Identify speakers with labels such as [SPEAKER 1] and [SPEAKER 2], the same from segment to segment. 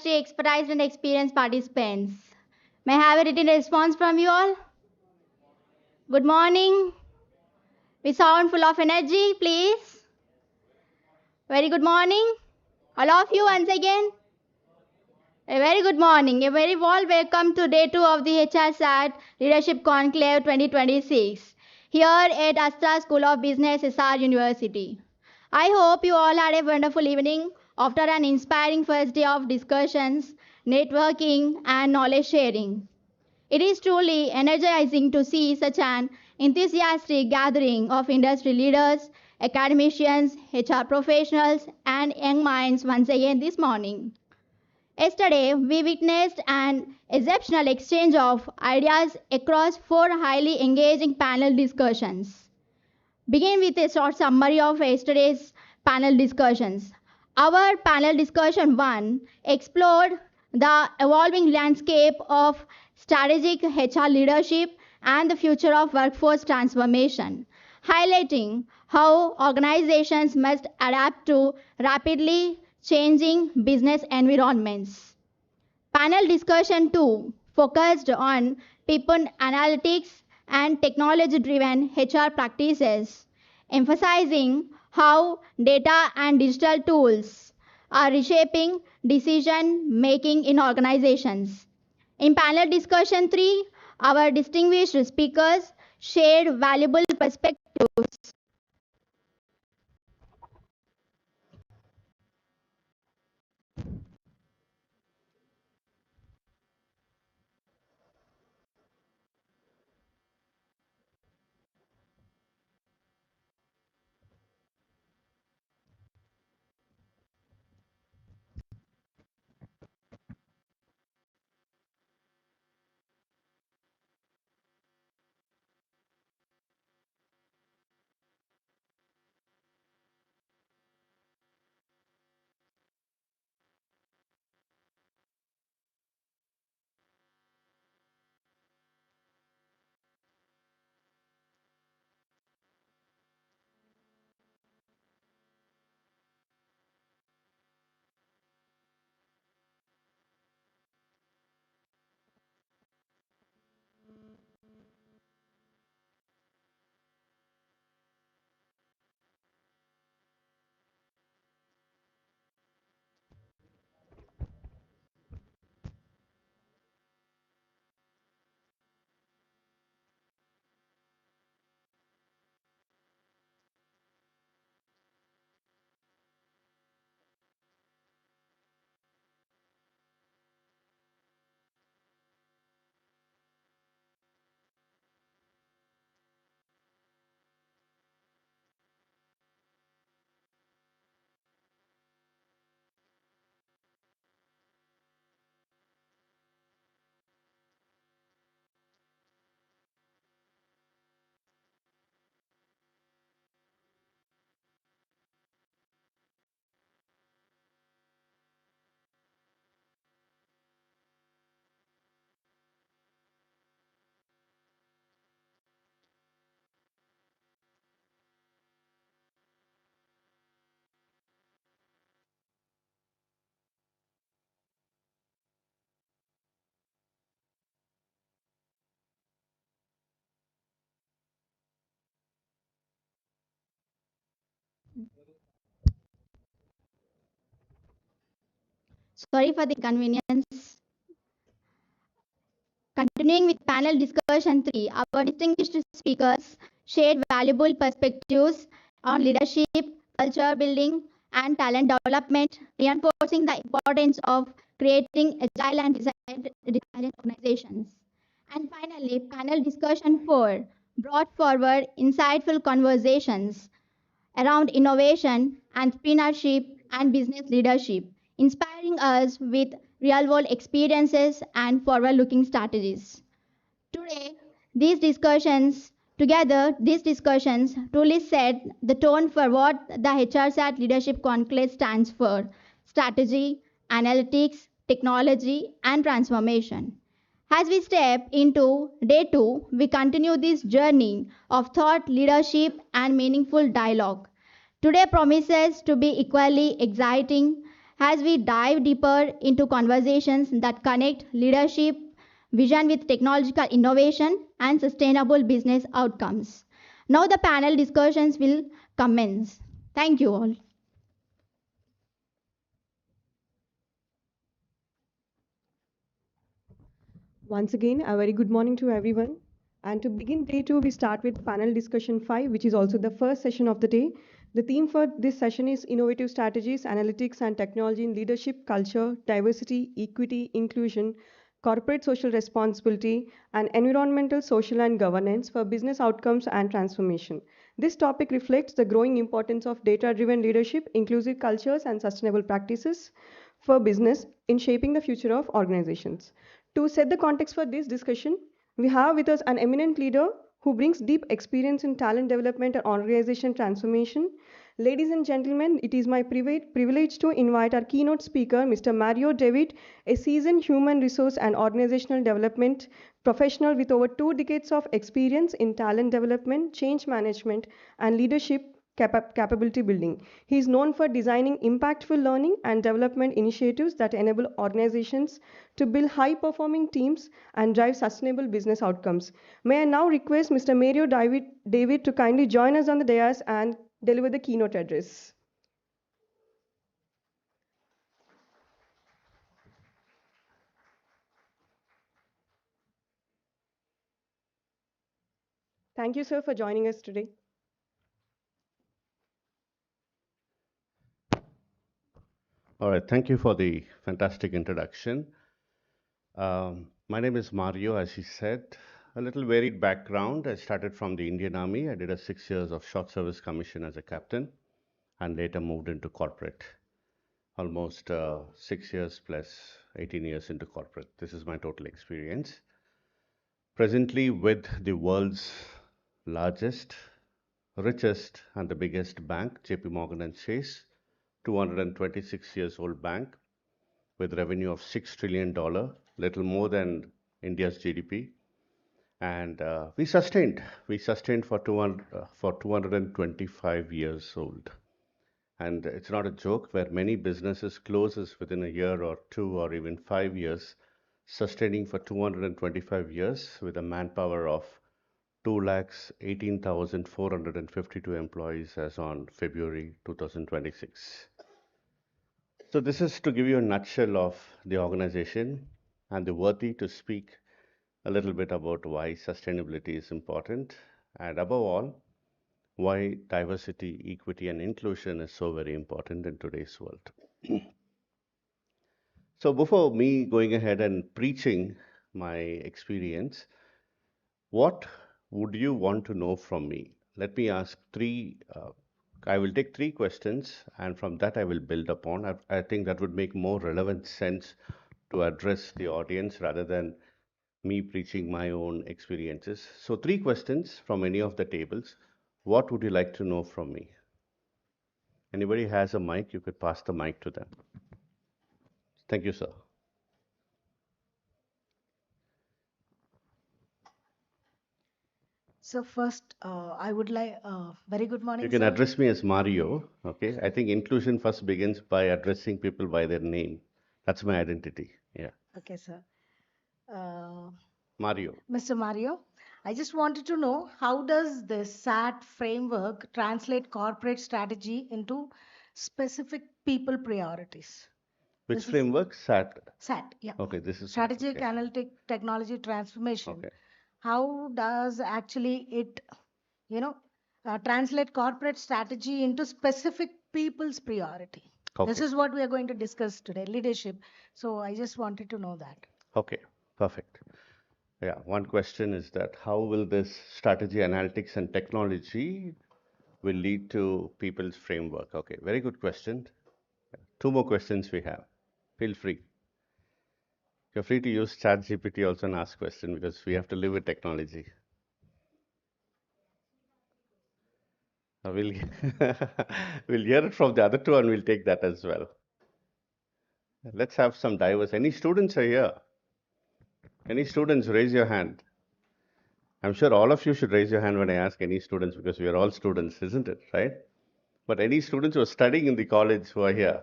[SPEAKER 1] industry expertise and experienced participants. May I have a written response from you all? Good morning. We sound full of energy, please. Very good morning. All of you once again. A very good morning. A very warm welcome to day 2 of the HR SATT Leadership Conclave 2026 here at ASTRA School of Business, SR University. I hope you all had a wonderful evening after an inspiring first day of discussions, networking, and knowledge sharing. It is truly energizing to see such an enthusiastic gathering of industry leaders, academicians, HR professionals, and young minds once again this morning. Yesterday, we witnessed an exceptional exchange of ideas across 4 highly engaging panel discussions. Begin with a short summary of yesterday's panel discussions. Our panel discussion 1 explored the evolving landscape of strategic HR leadership and the future of workforce transformation, highlighting how organizations must adapt to rapidly changing business environments. Panel discussion 2 focused on people analytics and technology-driven HR practices, emphasizing how data and digital tools are reshaping decision-making in organizations. In panel discussion 3, our distinguished speakers shared valuable perspectives. Sorry for the inconvenience. Continuing with panel discussion 3, our distinguished speakers shared valuable perspectives on leadership, culture building, and talent development, reinforcing the importance of creating agile and resilient organizations. And finally, panel discussion 4 brought forward insightful conversations around innovation, entrepreneurship, and business leadership, inspiring us with real world experiences and forward looking strategies. Today, these discussions truly set the tone for what the HR SATT Leadership Conclave stands for: strategy, analytics, technology, and transformation. As we step into day 2, we continue this journey of thought, leadership, and meaningful dialogue. Today promises to be equally exciting as we dive deeper into conversations that connect leadership, vision with technological innovation, and sustainable business outcomes. Now, the panel discussions will commence. Thank you all.
[SPEAKER 2] Once again, a very good morning to everyone. And to begin day two, we start with panel discussion 5, which is also the first session of the day. The theme for this session is innovative strategies, analytics, and technology in leadership, culture, diversity, equity, inclusion, corporate social responsibility, and environmental, social, and governance for business outcomes and transformation. This topic reflects the growing importance of data driven leadership, inclusive cultures, and sustainable practices for business in shaping the future of organizations. To set the context for this discussion, we have with us an eminent leader who brings deep experience in talent development and organization transformation. Ladies and gentlemen, it is my privilege to invite our keynote speaker, Mr. Mario David, a seasoned human resource and organizational development professional with over 2 decades of experience in talent development, change management, and leadership capability building. He is known for designing impactful learning and development initiatives that enable organizations to build high performing teams and drive sustainable business outcomes. May I now request Mr. Mario David to kindly join us on the dais and deliver the keynote address. Thank you, sir, for joining us today.
[SPEAKER 3] All right, thank you for the fantastic introduction. My name is Mario, as he said. A little varied background. I started from the Indian Army. I did a 6 years of short service commission as a captain and later moved into corporate. Almost 6 years plus 18 years into corporate. This is my total experience. Presently with the world's largest, richest, and the biggest bank, JP Morgan and Chase, 226 years old bank with revenue of $6 trillion, little more than India's GDP. And we sustained for 225 years old. And it's not a joke where many businesses closes within a year or 2 or even 5 years, sustaining for 225 years with a manpower of 2,18,452 employees as on February 2026. So this is to give you a nutshell of the organization and the worthy to speak a little bit about why sustainability is important and above all, why diversity, equity and inclusion is so very important in today's world. So before me going ahead and preaching my experience, what would you want to know from me? Let me ask I will take 3 questions and from that I will build upon. I think that would make more relevant sense to address the audience rather than me preaching my own experiences. So 3 questions from any of the tables. What would you like to know from me? Anybody has a mic, you could pass the mic to them. Thank you, sir.
[SPEAKER 4] So first, I would like very good morning.
[SPEAKER 3] You can
[SPEAKER 4] sir.
[SPEAKER 3] address me as Mario. Okay. I think inclusion first begins by addressing people by their name. That's my identity. Yeah.
[SPEAKER 4] Okay, sir.
[SPEAKER 3] Mario.
[SPEAKER 4] Mr. Mario, I just wanted to know how does the SAT framework translate corporate strategy into specific people priorities?
[SPEAKER 3] Which
[SPEAKER 4] This is-
[SPEAKER 3] framework? SAT.
[SPEAKER 4] SAT, yeah.
[SPEAKER 3] Okay, this is
[SPEAKER 4] Strategic
[SPEAKER 3] okay.
[SPEAKER 4] Analytic Technology Transformation.
[SPEAKER 3] Okay.
[SPEAKER 4] How does actually it, translate corporate strategy into specific people's priority? This
[SPEAKER 3] Okay.
[SPEAKER 4] is what we are going to discuss today, leadership. So I just wanted to know that.
[SPEAKER 3] Okay. Perfect. Yeah. One question is that how will this strategy, analytics, and technology will lead to people's framework? Okay. Very good question. 2 more questions we have. Feel free. You're free to use ChatGPT also and ask question because we have to live with technology. We'll we'll hear it from the other two and we'll take that as well. Let's have some diverse. Any students are here? Any students, raise your hand. I'm sure all of you should raise your hand when I ask any students because we are all students, isn't it? Right? But any students who are studying in the college who are here?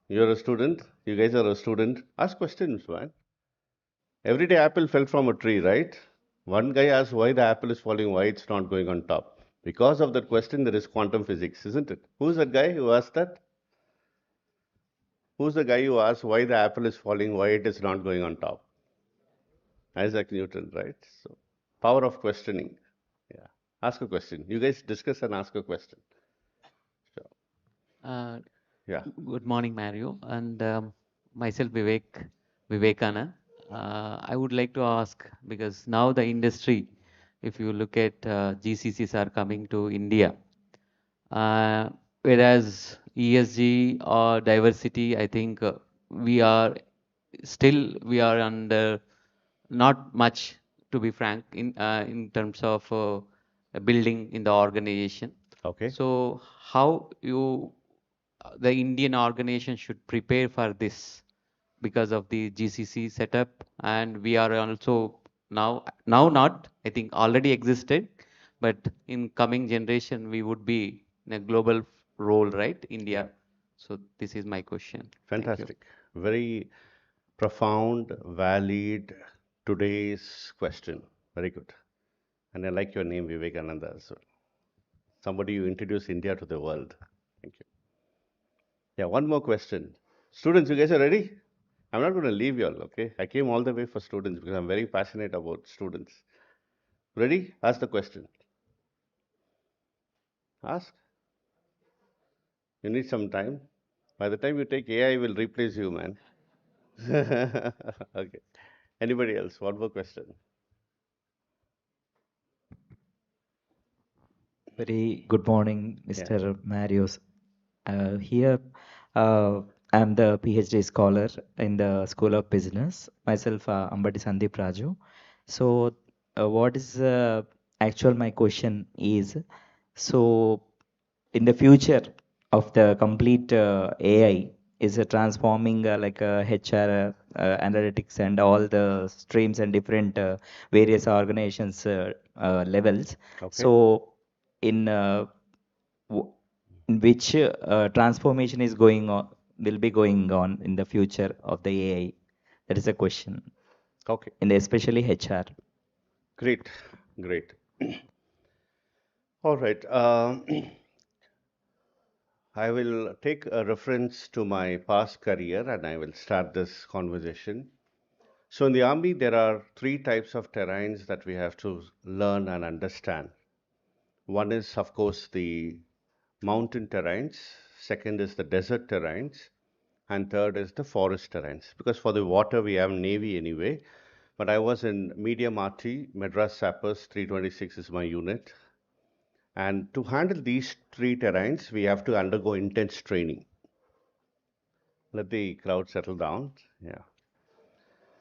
[SPEAKER 3] You're a student. You guys are a student. Ask questions, man. Every day apple fell from a tree, right? One guy asked why the apple is falling, why it's not going on top. Because of that question, there is quantum physics, isn't it? Who's that guy who asked that? Who's the guy who asked why the apple is falling, why it is not going on top? Isaac Newton, right? So, power of questioning. Yeah. Ask a question. You guys discuss and ask a question. Sure.
[SPEAKER 5] Uh,
[SPEAKER 3] Yeah.
[SPEAKER 5] Good morning, Mario, and myself Vivekana. I would like to ask because now the industry, if you look at GCCs are coming to India, uh, whereas ESG or diversity, I think we are we are under not much, to be frank, in terms of building in the organization.
[SPEAKER 3] Okay.
[SPEAKER 5] So how the Indian organization should prepare for this because of the GCC setup, and we are also now not, I think already existed, but in coming generation we would be in a global role, right, India? So this is my question. Thank you.
[SPEAKER 3] Fantastic. Very profound, valid, today's question. Very good. And I like your name, Vivekananda, as well. Somebody who introduced India to the world. Thank you. Yeah, one more question. Students, you guys are ready? I'm not going to leave you all, okay? I came all the way for students because I'm very passionate about students. Ready? Ask the question. Ask. You need some time. By the time you take AI, will replace you, man. Okay. Anybody else? One more question.
[SPEAKER 6] Very good morning,
[SPEAKER 3] Yeah.
[SPEAKER 6] Mr. Marius. Here, uh, I'm the PhD scholar in the School of Business. Myself, Ambati Sandeep Raju. So, what is actual my question is, so in the future of the complete AI is transforming like HR analytics and all the streams and different various organizations levels.
[SPEAKER 3] Okay.
[SPEAKER 6] So in w- in which transformation is going on will be going on in the future of the AI? That is a question,
[SPEAKER 3] Okay.
[SPEAKER 6] in the especially HR.
[SPEAKER 3] Great. Great. All right. I will take a reference to my past career and I will start this conversation. So, in the army, there are three types of terrains that we have to learn and understand. One is, of course, the mountain terrains, second is the desert terrains, and third is the forest terrains. Because for the water, we have Navy anyway, but I was in Medium RT, Madras Sappers 326 is my unit. And to handle these three terrains, we have to undergo intense training. Let the crowd settle down. Yeah.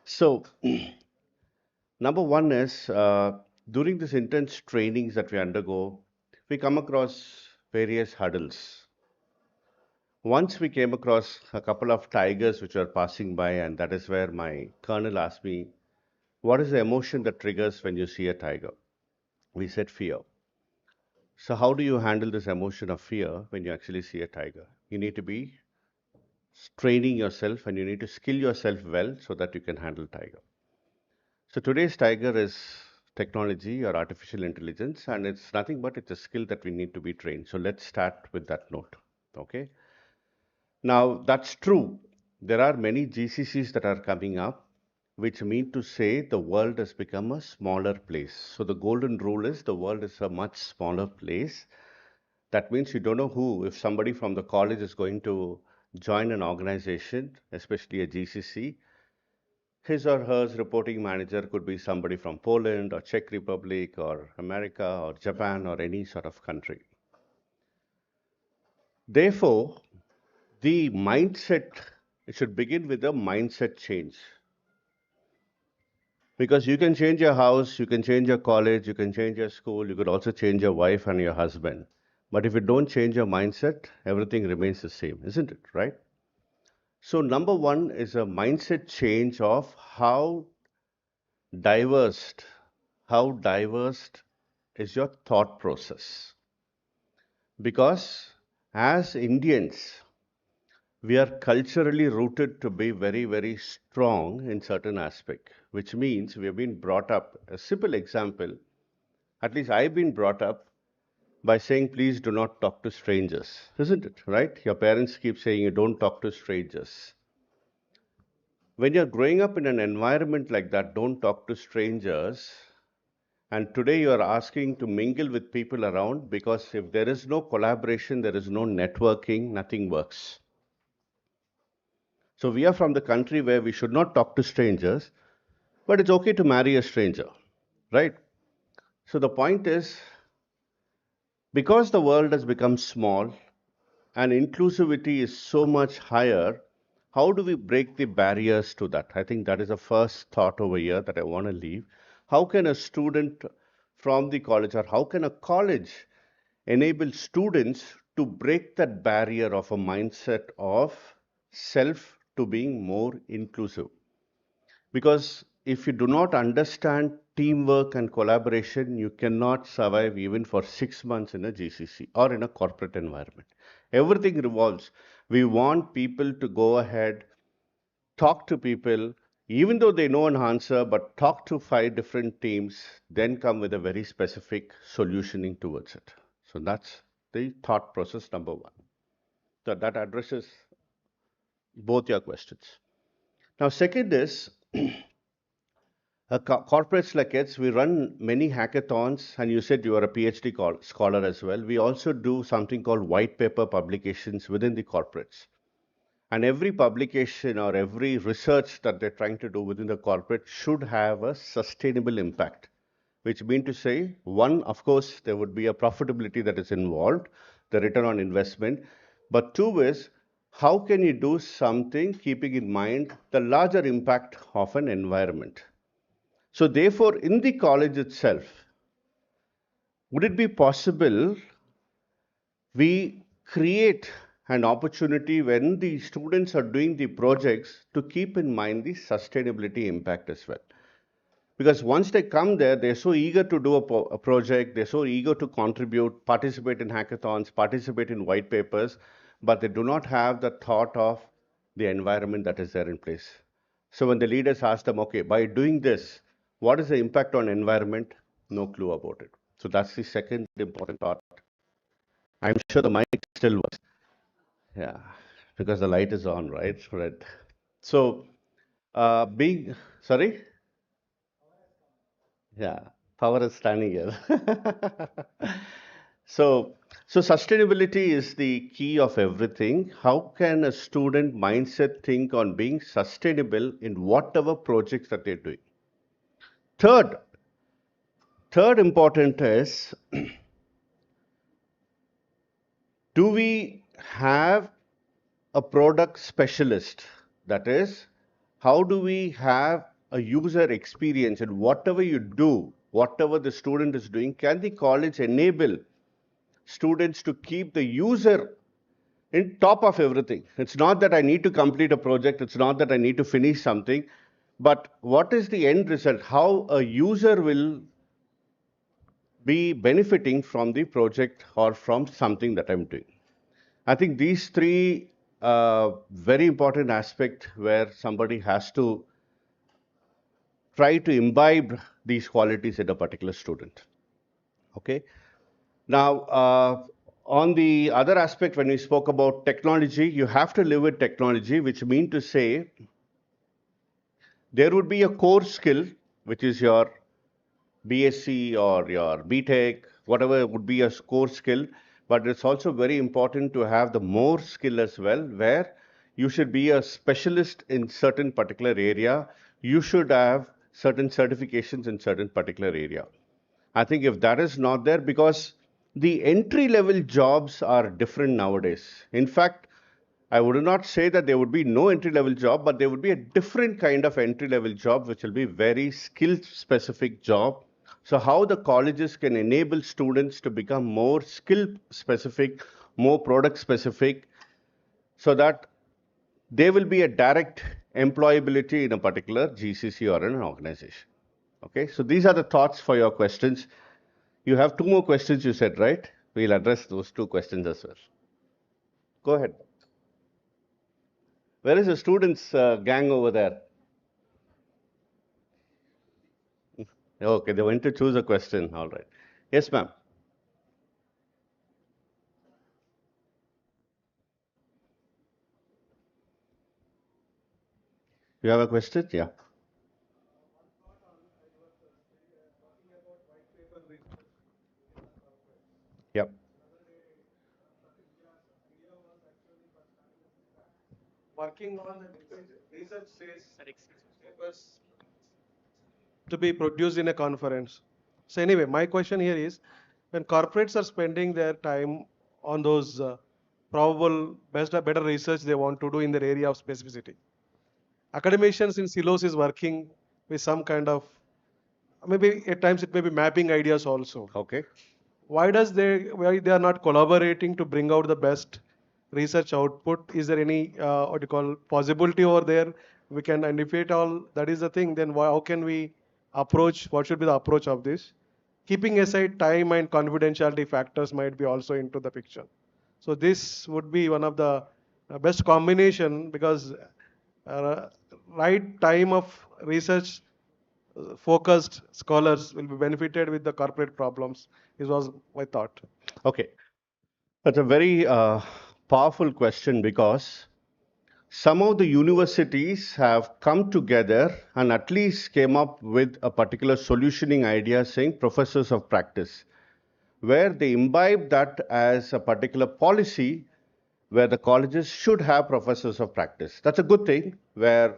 [SPEAKER 3] So, number one is during this intense trainings that we undergo, we come across various hurdles. Once we came across a couple of tigers which were passing by, and that is where my colonel asked me, what is the emotion that triggers when you see a tiger? We said fear. So, how do you handle this emotion of fear when you actually see a tiger? You need to be training yourself and you need to skill yourself well so that you can handle tiger. So, today's tiger is technology or artificial intelligence, and it's nothing but it's a skill that we need to be trained. So, let's start with that note. Okay. Now, that's true. There are many GCCs that are coming up, which mean to say the world has become a smaller place. So, the golden rule is the world is a much smaller place. That means you don't know who, if somebody from the college is going to join an organization, especially a GCC, his or her reporting manager could be somebody from Poland or Czech Republic or America or Japan or any sort of country. Therefore, the mindset, it should begin with a mindset change. Because you can change your house, you can change your college, you can change your school, you could also change your wife and your husband. But if you don't change your mindset, everything remains the same, isn't it? Right? So, number one is a mindset change of diverse, how diverse is your thought process. Because as Indians, we are culturally rooted to be very, very strong in certain aspect, which means we have been brought up. A simple example, at least I've been brought up by saying, please do not talk to strangers, isn't it? Right? Your parents keep saying you don't talk to strangers. When you're growing up in an environment like that, don't talk to strangers, and today you are asking to mingle with people around, because if there is no collaboration, there is no networking, nothing works. So we are from the country where we should not talk to strangers, but it's okay to marry a stranger, right? So the point is, because the world has become small and inclusivity is so much higher, how do we break the barriers to that? I think that is the first thought over here that I want to leave. How can a student from the college, or how can a college enable students to break that barrier of a mindset of self to being more inclusive? Because if you do not understand teamwork and collaboration, you cannot survive even for 6 months in a GCC or in a corporate environment. Everything revolves. We want people to go ahead, talk to people, even though they know an answer, but talk to 5 different teams, then come with a very specific solutioning towards it. So that's the thought process number one. So that addresses both your questions. Now, second is, corporates like us, we run many hackathons, and you said you are a PhD scholar as well. We also do something called white paper publications within the corporates. And every publication or every research that they're trying to do within the corporate should have a sustainable impact, which means to say, one, of course, there would be a profitability that is involved, the return on investment. But two is, how can you do something keeping in mind the larger impact of an environment? So therefore, in the college itself, would it be possible we create an opportunity when the students are doing the projects to keep in mind the sustainability impact as well? Because once they come there, they're so eager to do a project, they're so eager to contribute, participate in hackathons, participate in white papers, but they do not have the thought of the environment that is there in place. So when the leaders ask them, okay, by doing this, what is the impact on environment? No clue about it. So that's the second important part. I'm sure the mic still works. Yeah, because the light is on, right? Red. So, being, sorry? Yeah, power is standing here. So, so sustainability is the key of everything. How can a student mindset think on being sustainable in whatever projects that they're doing? Third, third important is, do we have a product specialist? That is, how do we have a user experience in whatever you do, whatever the student is doing? Can the college enable students to keep the user in top of everything? It's not that I need to complete a project, it's not that I need to finish something, but what is the end result? How a user will be benefiting from the project or from something that I'm doing. I think these three very important aspect where somebody has to try to imbibe these qualities in a particular student. Okay. Now, on the other aspect, when we spoke about technology, you have to live with technology, which means to say there would be a core skill, which is your BSc or your BTech, whatever would be a core skill, but it's also very important to have the more skill as well, where you should be a specialist in certain particular area. You should have certain certifications in certain particular area. I think if that is not there, because the entry level jobs are different nowadays. In fact, I would not say that there would be no entry level job, but there would be a different kind of entry level job, which will be very skill specific job. So how the colleges can enable students to become more skill specific, more product specific, so that there will be a direct employability in a particular GCC or an organization. Okay, so these are the thoughts for your questions. You have two more questions, you said, right? We'll address those two questions as well. Go ahead. Where is the students' gang over there? Okay, they went to choose a question. All right. Yes, ma'am. You have a question? Yeah. Yep.
[SPEAKER 7] Working on the research phase papers to be produced in a conference. So anyway, my question here is, when corporates are spending their time on those probable best or better research they want to do in their area of specificity, academicians in silos is working with some kind of, maybe at times it may be mapping ideas also.
[SPEAKER 3] Okay.
[SPEAKER 7] Why they are not collaborating to bring out the best research output? Is there any what you call possibility over there? We can identify it all. That is the thing. Then how can we approach? What should be the approach of this? Keeping aside time and confidentiality factors might be also into the picture. So this would be one of the best combination, because uh, right time of research focused scholars will be benefited with the corporate problems, is was my thought.
[SPEAKER 3] Okay. That's a very powerful question because some of the universities have come together and at least came up with a particular solutioning idea saying professors of practice, where they imbibe that as a particular policy where the colleges should have professors of practice. That's a good thing, where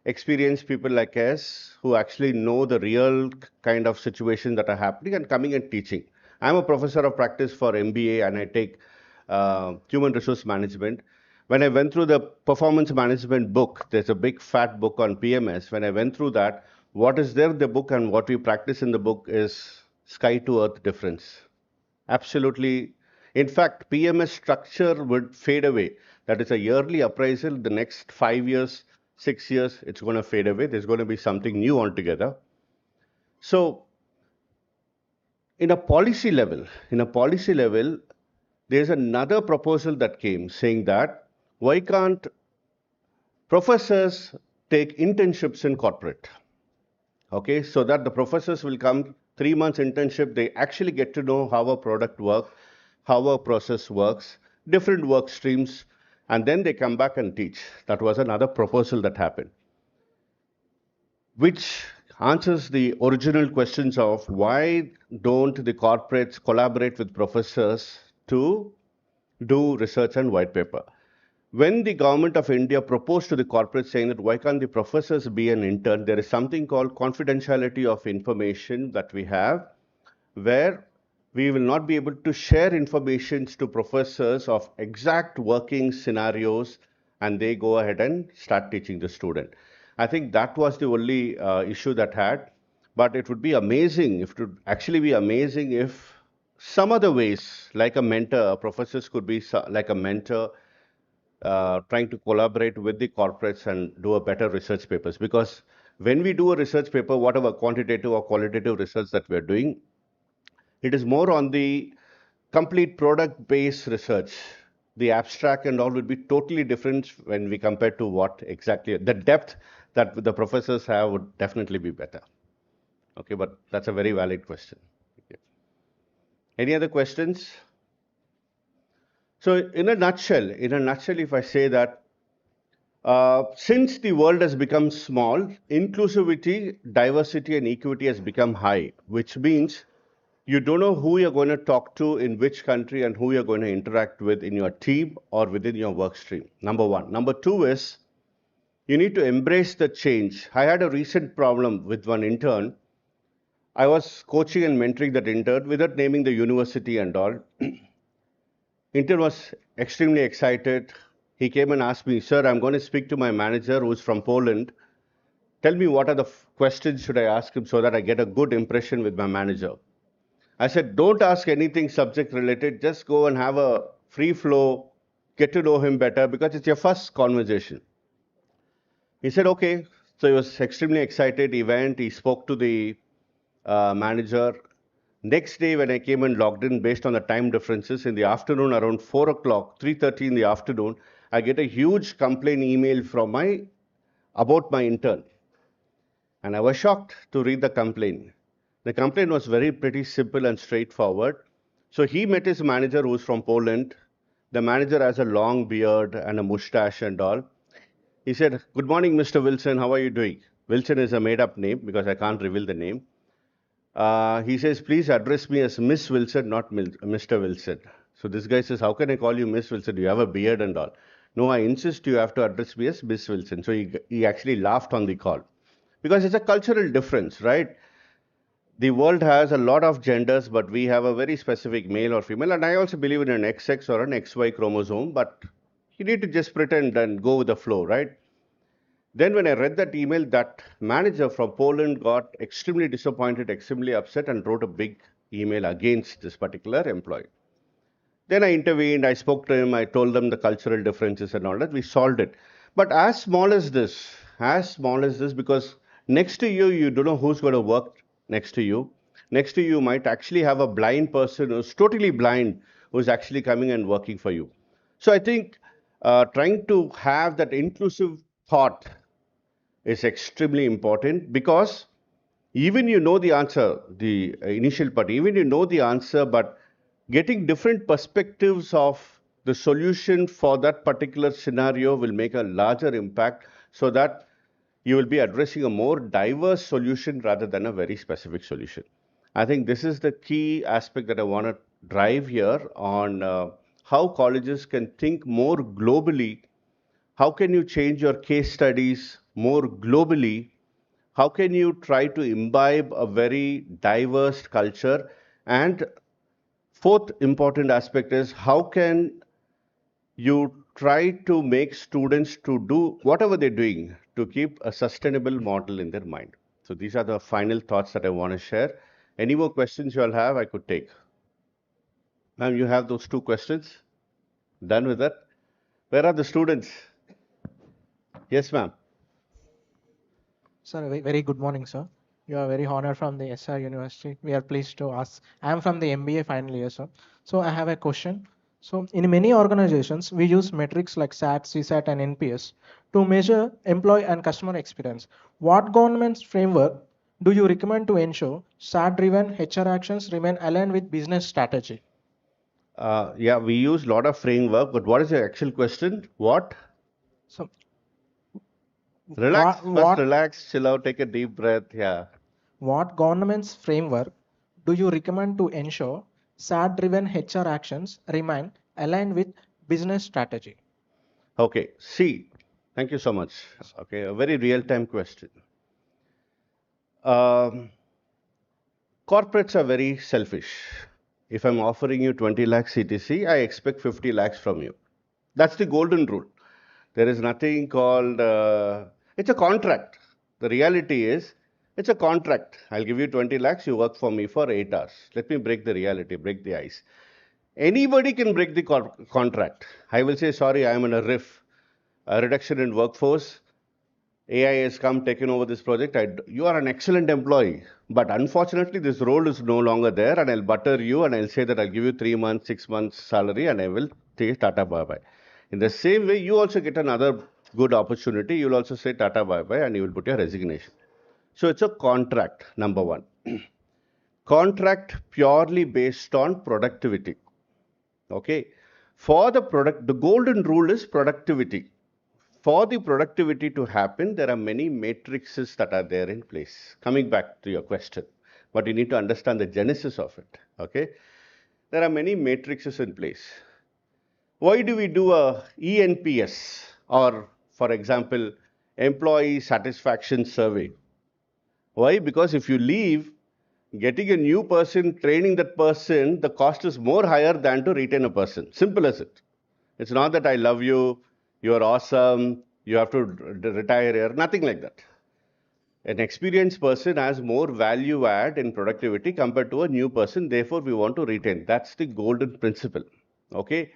[SPEAKER 3] experienced people like us who actually know the real kind of situations that are happening and coming and teaching. I'm a professor of practice for MBA and I take human resource management. When I went through the performance management book, there's a big fat book on PMS. When I went through that, what is there in the book and what we practice in the book is sky to earth difference. Absolutely. In fact, PMS structure would fade away. That is a yearly appraisal. The next 5 years, 6 years, it's going to fade away. There's going to be something new altogether. So, in a policy level, there's another proposal that came saying that why can't professors take internships in corporate? Okay, so that the professors will come 3 months internship, they actually get to know how a product works, how a process works, different work streams, and then they come back and teach. That was another proposal that happened, which answers the original questions of why don't the corporates collaborate with professors to do research and white paper. When the government of India proposed to the corporates saying that why can't the professors be an intern, there is something called confidentiality of information that we have, where we will not be able to share information to professors of exact working scenarios and they go ahead and start teaching the student. I think that was the only issue that had, but it would be amazing, if it would actually be amazing if some other ways, like a mentor, professors could be like a mentor, trying to collaborate with the corporates and do a better research papers. Because when we do a research paper, whatever quantitative or qualitative research that we're doing, it is more on the complete product based research. The abstract and all would be totally different when we compare to what exactly the depth that the professors have would definitely be better. Okay, but that's a very valid question. Okay. Any other questions? So, in a nutshell, if I say that since the world has become small, inclusivity, diversity, and equity has become high, which means you don't know who you're going to talk to in which country and who you're going to interact with in your team or within your work stream. Number one. Number two is you need to embrace the change. I had a recent problem with one intern. I was coaching and mentoring that intern without naming the university and all. Intern was extremely excited. He came and asked me, "Sir, I'm going to speak to my manager who's from Poland. Tell me what are the questions should I ask him so that I get a good impression with my manager." I said, "Don't ask anything subject related. Just go and have a free flow, get to know him better because it's your first conversation." He said, "Okay." So he was extremely excited. He went, he spoke to the manager. Next day, when I came and logged in based on the time differences, in the afternoon around 4 o'clock, 3:30 in the afternoon, I get a huge complaint email about my intern. And I was shocked to read the complaint. The complaint was very pretty simple and straightforward. So he met his manager who's from Poland. The manager has a long beard and a mustache and all. He said, "Good morning, Mr. Wilson. How are you doing?" Wilson is a made up name because I can't reveal the name. He says, "Please address me as Miss Wilson, not Mr. Wilson." So this guy says, "How can I call you Miss Wilson? You have a beard and all." "No, I insist you have to address me as Miss Wilson." So he actually laughed on the call because it's a cultural difference, right? The world has a lot of genders, but we have a very specific male or female. And I also believe in an XX or an XY chromosome, but you need to just pretend and go with the flow, right? Then when I read that email, that manager from Poland got extremely disappointed, extremely upset, and wrote a big email against this particular employee. Then I intervened, I spoke to him, I told them the cultural differences and all that. We solved it. But as small as this, because next to you, you don't know who's going to work next to you. Next to you might actually have a blind person who's totally blind, who's actually coming and working for you. So I think trying to have that inclusive thought is extremely important, because even you know the answer, the initial part, even you know the answer, but getting different perspectives of the solution for that particular scenario will make a larger impact, so that you will be addressing a more diverse solution rather than a very specific solution. I think this is the key aspect that I want to drive here on how colleges can think more globally. How can you change your case studies more globally? How can you try to imbibe a very diverse culture? And fourth important aspect is, how can you try to make students to do whatever they're doing to keep a sustainable model in their mind? So these are the final thoughts that I want to share. Any more questions you all have, I could take. Ma'am, you have those two questions? Done with that? Where are the students? Yes, ma'am.
[SPEAKER 8] Sir, very good morning, sir. You are very honored from the SR University. We are pleased to ask. I am from the MBA final year, sir. So I have a question. So in many organizations, we use metrics like SAT, CSAT, and NPS to measure employee and customer experience. What government's framework do you recommend to ensure SAT-driven HR actions remain aligned with business strategy?
[SPEAKER 3] Yeah, we use a lot of framework, but what is your actual question? What?
[SPEAKER 8] So
[SPEAKER 3] Relax, first
[SPEAKER 8] what
[SPEAKER 3] relax, chill out, take a deep breath. Yeah.
[SPEAKER 8] What government's framework do you recommend to ensure SAT-driven HR actions remain aligned with business strategy?
[SPEAKER 3] Okay. See, thank you so much. Okay, a very real-time question. Um, Corporates are very selfish. If I'm offering you 20 lakhs CTC, I expect 50 lakhs from you. That's the golden rule. There is nothing called, it's a contract. The reality is, it's a contract. I'll give you 20 lakhs, you work for me for 8 hours. Let me break the reality, break the ice. Anybody can break the contract. I will say, sorry, I am in a RIF, a reduction in workforce. AI has come, taken over this project. You are an excellent employee, but unfortunately, this role is no longer there, and I'll butter you, and I'll say that I'll give you 3 months, 6 months salary, and I will say Tata bye bye. In the same way, you also get another good opportunity. You'll also say Tata bye bye, and you will put your resignation. So it's a contract, number one. Contract purely based on productivity. Okay. For the product, the golden rule is productivity. For the productivity to happen, there are many matrices that are there in place. Coming back to your question, but you need to understand the genesis of it. Okay. There are many matrices in place. Why do we do a ENPS, or, for example, employee satisfaction survey? Why? Because if you leave, getting a new person, training that person, the cost is more higher than to retain a person. Simple as it. It's not that I love you, you are awesome, you have to retire here, nothing like that. An experienced person has more value add in productivity compared to a new person, therefore we want to retain. That's the golden principle. Okay.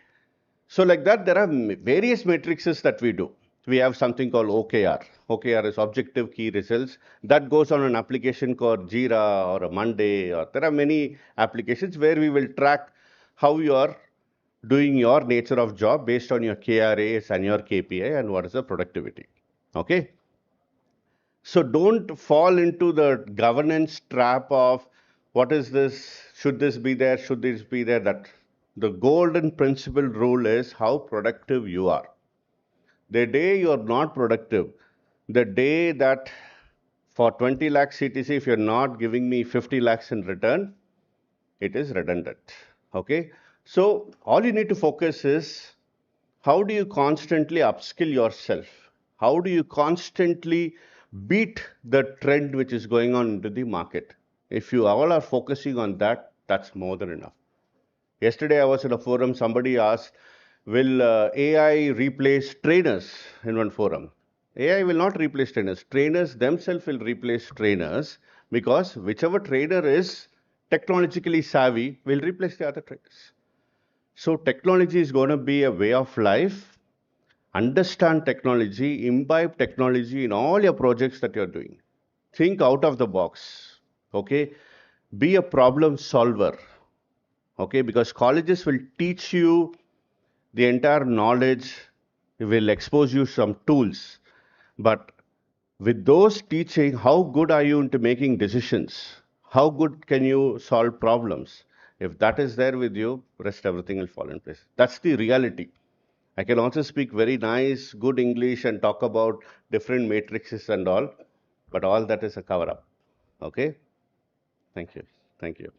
[SPEAKER 3] So like that, there are various matrices that we do. We have something called OKR. OKR is objective key results. That goes on an application called Jira or a Monday, or there are many applications where we will track how your doing your nature of job based on your KRAs and your KPI and what is the productivity. Okay? So don't fall into the governance trap of what is this, should this be there, should this be there. That the golden principle rule is how productive you are. The day you're not productive, the day that for 20 lakhs CTC, if you're not giving me 50 lakhs in return, it is redundant. Okay? So all you need to focus is how do you constantly upskill yourself? How do you constantly beat the trend which is going on into the market? If you all are focusing on that, that's more than enough. Yesterday I was in a forum, somebody asked, will AI replace trainers in one forum? AI will not replace trainers. Trainers themselves will replace trainers because whichever trainer is technologically savvy will replace the other trainers. So technology is going to be a way of life. Understand technology, imbibe technology in all your projects that you're doing. Think out of the box. Okay? Be a problem solver. Okay? Because colleges will teach you the entire knowledge, will expose you some tools. But with those teaching, how good are you into making decisions? How good can you solve problems? If that is there with you, rest everything will fall in place. That's the reality. I can also speak very nice, good English and talk about different matrices and all, but all that is a cover up. Okay? Thank you. Thank you.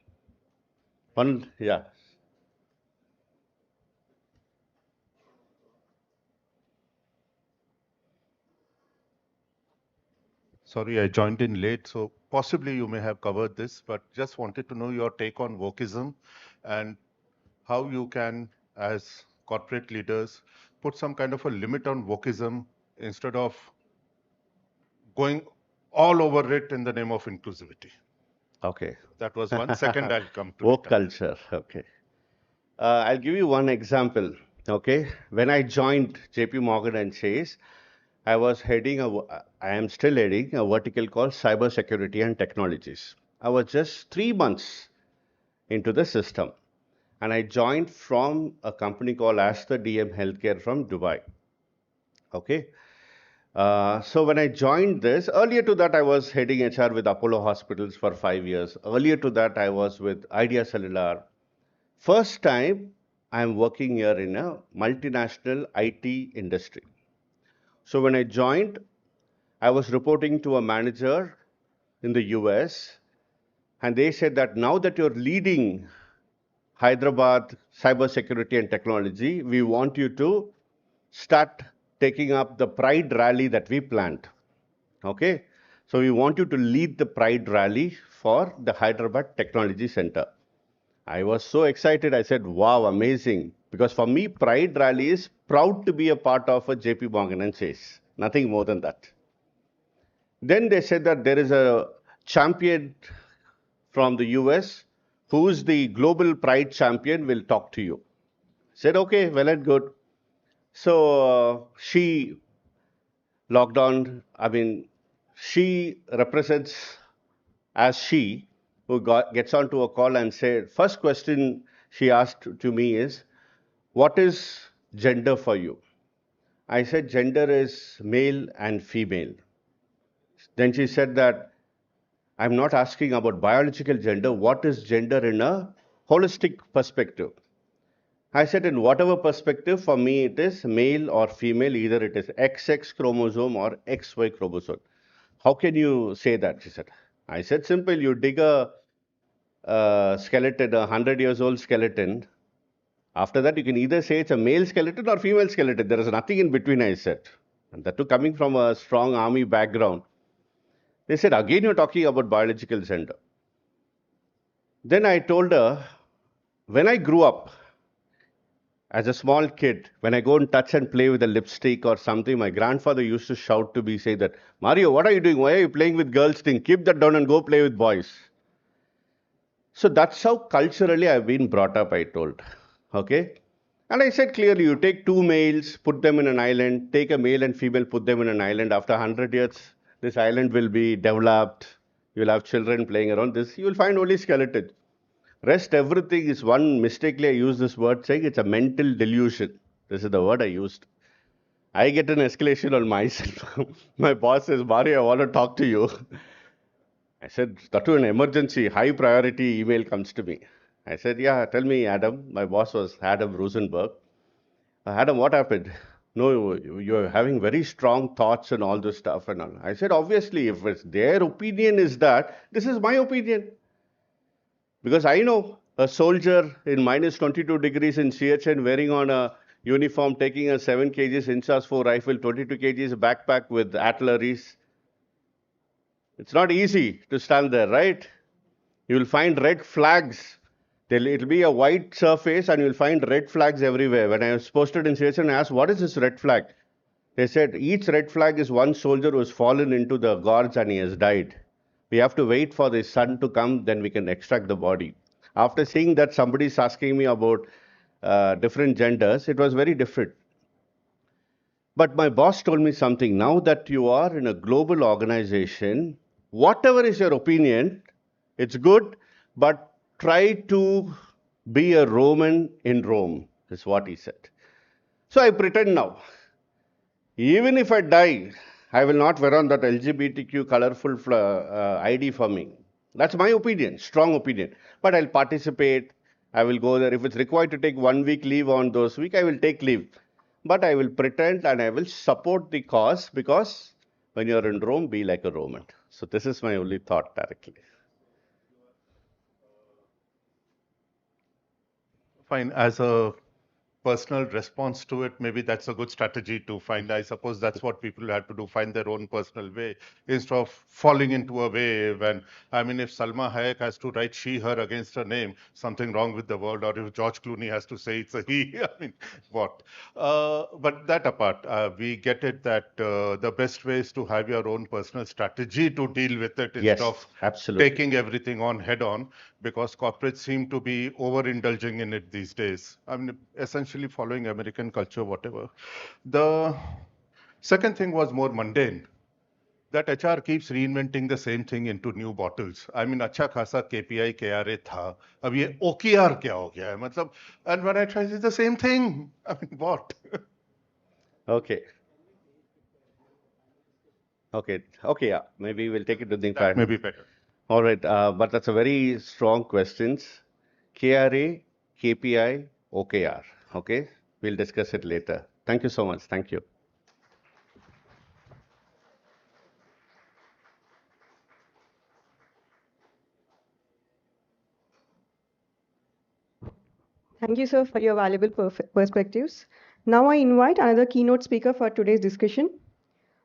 [SPEAKER 3] One, yeah.
[SPEAKER 9] Sorry, I joined in late, so possibly you may have covered this, but just wanted to know your take on wokeism and how you can, as corporate leaders, put some kind of a limit on wokeism instead of going all over it in the name of inclusivity.
[SPEAKER 3] Okay.
[SPEAKER 9] That was one. Second, I'll come to
[SPEAKER 3] Woke
[SPEAKER 9] it.
[SPEAKER 3] culture. Okay. I'll give you one example. Okay. When I joined JP Morgan and Chase, I was heading I am still heading a vertical called cybersecurity and technologies. I was just 3 months into the system. And I joined from a company called ASTRA DM Healthcare from Dubai. Okay. So when I joined this, earlier to that, I was heading HR with Apollo Hospitals for 5 years. Earlier to that, I was with Idea Cellular. First time I'm working here in a multinational IT industry. So when I joined, I was reporting to a manager in the US, and they said that now that you're leading Hyderabad cybersecurity and technology, we want you to start taking up the Pride rally that we planned. Okay? So we want you to lead the Pride rally for the Hyderabad Technology Center. I was so excited. I said, wow, amazing. Because for me, Pride rally is proud to be a part of a JP Morgan and Chase. Nothing more than that. Then they said that there is a champion from the US who's the global Pride champion will talk to you. Said, okay, well and good. So she logged on. I mean, she represents as she who gets onto a call and said, first question she asked to me is, what is gender for you? I said, gender is male and female. Then she said that I'm not asking about biological gender. What is gender in a holistic perspective? I said, in whatever perspective, for me, it is male or female, either it is XX chromosome or XY chromosome. How can you say that? She said. I said, simple. You dig a skeleton, 100 years old skeleton. After that, you can either say it's a male skeleton or female skeleton. There is nothing in between, I said. And that too coming from a strong army background. They said, again, you're talking about biological gender. Then I told her, when I grew up, as a small kid, when I go and touch and play with a lipstick or something, my grandfather used to shout to me, say that, Mario, what are you doing? Why are you playing with girls' thing? Keep that down and go play with boys. So that's how culturally I've been brought up, I told. Okay? And I said clearly, you take two males, put them in an island, take a male and female, put them in an island. After 100 years, this island will be developed. You'll have children playing around this. You will find only skeleton. Rest everything is one mistakenly I use this word saying it's a mental delusion. This is the word I used. I get an escalation on myself. My boss says, Mario, I want to talk to you. I said, that to an emergency, high priority email comes to me. I said, yeah, tell me, Adam. My boss was Adam Rosenberg. Adam, what happened? No, you're having very strong thoughts and all this stuff and all. I said, obviously, if it's their opinion is that, this is my opinion. Because I know a soldier in minus 22 degrees in CHN wearing on a uniform, taking a 7 kgs inchas 4 rifle, 22 kgs backpack with artilleries. It's not easy to stand there, right? You will find red flags. It'll be a white surface and you'll find red flags everywhere. When I was posted in CHN, I asked, what is this red flag? They said, each red flag is one soldier who has fallen into the gorge and he has died. We have to wait for the sun to come, then we can extract the body. After seeing that, somebody is asking me about different genders. It was very different. But my boss told me something. Now that you are in a global organization, whatever is your opinion, it's good, but try to be a Roman in Rome, is what he said. So I pretend now. Even if I die, I will not wear on that LGBTQ colorful ID for me. That's my opinion, strong opinion. But I'll participate. I will go there. If it's required to take 1 week leave on those weeks, I will take leave. But I will pretend and I will support the cause because when you're in Rome, be like a Roman. So this is my only thought directly.
[SPEAKER 9] Fine. As a personal response to it, maybe that's a good strategy to find. I suppose that's what people have to do, find their own personal way instead of falling into a wave. And I mean, if Salma Hayek has to write she, her against her name, something wrong with the world, or if George Clooney has to say it's a he, I mean, what? But that apart, we get it that the best way is to have your own personal strategy to deal with it instead of
[SPEAKER 3] absolutely.
[SPEAKER 9] taking everything on head on, because corporates seem to be overindulging in it these days. I mean, essentially following American culture, whatever. The second thing was more mundane, that HR keeps reinventing the same thing into new bottles. I mean, अच्छा खासा KPI KRA था, अब ये OKR क्या हो गया है? मतलब, and when I try, it's the same thing. I mean, what?
[SPEAKER 3] Okay. Okay, yeah. Maybe we'll take it to the
[SPEAKER 9] That may be better.
[SPEAKER 3] All right, but that's a very strong questions. KRA, KPI, OKR. Okay, we'll discuss it later. Thank you so much. Thank you.
[SPEAKER 2] Thank you, sir, for your valuable perspectives. Now I invite another keynote speaker for today's discussion.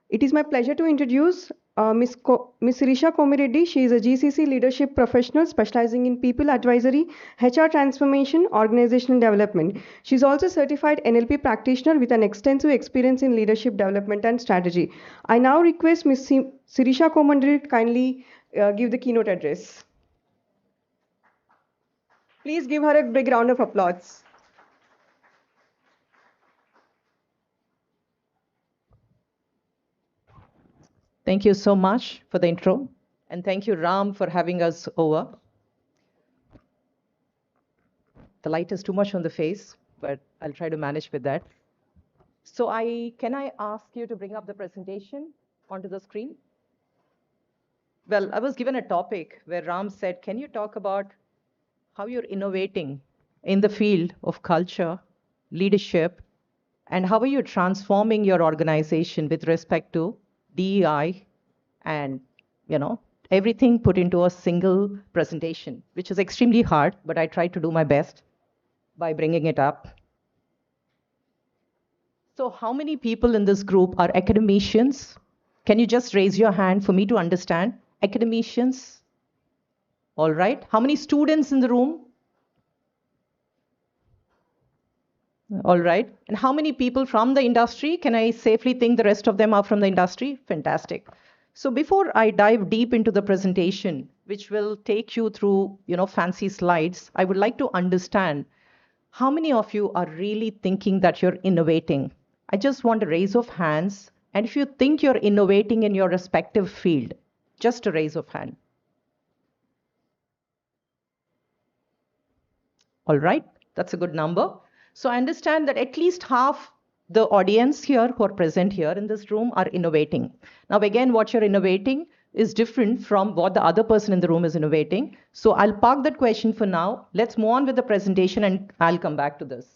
[SPEAKER 2] It is my pleasure to introduce Ms. Sirisha Komireddy. She is a GCC leadership professional specializing in people advisory, HR transformation, organizational development. She is also a certified NLP practitioner with an extensive experience in leadership development and strategy. I now request Ms. Sirisha Komireddy to kindly give the keynote address. Please give her a big round of applause.
[SPEAKER 10] Thank you so much for the intro. And thank you, Ram, for having us over. The light is too much on the face, but I'll try to manage with that. So can I ask you to bring up the presentation onto the screen? Well, I was given a topic where Ram said, can you talk about how you're innovating in the field of culture, leadership, and how are you transforming your organization with respect to DEI and, everything put into a single presentation, which is extremely hard, but I tried to do my best by bringing it up. So how many people in this group are academicians? Can you just raise your hand for me to understand? Academicians? All right. How many students in the room? All right. And how many people from the industry? Can I safely think the rest of them are from the industry? Fantastic. So before I dive deep into the presentation, which will take you through, fancy slides, I would like to understand how many of you are really thinking that you're innovating? I just want a raise of hands. And if you think you're innovating in your respective field, just a raise of hand. All right, that's a good number. So I understand that at least half the audience here who are present here in this room are innovating. Now, again, what you're innovating is different from what the other person in the room is innovating. So I'll park that question for now. Let's move on with the presentation and I'll come back to this.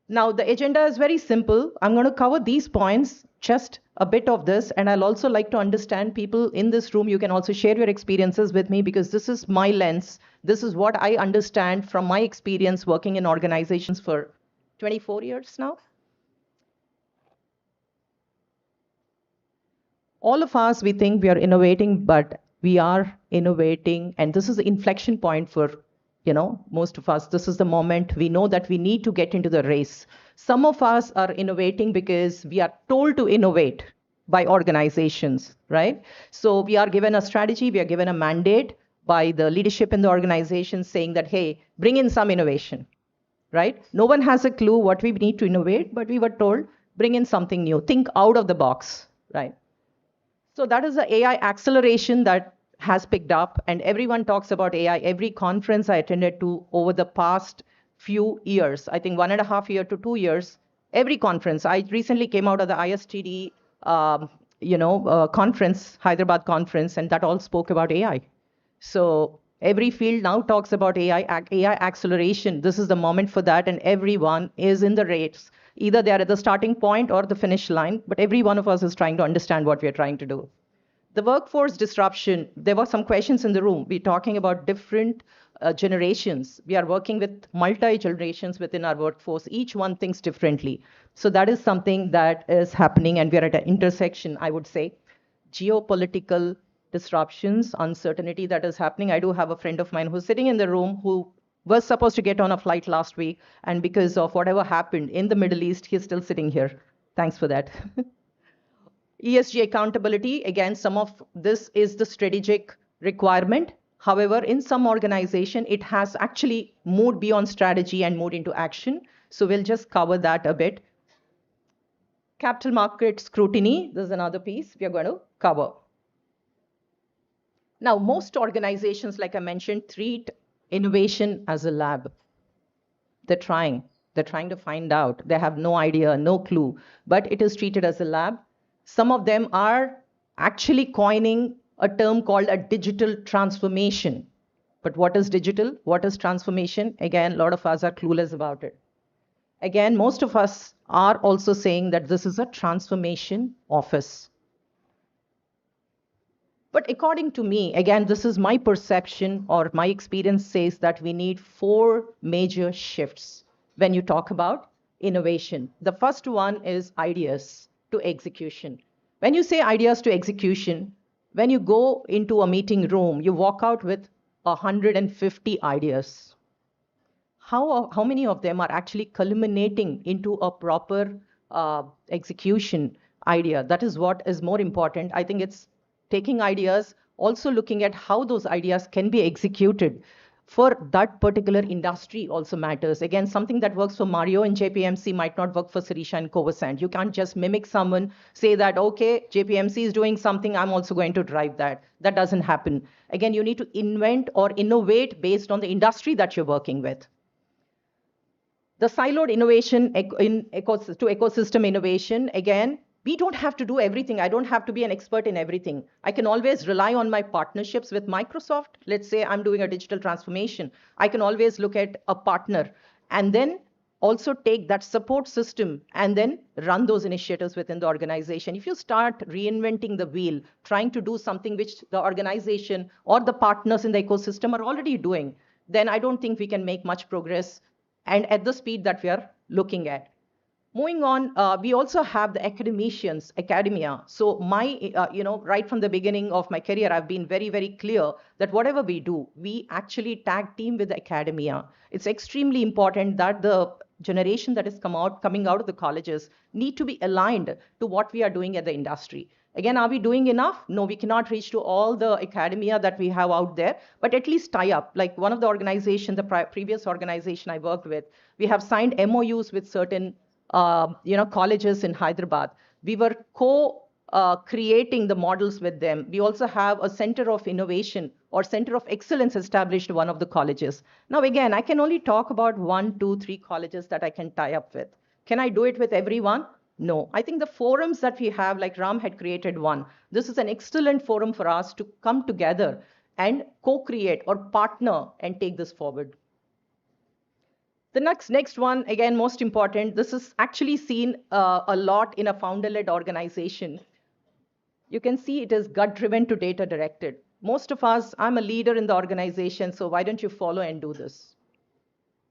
[SPEAKER 10] Now, the agenda is very simple. I'm going to cover these points, just a bit of this, and I'll also like to understand people in this room. You can also share your experiences with me because this is my lens. This is what I understand from my experience working in organizations for 24 years now. All of us, we think we are innovating, but we are innovating, and this is the inflection point for most of us. This is the moment we know that we need to get into the race. Some of us are innovating because we are told to innovate by organizations, right? So we are given a strategy, we are given a mandate by the leadership in the organization saying that, hey, bring in some innovation, right? No one has a clue what we need to innovate, but we were told, bring in something new, think out of the box, right? So that is the AI acceleration that has picked up, and everyone talks about AI. Every conference I attended to over the past few years, I think 1.5 years to 2 years, every conference. I recently came out of the ISTD, conference, Hyderabad conference, and that all spoke about AI. So every field now talks about AI acceleration. This is the moment for that, and everyone is in the race. Either they are at the starting point or the finish line, but every one of us is trying to understand what we are trying to do. The workforce disruption, there were some questions in the room. We're talking about different generations. We are working with multi-generations within our workforce. Each one thinks differently. So that is something that is happening, and we are at an intersection, I would say. Geopolitical disruptions, uncertainty that is happening. I do have a friend of mine who's sitting in the room who was supposed to get on a flight last week, and because of whatever happened in the Middle East, he's still sitting here. Thanks for that. ESG accountability, again, some of this is the strategic requirement. However, in some organization, it has actually moved beyond strategy and moved into action. So we'll just cover that a bit. Capital market scrutiny, this is another piece we are going to cover. Now, most organizations, like I mentioned, treat innovation as a lab. They're trying to find out. They have no idea, no clue, but it is treated as a lab. Some of them are actually coining a term called a digital transformation. But what is digital? What is transformation? Again, a lot of us are clueless about it. Again, most of us are also saying that this is a transformation office. But according to me, again, this is my perception or my experience says that we need 4 major shifts when you talk about innovation. The first one is ideas to execution. When you say ideas to execution, when you go into a meeting room, you walk out with 150 ideas. How many of them are actually culminating into a proper execution idea? That is what is more important. I think it's taking ideas, also looking at how those ideas can be executed for that particular industry also matters. Again, something that works for Mario in JPMC might not work for Sirisha and Covasant. You can't just mimic someone, say that, okay, JPMC is doing something, I'm also going to drive that. That doesn't happen. Again, you need to invent or innovate based on the industry that you're working with. The siloed innovation to ecosystem innovation, again, we don't have to do everything. I don't have to be an expert in everything. I can always rely on my partnerships with Microsoft. Let's say I'm doing a digital transformation. I can always look at a partner and then also take that support system and then run those initiatives within the organization. If you start reinventing the wheel, trying to do something which the organization or the partners in the ecosystem are already doing, then I don't think we can make much progress and at the speed that we are looking at. Moving on, we also have the academicians, academia. So right from the beginning of my career, I've been very, very clear that whatever we do, we actually tag team with the academia. It's extremely important that the generation that is coming out of the colleges need to be aligned to what we are doing at the industry. Again, are we doing enough? No, we cannot reach to all the academia that we have out there, but at least tie up. Like one of the organizations, the previous organization I worked with, we have signed MOUs with certain colleges in Hyderabad. We were creating the models with them. We also have a center of innovation or center of excellence established one of the colleges. Now, again, I can only talk about 1, 2, 3 colleges that I can tie up with. Can I do it with everyone? No. I think the forums that we have, like Ram had created one, this is an excellent forum for us to come together and co-create or partner and take this forward. The next one, again, most important, this is actually seen a lot in a founder-led organization. You can see it is gut-driven to data-directed. Most of us, I'm a leader in the organization, so why don't you follow and do this?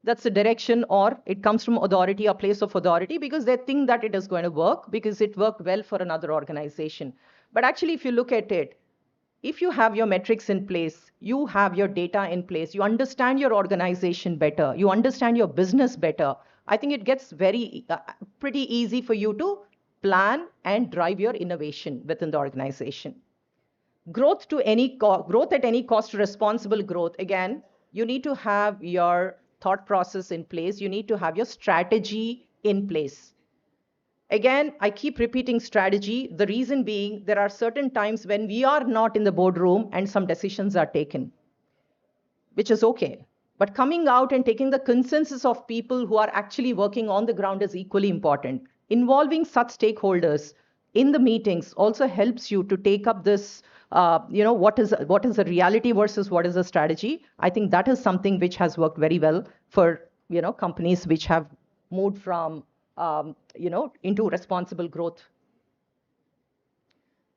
[SPEAKER 10] That's the direction, or it comes from authority, a place of authority, because they think that it is going to work because it worked well for another organization. But actually, if you look at it, if you have your metrics in place, you have your data in place, you understand your organization better, you understand your business better, I think it gets pretty easy for you to plan and drive your innovation within the organization. Growth at any cost, responsible growth. Again, you need to have your thought process in place. You need to have your strategy in place. Again, I keep repeating strategy. The reason being, there are certain times when we are not in the boardroom and some decisions are taken, which is okay. But coming out and taking the consensus of people who are actually working on the ground is equally important. Involving such stakeholders in the meetings also helps you to take up this, what is the reality versus what is the strategy. I think that is something which has worked very well for companies which have moved from into responsible growth.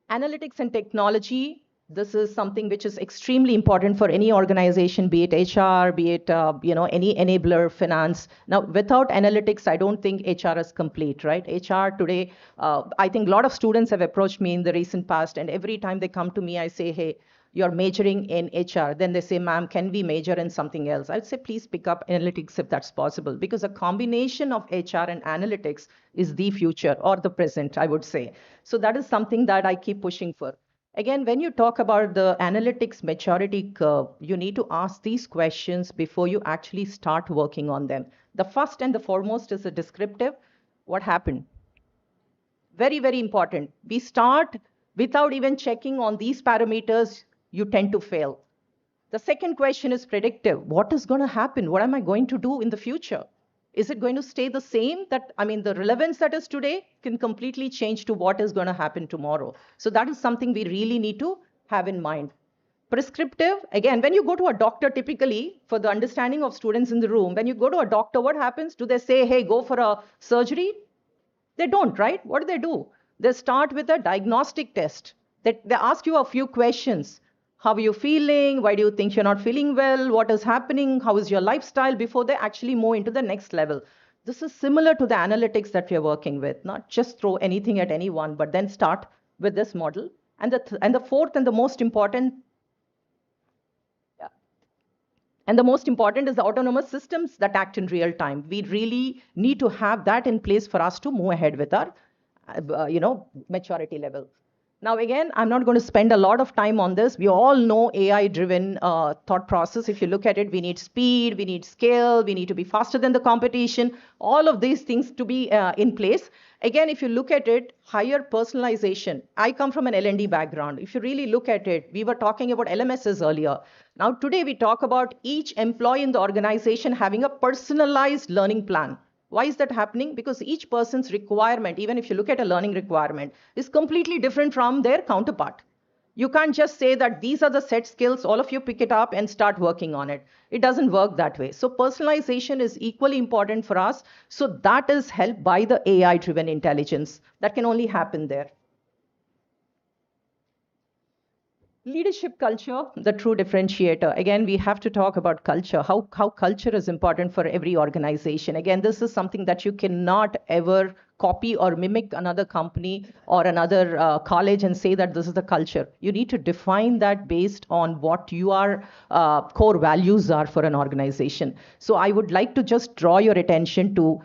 [SPEAKER 10] Analytics and technology. This is something which is extremely important for any organization, be it HR, be it any enabler, finance. Now, without analytics, I don't think HR is complete, right? HR today, I think a lot of students have approached me in the recent past, and every time they come to me, I say, hey, you're majoring in HR. Then they say, ma'am, can we major in something else? I'd say, please pick up analytics if that's possible, because a combination of HR and analytics is the future or the present, I would say. So that is something that I keep pushing for. Again, when you talk about the analytics maturity curve, you need to ask these questions before you actually start working on them. The first and the foremost is a descriptive. What happened? Very, very important. We start without even checking on these parameters, you tend to fail. The second question is predictive. What is going to happen? What am I going to do in the future? Is it going to stay the same? The relevance that is today can completely change to what is going to happen tomorrow. So that is something we really need to have in mind. Prescriptive, again, when you go to a doctor, typically, for the understanding of students in the room, when you go to a doctor, what happens? Do they say, hey, go for a surgery? They don't, right? What do? They start with a diagnostic test. They ask you a few questions. How are you feeling? Why do you think you're not feeling well? What is happening? How is your lifestyle? Before they actually move into the next level. This is similar to the analytics that we are working with. Not just throw anything at anyone, but then start with this model. And the fourth and the most important, and the most important is the autonomous systems that act in real time. We really need to have that in place for us to move ahead with our, maturity level. Now, again, I'm not going to spend a lot of time on this. We all know AI-driven thought process. If you look at it, we need speed, we need scale, we need to be faster than the competition, all of these things to be in place. Again, if you look at it, higher personalization. I come from an L&D background. If you really look at it, we were talking about LMSs earlier. Now, today we talk about each employee in the organization having a personalized learning plan. Why is that happening? Because each person's requirement, even if you look at a learning requirement, is completely different from their counterpart. You can't just say that these are the set skills, all of you pick it up and start working on it. It doesn't work that way. So personalization is equally important for us. So that is helped by the AI-driven intelligence. That can only happen there. Leadership culture, the true differentiator. Again, we have to talk about culture, how culture is important for every organization. Again, this is something that you cannot ever copy or mimic another company or another college and say that this is the culture. You need to define that based on what your core values are for an organization. So I would like to just draw your attention to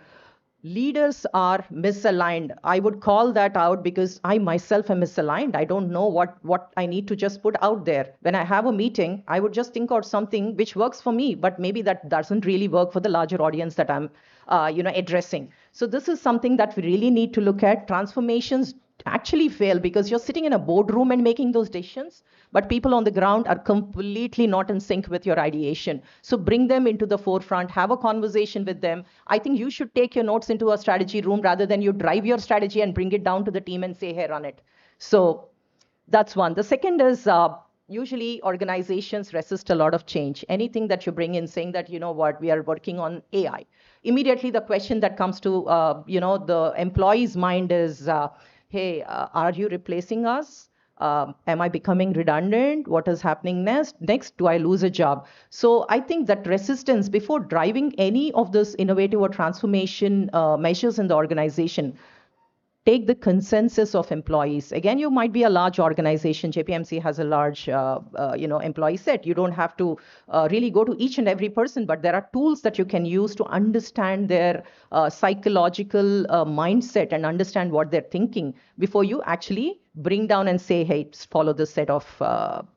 [SPEAKER 10] leaders are misaligned. I would call that out because I myself am misaligned. I don't know what I need to just put out there. When I have a meeting, I would just think out something which works for me, but maybe that doesn't really work for the larger audience that I'm addressing. So this is something that we really need to look at. Transformations actually fail because you're sitting in a boardroom and making those decisions, but people on the ground are completely not in sync with your ideation. So bring them into the forefront, have a conversation with them. I think you should take your notes into a strategy room rather than you drive your strategy and bring it down to the team and say, hey, run it. So that's one. The second is usually organizations resist a lot of change. Anything that you bring in saying that, you know what, we are working on AI. Immediately the question that comes to, the employee's mind is, hey, are you replacing us? Am I becoming redundant? What is happening next? Do I lose a job? So I think that resistance before driving any of this innovative or transformation measures in the organization, take the consensus of employees. Again, you might be a large organization. JPMC has a large, employee set. You don't have to really go to each and every person, but there are tools that you can use to understand their psychological mindset and understand what they're thinking before you actually bring down and say, hey, follow this set of,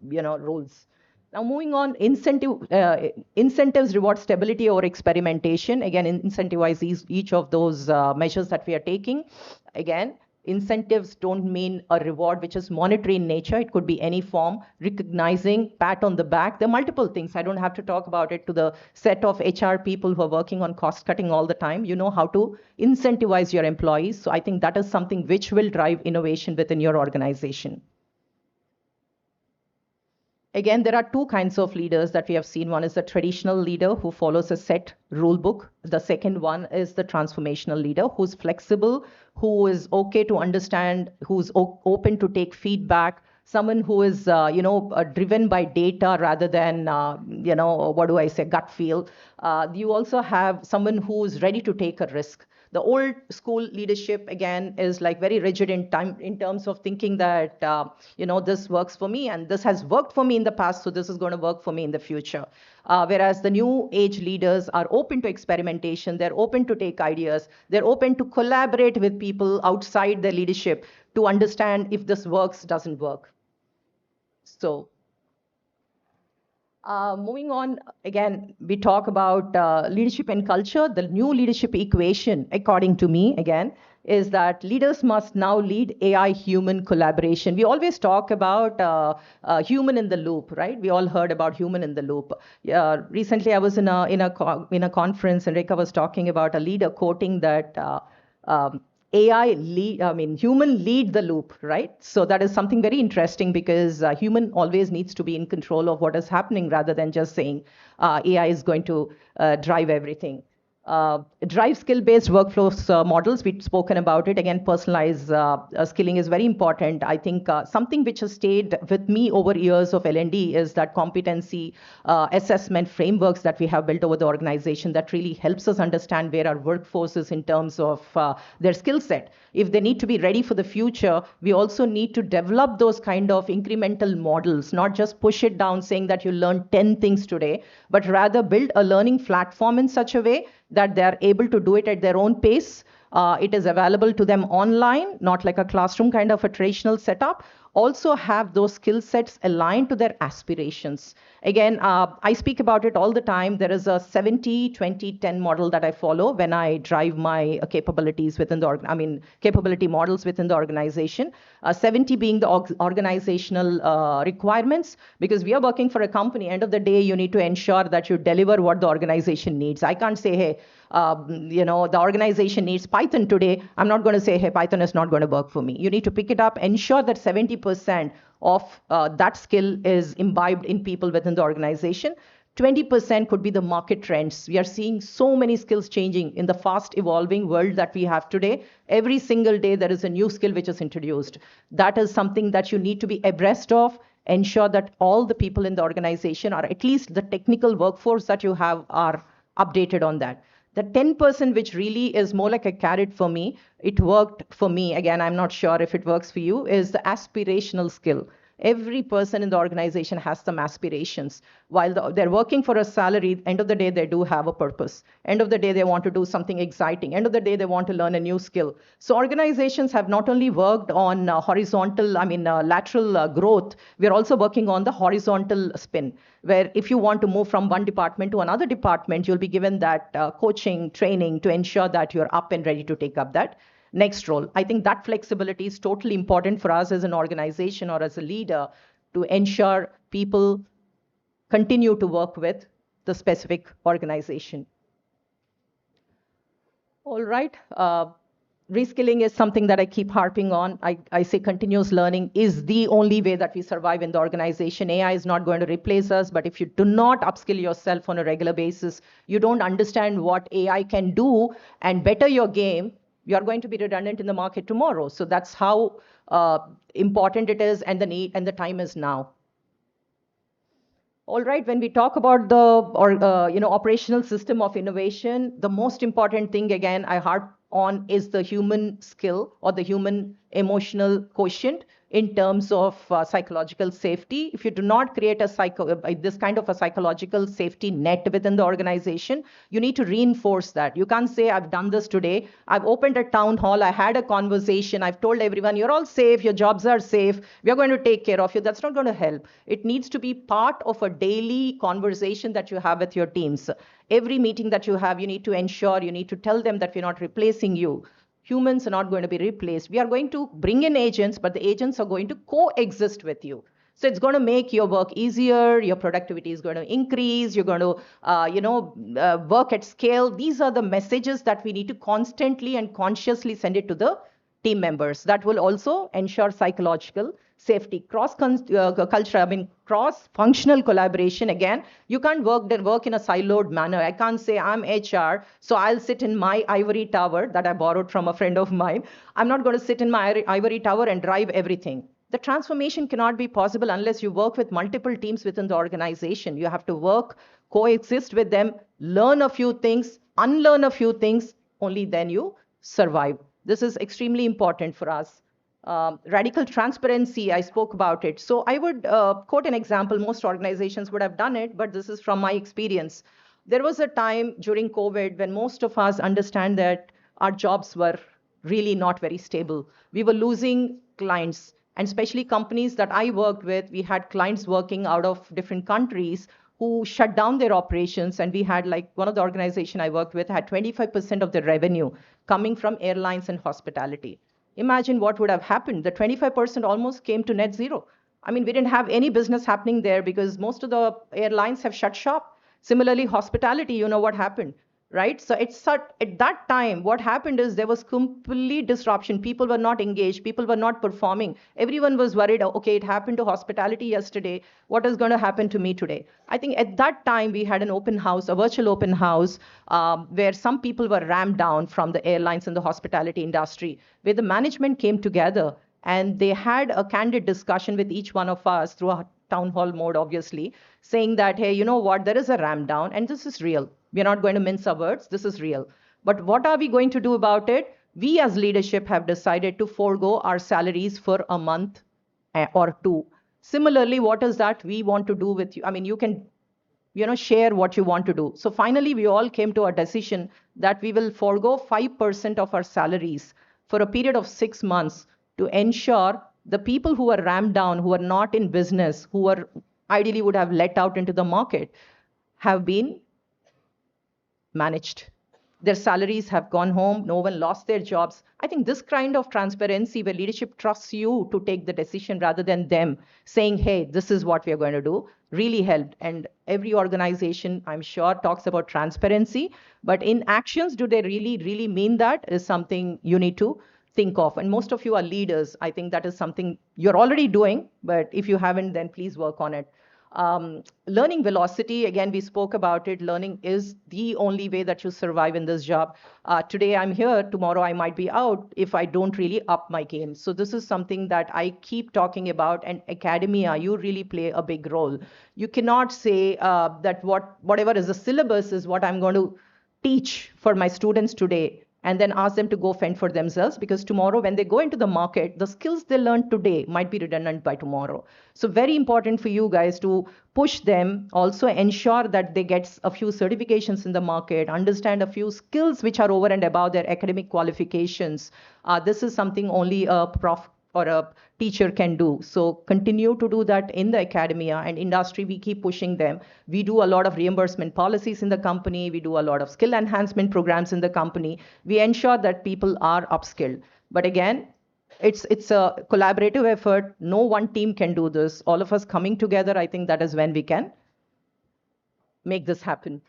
[SPEAKER 10] rules. Now, moving on, incentives reward stability over experimentation. Again, incentivize each of those measures that we are taking. Again, incentives don't mean a reward which is monetary in nature. It could be any form, recognizing, pat on the back. There are multiple things. I don't have to talk about it to the set of HR people who are working on cost cutting all the time. You know how to incentivize your employees. So I think that is something which will drive innovation within your organization. Again, there are two kinds of leaders that we have seen. One is the traditional leader who follows a set rule book. The second one is the transformational leader who's flexible, who is okay to understand, who's open to take feedback, someone who is, driven by data rather than, gut feel. You also have someone who's ready to take a risk. The old school leadership, again, is like very rigid in terms of thinking that, this works for me and this has worked for me in the past, so this is going to work for me in the future. Whereas the new age leaders are open to experimentation, they're open to take ideas, they're open to collaborate with people outside their leadership to understand if this works, doesn't work. So moving on, again, we talk about leadership and culture. The new leadership equation, according to me, again, is that leaders must now lead AI-human collaboration. We always talk about human in the loop, right? We all heard about human in the loop. Recently, I was in a conference, and Rika was talking about a leader quoting that human lead the loop, right? So that is something very interesting because human always needs to be in control of what is happening rather than just saying AI is going to drive everything. Drive skill-based workflows models, we've spoken about it. Again, personalized skilling is very important. I think something which has stayed with me over years of L&D is that competency assessment frameworks that we have built over the organization that really helps us understand where our workforce is in terms of their skill set. If they need to be ready for the future, we also need to develop those kind of incremental models, not just push it down saying that you learned 10 things today, but rather build a learning platform in such a way that they are able to do it at their own pace. It is available to them online, not like a classroom kind of a traditional setup. Also have those skill sets aligned to their aspirations. Again, I speak about it all the time. There is a 70-20-10 model that I follow when I drive my capabilities within the capability models within the organization. 70 being the organizational requirements, because we are working for a company. End of the day, you need to ensure that you deliver what the organization needs. I can't say, hey, the organization needs Python today. I'm not going to say, hey, Python is not going to work for me. You need to pick it up, ensure that 70% of that skill is imbibed in people within the organization. 20% could be the market trends. We are seeing so many skills changing in the fast evolving world that we have today. Every single day, there is a new skill which is introduced. That is something that you need to be abreast of. Ensure that all the people in the organization, or at least the technical workforce that you have, are updated on that. The 10%, which really is more like a carrot for me, it worked for me. Again, I'm not sure if it works for you, is the aspirational skill. Every person in the organization has some aspirations. While they're working for a salary, end of the day, they do have a purpose. End of the day, they want to do something exciting. End of the day, they want to learn a new skill. So organizations have not only worked on lateral growth, we're also working on the horizontal spin, where if you want to move from one department to another department, you'll be given that coaching, training to ensure that you're up and ready to take up that. next role. I think that flexibility is totally important for us as an organization or as a leader to ensure people continue to work with the specific organization. All right. Reskilling is something that I keep harping on. I say continuous learning is the only way that we survive in the organization. AI is not going to replace us, but if you do not upskill yourself on a regular basis, you don't understand what AI can do and better your game, you are going to be redundant in the market tomorrow. So that's how important it is, and the need and the time is now. All right, when we talk about the operational system of innovation, the most important thing, again, I harp on is the human skill or the human emotional quotient in terms of psychological safety. If you do not create this kind of a psychological safety net within the organization, you need to reinforce that. You can't say, I've done this today, I've opened a town hall, I had a conversation, I've told everyone, you're all safe, your jobs are safe, we're going to take care of you. That's not going to help. It needs to be part of a daily conversation that you have with your teams. Every meeting that you have, you need to ensure, you need to tell them that we're not replacing you. Humans are not going to be replaced. We are going to bring in agents, but the agents are going to coexist with you. So it's going to make your work easier, your productivity is going to increase, you're going to work at scale. These are the messages that we need to constantly and consciously send it to the team members. That will also ensure psychological safety. Cross-functional collaboration. Again, you can't work in a siloed manner. I can't say I'm HR, so I'll sit in my ivory tower that I borrowed from a friend of mine. I'm not going to sit in my ivory tower and drive everything. The transformation cannot be possible unless you work with multiple teams within the organization. You have to work, coexist with them, learn a few things, unlearn a few things, only then you survive. This is extremely important for us. Radical transparency, I spoke about it. So I would quote an example. Most organizations would have done it, but this is from my experience. There was a time during COVID when most of us understand that our jobs were really not very stable. We were losing clients, and especially companies that I worked with, we had clients working out of different countries who shut down their operations. And we had, like, one of the organizations I worked with had 25% of their revenue coming from airlines and hospitality. Imagine what would have happened. The 25% almost came to net zero. I mean, we didn't have any business happening there because most of the airlines have shut shop. Similarly, hospitality, you know what happened, right? So at that time, what happened is there was complete disruption. People were not engaged. People were not performing. Everyone was worried, okay, it happened to hospitality yesterday. What is going to happen to me today? I think at that time, we had an open house, a virtual open house, where some people were ramped down from the airlines and the hospitality industry, where the management came together and they had a candid discussion with each one of us through a town hall mode, obviously, saying that, hey, you know what, there is a ramp down and this is real. We're not going to mince our words. This is real. But what are we going to do about it? We as leadership have decided to forego our salaries for a month or two. Similarly, what is that we want to do with you? I mean, you can, share what you want to do. So finally, we all came to a decision that we will forego 5% of our salaries for a period of 6 months to ensure the people who are ramped down, who are not in business, who are ideally would have let out into the market, have been managed. Their salaries have gone home. No one lost their jobs. I think this kind of transparency where leadership trusts you to take the decision rather than them saying, hey, this is what we are going to do, really helped. And every organization, I'm sure, talks about transparency. But in actions, do they really, really mean that is something you need to think of. And most of you are leaders. I think that is something you're already doing. But if you haven't, then please work on it. Learning velocity, again, we spoke about it. Learning is the only way that you survive in this job. Today I'm here, tomorrow I might be out if I don't really up my game. So this is something that I keep talking about, and academia, you really play a big role. You cannot say that whatever is the syllabus is what I'm going to teach for my students today and then ask them to go fend for themselves, because tomorrow when they go into the market, the skills they learned today might be redundant by tomorrow. So very important for you guys to push them, also ensure that they get a few certifications in the market, understand a few skills which are over and above their academic qualifications. This is something only a or a teacher can do. So continue to do that in the academia and industry. We keep pushing them. We do a lot of reimbursement policies in the company. We do a lot of skill enhancement programs in the company. We ensure that people are upskilled. But again, it's a collaborative effort. No one team can do this. All of us coming together, I think that is when we can make this happen.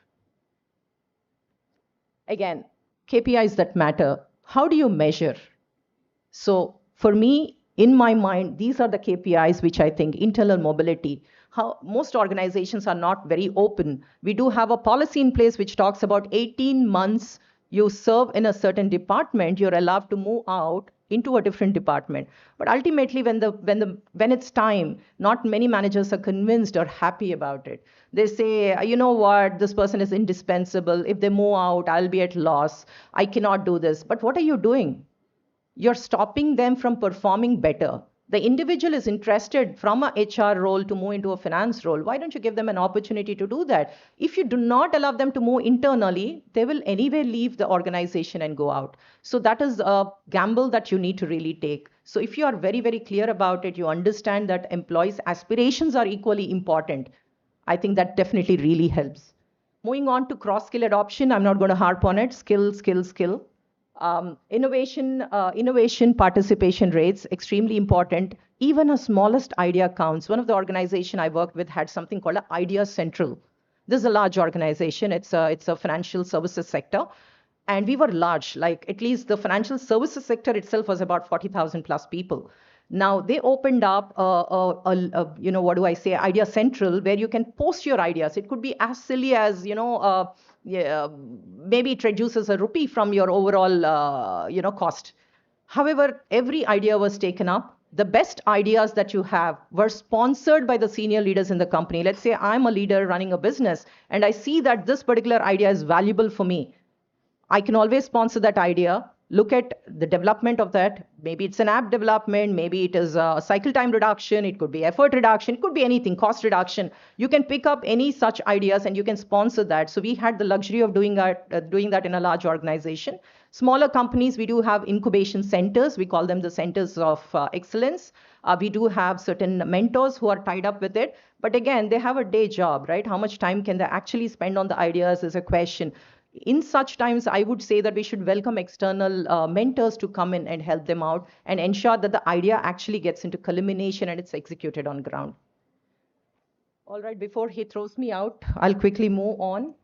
[SPEAKER 10] Again, KPIs that matter. How do you measure? So for me, in my mind, these are the KPIs which I think internal mobility. How most organizations are not very open. We do have a policy in place which talks about 18 months you serve in a certain department, you're allowed to move out into a different department. But ultimately, when it's time, not many managers are convinced or happy about it. They say, you know what, this person is indispensable. If they move out, I'll be at loss. I cannot do this. But what are you doing? You're stopping them from performing better. The individual is interested from a HR role to move into a finance role. Why don't you give them an opportunity to do that? If you do not allow them to move internally, they will anyway leave the organization and go out. So that is a gamble that you need to really take. So if you are very, very clear about it, you understand that employees' aspirations are equally important. I think that definitely really helps. Moving on to cross-skill adoption, I'm not going to harp on it. Skill, skill, skill. Innovation participation rates, extremely important. Even a smallest idea counts. One of the organizations I worked with had something called an Idea Central. This is a large organization. It's a financial services sector. And we were large, like at least the financial services sector itself was about 40,000 plus people. Now they opened up what do I say, Idea Central, where you can post your ideas. It could be as silly as, maybe it reduces a rupee from your overall, cost. However, every idea was taken up. The best ideas that you have were sponsored by the senior leaders in the company. Let's say I'm a leader running a business and I see that this particular idea is valuable for me. I can always sponsor that idea, look at the development of that. Maybe it's an app development, maybe it is a cycle time reduction, it could be effort reduction, it could be anything, cost reduction. You can pick up any such ideas and you can sponsor that. So we had the luxury of doing that in a large organization. Smaller companies, we do have incubation centers. We call them the centers of excellence. We do have certain mentors who are tied up with it. But again, they have a day job, right? How much time can they actually spend on the ideas is a question. In such times, I would say that we should welcome external mentors to come in and help them out and ensure that the idea actually gets into culmination and it's executed on ground. All right, before he throws me out, I'll quickly move on.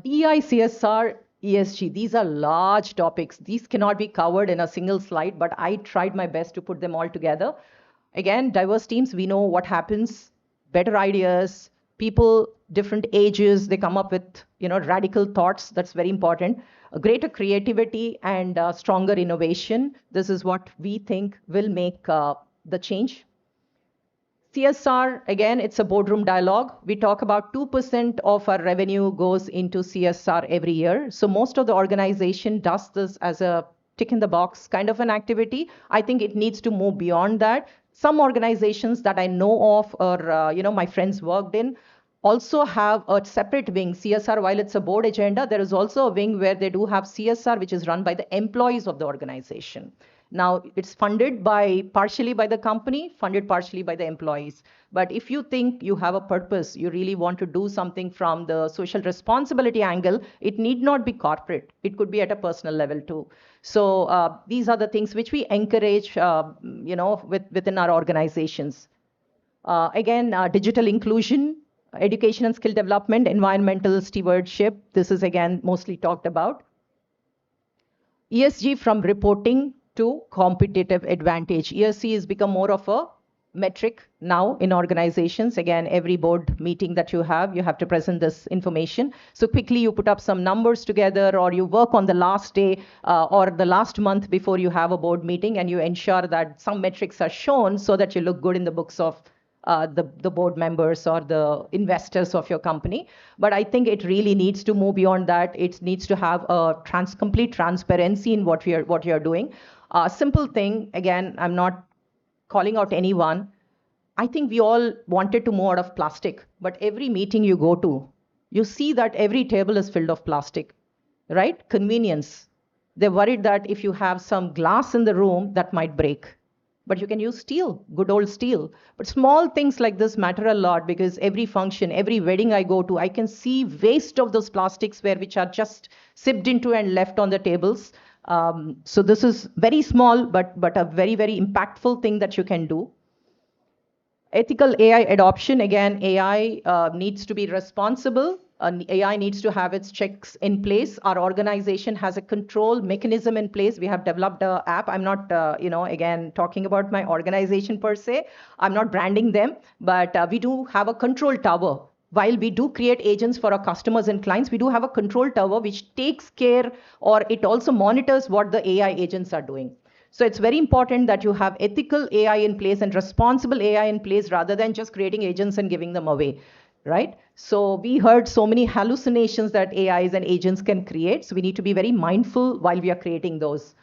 [SPEAKER 10] DEI, CSR, ESG, these are large topics. These cannot be covered in a single slide, but I tried my best to put them all together. Again, diverse teams, we know what happens, better ideas, people, different ages, they come up with radical thoughts. That's very important. A greater creativity and stronger innovation. This is what we think will make the change. CSR, again, it's a boardroom dialogue. We talk about 2% of our revenue goes into CSR every year. So most of the organization does this as a tick in the box kind of an activity. I think it needs to move beyond that. Some organizations that I know of or my friends worked in also have a separate wing, CSR. While it's a board agenda, there is also a wing where they do have CSR, which is run by the employees of the organization. Now, it's funded partially by the company, funded partially by the employees. But if you think you have a purpose, you really want to do something from the social responsibility angle, it need not be corporate. It could be at a personal level too. So these are the things which we encourage, within our organizations. Again, digital inclusion, education and skill development, environmental stewardship. This is again mostly talked about. ESG from reporting to competitive advantage. ESG has become more of a metric now in organizations. Again, every board meeting that you have to present this information. So quickly you put up some numbers together or you work on the last day or the last month before you have a board meeting and you ensure that some metrics are shown so that you look good in the books of the board members or the investors of your company. But I think it really needs to move beyond that. It needs to have a complete transparency in what you're doing. Simple thing, again, I'm not calling out anyone. I think we all wanted to move out of plastic, but every meeting you go to, you see that every table is filled of plastic, right? Convenience. They're worried that if you have some glass in the room, that might break. But you can use steel, good old steel. But small things like this matter a lot, because every function, every wedding I go to, I can see waste of those plastics which are just sipped into and left on the tables. So this is very small, but a very, very impactful thing that you can do. Ethical AI adoption, again, AI needs to be responsible. AI needs to have its checks in place. Our organization has a control mechanism in place. We have developed an app. I'm not, again, talking about my organization per se. I'm not branding them, but we do have a control tower. While we do create agents for our customers and clients, we do have a control tower which takes care, or it also monitors what the AI agents are doing. So it's very important that you have ethical AI in place and responsible AI in place, rather than just creating agents and giving them away, right? So we heard so many hallucinations that AIs and agents can create. So we need to be very mindful while we are creating those.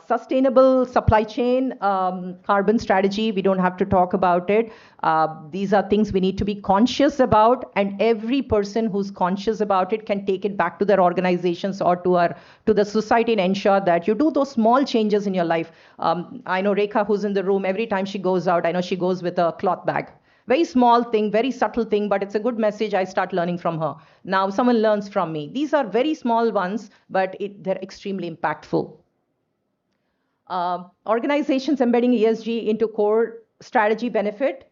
[SPEAKER 10] Sustainable supply chain, carbon strategy, we don't have to talk about it. These are things we need to be conscious about, and every person who's conscious about it can take it back to their organizations or to the society and ensure that you do those small changes in your life. I know Rekha, who's in the room, every time she goes out, I know she goes with a cloth bag. Very small thing, very subtle thing, but it's a good message. I start learning from her. Now someone learns from me. These are very small ones, but they're extremely impactful. Organizations embedding ESG into core strategy benefit.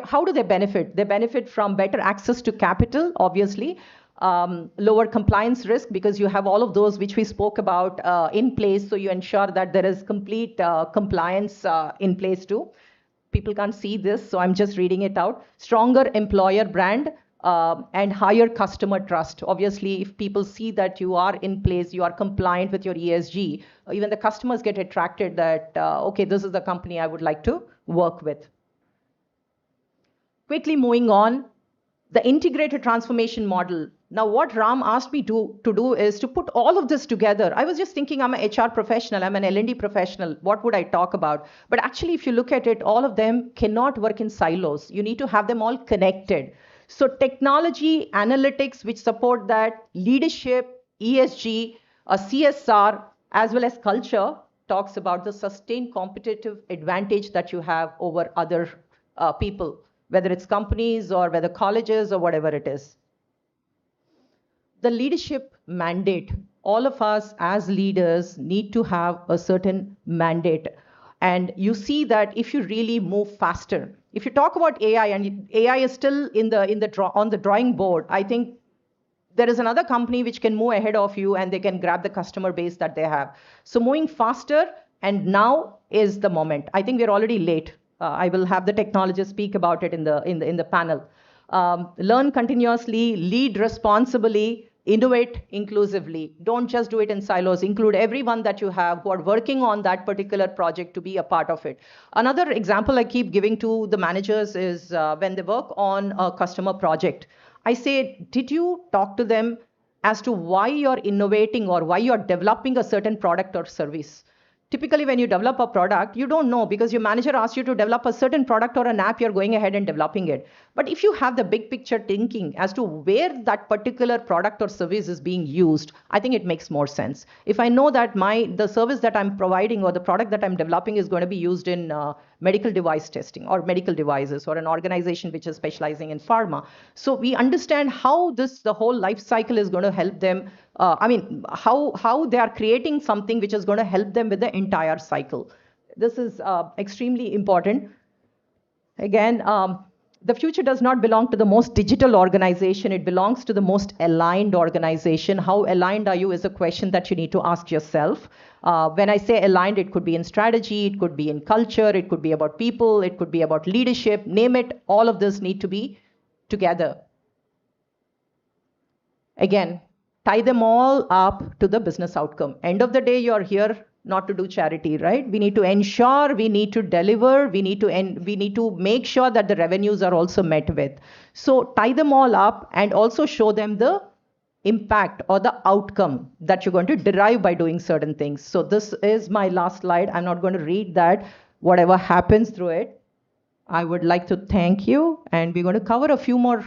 [SPEAKER 10] How do they benefit? They benefit from better access to capital, obviously, lower compliance risk, because you have all of those which we spoke about in place. So you ensure that there is complete compliance in place too. People can't see this, so I'm just reading it out. Stronger employer brand. And higher customer trust. Obviously, if people see that you are in place, you are compliant with your ESG, even the customers get attracted that, okay, this is the company I would like to work with. Quickly moving on, the integrated transformation model. Now, what Ram asked me to do is to put all of this together. I was just thinking, I'm an HR professional, I'm an L&D professional. What would I talk about? But actually, if you look at it, all of them cannot work in silos. You need to have them all connected. So technology, analytics, which support that, leadership, ESG, CSR, as well as culture, talks about the sustained competitive advantage that you have over other people, whether it's companies or whether colleges or whatever it is. The leadership mandate. All of us as leaders need to have a certain mandate. And you see that if you really move faster, if you talk about AI and AI is still on the drawing board, I think there is another company which can move ahead of you and they can grab the customer base that they have. So moving faster, and now is the moment. I think we're already late. I will have the technologists speak about it in the panel. Learn continuously, lead responsibly, innovate inclusively. Don't just do it in silos. Include everyone that you have who are working on that particular project to be a part of it. Another example I keep giving to the managers is when they work on a customer project. I say, did you talk to them as to why you're innovating or why you're developing a certain product or service? Typically, when you develop a product, you don't know because your manager asks you to develop a certain product or an app, you're going ahead and developing it. But if you have the big picture thinking as to where that particular product or service is being used, I think it makes more sense. If I know that the service that I'm providing or the product that I'm developing is going to be used in medical device testing or medical devices or an organization which is specializing in pharma. So we understand how the whole life cycle is going to help them. How they are creating something which is going to help them with the entire cycle. This is extremely important. Again, the future does not belong to the most digital organization. It belongs to the most aligned organization. How aligned are you is a question that you need to ask yourself. When I say aligned, it could be in strategy, it could be in culture, it could be about people, it could be about leadership, name it. All of this need to be together. Again, tie them all up to the business outcome. End of the day, you're here not to do charity, right? We need to ensure, we need to deliver, we need to make sure that the revenues are also met with. So tie them all up and also show them the impact or the outcome that you're going to derive by doing certain things. So this is my last slide. I'm not going to read that. Whatever happens through it, I would like to thank you. And we're going to cover a few more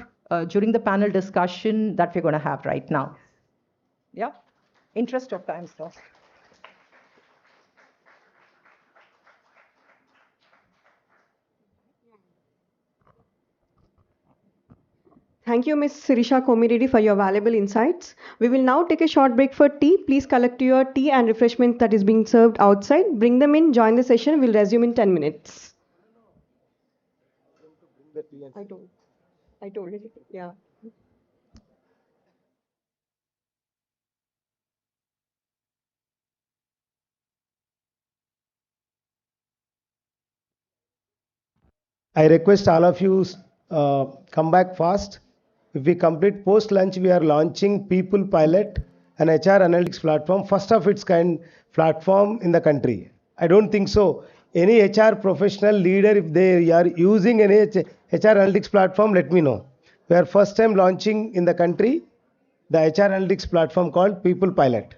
[SPEAKER 10] during the panel discussion that we're going to have right now. Yeah, interest of time, so.
[SPEAKER 2] Thank you, Ms. Sirisha Komiredi, for your valuable insights. We will now take a short break for tea. Please collect your tea and refreshment that is being served outside. Bring them in, join the session. We'll resume in 10 minutes. I told it. Yeah.
[SPEAKER 11] I request all of you come back fast. If we complete post lunch, we are launching People Pilot, an HR analytics platform, first of its kind platform in the country. I don't think so. Any HR professional leader, if they are using any HR analytics platform, let me know. We are first time launching in the country the HR analytics platform called People Pilot.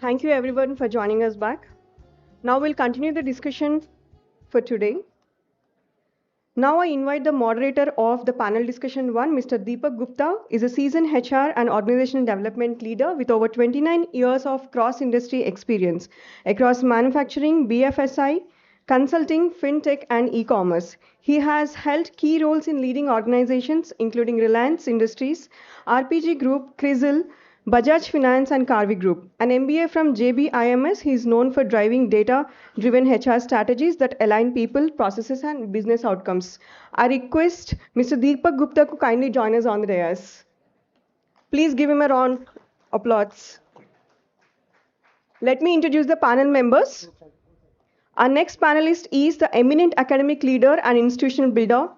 [SPEAKER 2] Thank you everyone for joining us back. Now we'll continue the discussion for today. Now I invite the moderator of the panel discussion 1, Mr. Deepak Gupta, is a seasoned HR and organizational development leader with over 29 years of cross-industry experience across manufacturing, BFSI, consulting, fintech, and e-commerce. He has held key roles in leading organizations including Reliance Industries, RPG Group, Crisil, Bajaj Finance and Carvey Group. An MBA from JBIMS, he is known for driving data-driven HR strategies that align people, processes and business outcomes. I request Mr. Deepak Gupta to kindly join us on the dais. Please give him a round of applause. Let me introduce the panel members. Our next panelist is the eminent academic leader and institutional builder.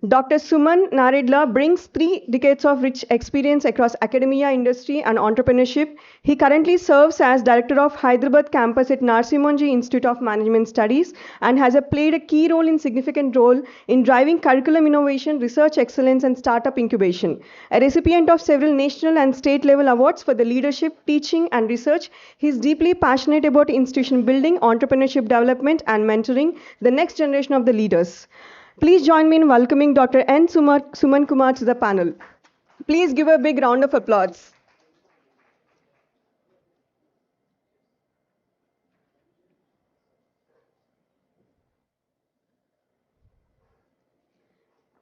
[SPEAKER 2] Dr. Suman Naredla brings 3 decades of rich experience across academia, industry, and entrepreneurship. He currently serves as director of Hyderabad campus at Narsimonji Institute of Management Studies and has played a key role in significant role in driving curriculum innovation, research excellence, and startup incubation. A recipient of several national and state level awards for the leadership, teaching, and research, he is deeply passionate about institution building, entrepreneurship development, and mentoring the next generation of the leaders. Please join me in welcoming Dr. N. Suman Kumar to the panel. Please give a big round of applause.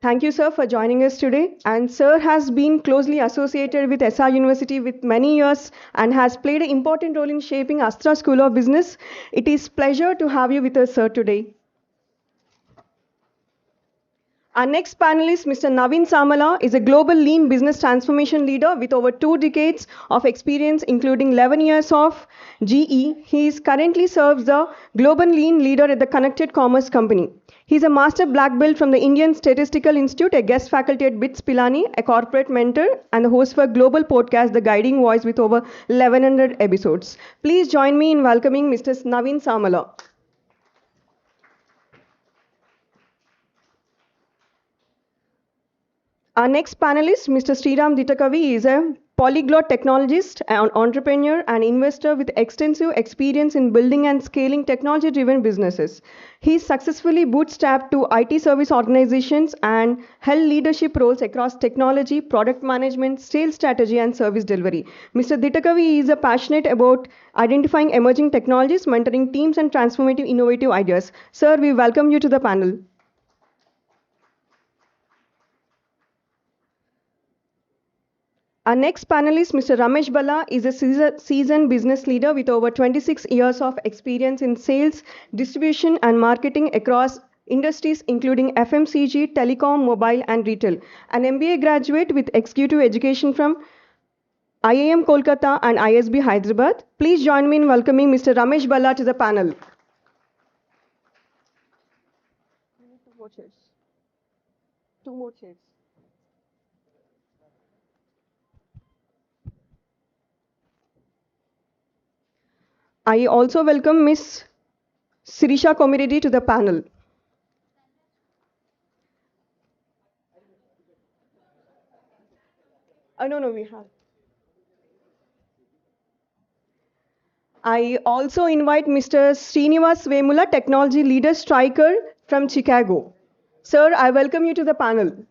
[SPEAKER 2] Thank you, sir, for joining us today. And sir has been closely associated with SR University with many years and has played an important role in shaping ASTRA School of Business. It is a pleasure to have you with us, sir, today. Our next panelist, Mr. Navin Samala, is a global lean business transformation leader with over 2 decades of experience, including 11 years of GE. He currently serves the global lean leader at the Connected Commerce Company. He is a master black belt from the Indian Statistical Institute, a guest faculty at BITS Pilani, a corporate mentor, and the host for global podcast, The Guiding Voice, with over 1100 episodes. Please join me in welcoming Mr. Navin Samala. Our next panelist, Mr. Sriram Ditakavi, is a polyglot technologist, an entrepreneur, and investor with extensive experience in building and scaling technology-driven businesses. He successfully bootstrapped to IT service organizations and held leadership roles across technology, product management, sales strategy, and service delivery. Mr. Ditakavi is passionate about identifying emerging technologies, mentoring teams, and transformative innovative ideas. Sir, we welcome you to the panel. Our next panelist, Mr. Ramesh Bala, is a seasoned business leader with over 26 years of experience in sales, distribution, and marketing across industries including FMCG, telecom, mobile, and retail. An MBA graduate with executive education from IIM Kolkata and ISB Hyderabad. Please join me in welcoming Mr. Ramesh Bala to the panel. Two more chairs. I also welcome Ms. Sirisha Komiredi to the panel. No, we have. I also invite Mr. Srinivas Vemula, technology leader striker from Chicago. Sir, I welcome you to the panel.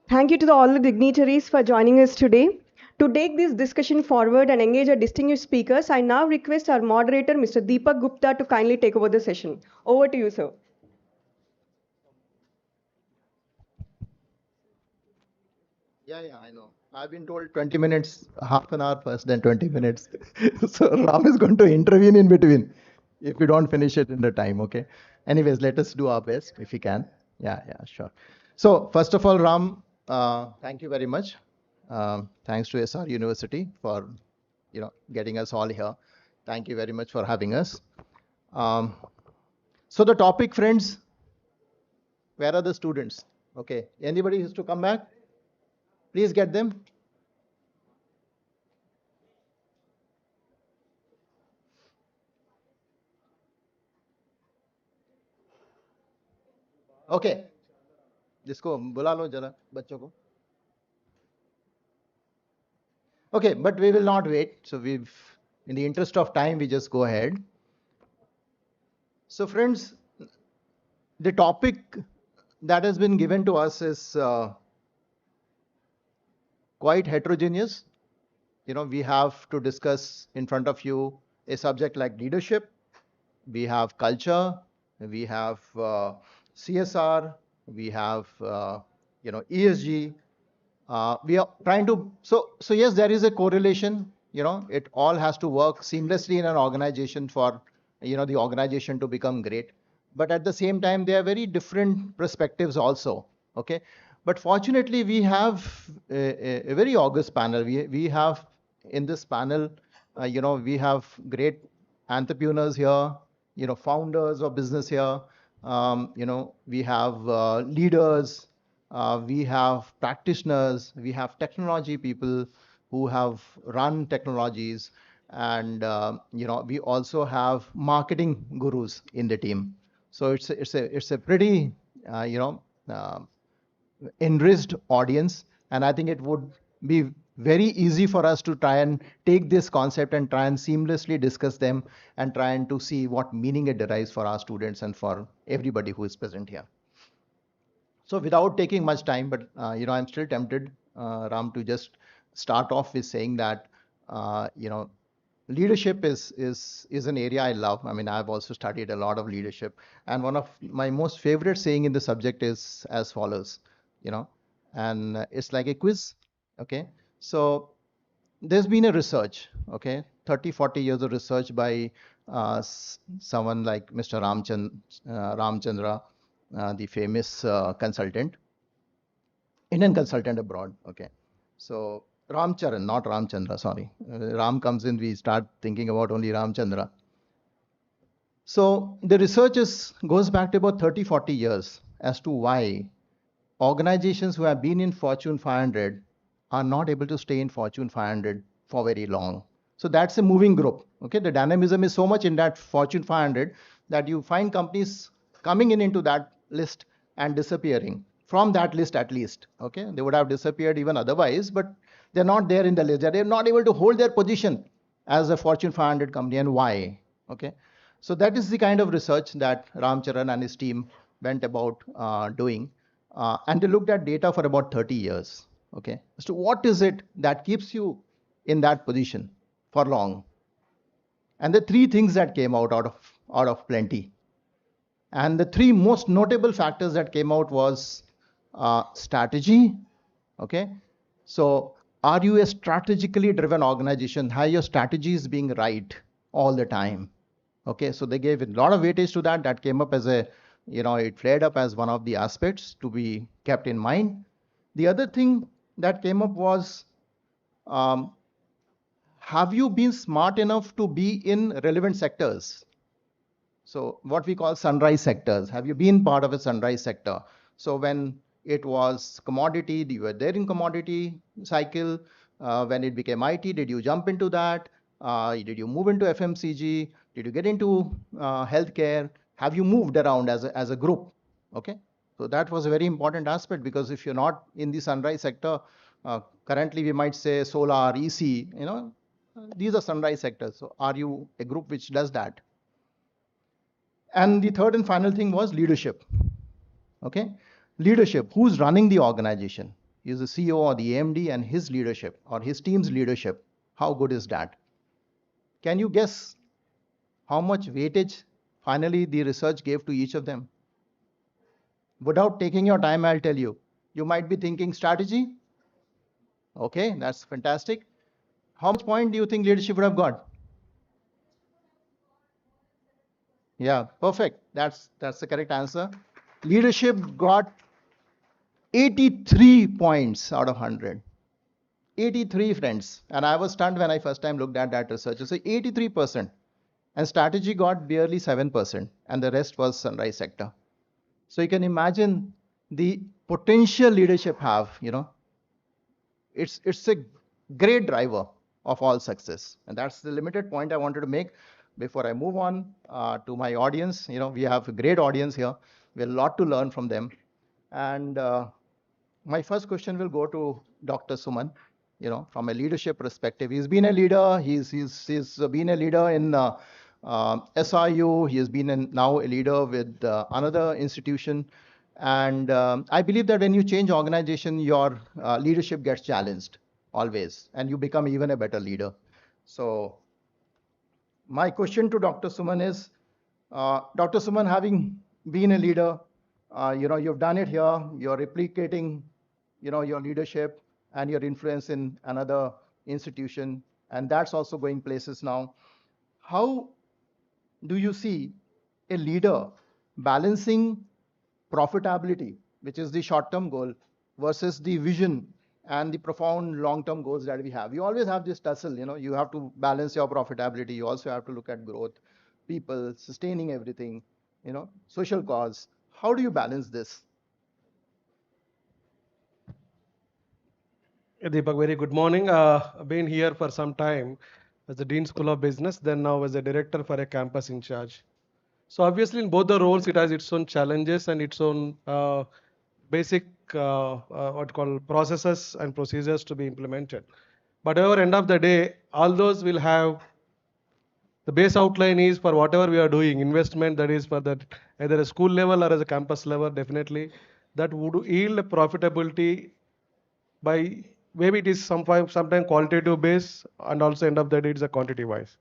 [SPEAKER 2] Thank you to all the dignitaries for joining us today. To take this discussion forward and engage our distinguished speakers, I now request our moderator, Mr. Deepak Gupta, to kindly take over the session. Over to you, sir.
[SPEAKER 12] Yeah, I know. I've been told 20 minutes, half an hour first, then 20 minutes. So Ram is going to intervene in between if we don't finish it in the time, okay? Anyways, let us do our best if we can. Yeah, sure. So first of all, Ram, thank you very much. Thanks to SR University for getting us all here. Thank you very much for having us. So the topic, friends, where are the students? Okay, anybody has to come back? Please get them. Okay जिसको बुला लो जरा बच्चों को okay, but we will not wait, so we've in the interest of time we just go ahead. So friends, the topic that has been given to us is quite heterogeneous. We have to discuss in front of you a subject like leadership, we have culture, we have CSR, we have ESG. We are trying to, so yes, there is a correlation. It all has to work seamlessly in an organization for the organization to become great. But at the same time, there are very different perspectives also. Okay, but fortunately, we have a very august panel. We have in this panel, we have great entrepreneurs here, founders of business here. We have leaders. We have practitioners, we have technology people who have run technologies, and we also have marketing gurus in the team. So it's a pretty enriched audience, and I think it would be very easy for us to try and take this concept and try and seamlessly discuss them and try and to see what meaning it derives for our students and for everybody who is present here. So without taking much time, but I'm still tempted, Ram, to just start off with saying that leadership is an area I love. I mean, I've also studied a lot of leadership, and one of my most favorite saying in the subject is as follows, and it's like a quiz. Okay, so there's been a research, okay, 30-40 years of research by someone like Mr. Ramchandra, the famous consultant, Indian consultant abroad. Okay, so Ramcharan, not Ramchandra, sorry. Ram comes in, we start thinking about only Ramchandra. So the research goes back to about 30-40 years as to why organizations who have been in Fortune 500 are not able to stay in Fortune 500 for very long. So that's a moving group. Okay, the dynamism is so much in that Fortune 500 that you find companies coming into that list and disappearing from that list at least. Okay, they would have disappeared even otherwise, but they're not there in the list. They're not able to hold their position as a Fortune 500 company, and why? Okay, so that is the kind of research that Ramcharan and his team went about doing, and they looked at data for about 30 years. Okay, so what is it that keeps you in that position for long? And the three things that came out of plenty. And the three most notable factors that came out was strategy. Okay, so are you a strategically driven organization? Are your strategies being right all the time? Okay, so they gave a lot of weightage to that. That came up as a, it flared up as one of the aspects to be kept in mind. The other thing that came up was, have you been smart enough to be in relevant sectors? So what we call sunrise sectors. Have you been part of a sunrise sector? So when it was commodity, you were there in commodity cycle. When it became IT, did you jump into that? Did you move into FMCG? Did you get into healthcare? Have you moved around as a group? Okay, so that was a very important aspect, because if you're not in the sunrise sector, currently we might say solar, EC, These are sunrise sectors. So are you a group which does that? And the third and final thing was leadership. Okay, leadership. Who's running the organization? Is the CEO or the AMD, and his leadership or his team's leadership. How good is that? Can you guess how much weightage finally the research gave to each of them? Without taking your time, I'll tell you. You might be thinking strategy. Okay, that's fantastic. How much point do you think leadership would have got? Yeah, perfect. That's the correct answer. Leadership got 83 points out of 100. 83, friends. And I was stunned when I first time looked at that research. So 83%. And strategy got barely 7%. And the rest was sunrise sector. So you can imagine the potential leadership have, it's a great driver of all success. And that's the limited point I wanted to make before I move on to my audience. We have a great audience here. We have a lot to learn from them. And my first question will go to Dr. Suman. From a leadership perspective, he's been a leader. He's been a leader in SRU. He has been now a leader with another institution. And I believe that when you change organization, your leadership gets challenged always, and you become even a better leader. So my question to Dr. Suman is, Dr. Suman, having been a leader, you've done it here. You're replicating, your leadership and your influence in another institution, and that's also going places now. How do you see a leader balancing profitability, which is the short-term goal, versus the vision and the profound long-term goals that we have? You always have this tussle, you have to balance your profitability. You also have to look at growth, people, sustaining everything, social cause. How do you balance this?
[SPEAKER 7] Deepak, very good morning. I've been here for some time as the Dean School of Business, then now as a director for a campus in charge. So obviously in both the roles, it has its own challenges and its own basic processes and procedures to be implemented. But however, end of the day, all those will have the base outline is for whatever we are doing, investment that is for that either a school level or as a campus level, definitely that would yield profitability by maybe it is sometimes qualitative base, and also end of the day it's a quantity wise.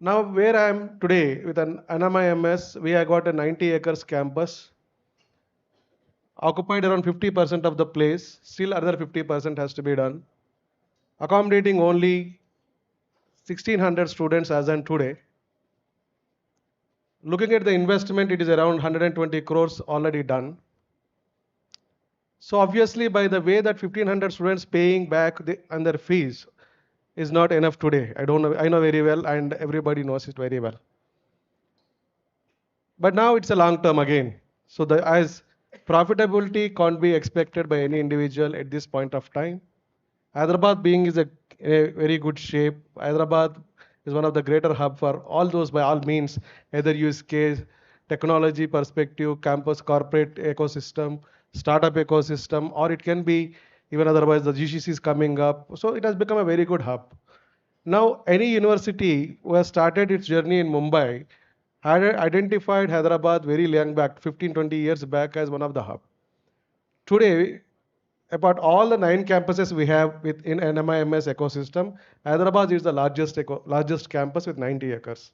[SPEAKER 7] Now where I am today with an NMIMS, we have got a 90 acres campus, occupied around 50% of the place, still other 50% has to be done, accommodating only 1600 students as on today. Looking at the investment, it is around 120 crores already done. So obviously by the way that 1500 students paying back on their fees is not enough today. I know very well, and everybody knows it very well. But now it's a long term again. So as profitability can't be expected by any individual at this point of time. Hyderabad being is a very good shape. Hyderabad is one of the greater hub for all those by all means, either use case, technology perspective, campus corporate ecosystem, startup ecosystem, or it can be even otherwise the GCC is coming up. So it has become a very good hub. Now any university who has started its journey in Mumbai had identified Hyderabad very long back, 15-20 years back, as one of the hub. Today, about all the 9 campuses we have within NMIMS ecosystem, Hyderabad is the largest campus with 90 acres.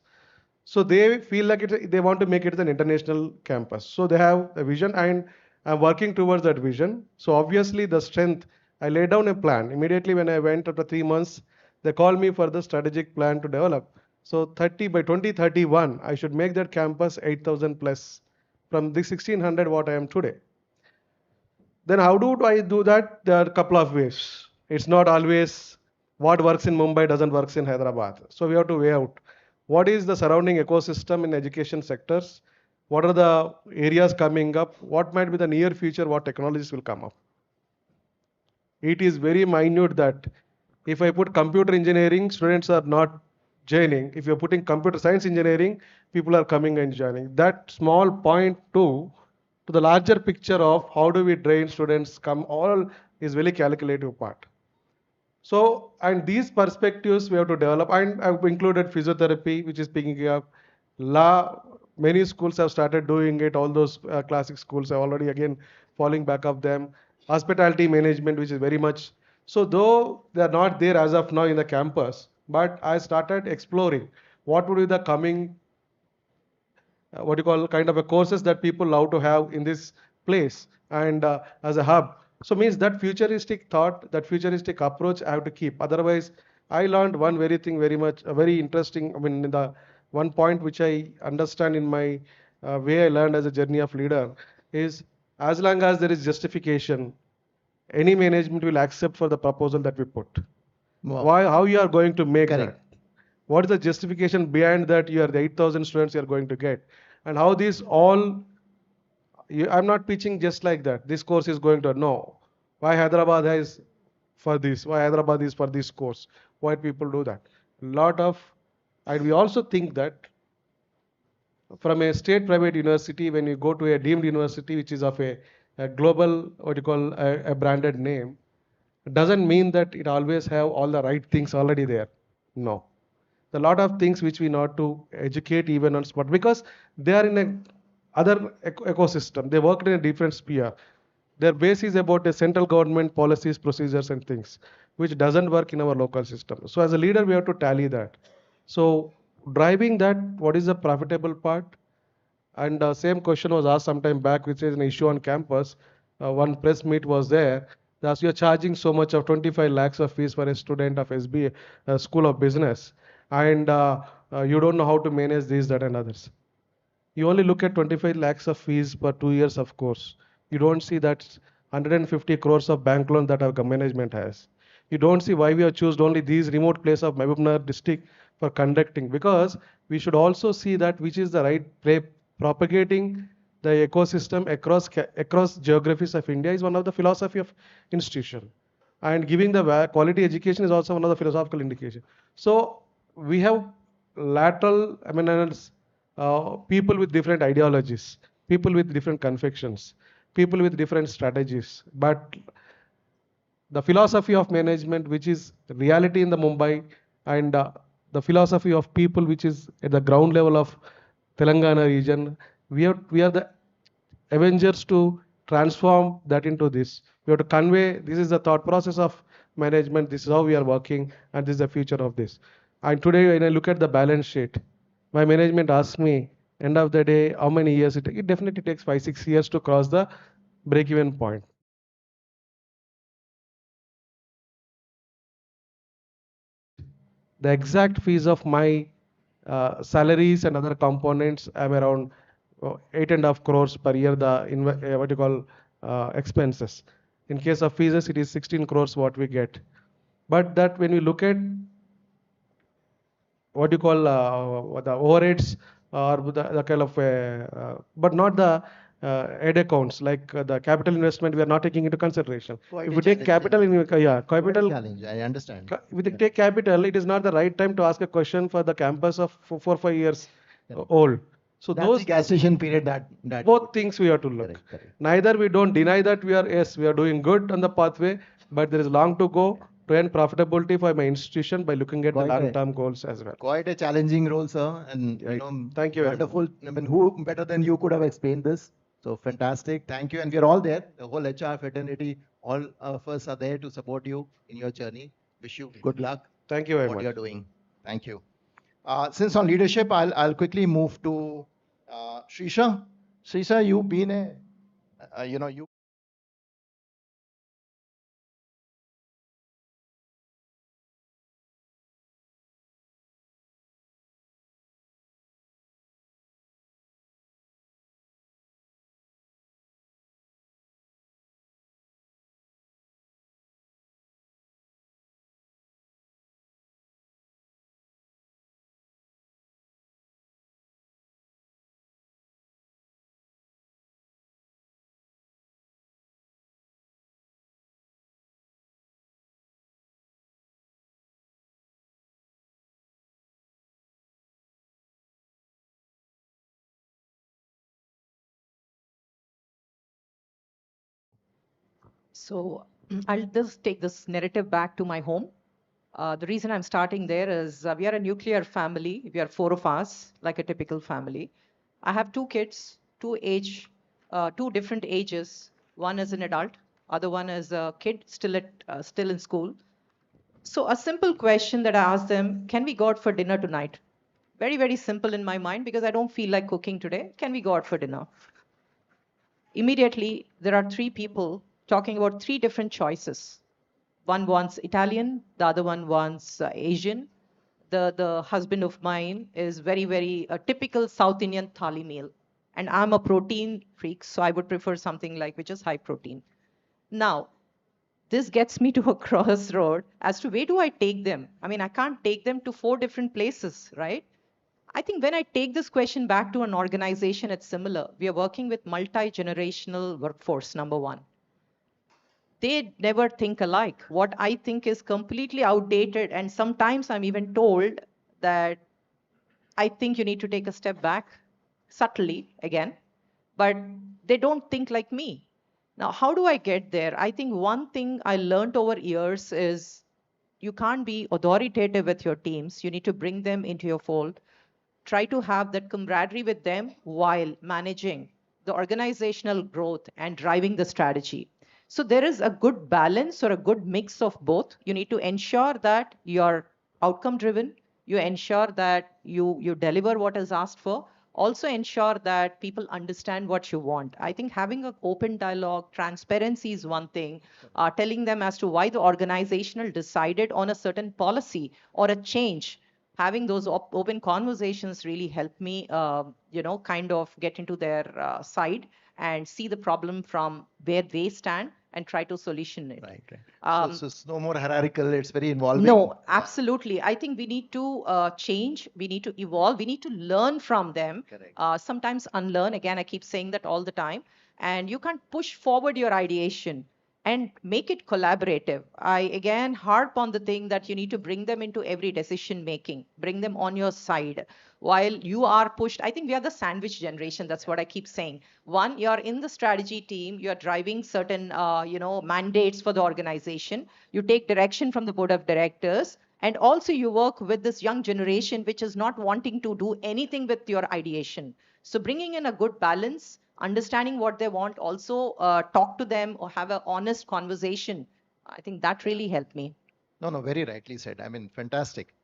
[SPEAKER 7] So they feel like they want to make it an international campus. So they have a vision, and I'm working towards that vision. So obviously the strength, I laid down a plan. Immediately when I went after 3 months, they called me for the strategic plan to develop. So by 2031, I should make that campus 8,000 plus from the 1600 what I am today. Then how do I do that? There are a couple of ways. It's not always what works in Mumbai doesn't work in Hyderabad. So we have to weigh out what is the surrounding ecosystem in education sectors, what are the areas coming up, what might be the near future, what technologies will come up. It is very minute that if I put computer engineering, students are not joining. If you're putting computer science engineering, people are coming and joining. That small point to the larger picture of how do we train students come all is very calculative part. So, and these perspectives we have to develop, and I've included physiotherapy, which is picking up. Many schools have started doing it. All those classic schools are already again falling back of them. Hospitality management, which is very much so. Though they are not there as of now in the campus, but I started exploring what would be the coming what you call kind of a courses that people love to have in this place and as a hub. So means that futuristic thought, that futuristic approach I have to keep. Otherwise, I learned one very thing very much, very interesting. I mean, the one point which I understand in my way I learned as a journey of leader is as long as there is justification, any management will accept for the proposal that we put.
[SPEAKER 12] Wow.
[SPEAKER 7] Why? How you are going to make
[SPEAKER 12] Correct.
[SPEAKER 7] that? What is the justification behind that you are the 8,000 students you are going to get? And how these all, I'm not pitching just like that. This course is going to, no. Why Hyderabad is for this? Why Hyderabad is for this course? Why people do that? Lot of, and we also think that from a state private university, when you go to a deemed university, which is of a global, what you call a branded name, doesn't mean that it always have all the right things already there. No. A lot of things which we need to educate even on spot because they are in a other ecosystem. They work in a different sphere. Their base is about the central government policies, procedures, and things, which doesn't work in our local system. So as a leader, we have to tally that. So driving that, what is the profitable part? And same question was asked some time back, which is an issue on campus. One press meet was there. That you're charging so much of 25 lakhs of fees for a student of SBA, School of Business, and you don't know how to manage these, that, and others. You only look at 25 lakhs of fees per 2 years of course. You don't see that 150 crores of bank loan that our management has. You don't see why we have chosen only these remote place of Mahbubnagar district for conducting, because we should also see that which is the right way propagating the ecosystem across geographies of India is one of the philosophy of institution, and giving the quality education is also one of the philosophical indication. So we have lateral eminence, people with different ideologies, people with different convictions, people with different strategies, but the philosophy of management, which is reality in the Mumbai, and the philosophy of people, which is at the ground level of Telangana region, we are the Avengers to transform that into this. We have to convey this is the thought process of management, this is how we are working, and this is the future of this. And today, when I look at the balance sheet, my management asks me, end of the day, how many years it takes? It definitely takes 5-6 years to cross the break-even point. The exact fees of my salaries and other components, I'm around 8.5 crores per year, what you call expenses. In case of fees, it is 16 crores what we get. But that when we look at what you call the overheads or the kind of, but not the head accounts like the capital investment, we are not taking into consideration.
[SPEAKER 12] Quite
[SPEAKER 7] If
[SPEAKER 12] a
[SPEAKER 7] we take
[SPEAKER 12] challenge,
[SPEAKER 7] capital in, yeah,
[SPEAKER 12] Quite a
[SPEAKER 7] capital.
[SPEAKER 12] challenge, I understand.
[SPEAKER 7] If we take capital, it is not the right time to ask a question for the campus of 4 or 5 years
[SPEAKER 12] Correct.
[SPEAKER 7] old. So
[SPEAKER 12] That's
[SPEAKER 7] those
[SPEAKER 12] the gestation period that
[SPEAKER 7] both things we have to look.
[SPEAKER 12] Correct, correct.
[SPEAKER 7] Neither we don't deny that we are doing good on the pathway, but there is long to go to earn profitability for my institution by looking at the
[SPEAKER 12] Quite a-
[SPEAKER 7] long-term goals as well.
[SPEAKER 12] Quite a challenging role, sir, and
[SPEAKER 7] Right. Thank you very much.
[SPEAKER 12] wonderful. I mean, who better than you could have explained this? So fantastic. Thank you, and we are all there. The whole HR fraternity, all of us are there to support you in your journey. Wish you good luck.
[SPEAKER 7] Thank you very
[SPEAKER 12] what
[SPEAKER 7] much.
[SPEAKER 12] you're doing. Thank you. Since on leadership, I'll quickly move to Shrisha. Shrisha, you've been you.
[SPEAKER 10] So I'll just take this narrative back to my home. The reason I'm starting there is we are a nuclear family. We are 4 of us, like a typical family. I have 2 kids, two different ages. One is an adult, other one is a kid still in school. So a simple question that I asked them: Can we go out for dinner tonight? Very, very simple in my mind because I don't feel like cooking today. Can we go out for dinner? Immediately, there are 3 people talking about 3 different choices. One wants Italian, the other one wants Asian. The husband of mine is very, very a typical South Indian thali meal. And I'm a protein freak, so I would prefer something like which is high protein. Now, this gets me to a crossroad as to where do I take them? I mean, I can't take them to 4 different places, right? I think when I take this question back to an organization, it's similar. We are working with multi-generational workforce, number one. They never think alike. What I think is completely outdated, and sometimes I'm even told that I think you need to take a step back, subtly again, but they don't think like me. Now, how do I get there? I think one thing I learned over years is you can't be authoritative with your teams. You need to bring them into your fold. Try to have that camaraderie with them while managing the organizational growth and driving the strategy. So there is a good balance or a good mix of both. You need to ensure that you're outcome driven. You ensure that you deliver what is asked for. Also ensure that people understand what you want. I think having an open dialogue, transparency is one thing. Telling them as to why the organizational decided on a certain policy or a change, having those open conversations really helped me, kind of get into their side and see the problem from where they stand and try to solution it.
[SPEAKER 12] Right, right. So it's no more hierarchical, it's very involving.
[SPEAKER 10] No, absolutely. I think we need to change, we need to evolve, we need to learn from them.
[SPEAKER 12] Correct.
[SPEAKER 10] Sometimes unlearn. Again, I keep saying that all the time. And you can't push forward your ideation and make it collaborative. I again harp on the thing that you need to bring them into every decision making, bring them on your side while you are pushed. I think we are the sandwich generation. That's what I keep saying. One, you're in the strategy team, you're driving certain, mandates for the organization. You take direction from the board of directors. And also you work with this young generation, which is not wanting to do anything with your ideation. So bringing in a good balance, understanding what they want, also talk to them or have an honest conversation. I think that really helped me.
[SPEAKER 12] No, very rightly said. I mean, fantastic.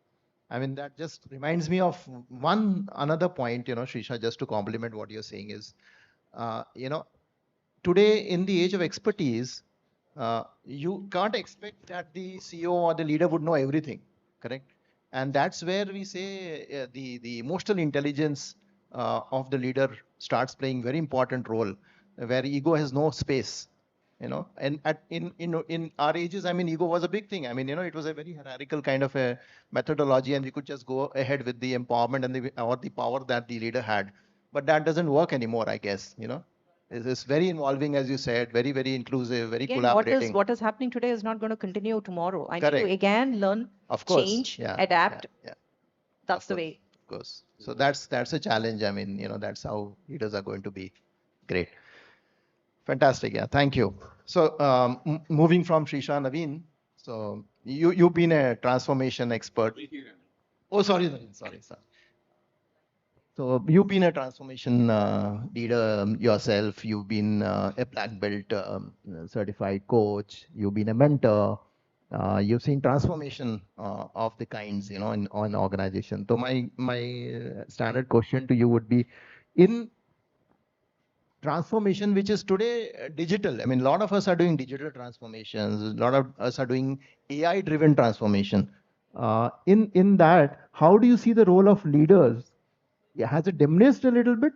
[SPEAKER 12] I mean, that just reminds me of another point, Shrisha, just to complement what you're saying is, today in the age of expertise, you can't expect that the CEO or the leader would know everything, correct? And that's where we say the emotional intelligence of the leader starts playing very important role, where ego has no space. And in our ages, I mean, ego was a big thing. I mean, it was a very hierarchical kind of a methodology, and we could just go ahead with the empowerment and the power that the leader had. But that doesn't work anymore, I guess. It's very involving, as you said, very, very inclusive, very
[SPEAKER 10] Again,
[SPEAKER 12] collaborating.
[SPEAKER 10] what is happening today is not going to continue tomorrow. I
[SPEAKER 12] Correct.
[SPEAKER 10] need to again learn,
[SPEAKER 12] Of course.
[SPEAKER 10] change,
[SPEAKER 12] Yeah.
[SPEAKER 10] adapt.
[SPEAKER 12] Yeah.
[SPEAKER 10] That's the way.
[SPEAKER 12] Of course. So that's a challenge. I mean, that's how leaders are going to be. Great. Fantastic. Yeah. Thank you. So moving from Shrisha, Naveen. So you've been a transformation expert. Oh, sorry. So you've been a transformation leader yourself. You've been a black belt certified coach. You've been a mentor. You've seen transformation of the kinds, in organization. So my standard question to you would be, in transformation, which is today digital. I mean, a lot of us are doing digital transformations. A lot of us are doing AI-driven transformation. In that, how do you see the role of leaders? Has it diminished a little bit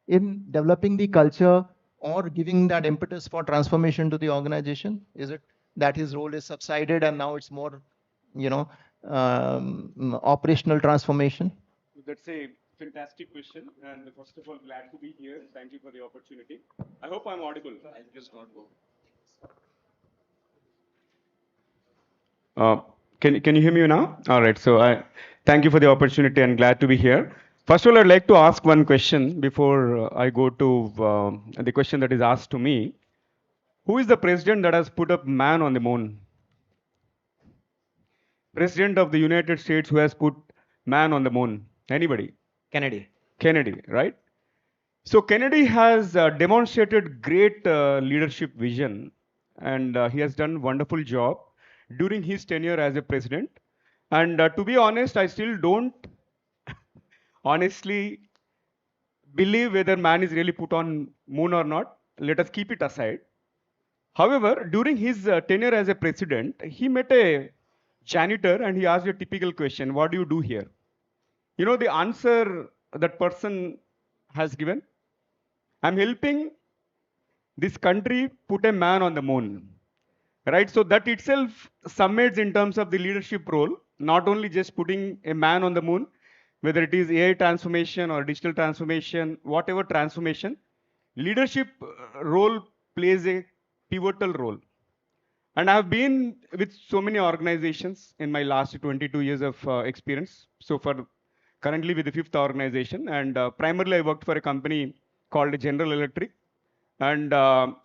[SPEAKER 12] in developing the culture or giving that impetus for transformation to the organization? Is it that his role is subsided and now it's more, operational transformation?
[SPEAKER 13] That's a fantastic question. And first of all, glad to be here. Thank you for the opportunity. I hope I'm audible. I'll just not go. Can you hear me now? All right. So I thank you for the opportunity and glad to be here. First of all, I'd like to ask one question before I go to the question that is asked to me. Who is the president that has put up man on the moon? President of the United States who has put man on the moon? Anybody?
[SPEAKER 14] Kennedy.
[SPEAKER 13] Kennedy, right? So Kennedy has demonstrated great leadership vision, and he has done a wonderful job during his tenure as a president. And to be honest, I still don't honestly believe whether man is really put on moon or not. Let us keep it aside. However, during his tenure as a president, he met a janitor and he asked a typical question, what do you do here? You know the answer that person has given? I'm helping this country put a man on the moon. Right? So that itself summates in terms of the leadership role, not only just putting a man on the moon, whether it is AI transformation or digital transformation, whatever transformation, leadership role plays a pivotal role. And I've been with so many organizations in my last 22 years of experience. So for currently with the fifth organization, and primarily I worked for a company called General Electric. And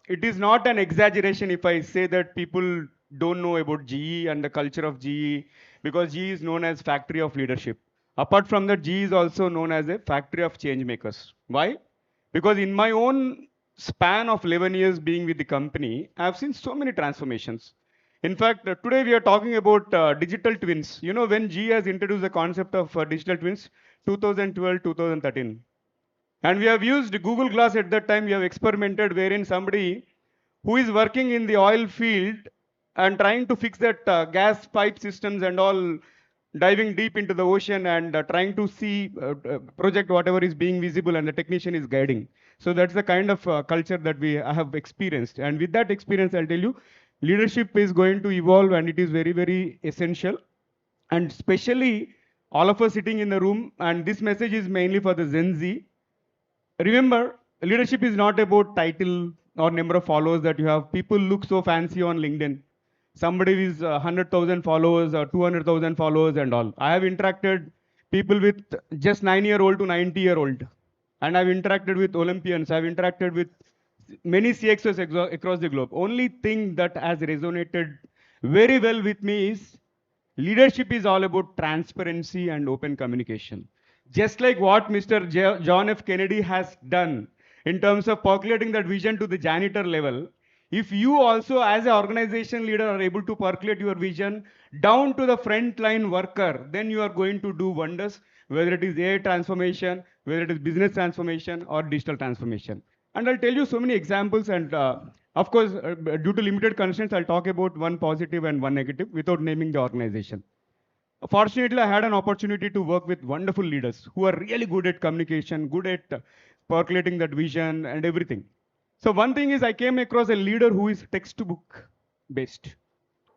[SPEAKER 13] it is not an exaggeration if I say that people don't know about GE and the culture of GE, because GE is known as factory of leadership. Apart from that, GE is also known as a factory of change makers. Why? Because in my own span of 11 years being with the company, I've seen so many transformations. In fact, today we are talking about digital twins. You know, when GE has introduced the concept of digital twins, 2012, 2013. And we have used Google Glass at that time. We have experimented wherein somebody who is working in the oil field and trying to fix that gas pipe systems and all, diving deep into the ocean and trying to see project whatever is being visible, and the technician is guiding. So that's the kind of culture that we have experienced. And with that experience, I'll tell you, leadership is going to evolve, and it is very, very essential. And especially all of us sitting in the room, and this message is mainly for the Gen Z. Remember, leadership is not about title or number of followers that you have. People look so fancy on LinkedIn. Somebody with 100,000 followers or 200,000 followers and all. I have interacted people with just 9-year-old to 90-year-old. And I've interacted with Olympians. I've interacted with many CXOs across the globe. Only thing that has resonated very well with me is leadership is all about transparency and open communication. Just like what Mr. John F. Kennedy has done in terms of percolating that vision to the janitor level, if you also as an organization leader are able to percolate your vision down to the frontline worker, then you are going to do wonders, whether it is AI transformation, whether it is business transformation or digital transformation. And I'll tell you so many examples, and of course, due to limited constraints, I'll talk about one positive and one negative without naming the organization. Fortunately, I had an opportunity to work with wonderful leaders who are really good at communication, good at percolating that vision and everything. So one thing is I came across a leader who is textbook based,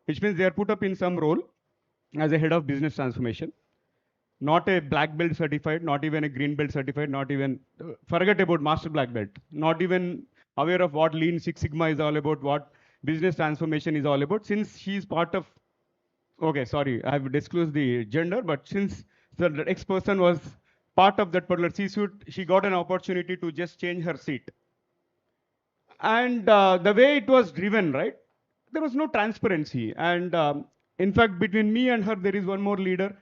[SPEAKER 13] which means they are put up in some role as a head of business transformation. Not a black belt certified, not even a green belt certified, not even, forget about master black belt, not even aware of what Lean Six Sigma is all about, what business transformation is all about. Since she's part of, okay, sorry, I have disclosed the gender, but since the ex-person was part of that particular C-suite, she got an opportunity to just change her seat. And the way it was driven, right, there was no transparency. And in fact, between me and her, there is one more leader.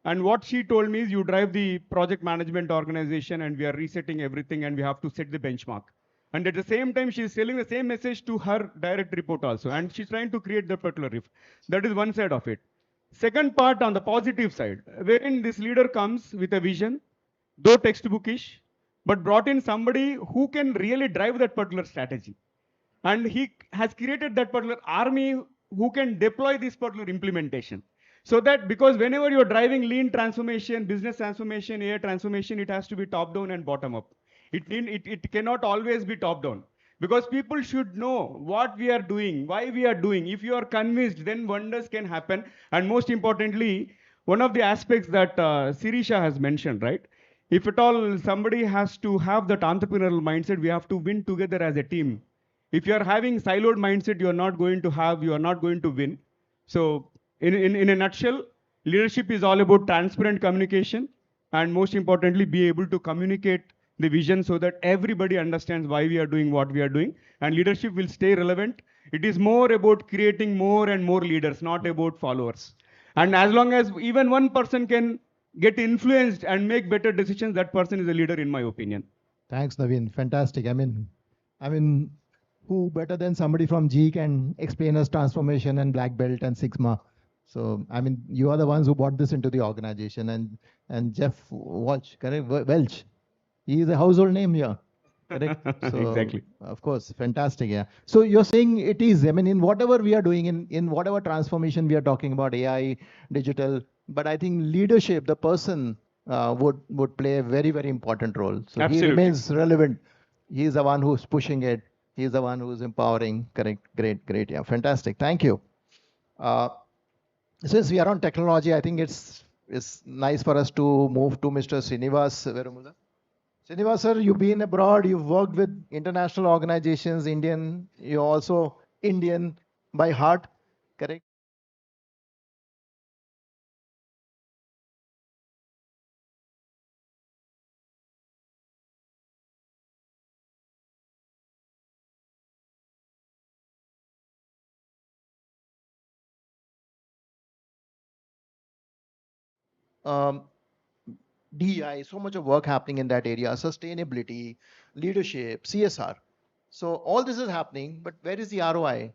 [SPEAKER 13] And what she told me is, you drive the project management organization and we are resetting everything and we have to set the benchmark. And at the same time, she's telling the same message to her direct report also. And she's trying to create the particular riff. That is one side of it. Second part on the positive side, wherein this leader comes with a vision, though textbookish, but brought in somebody who can really drive that particular strategy. And he has created that particular army who can deploy this particular implementation. So that, because whenever you're driving lean transformation, business transformation, AI transformation, it has to be top down and bottom up. It cannot always be top down. Because people should know what we are doing, why we are doing. If you are convinced, then wonders can happen. And most importantly, one of the aspects that Sirisha has mentioned, right? If at all somebody has to have that entrepreneurial mindset, we have to win together as a team. If you are having siloed mindset, you are not going to win. So in a nutshell, leadership is all about transparent communication, and most importantly, be able to communicate the vision so that everybody understands why we are doing what we are doing, and leadership will stay relevant. It is more about creating more and more leaders, not about followers. And as long as even one person can get influenced and make better decisions, that person is a leader, in my opinion.
[SPEAKER 12] Thanks, Naveen. Fantastic. I mean, who better than somebody from G can explain us transformation and black belt and Sigma? So, I mean, you are the ones who brought this into the organization, and Jeff Walsh, correct? Welch, he is a household name here, correct? So,
[SPEAKER 13] Exactly.
[SPEAKER 12] of course, fantastic. Yeah. So you're saying it is. I mean, in whatever we are doing, in whatever transformation we are talking about, AI, digital, but I think leadership, the person would play a very, very important role. So he
[SPEAKER 13] Absolutely.
[SPEAKER 12] remains relevant. He's the one who's pushing it. He's the one who's empowering. Correct. Great. Great. Yeah. Fantastic. Thank you. Uh, since we are on technology, I think it's nice for us to move to Mr. Srinivas Veramula. Srinivas sir, you've been abroad, you've worked with international organizations, Indian, you're also Indian by heart, correct? Um, DEI, so much of work happening in that area, sustainability, leadership, CSR. So all this is happening, but where is the ROI?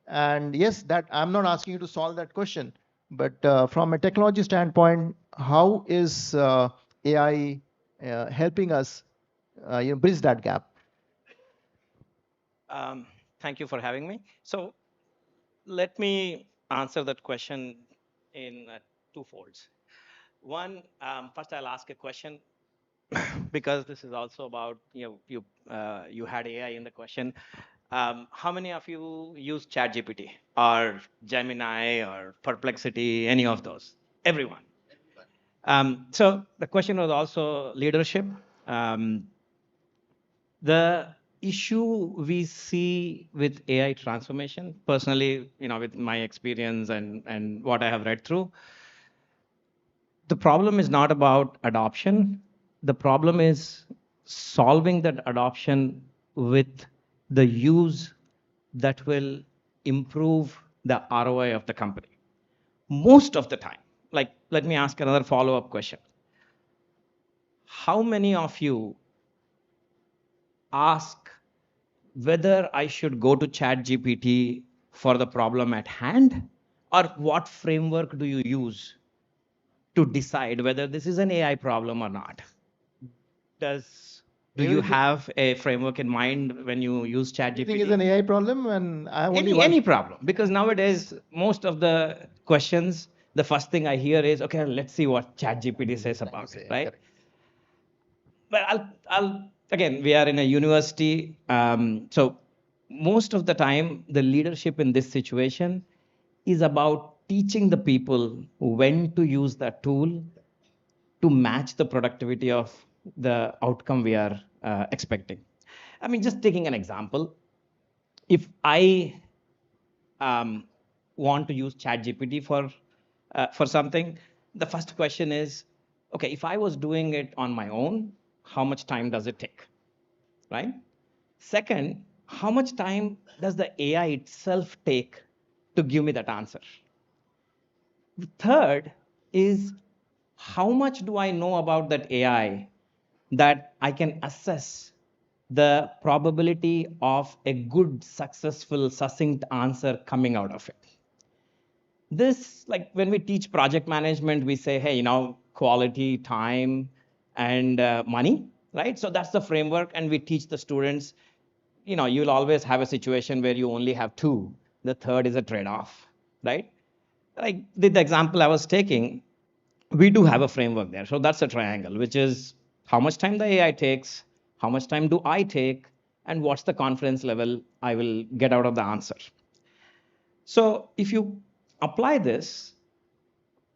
[SPEAKER 12] And yes, that I'm not asking you to solve that question, but from a technology standpoint, how is AI helping us, bridge that gap?
[SPEAKER 14] Thank you for having me. So let me answer that question in two folds. One, first I'll ask a question because this is also about you had AI in the question. How many of you use ChatGPT or Gemini or Perplexity, any of those? Everyone. So the question was also leadership. Um, the issue we see with AI transformation, personally, with my experience and what I have read through, the problem is not about adoption. The problem is solving that adoption with the use that will improve the ROI of the company. Most of the time, like, let me ask another follow-up question. How many of you ask whether I should go to ChatGPT for the problem at hand, or what framework do you use to decide whether this is an AI problem or not? Do you have a framework in mind when you use ChatGPT?
[SPEAKER 12] Everything is an AI problem, and I have only
[SPEAKER 14] Any problem, because nowadays most of the questions, the first thing I hear is, okay, let's see what ChatGPT says about it, right? But I'll again, we are in a university, so most of the time the leadership in this situation is about teaching the people when to use that tool to match the productivity of the outcome we are expecting. I mean, just taking an example, if I want to use ChatGPT for something, the first question is, okay, if I was doing it on my own, how much time does it take, right? Second, how much time does the AI itself take to give me that answer? The third is, how much do I know about that AI that I can assess the probability of a good, successful, succinct answer coming out of it? This, like when we teach project management, we say, hey, quality, time, and money, right? So that's the framework, and we teach the students, you'll always have a situation where you only have two. The third is a trade-off, right? Like the example I was taking, we do have a framework there. So that's a triangle, which is how much time the AI takes, how much time do I take, and what's the confidence level I will get out of the answer. So if you apply this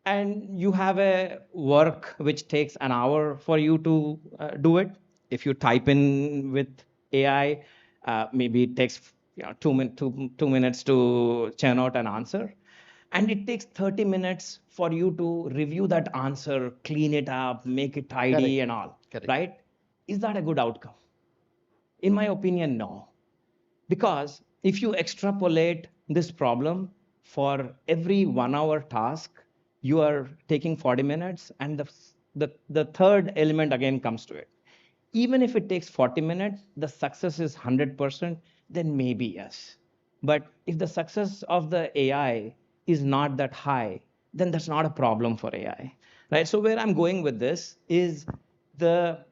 [SPEAKER 14] and you have a work which takes an hour for you to do it, if you type in with AI, maybe it takes 2 minutes to churn out an answer. And it takes 30 minutes for you to review that answer, clean it up, make it tidy and all, right? Is that a good outcome? In my opinion, no. Because if you extrapolate this problem for every 1 hour task, you are taking 40 minutes, and the third element again comes to it. Even if it takes 40 minutes, the success is 100%, then maybe yes. But if the success of the AI is not that high, then that's not a problem for AI, right? So where I'm going with this is the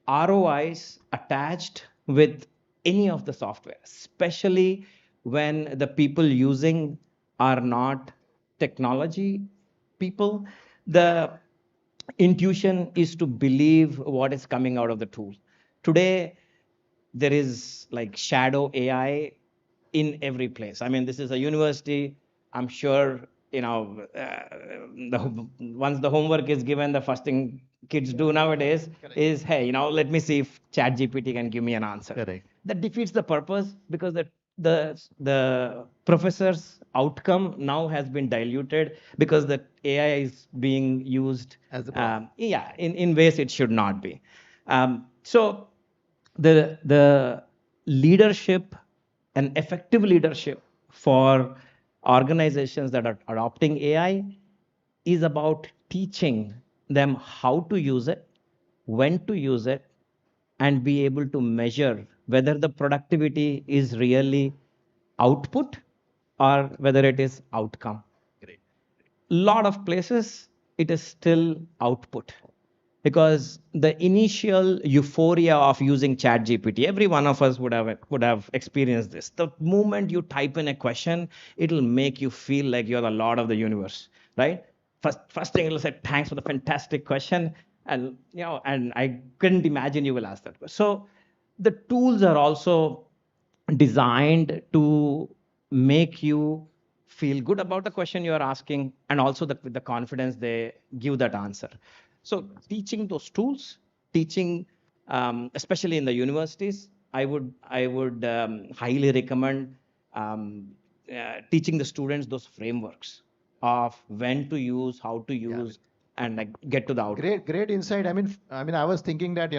[SPEAKER 14] ROIs attached with any of the software, especially when the people using are not technology people. The intuition is to believe what is coming out of the tool. Today, there is like shadow AI in every place. I mean, this is a university. I'm sure, once the homework is given, the first thing kids do nowadays is, hey, let me see if ChatGPT can give me an answer.
[SPEAKER 12] Correct.
[SPEAKER 14] That defeats the purpose, because the professor's outcome now has been diluted because the AI is being used
[SPEAKER 12] As a problem.
[SPEAKER 14] in ways it should not be. So the leadership and effective leadership for organizations that are adopting AI is about teaching them how to use it, when to use it, and be able to measure whether the productivity is really output or whether it is outcome.
[SPEAKER 12] Great.
[SPEAKER 14] Lot of places it is still output, because the initial euphoria of using ChatGPT, every one of us would have experienced this. The moment you type in a question, it'll make you feel like you're the lord of the universe, right? First thing it'll say, thanks for the fantastic question, and and I couldn't imagine you will ask that question. So the tools are also designed to make you feel good about the question you are asking, and also with the confidence they give that answer. So teaching those tools, teaching, especially in the universities, I would highly recommend teaching the students those frameworks of when to use, how to use, and like get to the outcome.
[SPEAKER 12] Great insight. I was thinking that,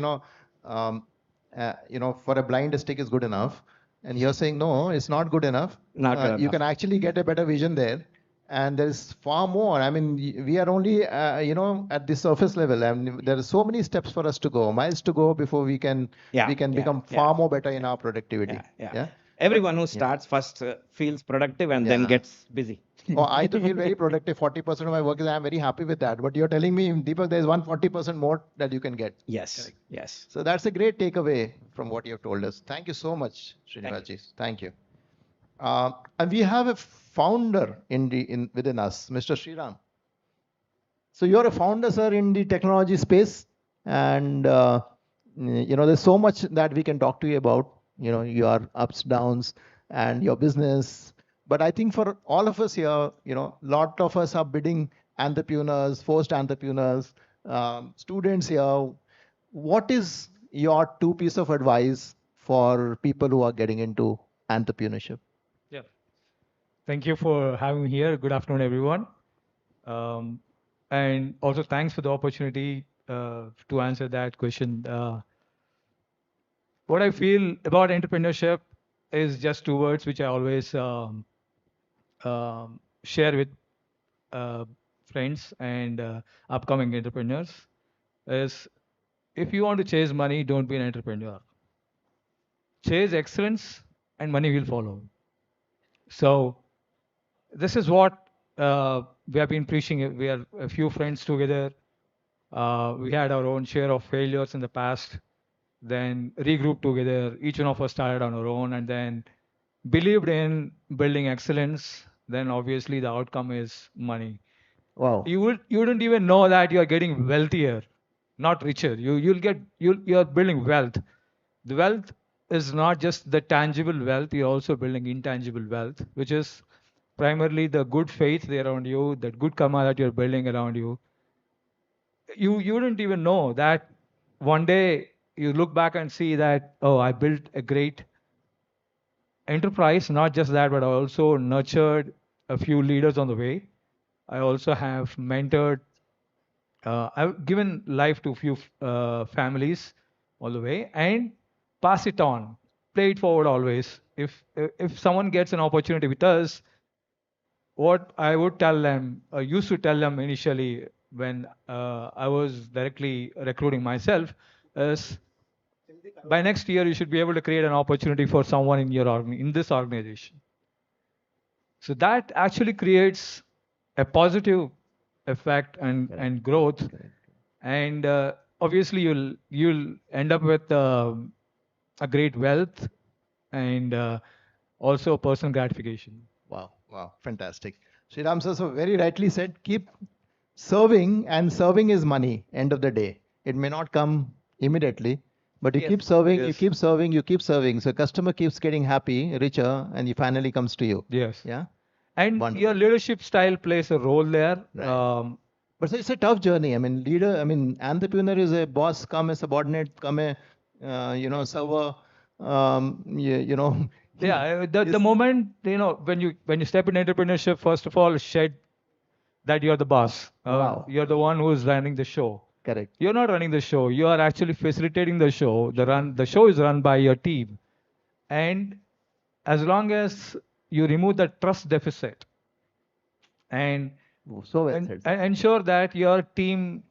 [SPEAKER 12] for a blind, a stick is good enough. And you're saying, no, it's not good enough.
[SPEAKER 14] Not good
[SPEAKER 12] You
[SPEAKER 14] enough.
[SPEAKER 12] can actually get a better vision there. And there's far more. We are only, at the surface level. There are so many steps for us to go, miles to go before we can become far more better in our productivity.
[SPEAKER 14] Yeah. Everyone who starts first feels productive and then gets busy.
[SPEAKER 12] Oh, I too feel very productive. 40% of my work is, I'm very happy with that. But you're telling me, Deepak, there's 140% more that you can get.
[SPEAKER 14] Yes.
[SPEAKER 12] Correct.
[SPEAKER 14] Yes.
[SPEAKER 12] So that's a great takeaway from what you have told us. Thank you so much, Srinivasji. Thank you. And we have a founder within us, Mr. Sriram. So you're a founder, sir, in the technology space, and there's so much that we can talk to you about. Your ups, downs, and your business. But I think for all of us here, lot of us are budding entrepreneurs, forced entrepreneurs, students here. What is your two piece of advice for people who are getting into entrepreneurship?
[SPEAKER 15] Yeah. Thank you for having me here. Good afternoon, everyone. And also thanks for the opportunity to answer that question. What I feel about entrepreneurship is just two words which I always share with friends and upcoming entrepreneurs is, if you want to chase money, don't be an entrepreneur. Chase excellence and money will follow. So this is what we have been preaching. We are a few friends together. We had our own share of failures in the past, then regrouped together. Each one of us started on our own and then believed in building excellence. Then obviously the outcome is money.
[SPEAKER 12] Wow.
[SPEAKER 15] You wouldn't even know that you are getting wealthier, not richer. You're building wealth. The wealth is not just the tangible wealth. You're also building intangible wealth, which is primarily the good faith there around you, that good karma that you're building around you. You wouldn't even know that one day you look back and see that, oh, I built a great enterprise. Not just that, but I also nurtured a few leaders on the way. I also have mentored, I've given life to a few families all the way, and pass it on, play it forward always. If someone gets an opportunity with us, what I would tell them, used to tell them initially when I was directly recruiting myself, is by next year you should be able to create an opportunity for someone in your in this organization. So that actually creates a positive effect and growth, and obviously you'll end up with a great wealth and also personal gratification.
[SPEAKER 12] Wow, wow, fantastic. Sriram sir, so very rightly said, keep serving, and serving is money, end of the day. It may not come immediately, but you
[SPEAKER 15] Yes,
[SPEAKER 12] keep serving, you
[SPEAKER 15] yes.
[SPEAKER 12] keep serving, you keep serving. So customer keeps getting happy, richer, and he finally comes to you.
[SPEAKER 15] Yes.
[SPEAKER 12] Yeah.
[SPEAKER 15] And
[SPEAKER 12] Wonderful.
[SPEAKER 15] your leadership style plays a role there.
[SPEAKER 12] Right. But it's a tough journey. I mean, entrepreneur is a boss, come a subordinate, come a, server, you know.
[SPEAKER 15] Yeah, the moment when you step in entrepreneurship, first of all, shed that you're the boss.
[SPEAKER 12] Wow.
[SPEAKER 15] You're the one who's running the show.
[SPEAKER 12] Correct.
[SPEAKER 15] You're not running the show. You are actually facilitating the show. The show is run by your team, and as long as you remove the trust deficit and
[SPEAKER 12] So well said.
[SPEAKER 15] and ensure that your team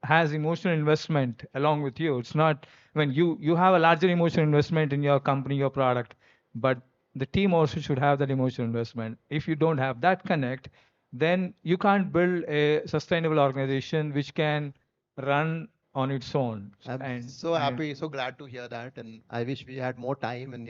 [SPEAKER 15] has emotional investment along with you. It's not when you have a larger emotional investment in your company, your product, but the team also should have that emotional investment. If you don't have that connect, then you can't build a sustainable organization which can run on its own.
[SPEAKER 12] I'm so happy, so glad to hear that, and I wish we had more time, and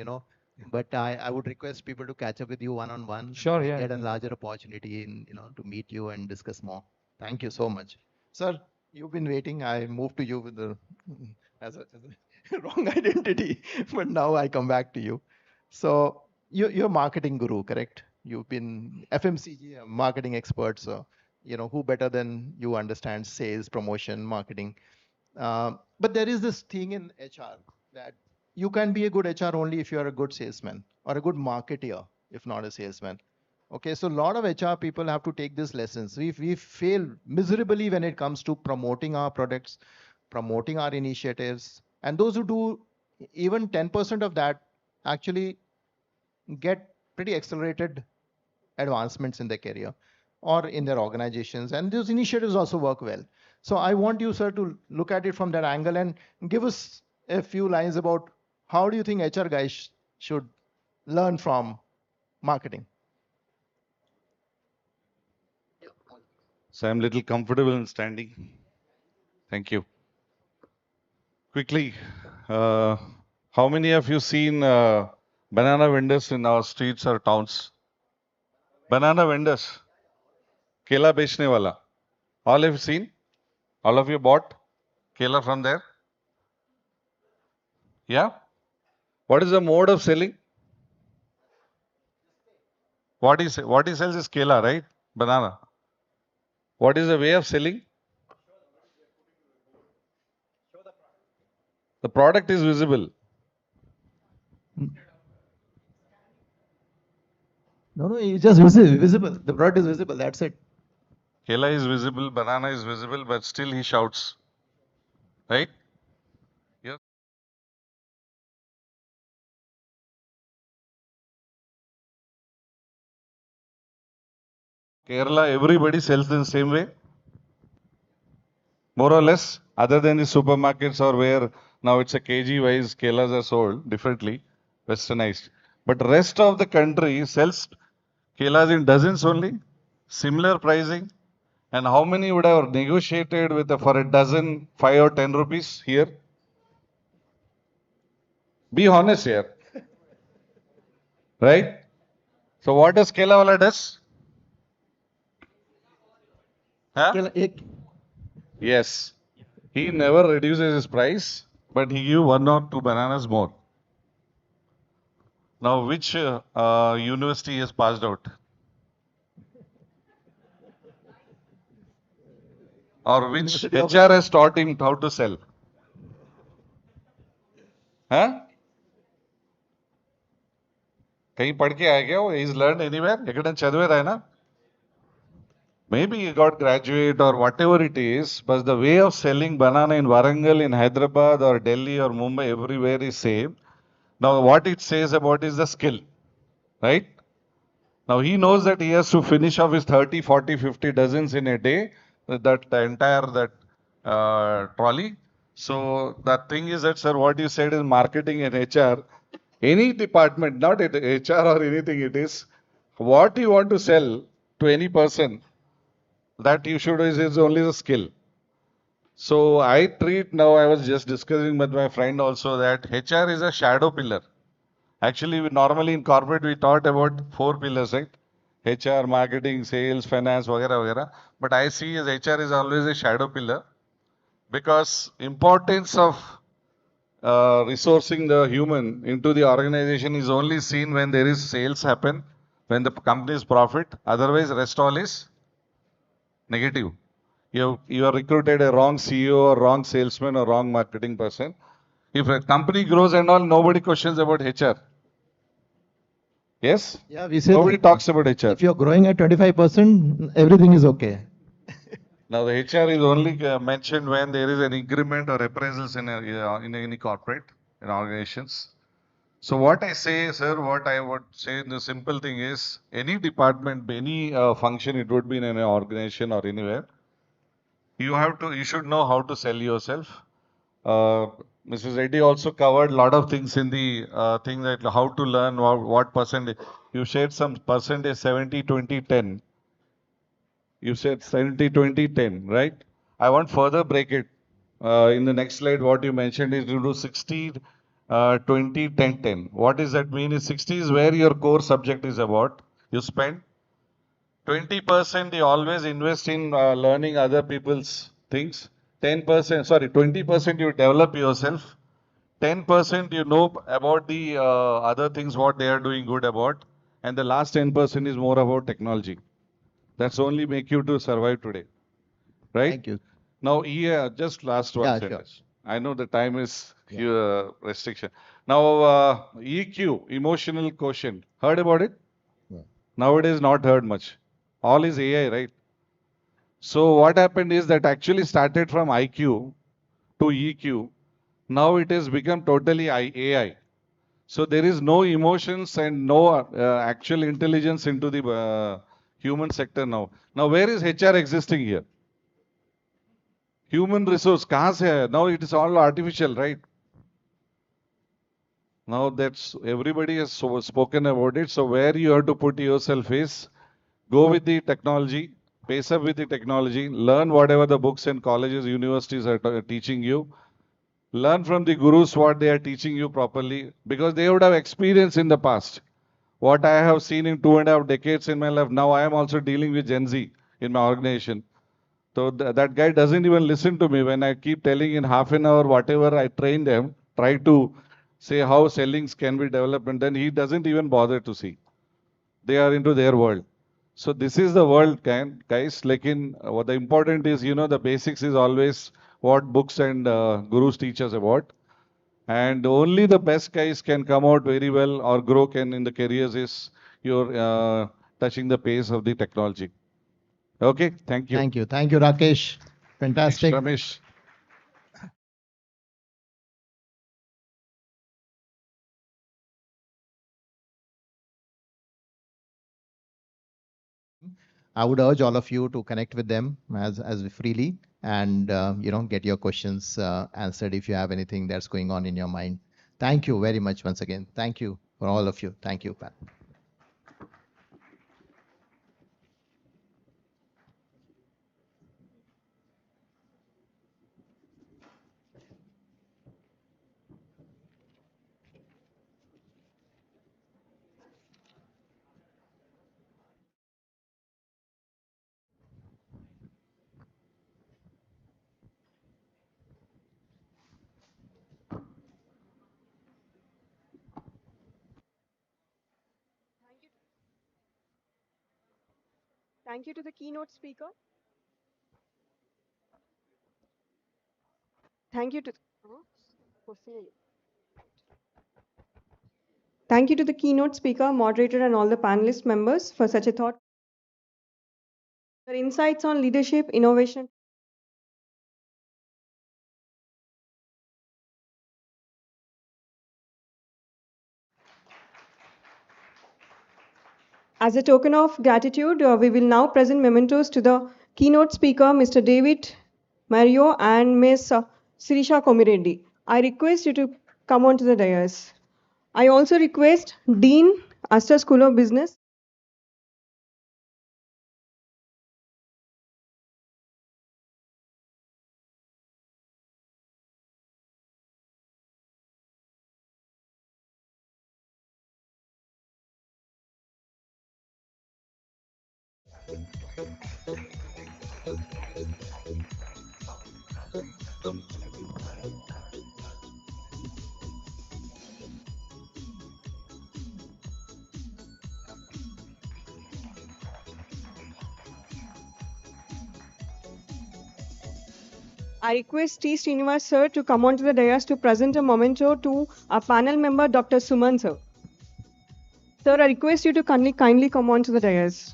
[SPEAKER 12] but I would request people to catch up with you one-on-one.
[SPEAKER 15] Sure, yeah.
[SPEAKER 12] Get a larger opportunity in, to meet you and discuss more. Thank you so much. Sir, you've been waiting. I moved to you with the as a wrong identity, but now I come back to you. So you're a marketing guru, correct? You've been FMCG, a marketing expert, so who better than you understands sales, promotion, marketing. But there is this thing in HR that you can be a good HR only if you are a good salesman or a good marketeer, if not a salesman. Okay, so a lot of HR people have to take these lessons. We fail miserably when it comes to promoting our products, promoting our initiatives, and those who do even 10% of that actually get pretty accelerated advancements in their career or in their organizations, and those initiatives also work well. So I want you, sir, to look at it from that angle and give us a few lines about how do you think HR guys should learn from marketing.
[SPEAKER 16] So I'm a little comfortable in standing. Thank you. Quickly, how many of you seen banana vendors in our streets or towns? Banana vendors, kela bechne wala. All have you seen? All of you bought kela from there? Yeah? What is the mode of selling? What he sells is kela, right? Banana. What is the way of selling? The product is visible.
[SPEAKER 12] No, it's just visible. The product is visible. That's it.
[SPEAKER 16] Kela is visible, banana is visible, but still he shouts. Right? Yes. Kerala, everybody sells in the same way. More or less, other than the supermarkets or where now it's a kg wise kelas are sold differently, westernized. But rest of the country sells kelas in dozens only, similar pricing. And how many would have negotiated with for a dozen 5 or 10 rupees here? Be honest here. Right? So what does Kela wala does? Huh? Yes. He never reduces his price, but he give 1 or 2 bananas more. Now, which university has passed out? Or which HR has taught him how to sell? Huh? कहीं पढ़ के आया क्या वो? He's learned anywhere? ఎక్కడ చదివేదా ఆయన? Maybe he got graduate or whatever it is, but the way of selling banana in Warangal, in Hyderabad or Delhi or Mumbai, everywhere is same. Now, what it says about is the skill, right? Now, he knows that he has to finish off his 30, 40, 50 dozens in a day, that the entire that trolley. So, the thing is that, sir, what you said is marketing and HR, any department, not HR or anything, it is what you want to sell to any person, that you should is only the skill. So I treat now, I was just discussing with my friend also that HR is a shadow pillar. Actually, normally in corporate, we thought about 4 pillars, right? HR, marketing, sales, finance, वगैरह वगैरह. But I see as HR is always a shadow pillar because importance of resourcing the human into the organization is only seen when there is sales happen, when the company is profit. Otherwise, rest all is negative. You have recruited a wrong CEO or wrong salesman or wrong marketing person. If a company grows and all, nobody questions about HR. Yes?
[SPEAKER 12] Yeah, we say
[SPEAKER 16] Nobody
[SPEAKER 12] that
[SPEAKER 16] talks about HR.
[SPEAKER 12] if you're growing at 25%, everything is okay.
[SPEAKER 16] Now the HR is only mentioned when there is an increment or appraisals in any corporate in organizations. So what I say, sir, what I would say, the simple thing is, any department, any function, it would be in an organization or anywhere, you should know how to sell yourself. Mrs. Reddy also covered a lot of things in the thing that how to learn, what percentage. You shared some percentage 70, 20, 10. You said 70, 20, 10, right? I want further break it. In the next slide, what you mentioned is you do 60, 20, 10, 10. What does that mean? Is 60 is where your core subject is about. You spend 20% you always invest in learning other people's things. 10%, sorry, 20% you develop yourself. 10% you know about the other things, what they are doing good about. And the last 10% is more about technology. That's only make you to survive today. Right?
[SPEAKER 12] Thank you.
[SPEAKER 16] Now, yeah, just last one
[SPEAKER 12] Yeah, sure.
[SPEAKER 16] sentence. I know the time is restriction. Now, EQ, emotional quotient. Heard about it?
[SPEAKER 12] Yeah.
[SPEAKER 16] Nowadays, not heard much. All is AI, right? So what happened is that actually started from IQ to EQ. Now it has become totally AI. So there is no emotions and no actual intelligence into the human sector now. Now where is HR existing here? Human resource, kahan se hai? Now it is all artificial, right? Now that's everybody has spoken about it. So where you have to put yourself is go with the technology, pace up with the technology, learn whatever the books and colleges, universities are teaching you. Learn from the gurus what they are teaching you properly because they would have experience in the past. What I have seen in 2.5 decades in my life, now I am also dealing with Gen Z in my organization. So that guy doesn't even listen to me when I keep telling in half an hour whatever I train them, try to say how sellings can be developed, and then he doesn't even bother to see. They are into their world. So this is the world, guys. Like what the important is, the basics is always what books and gurus teach us about. And only the best guys can come out very well or grow can in the careers is you're touching the pace of the technology. Okay, thank you.
[SPEAKER 12] Thank you. Thank you, Rakesh. Fantastic.
[SPEAKER 16] Ramesh.
[SPEAKER 12] I would urge all of you to connect with them as freely and get your questions answered if you have anything that's going on in your mind. Thank you very much once again. Thank you for all of you. Thank you, Pat.
[SPEAKER 2] Thank you to the keynote speaker. Thank you to Thank you to the keynote speaker, moderator, and all the panelist members for such a thought Your insights on leadership, innovation. As a token of gratitude, we will now present mementos to the keynote speaker, Mr. David Mario and Ms. Sirisha Komireddy. I request you to come on to the dais. I also request Dean, ASTRA School of Business. I request T. Srinivas sir to come on to the dais to present a memento to our panel member, Dr. Suman sir. Sir, I request you to kindly come on to the dais.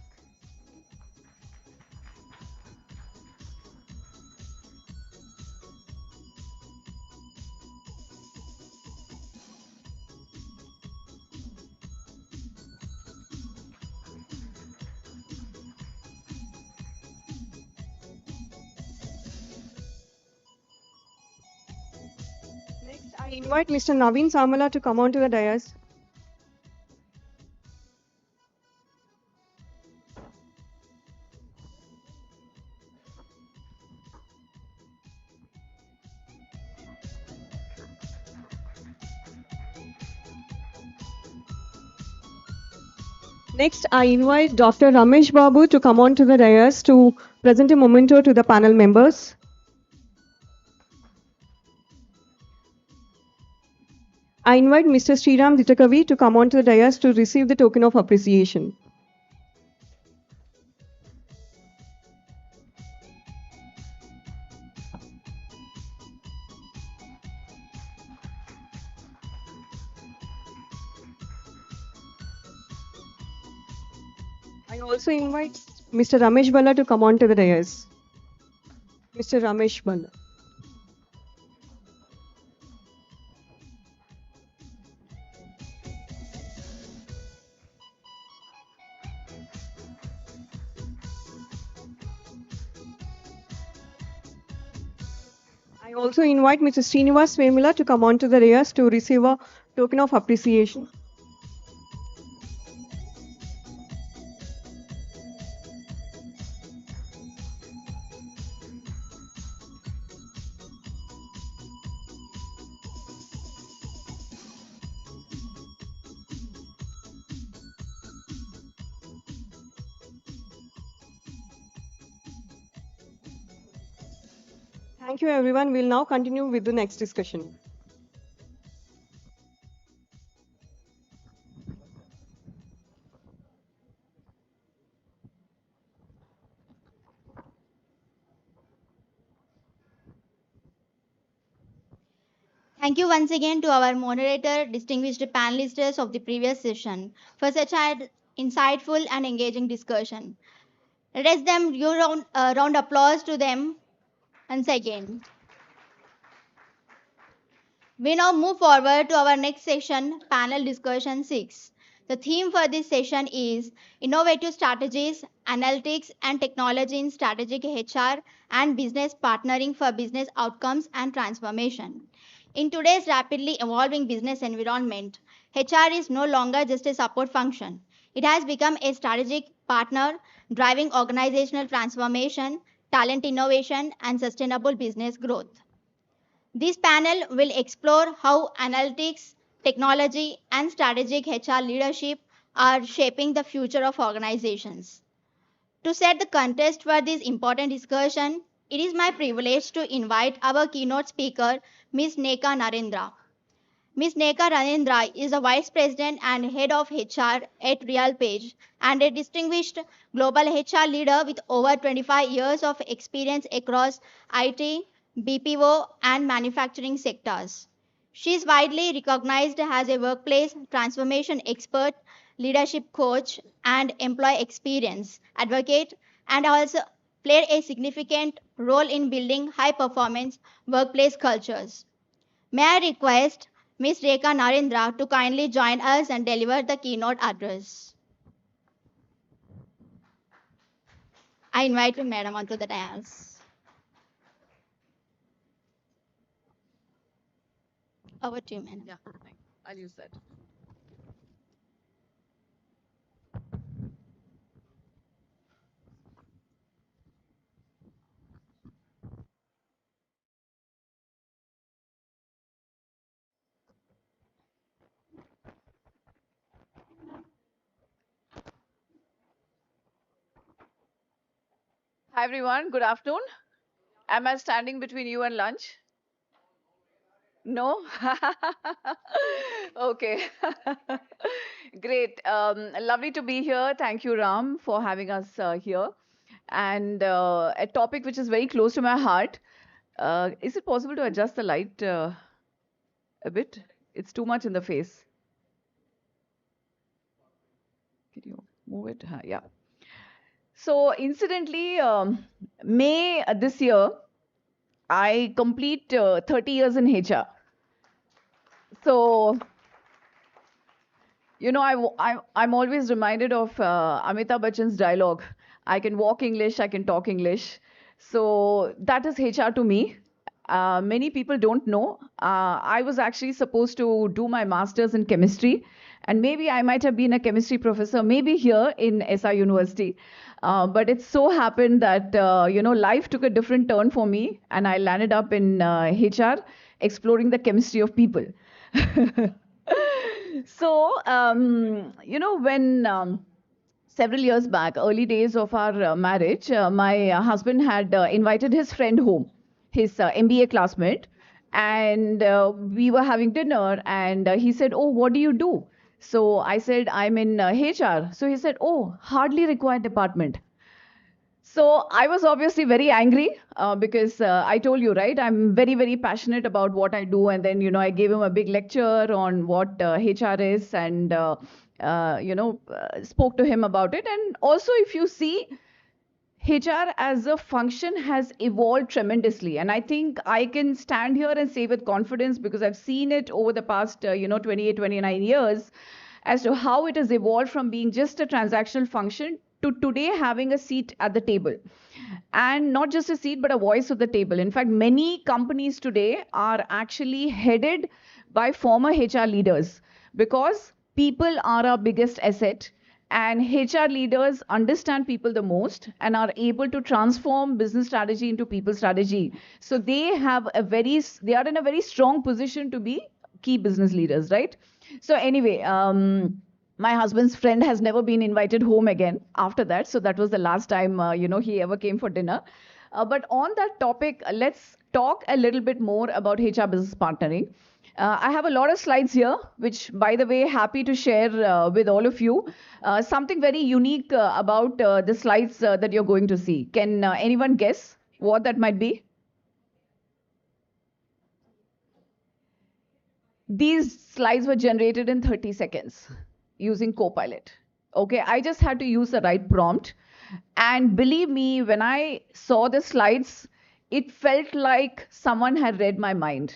[SPEAKER 2] Next, I invite Mr. Naveen Samala to come on to the dais. Next, I invite Dr. Ramesh Babu to come on to the dais to present a memento to the panel members. I invite Mr. Sriram Ditakavi to come on to the dais to receive the token of appreciation. I also invite Mr. Ramesh Balla to come on to the dais. Mr. Ramesh Balla. I also invite Mr. Srinivas Vemula to come on to the dais to receive a token of appreciation. Thank you, everyone. We'll now continue with the next discussion.
[SPEAKER 1] Thank you once again to our moderator, distinguished panelists of the previous session for such an insightful and engaging discussion. Let us them give round applause to them once again. We now move forward to our next session, panel discussion 6. The theme for this session is innovative strategies, analytics and technology in strategic HR and business partnering for business outcomes and transformation. In today's rapidly evolving business environment, HR is no longer just a support function. It has become a strategic partner driving organizational transformation, talent innovation, and sustainable business growth. This panel will explore how analytics, technology, and strategic HR leadership are shaping the future of organizations. To set the context for this important discussion, it is my privilege to invite our keynote speaker, Ms. Neka Narendra. Ms. Neka Ranendra is the Vice President and Head of HR at RealPage and a distinguished global HR leader with over 25 years of experience across IT, BPO, and manufacturing sectors. She is widely recognized as a workplace transformation expert, leadership coach, and employee experience advocate, and also played a significant role in building high performance workplace cultures. May I request Ms. Rekha Narendra to kindly join us and deliver the keynote address. I invite you, madam, onto the dais. Over to you, madam.
[SPEAKER 10] Yeah, I'll use that. Hi, everyone. Good afternoon. Am I standing between you and lunch? No? Okay. Great. Lovely to be here. Thank you, Ram, for having us here. And a topic which is very close to my heart. Is it possible to adjust the light a bit? It's too much in the face. Can you move it? Yeah. So, incidentally, May this year, I complete 30 years in HR. So, you know, I'm always reminded of Amitabh Bachchan's dialogue. I can walk English, I can talk English. So that is HR to me. Many people don't know. I was actually supposed to do my master's in chemistry, and maybe I might have been a chemistry professor, maybe here in SR University. But it so happened that, you know, life took a different turn for me, and I landed up in HR, exploring the chemistry of people. So, you know, when several years back, early days of our marriage, my husband had invited his friend home, his MBA classmate, and we were having dinner, and he said, "Oh, what do you do?" So I said, "I'm in HR." So he said, "Oh, hardly required department." So I was obviously very angry because I told you, right? I'm very, very passionate about what I do. And then, you know, I gave him a big lecture on what HR is and, you know, spoke to him about it. And also, if you see, HR as a function has evolved tremendously. And I think I can stand here and say with confidence because I've seen it over the past, you know, 28, 29 years as to how it has evolved from being just a transactional function to today having a seat at the table. And not just a seat, but a voice at the table. In fact, many companies today are actually headed by former HR leaders because people are our biggest asset. And HR leaders understand people the most and are able to transform business strategy into people strategy. So they are in a very strong position to be key business leaders, right? So anyway, my husband's friend has never been invited home again after that. So that was the last time, you know, he ever came for dinner. But on that topic, let's talk a little bit more about HR business partnering. I have a lot of slides here, which, by the way, happy to share with all of you. Something very unique about the slides that you're going to see. Can anyone guess what that might be? These slides were generated in 30 seconds using Copilot. Okay, I just had to use the right prompt. And believe me, when I saw the slides, it felt like someone had read my mind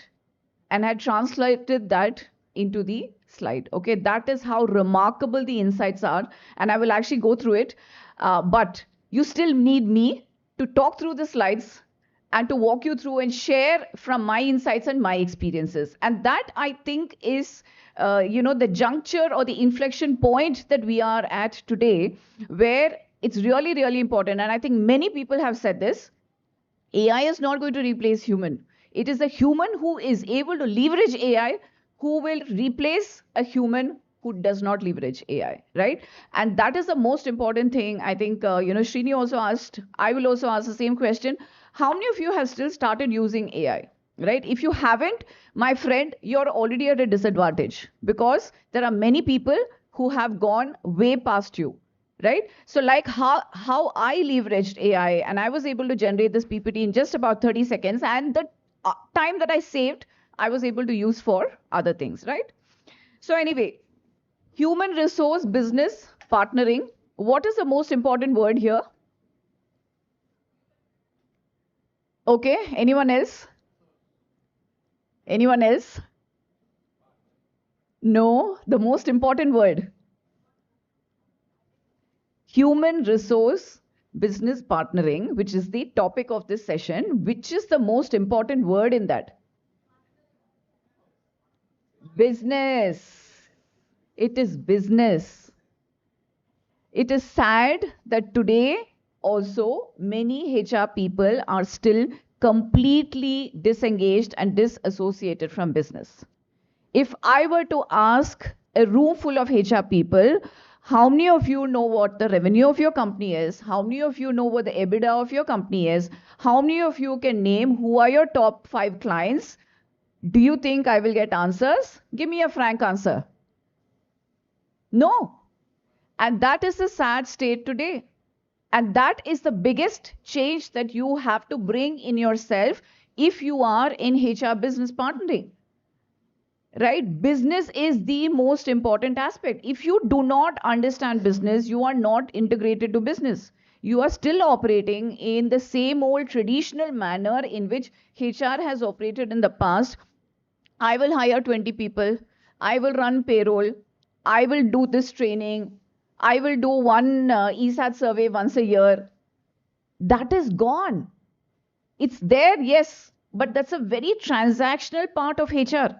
[SPEAKER 10] and had translated that into the slide. Okay, that is how remarkable the insights are. And I will actually go through it. But you still need me to talk through the slides and to walk you through and share from my insights and my experiences. And that, I think, is you know, the juncture or the inflection point that we are at today, where it's really, really important. And I think many people have said this. AI is not going to replace human. It is a human who is able to leverage AI who will replace a human who does not leverage AI, right? And that is the most important thing. I think, you know, Srini also asked, I will also ask the same question. How many of you have still started using AI, right? If you haven't, my friend, you're already at a disadvantage because there are many people who have gone way past you, right? So like how I leveraged AI and I was able to generate this PPT in just about 30 seconds, and the time that I saved, I was able to use for other things, right? So anyway, human resource business partnering. What is the most important word here?
[SPEAKER 17] Okay, anyone else? Anyone else? No, the most important word. Human resource business partnering, which is the topic of this session. Which is the most important word in that? Business. It is business. It is sad that today also many HR people are still completely disengaged and disassociated from business. If I were to ask a room full of HR people, how many of you know what the revenue of your company is? How many of you know what the EBITDA of your company is? How many of you can name who are your top 5 clients? Do you think I will get answers? Give me a frank answer. No. And that is the sad state today. And that is the biggest change that you have to bring in yourself if you are in HR business partnering. Right? Business is the most important aspect. If you do not understand business, you are not integrated to business. You are still operating in the same old traditional manner in which HR has operated in the past. I will hire 20 people. I will run payroll. I will do this training. I will do one ESAT survey once a year. That is gone. It's there, yes, but that's a very transactional part of HR.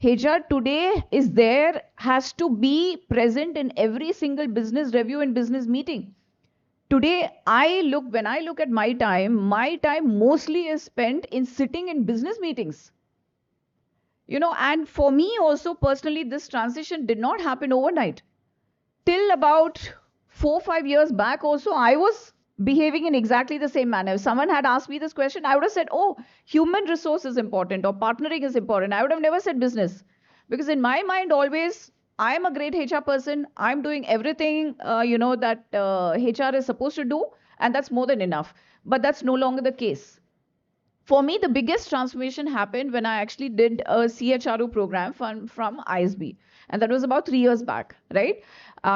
[SPEAKER 17] HR today is there, has to be present in every single business review and business meeting. Today, when I look at my time mostly is spent in sitting in business meetings. You know, and for me also personally, this transition did not happen overnight. Till about 4-5 years back also, I was behaving in exactly the same manner. If someone had asked me this question, I would have said, oh, human resource is important or partnering is important. I would have never said business. Because in my mind, always, I'm a great HR person. I'm doing everything, that HR is supposed to do. And that's more than enough. But that's no longer the case. For me, the biggest transformation happened when I actually did a CHRO program from ISB. And that was about 3 years back, right?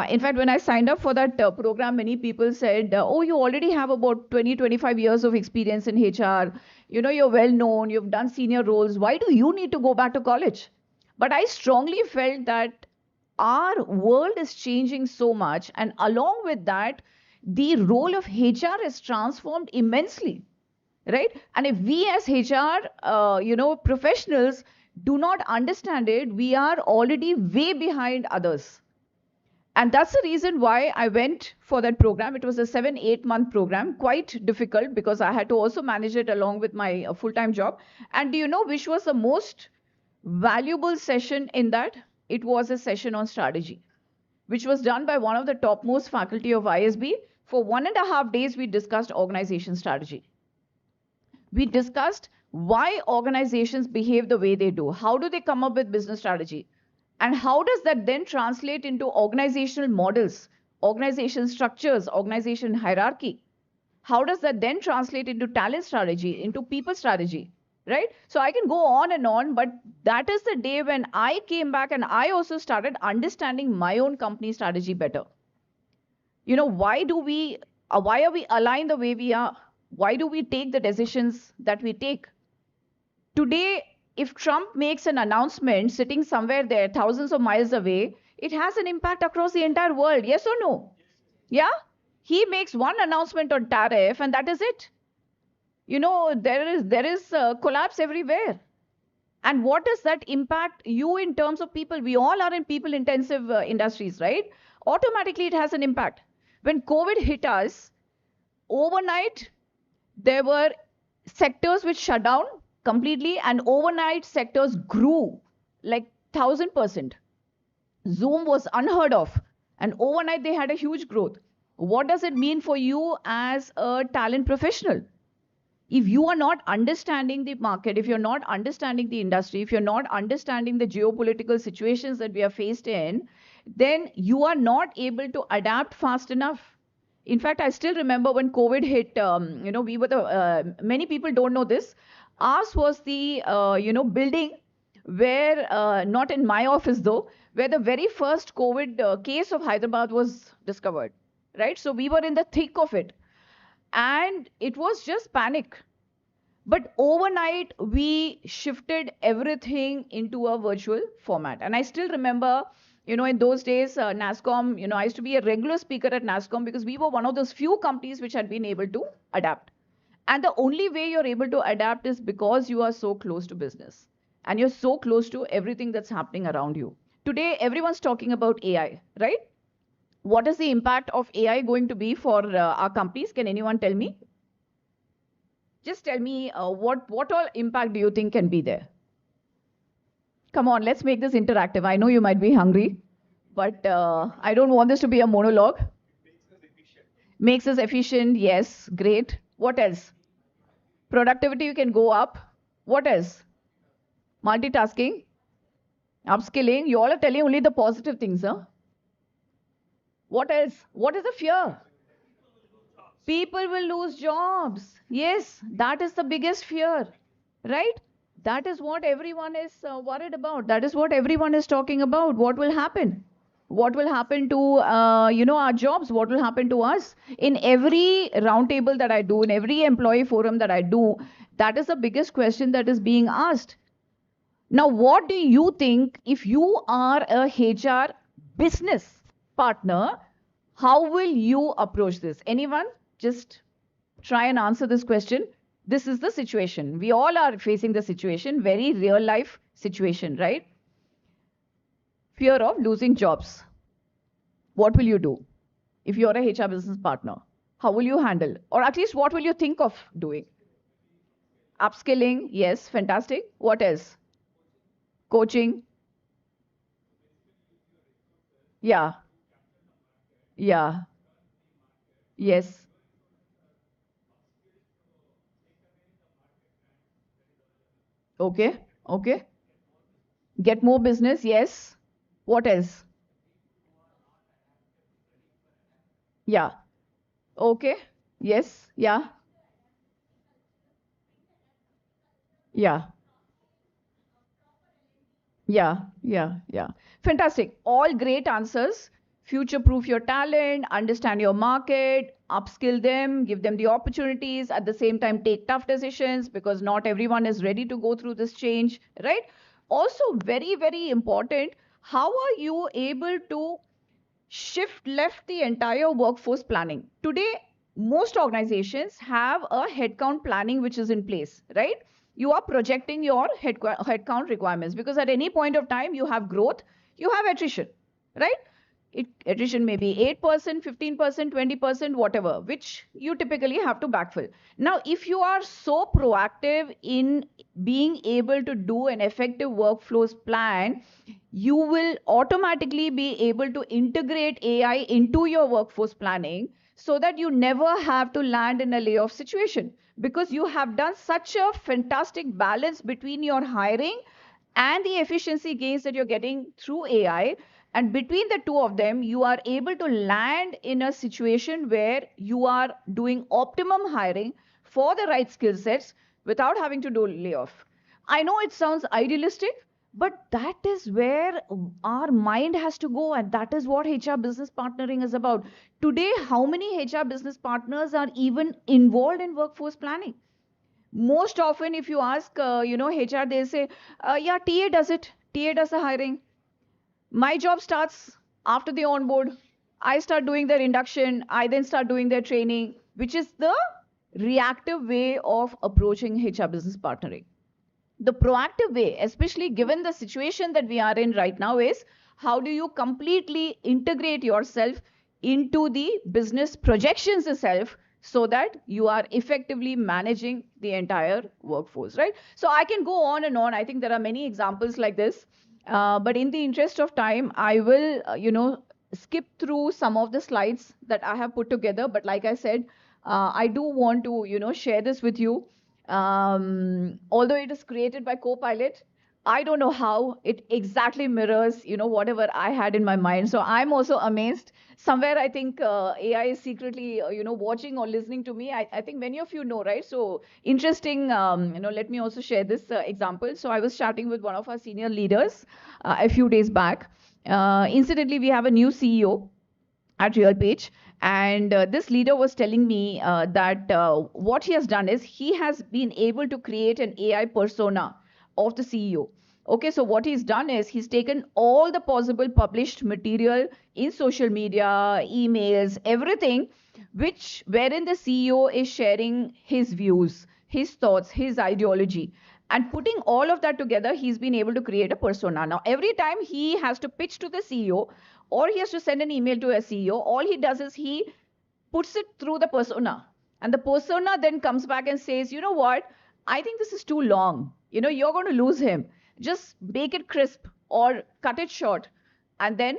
[SPEAKER 17] In fact, when I signed up for that program, many people said, oh, you already have about 20-25 years of experience in HR. You know, you're well known, you've done senior roles. Why do you need to go back to college? But I strongly felt that our world is changing so much. And along with that, the role of HR is transformed immensely. Right? And if we as HR, professionals do not understand it, we are already way behind others. And that's the reason why I went for that program. It was a 7-8 month program, quite difficult because I had to also manage it along with my full-time job. And do you know which was the most valuable session in that? It was a session on strategy, which was done by one of the topmost faculty of ISB. For 1.5 days, we discussed organization strategy. We discussed why organizations behave the way they do. How do they come up with business strategy? And how does that then translate into organizational models, organization structures, organization hierarchy? How does that then translate into talent strategy, into people strategy? Right? So I can go on, but that is the day when I came back and I also started understanding my own company strategy better. You know, why are we aligned the way we are? Why do we take the decisions that we take? Today, if Trump makes an announcement sitting somewhere there, thousands of miles away, it has an impact across the entire world. Yes or no? Yeah? He makes one announcement on tariff and that is it. You know, there is collapse everywhere. And what does that impact you in terms of people? We all are in people intensive industries, right? Automatically, it has an impact. When COVID hit us, overnight, there were sectors which shut down completely, and overnight sectors grew like 1000%. Zoom was unheard of, and overnight they had a huge growth. What does it mean for you as a talent professional? If you are not understanding the market, if you're not understanding the industry, if you're not understanding the geopolitical situations that we are faced in, then you are not able to adapt fast enough. In fact, I still remember when COVID hit, we were many people don't know this. Ours was the, building where, not in my office though, where the very first COVID case of Hyderabad was discovered, right? So we were in the thick of it. And it was just panic. But overnight, we shifted everything into a virtual format. And I still remember, in those days, NASSCOM, I used to be a regular speaker at NASSCOM because we were one of those few companies which had been able to adapt. And the only way you're able to adapt is because you are so close to business and you're so close to everything that's happening around you. Today, everyone's talking about AI, right? What is the impact of AI going to be for our companies? Can anyone tell me? Just tell me what all impact do you think can be there? Come on, let's make this interactive. I know you might be hungry, but I don't want this to be a monologue. Makes us efficient, yes, great. What else? Productivity you can go up. What else? Multitasking, upskilling. You all are telling only the positive things, huh? What else? What is the fear? People will lose jobs. Yes, that is the biggest fear, right? That is what everyone is worried about. That is what everyone is talking about. What will happen? What will happen to our jobs? What will happen to us? In every roundtable that I do, in every employee forum that I do, that is the biggest question that is being asked. Now, what do you think if you are a HR business partner? How will you approach this? Anyone? Just try and answer this question. This is the situation. We all are facing the situation, very real life situation, right? Fear of losing jobs. What will you do if you're a HR business partner? How will you handle? Or at least what will you think of doing? Upskilling, yes, fantastic. What else? Coaching. Yeah. Yeah. Yes. Okay. Okay. Get more business, yes. What else? Yeah. Okay. Yes. Yeah. Yeah. Yeah. Fantastic. All great answers. Future-proof your talent, understand your market, upskill them, give them the opportunities, at the same time take tough decisions because not everyone is ready to go through this change, right? Also, very, very important, how are you able to shift left the entire workforce planning? Today, most organizations have a headcount planning which is in place, right? You are projecting your headcount requirements because at any point of time you have growth, you have attrition, right? Attrition may be 8%, 15%, 20%, whatever, which you typically have to backfill. Now, if you are so proactive in being able to do an effective workflows plan, you will automatically be able to integrate AI into your workforce planning so that you never have to land in a layoff situation because you have done such a fantastic balance between your hiring and the efficiency gains that you're getting through AI. And between the two of them, you are able to land in a situation where you are doing optimum hiring for the right skill sets without having to do layoff. I know it sounds idealistic, but that is where our mind has to go, and that is what HR business partnering is about. Today, how many HR business partners are even involved in workforce planning? Most often, if you ask, HR, they say, yeah, TA does it. TA does the hiring. My job starts after the onboard. I start doing their induction. I then start doing their training, which is the reactive way of approaching HR business partnering. The proactive way, especially given the situation that we are in right now, is how do you completely integrate yourself into the business projections itself so that you are effectively managing the entire workforce, right? So I can go on and on. I think there are many examples like this. But in the interest of time, I will, skip through some of the slides that I have put together. But like I said, I do want to, share this with you. Although it is created by Copilot, I don't know how it exactly mirrors, whatever I had in my mind. So I'm also amazed. Somewhere I think AI is secretly, watching or listening to me. I think many of you know, right? So interesting, let me also share this example. So I was chatting with one of our senior leaders a few days back. Incidentally, we have a new CEO at RealPage. And this leader was telling me that what he has done is he has been able to create an AI persona of the CEO. Okay, so what he's done is he's taken all the possible published material in social media, emails, everything, which wherein the CEO is sharing his views, his thoughts, his ideology. And putting all of that together, he's been able to create a persona. Now, every time he has to pitch to the CEO or he has to send an email to a CEO, all he does is he puts it through the persona. And the persona then comes back and says, you know what? I think this is too long. You know, you're going to lose him. Just make it crisp or cut it short and then,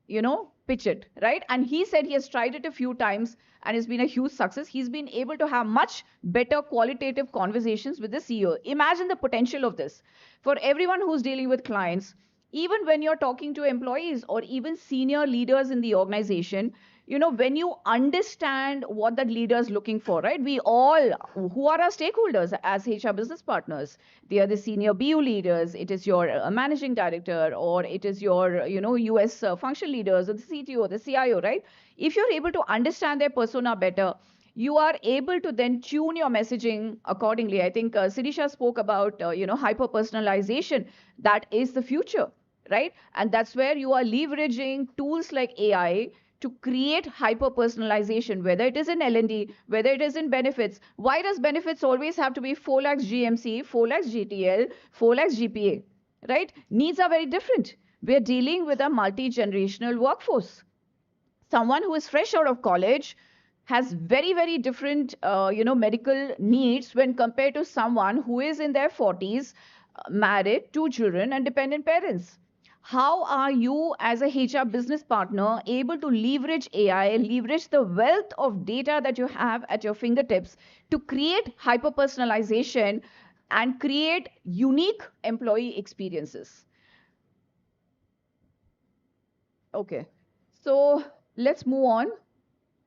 [SPEAKER 17] you know, pitch it, right? And he said he has tried it a few times and it's been a huge success. He's been able to have much better qualitative conversations with the CEO. Imagine the potential of this for everyone who's dealing with clients. Even when you're talking to employees or even senior leaders in the organization, you know, when you understand what that leader is looking for, right? We all, who are our stakeholders as HR business partners? They are the senior BU leaders. It is your managing director, or it is your, you know, US function leaders, or the CTO, the CIO, right? If you're able to understand their persona better, you are able to then tune your messaging accordingly. I think Sirisha spoke about, you know, hyper personalization. That is the future, right? And that's where you are leveraging tools like AI to create hyper personalization, whether it is in L&D, whether it is in benefits. Why does benefits always have to be 4 lakhs GMC, 4 lakhs GTL, 4 lakhs GPA, right? Needs are very different. We're dealing with a multi-generational workforce. Someone who is fresh out of college has very, very different, you know, medical needs when compared to someone who is in their 40s, married, 2 children, and dependent parents. How are you as a HR business partner able to leverage AI, leverage the wealth of data that you have at your fingertips to create hyper personalization and create unique employee experiences? Okay, so let's move on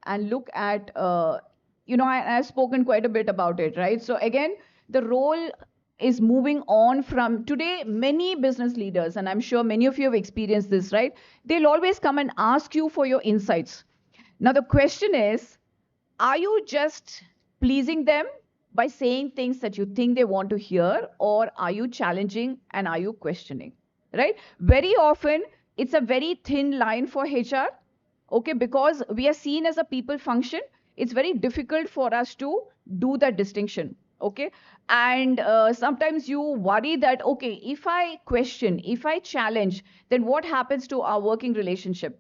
[SPEAKER 17] and look at, you know, I've spoken quite a bit about it, right? So again, the role is moving on from today. Many business leaders, and I'm sure many of you have experienced this, right? They'll always come and ask you for your insights. Now, the question is, are you just pleasing them by saying things that you think they want to hear, or are you challenging and are you questioning, right? Very often, it's a very thin line for HR. Okay, because we are seen as a people function, it's very difficult for us to do that distinction. Okay, and sometimes you worry that, okay, if I question, if I challenge, then what happens to our working relationship?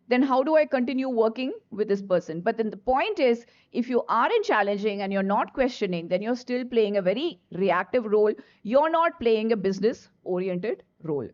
[SPEAKER 17] Then how do I continue working with this person? But then the point is, if you aren't challenging and you're not questioning, then you're still playing a very reactive role. You're not playing a business oriented role.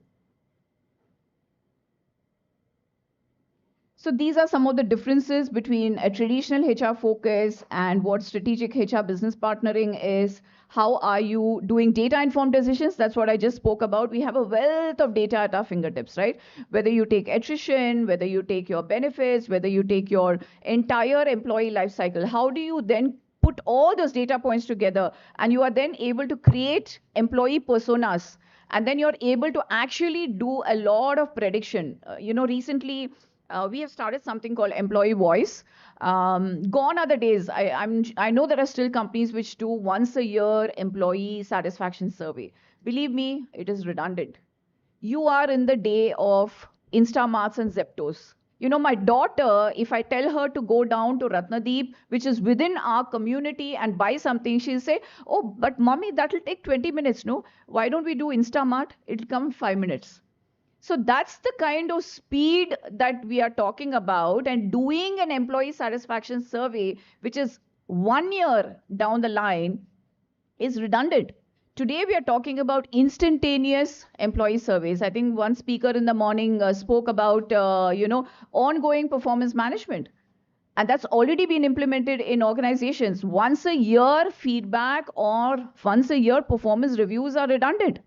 [SPEAKER 17] So these are some of the differences between a traditional HR focus and what strategic HR business partnering is. How are you doing data informed decisions? That's what I just spoke about. We have a wealth of data at our fingertips, right? Whether you take attrition, whether you take your benefits, whether you take your entire employee life cycle, how do you then put all those data points together and you are then able to create employee personas, and then you're able to actually do a lot of prediction. You know, recently we have started something called Employee Voice. Gone are the days. I know there are still companies which do once a year employee satisfaction survey. Believe me, it is redundant. You are in the day of Instamarts and Zeptos. You know, my daughter, if I tell her to go down to Ratnadeep, which is within our community, and buy something, she'll say, oh, but mommy, that'll take 20 minutes, no? Why don't we do Instamart? It'll come in 5 minutes. So that's the kind of speed that we are talking about, and doing an employee satisfaction survey, which is 1 year down the line, is redundant. Today, we are talking about instantaneous employee surveys. I think one speaker in the morning spoke about, you know, ongoing performance management. And that's already been implemented in organizations. Once a year feedback or once a year performance reviews are redundant.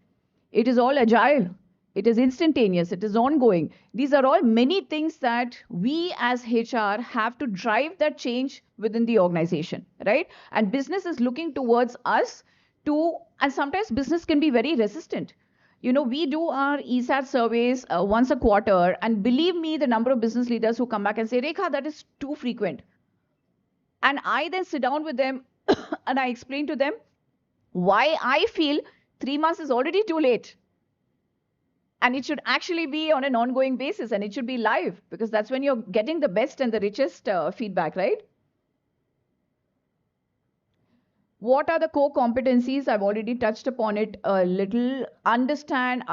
[SPEAKER 17] It is all agile. It is instantaneous. It is ongoing. These are all many things that we as HR have to drive that change within the organization, right? And business is looking towards us to, and sometimes business can be very resistant. You know, we do our ESAT surveys once a quarter, and believe me, the number of business leaders who come back and say, Rekha, that is too frequent. And I then sit down with them and I explain to them why I feel 3 months is already too late. And it should actually be on an ongoing basis, and it should be live, because that's when you're getting the best and the richest feedback, right? What are the core competencies? I've already touched upon it a little. Understand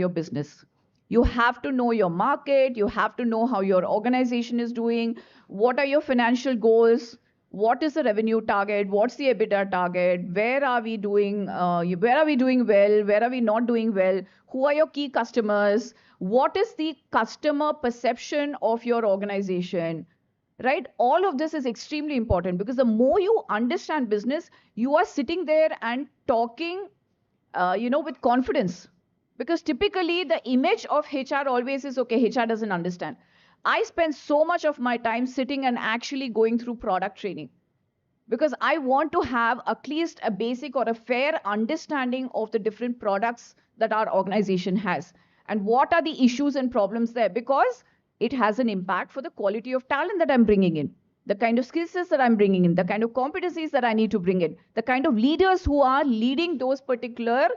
[SPEAKER 17] your business. You have to know your market. You have to know how your organization is doing. What are your financial goals? What is the revenue target? What's the EBITDA target? Where are we doing? Where are we doing well? Where are we not doing well? Who are your key customers? What is the customer perception of your organization? Right? All of this is extremely important, because the more you understand business, you are sitting there and talking, with confidence. Because typically the image of HR always is, okay, HR doesn't understand. I spend so much of my time sitting and actually going through product training, because I want to have at least a basic or a fair understanding of the different products that our organization has, and what are the issues and problems there, because it has an impact for the quality of talent that I'm bringing in, the kind of skill sets that I'm bringing in, the kind of competencies that I need to bring in, the kind of leaders who are leading those particular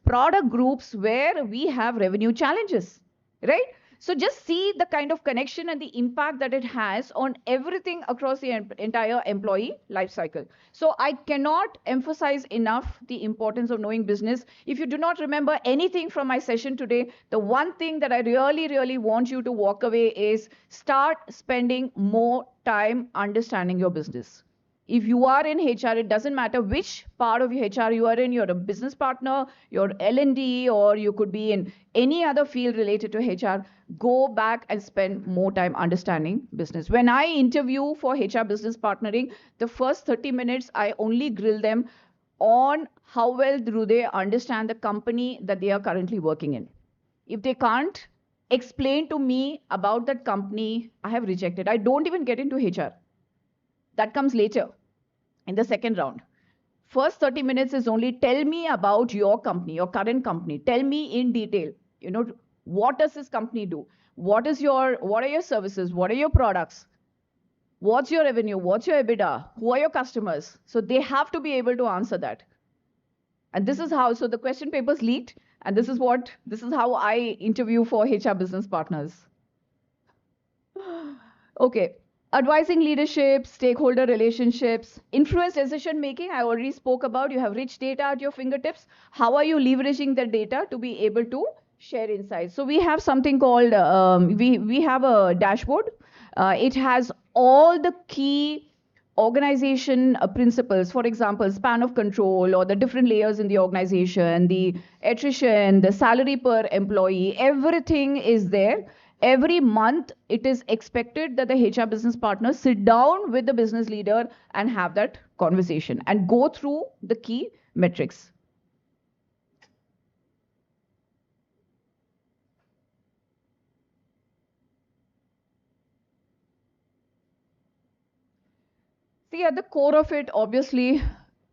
[SPEAKER 17] product groups where we have revenue challenges, right? So just see the kind of connection and the impact that it has on everything across the entire employee life cycle. So I cannot emphasize enough the importance of knowing business. If you do not remember anything from my session today, the one thing that I really, really want you to walk away is start spending more time understanding your business. If you are in HR, it doesn't matter which part of HR you are in. You're a business partner, you're L&D, or you could be in any other field related to HR. Go back and spend more time understanding business. When I interview for HR business partnering, the first 30 minutes, I only grill them on how well do they understand the company that they are currently working in. If they can't explain to me about that company, I have rejected. I don't even get into HR. That comes later in the second round. First 30 minutes is only tell me about your company, your current company. Tell me in detail, what does this company do? What are your services? What are your products? What's your revenue? What's your EBITDA? Who are your customers? So they have to be able to answer that. And this is how, so the question papers leaked, and this is how I interview for HR business partners. Okay. Advising leadership, stakeholder relationships, influence decision making, I already spoke about. You have rich data at your fingertips. How are you leveraging the data to be able to share insights? So we have something called, we have a dashboard. It has all the key organization principles, for example, span of control, or the different layers in the organization, the attrition, the salary per employee, everything is there. Every month, it is expected that the HR business partner sit down with the business leader and have that conversation and go through the key metrics. See, at the core of it, obviously,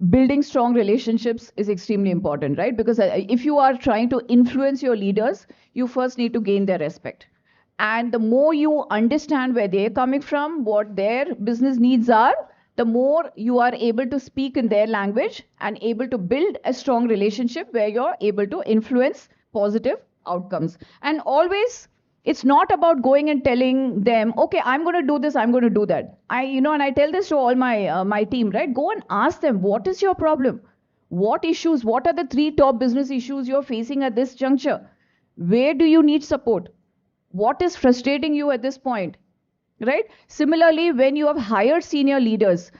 [SPEAKER 17] building strong relationships is extremely important, right? Because if you are trying to influence your leaders, you first need to gain their respect. And the more you understand where they're coming from, what their business needs are, the more you are able to speak in their language and able to build a strong relationship where you're able to influence positive outcomes. And always, it's not about going and telling them, okay, I'm going to do this, I'm going to do that. And I tell this to all my team, right? Go and ask them, what is your problem? What issues, what are the 3 top business issues you're facing at this juncture? Where do you need support? What is frustrating you at this point, right? Similarly, when you have hired senior leaders,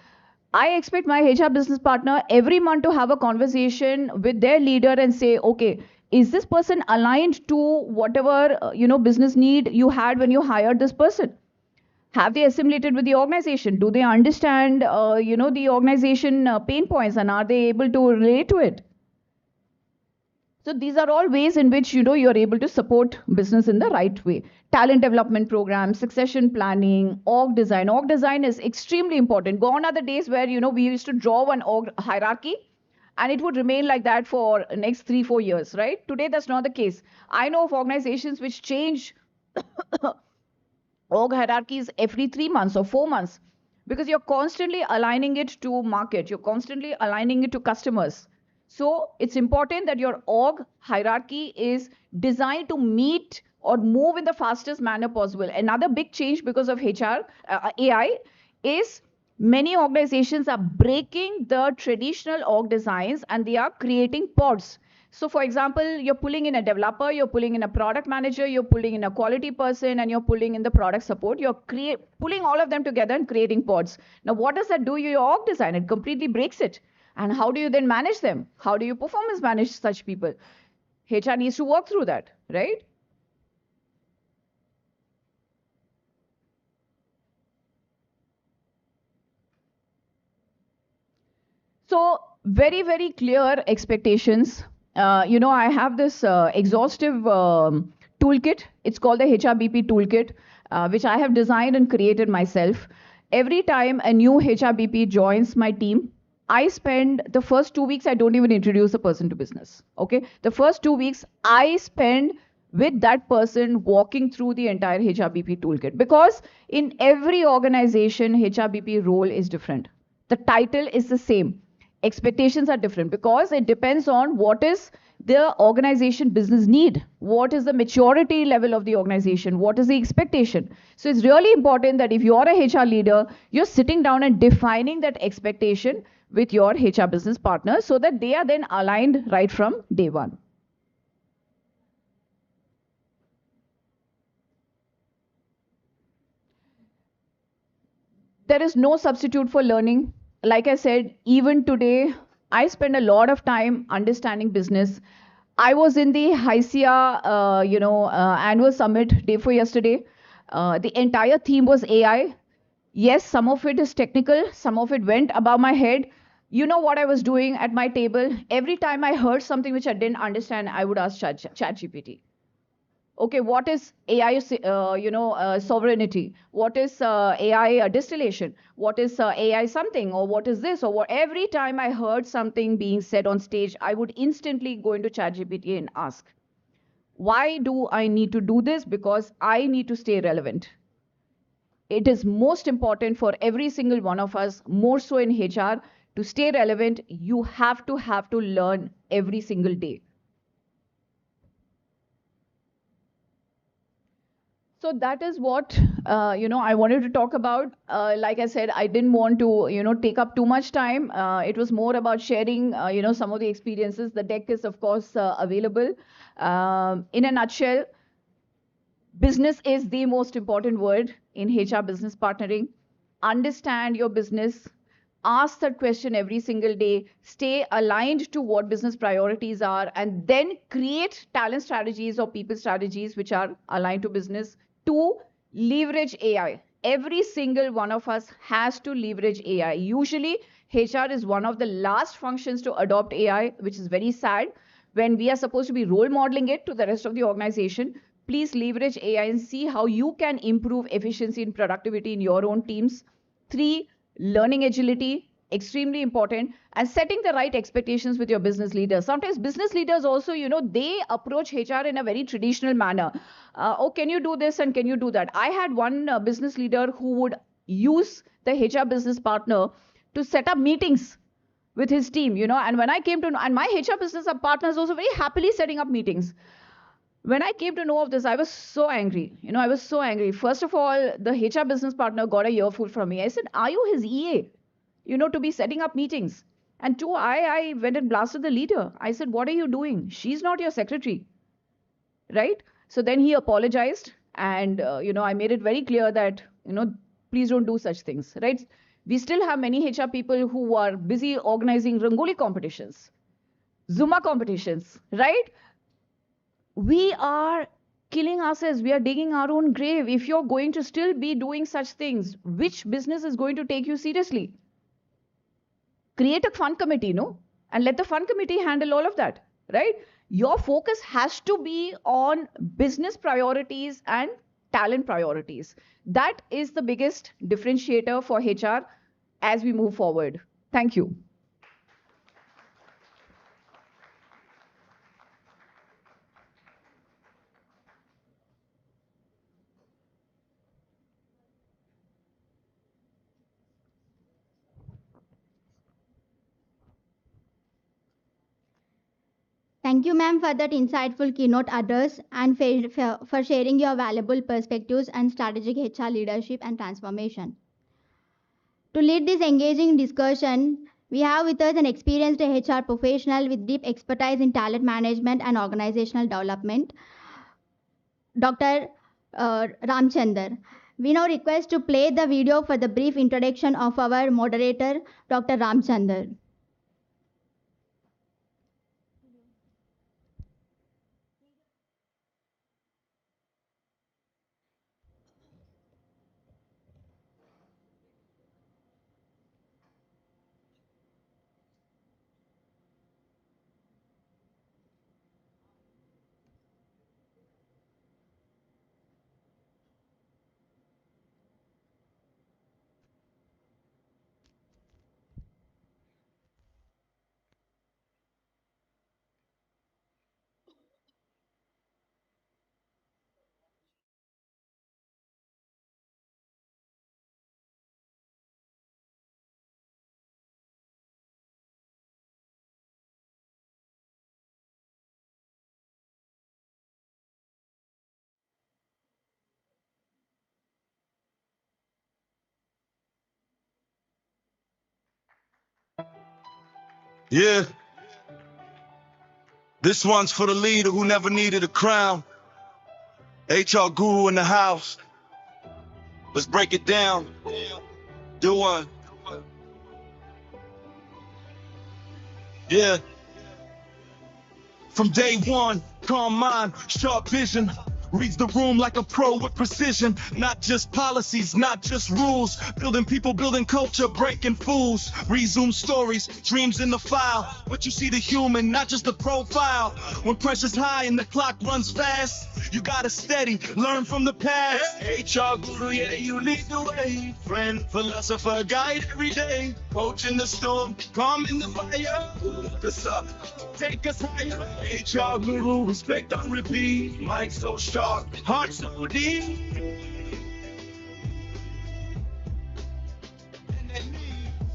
[SPEAKER 17] I expect my HR business partner every month to have a conversation with their leader and say, okay, is this person aligned to whatever, business need you had when you hired this person? Have they assimilated with the organization? Do they understand, the organization pain points, and are they able to relate to it? So these are all ways in which, you're able to support business in the right way. Talent development programs, succession planning, org design. Org design is extremely important. Gone are the days where, we used to draw one org hierarchy and it would remain like that for next 3-4 years, right? Today, that's not the case. I know of organizations which change org hierarchies every 3 months or 4 months, because you're constantly aligning it to market, you're constantly aligning it to customers. So it's important that your org hierarchy is designed to meet or move in the fastest manner possible. Another big change because of AI is many organizations are breaking the traditional org designs and they are creating pods. So for example, you're pulling in a developer, you're pulling in a product manager, you're pulling in a quality person, and you're pulling in the product support. You're pulling all of them together and creating pods. Now, what does that do to your org design? It completely breaks it. And how do you then manage them? How do you performance manage such people? HR needs to work through that, right? So very, very clear expectations. I have this exhaustive toolkit. It's called the HRBP toolkit, which I have designed and created myself. Every time a new HRBP joins my team, I spend the first 2 weeks, I don't even introduce the person to business. Okay. The first 2 weeks, I spend with that person walking through the entire HRBP toolkit, because in every organization, HRBP role is different. The title is the same. Expectations are different because it depends on what is the organization business need, what is the maturity level of the organization, what is the expectation. So it's really important that if you are a HR leader, you're sitting down and defining that expectation with your HR business partner so that they are then aligned right from day one. There is no substitute for learning. Like I said, even today, I spend a lot of time understanding business. I was in the HICIA, annual summit day 4 yesterday. The entire theme was AI. Yes, some of it is technical. Some of it went above my head. You know what I was doing at my table? Every time I heard something which I didn't understand, I would ask ChatGPT. Okay, what is AI, sovereignty? What is AI distillation? What is AI something? Or what is this? Or what? Every time I heard something being said on stage, I would instantly go into ChatGPT and ask, why do I need to do this? Because I need to stay relevant. It is most important for every single one of us, more so in HR, to stay relevant. You have to learn every single day. So that is what I wanted to talk about. Like I said, I didn't want to take up too much time. It was more about sharing some of the experiences. The deck is of course available. In a nutshell, business is the most important word in HR business partnering. Understand your business. Ask that question every single day. Stay aligned to what business priorities are, and then create talent strategies or people strategies which are aligned to business. 2, leverage AI. Every single one of us has to leverage AI. Usually, HR is one of the last functions to adopt AI, which is very sad when we are supposed to be role modeling it to the rest of the organization. Please leverage AI and see how you can improve efficiency and productivity in your own teams. 3, learning agility, extremely important, and setting the right expectations with your business leaders. Sometimes business leaders also, they approach HR in a very traditional manner. Oh, can you do this and can you do that? I had one business leader who would use the HR business partner to set up meetings with his team, and when I came to know, and my HR business partners also very happily setting up meetings. When I came to know of this, I was so angry. I was so angry. First of all, the HR business partner got a earful from me. I said, are you his EA? To be setting up meetings. And 2, I went and blasted the leader. I said, what are you doing? She's not your secretary. Right? So then he apologized. And, I made it very clear that, please don't do such things. Right? We still have many HR people who are busy organizing Rangoli competitions, Zumba competitions. Right? We are killing ourselves. We are digging our own grave. If you're going to still be doing such things, which business is going to take you seriously? Create a fun committee, and let the fun committee handle all of that, right? Your focus has to be on business priorities and talent priorities. That is the biggest differentiator for HR as we move forward. Thank you.
[SPEAKER 1] Thank you, ma'am, for that insightful keynote address and for sharing your valuable perspectives and strategic HR leadership and transformation. To lead this engaging discussion, we have with us an experienced HR professional with deep expertise in talent management and organizational development, Dr. Ramchandar. We now request to play the video for the brief introduction of our moderator, Dr. Ramchandar.
[SPEAKER 18] Yeah, this one's for the leader who never needed a crown. HR guru in the house. Let's break it down. Do one. Yeah. From day one, calm mind, sharp vision. Reads the room like a pro with precision. Not just policies, not just rules. Building people, building culture, breaking fools. Resume stories, dreams in the file. But you see the human, not just the profile. When pressure's high and the clock runs fast, you gotta steady, learn from the past. HR guru, yeah, you lead the way. Friend, philosopher, guide every day. Coach in the storm, calm in the fire. Lift us up, take us higher. HR guru, respect on repeat. Mind so sharp, heart so deep.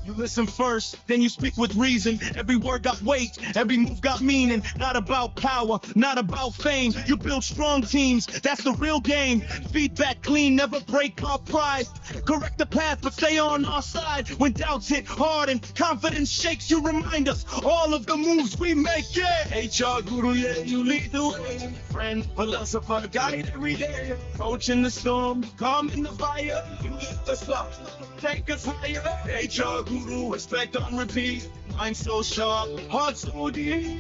[SPEAKER 18] You listen first, then you speak with reason. Every word got weight, every move got meaning. Not about power, not about fame. You build strong teams, that's the real game. Feedback clean, never break our pride. Correct the path, but stay on our side. When doubts hit hard and confidence shakes, you remind us all of the moves we make. Yeah, HR guru, yeah, you lead the way. Friend, philosopher, guide every day. Coach in the storm, calm in the fire. You lift us up, take us higher. HR guru, respect on repeat. Mind so sharp, heart so deep.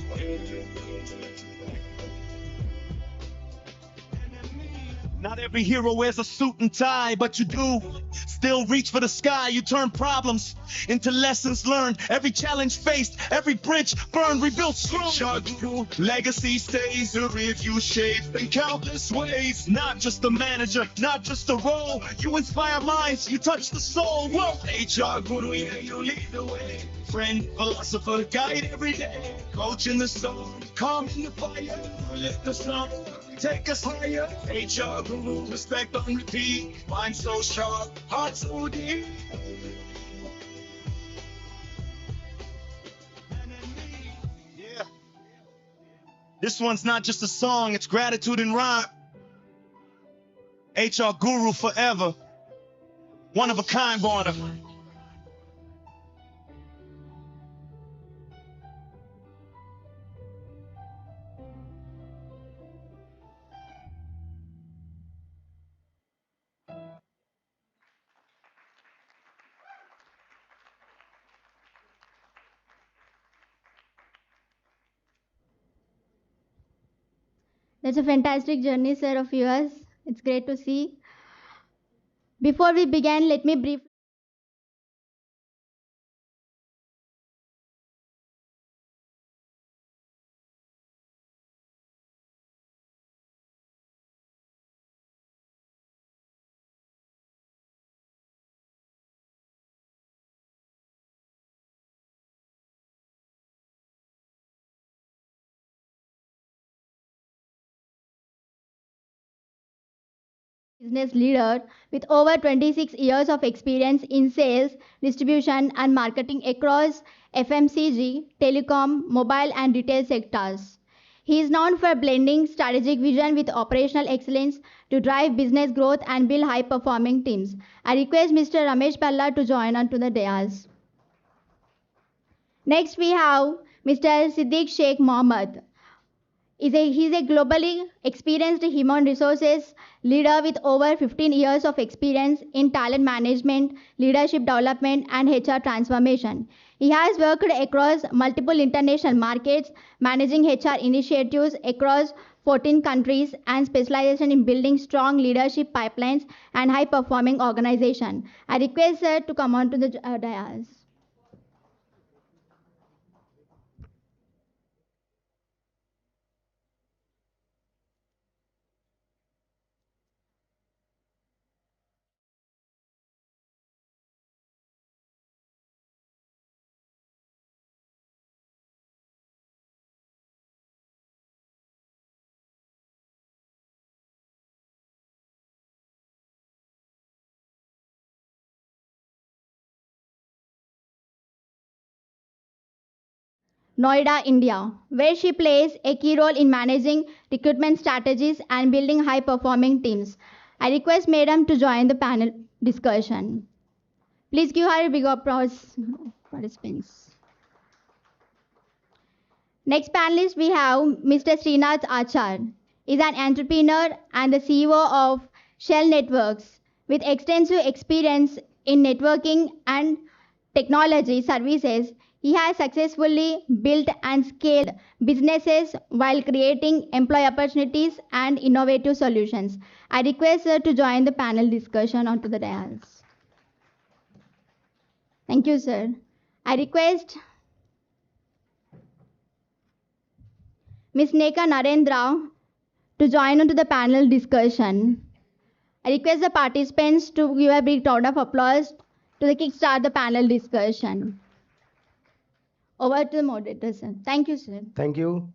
[SPEAKER 18] Not every hero wears a suit and tie, but you do. Still reach for the sky, you turn problems into lessons learned. Every challenge faced, every bridge burned, rebuilt strong. Legacy stays, the review shaped in countless ways. Not just the manager, not just the role. You inspire minds, you touch the soul. Whoa, HR guru, yeah, you lead the way. Friend, philosopher, guide every day. Coach in the storm, calm in the fire. Lift the sun, take us higher. HR guru, respect on repeat. Mind so sharp, heart so deep. Yeah. This one's not just a song, it's gratitude and rhyme. HR guru forever. One of a kind, born.
[SPEAKER 1] That's a fantastic journey, sir, of yours. It's great to see. Before we begin, let me brief. Business leader with over 26 years of experience in sales, distribution, and marketing across FMCG, telecom, mobile, and retail sectors. He is known for blending strategic vision with operational excellence to drive business growth and build high-performing teams. I request Mr. Ramesh Palla to join onto the dais. Next, we have Mr. Siddiq Sheikh Mohammed. He's a globally experienced human resources leader with over 15 years of experience in talent management, leadership development, and HR transformation. He has worked across multiple international markets, managing HR initiatives across 14 countries, and specialization in building strong leadership pipelines and high-performing organization. I request sir to come on to the dais. Noida, India, where she plays a key role in managing recruitment strategies and building high-performing teams. I request Madam to join the panel discussion. Please give her a big applause, participants. Next panelist, we have Mr. Srinath Achar. He is an entrepreneur and the CEO of Shell Networks with extensive experience in networking and technology services. He has successfully built and scaled businesses while creating employee opportunities and innovative solutions. I request her to join the panel discussion onto the dais. Thank you, sir. I request Ms. Neka Narendra to join onto the panel discussion. I request the participants to give a big round of applause to kickstart the panel discussion. Over to the moderator, sir. Thank you, sir.
[SPEAKER 11] Thank you.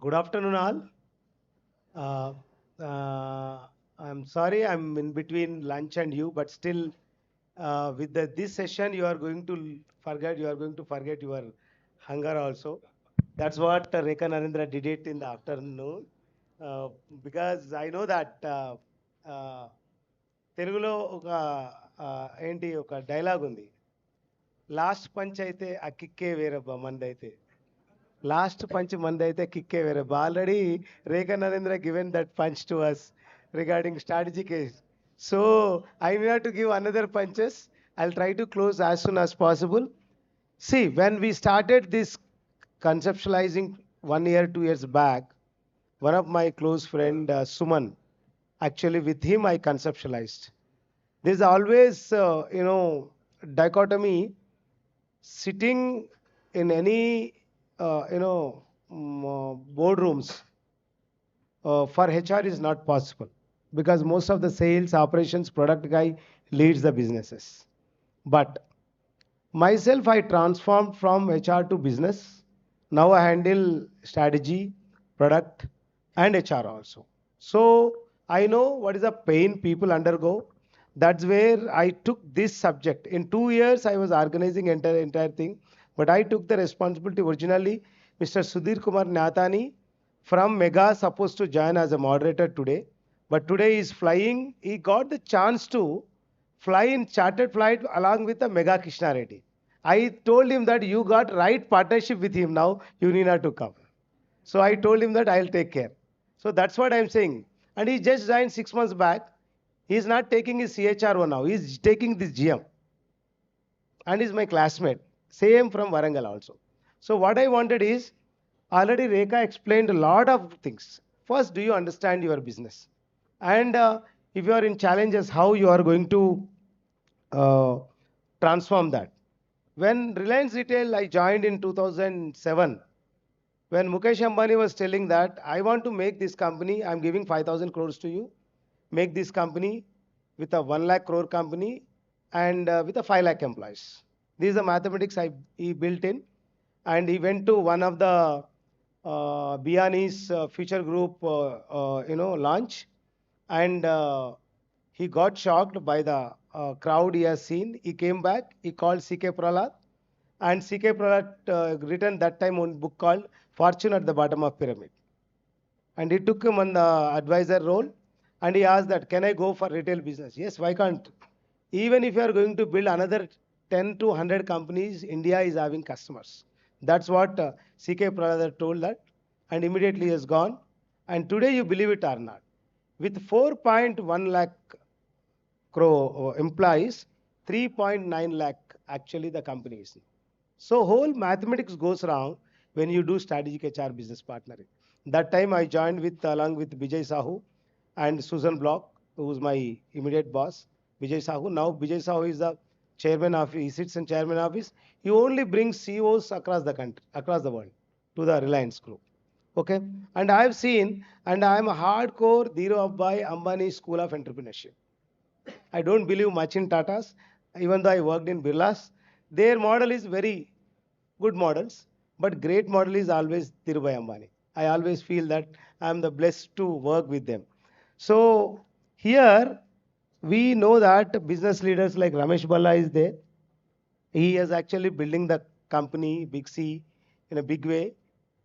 [SPEAKER 11] Good afternoon, all. I'm sorry I'm in between lunch and you, but still, with this session, you are going to forget your hunger also. That's what Rekha Narendra did it in the afternoon. Because I know that తెలుగులో ఒక ఏంటి ఒక dialogue ఉంది, last punch అయితే ఆ కిక్కే వేరబ్బా మందైతే, last punch మందైతే కిక్కే వేరబ్బా. Already Rekha Narendra given that punch to us regarding strategy case. So I need not to give another punches. I'll try to close as soon as possible. See, when we started this conceptualizing 1 year, 2 years back, one of my close friend, Suman, actually with him I conceptualized. There's always, dichotomy sitting in any, boardrooms for HR is not possible because most of the sales, operations, product guy leads the businesses. But myself, I transformed from HR to business. Now I handle strategy, product, and HR also. So I know what is the pain people undergo. That's where I took this subject. In 2 years, I was organizing entire thing, but I took the responsibility originally. Mr. Sudhir Kumar Nathani from Mega supposed to join as a moderator today, but today he is flying. He got the chance to fly in chartered flight along with the Mega Krishna Reddy. I told him that you got right partnership with him now, you need not to come. So I told him that I'll take care. So that's what I'm saying. And he just joined 6 months back. He's not taking his CHRO now. He's taking this GM. And he's my classmate. Same from Warangal also. So what I wanted is, already Rekha explained a lot of things. First, do you understand your business? And if you are in challenges, how you are going to transform that. When Reliance Retail, I joined in 2007. When Mukesh Ambani was telling that, I want to make this company, I'm giving 5,000 crores to you, make this company with a 1 lakh crore company and with a 5 lakh employees. This is the mathematics he built in. And he went to one of the Biani's Future Group, launch. And he got shocked by the crowd he has seen. He came back, he called CK Prahlad, And C.K. Pralat written that time one book called Fortune at the Bottom of Pyramid. And he took him on the advisor role, and he asked that, can I go for retail business? Yes, why can't? Even if you are going to build another 10 to 100 companies, India is having customers. That's what C.K. Pralat told that, and immediately he has gone. And today, you believe it or not, with 4.1 lakh crore employees, 3.9 lakh actually the companies. So whole mathematics goes wrong when you do strategic HR business partnering. That time I joined with along with Vijay Sahu and Susan Block, who was my immediate boss. Vijay Sahu. Now Vijay Sahu is the chairman of, he sits in chairman office. He only brings CEOs across the country, across the world to the Reliance Group. Okay. And I have seen, and I am a hardcore Dhirubhai Abbai Ambani School of Entrepreneurship. I don't believe much in Tatas, even though I worked in Birlas. Their model is very good models, but great model is always Dhirubhai Ambani. I always feel that I am the blessed to work with them. So here we know that business leaders like Ramesh Balla is there. He is actually building the company Big C in a big way.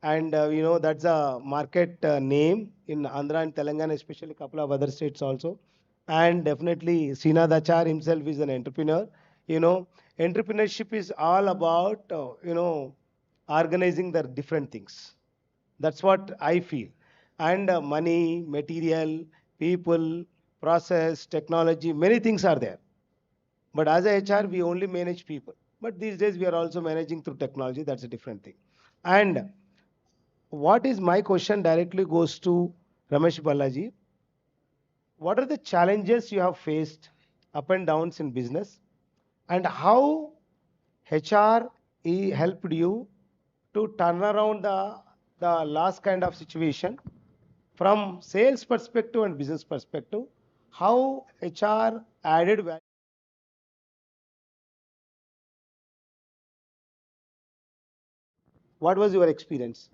[SPEAKER 11] And that's a market name in Andhra and Telangana, especially a couple of other states also. And definitely Srinath Achar himself is an entrepreneur. Entrepreneurship is all about, organizing the different things. That's what I feel. And money, material, people, process, technology, many things are there. But as a HR, we only manage people. But these days we are also managing through technology. That's a different thing. And what is my question directly goes to Ramesh Balaji. What are the challenges you have faced up and downs in business, and how HR helped you to turn around the last kind of situation from sales perspective and business perspective? How HR added value? What was your experience?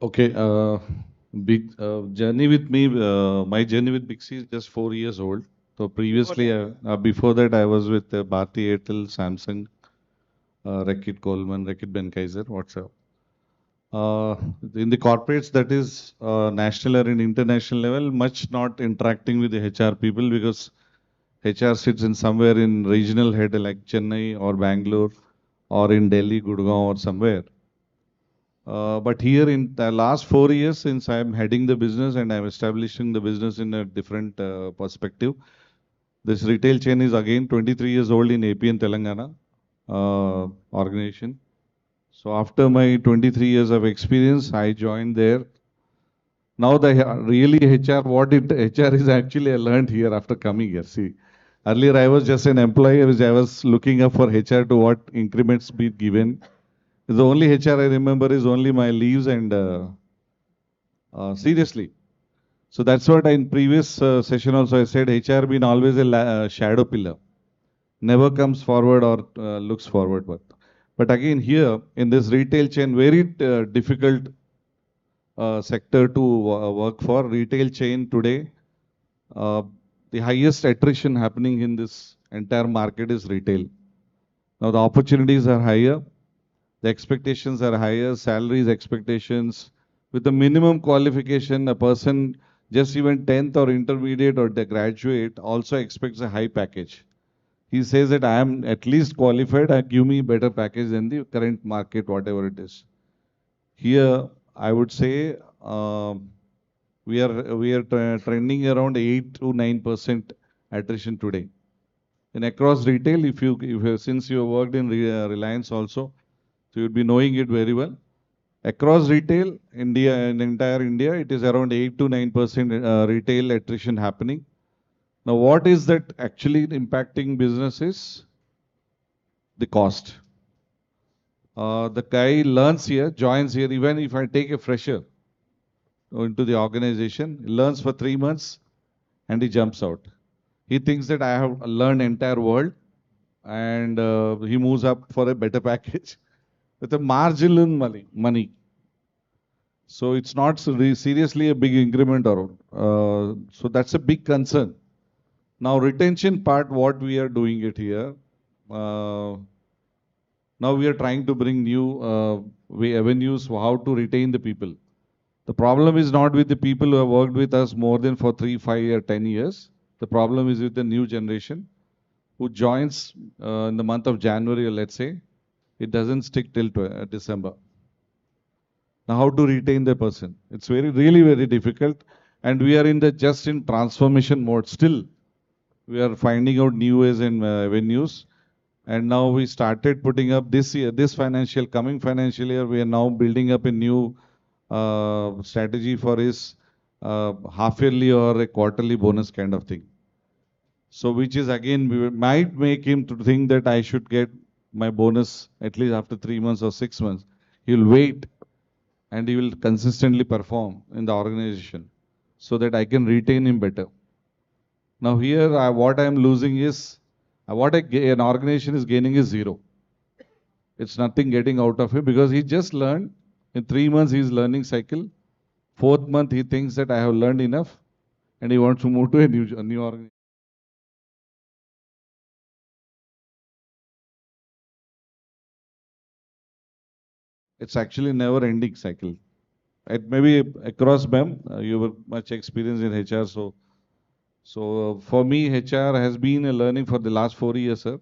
[SPEAKER 16] Okay, big journey with me. My journey with Big C is just 4 years old. So previously, before that, I was with Bharti Airtel, Samsung, Reckitt Coleman, Reckitt Benckiser, whatsoever. In the corporates, that is national or in international level, much not interacting with the HR people because HR sits in somewhere in regional head like Chennai or Bangalore or in Delhi, Gurgaon or somewhere. But here in the last 4 years, since I am heading the business and I'm establishing the business in a different perspective, this retail chain is again 23 years old in AP and Telangana organization. So after my 23 years of experience, I joined there. Now the really HR, HR is actually I learned here after coming here. See, earlier I was just an employee, I was looking up for HR to what increments be given. The only HR I remember is only my leaves and seriously. So that's what in previous session also I said HR been always a shadow pillar. Never comes forward or looks forward. But again here in this retail chain, very difficult sector to work for. Retail chain today, the highest attrition happening in this entire market is retail. Now the opportunities are higher. The expectations are higher, salaries, expectations. With the minimum qualification, a person just even 10th or intermediate or the graduate also expects a high package. He says that I am at least qualified, give me better package than the current market, whatever it is. Here, I would say we are trending around 8 to 9% attrition today. And across retail, if you since you have worked in Reliance also, so you'd be knowing it very well. Across retail, India and entire India, it is around 8 to 9% retail attrition happening. Now, what is that actually impacting businesses? The cost. The guy learns here, joins here, even if I take a fresher into the organization, he learns for 3 months and he jumps out. He thinks that I have learned entire world and he moves up for a better package with a marginal money. So it's not seriously a big increment or so that's a big concern. Now retention part, what we are doing it here. Now Now we are trying to bring new avenues for how to retain the people. The problem is not with the people who have worked with us more than for 3, 5, or 10 years. The problem is with the new generation who joins in the month of January, or let's say, it doesn't stick till December. Now, how to retain the person? It's really very difficult, and we are just in transformation mode. Still, we are finding out new ways and avenues. And now we started putting up this year, coming financial year, we are now building up a new strategy for his half-yearly or a quarterly bonus kind of thing. So which is again, might make him to think that I should get my bonus at least after 3 months or 6 months. He will wait and he will consistently perform in the organization so that I can retain him better. Now here, what I am losing is, an organization is gaining is zero. It's nothing getting out of him because he just learned. In 3 months, he is learning cycle. 4th month, he thinks that I have learned enough and he wants to move to a new organization. It's actually never ending cycle. Maybe across BEM, you have much experience in HR. So for me, HR has been a learning for the last 4 years, sir.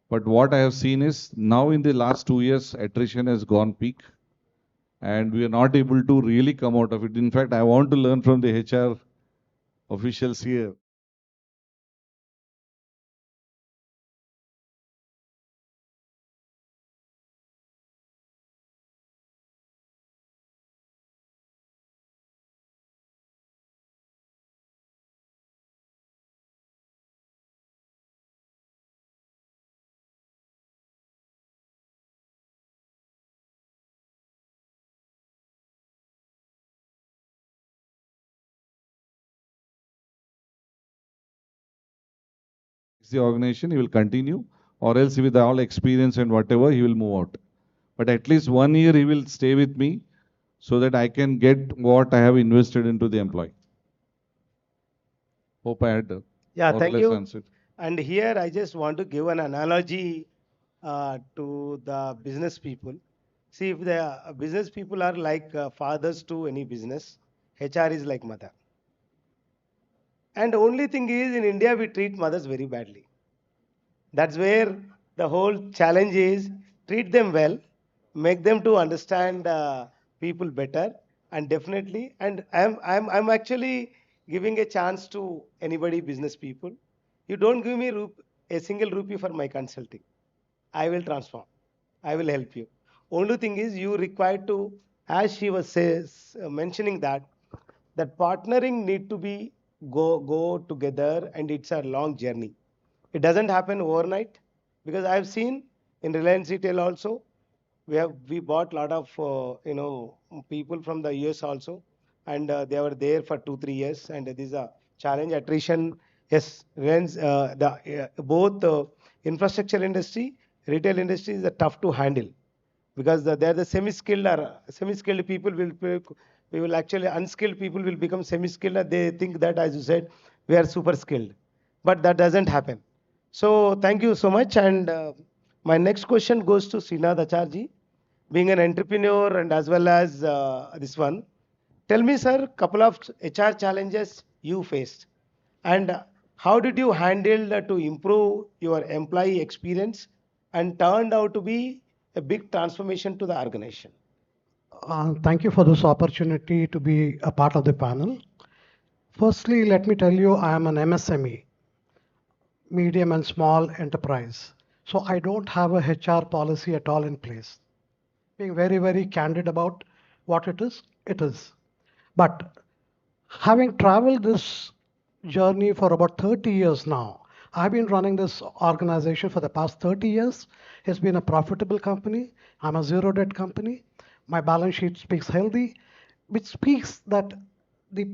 [SPEAKER 16] But what I have seen is now in the last 2 years, attrition has gone peak. And we are not able to really come out of it. In fact, I want to learn from the HR officials here. The organization, he will continue, or else with all experience and whatever, he will move out. But at least 1 year he will stay with me so that I can get what I have invested into the employee. Hope I had
[SPEAKER 11] Yeah,
[SPEAKER 16] more
[SPEAKER 11] thank
[SPEAKER 16] or less
[SPEAKER 11] you.
[SPEAKER 16] answered.
[SPEAKER 11] And here I just want to give an analogy to the business people. See, if the business people are like fathers to any business, HR is like mother. And the only thing is, in India, we treat mothers very badly. That's where the whole challenge is: treat them well, make them to understand people better, and definitely. And I'm actually giving a chance to anybody, business people. You don't give me a single rupee for my consulting. I will transform. I will help you. Only thing is, you require to, as she was mentioning that partnering need to be go together, and it's a long journey. It doesn't happen overnight, because I've seen in Reliance Retail also, we bought a lot of people from the US also, and they were there for 2-3 years, and this is a challenge, attrition. Yes, Reliance, both infrastructure industry, retail industry is tough to handle, because they're the semi-skilled, or semi-skilled people we will actually, unskilled people will become semi-skilled, and they think that, as you said, we are super skilled, but that doesn't happen. So thank you so much. And my next question goes to Srinath Acharji, being an entrepreneur and as well as this one. Tell me, sir, couple of HR challenges you faced, and how did you handle to improve your employee experience and turned out to be a big transformation to the organization?
[SPEAKER 19] Thank you for this opportunity to be a part of the panel. Firstly, let me tell you, I am an MSME, medium and small enterprise. So I don't have a HR policy at all in place. Being very, very candid about what it is, it is. But having traveled this journey for about 30 years now, I've been running this organization for the past 30 years. It's been a profitable company. I'm a zero debt company. My balance sheet speaks healthy, which speaks that the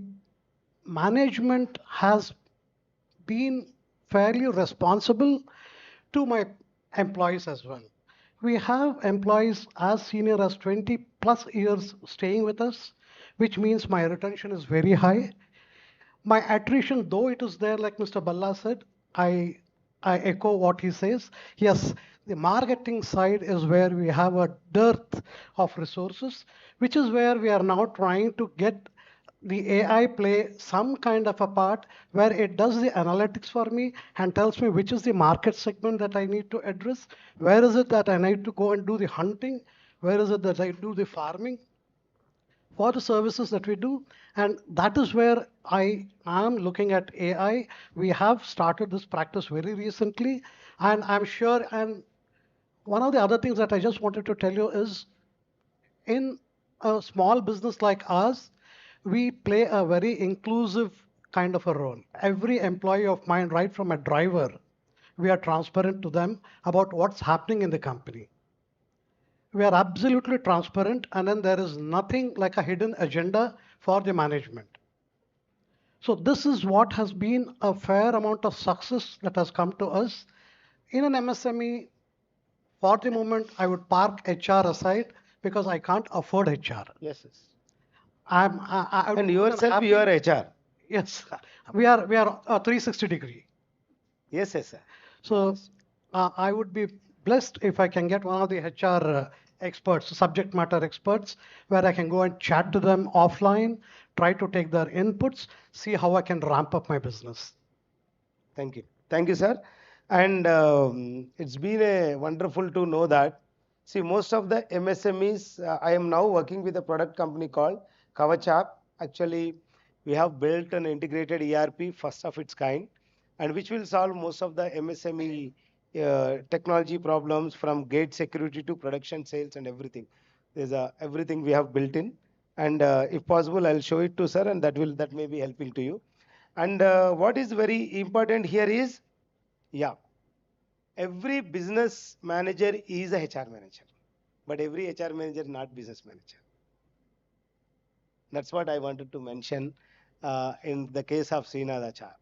[SPEAKER 19] management has been fairly responsible to my employees as well. We have employees as senior as 20 plus years staying with us, which means my retention is very high. My attrition, though it is there, like Mr. Balla said, I I echo what he says. Yes, the marketing side is where we have a dearth of resources, which is where we are now trying to get the AI play some kind of a part where it does the analytics for me and tells me which is the market segment that I need to address, where is it that I need to go and do the hunting, where is it that I do the farming for the services that we do. And that is where I am looking at AI. We have started this practice very recently, and I'm sure, and one of the other things that I just wanted to tell you is in a small business like ours, we play a very inclusive kind of a role. Every employee of mine, right from a driver, we are transparent to them about what's happening in the company. We are absolutely transparent, and then there is nothing like a hidden agenda for the management. So this is what has been a fair amount of success that has come to us. In an MSME, for the moment, I would park HR aside because I can't afford HR.
[SPEAKER 11] Yes, yes.
[SPEAKER 19] I would
[SPEAKER 11] And
[SPEAKER 19] be more than
[SPEAKER 11] yourself,
[SPEAKER 19] happy.
[SPEAKER 11] you are HR.
[SPEAKER 19] Yes, we are 360 degree.
[SPEAKER 11] Yes, yes, sir.
[SPEAKER 19] So I would be blessed if I can get one of the HR experts, subject matter experts, where I can go and chat to them offline, try to take their inputs, see how I can ramp up my business.
[SPEAKER 11] Thank you. Thank you, sir. And it's been a wonderful to know that. See, most of the MSMEs, I am now working with a product company called Kavachap. Actually, we have built an integrated ERP, first of its kind, and which will solve most of the MSME technology problems from gate security to production sales and everything. There's everything we have built in. And if possible, I'll show it to sir, and that may be helping to you. And what is very important here is, yeah, every business manager is a HR manager, but every HR manager is not business manager. That's what I wanted to mention in the case of Srinathachar.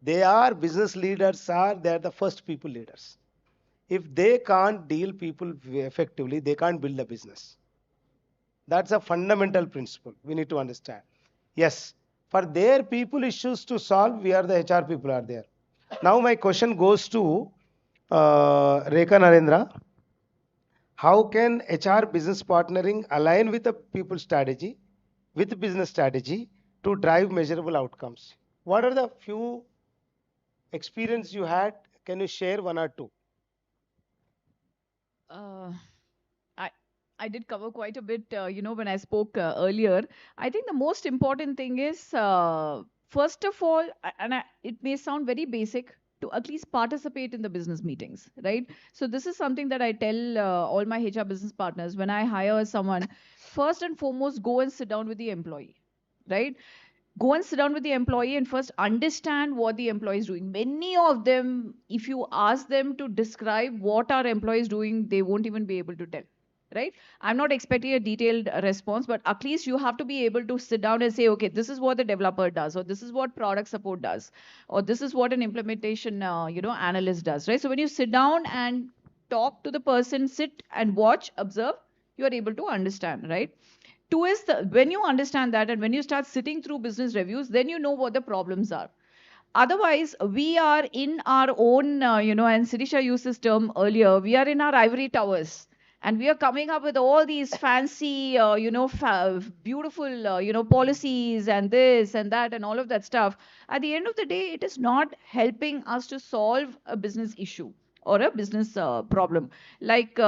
[SPEAKER 11] They are business leaders, they are the first people leaders. If they can't deal people effectively, they can't build a business. That's a fundamental principle we need to understand. Yes, for their people issues to solve, we are the HR people are there. Now my question goes to Rekha Narendra. How can HR business partnering align with the people strategy, with business strategy to drive measurable outcomes? What are the few experience you had? Can you share one or two?
[SPEAKER 17] Uh, I did cover quite a bit, when I spoke earlier. I think the most important thing is, first of all, it may sound very basic, to at least participate in the business meetings, right? So this is something that I tell all my HR business partners when I hire someone. First and foremost, go and sit down with the employee, right? Go and sit down with the employee and first understand what the employee is doing. Many of them, if you ask them to describe what our employee is doing, they won't even be able to tell, right? I'm not expecting a detailed response, but at least you have to be able to sit down and say, okay, this is what the developer does, or this is what product support does, or this is what an implementation analyst does, right? So when you sit down and talk to the person, sit and watch, observe, you are able to understand, right? Two is when you understand that and when you start sitting through business reviews, then you know what the problems are. Otherwise, we are in our own, and Sirisha used this term earlier, we are in our ivory towers. And we are coming up with all these fancy, beautiful, policies and this and that and all of that stuff. At the end of the day, it is not helping us to solve a business issue or a business problem. Like,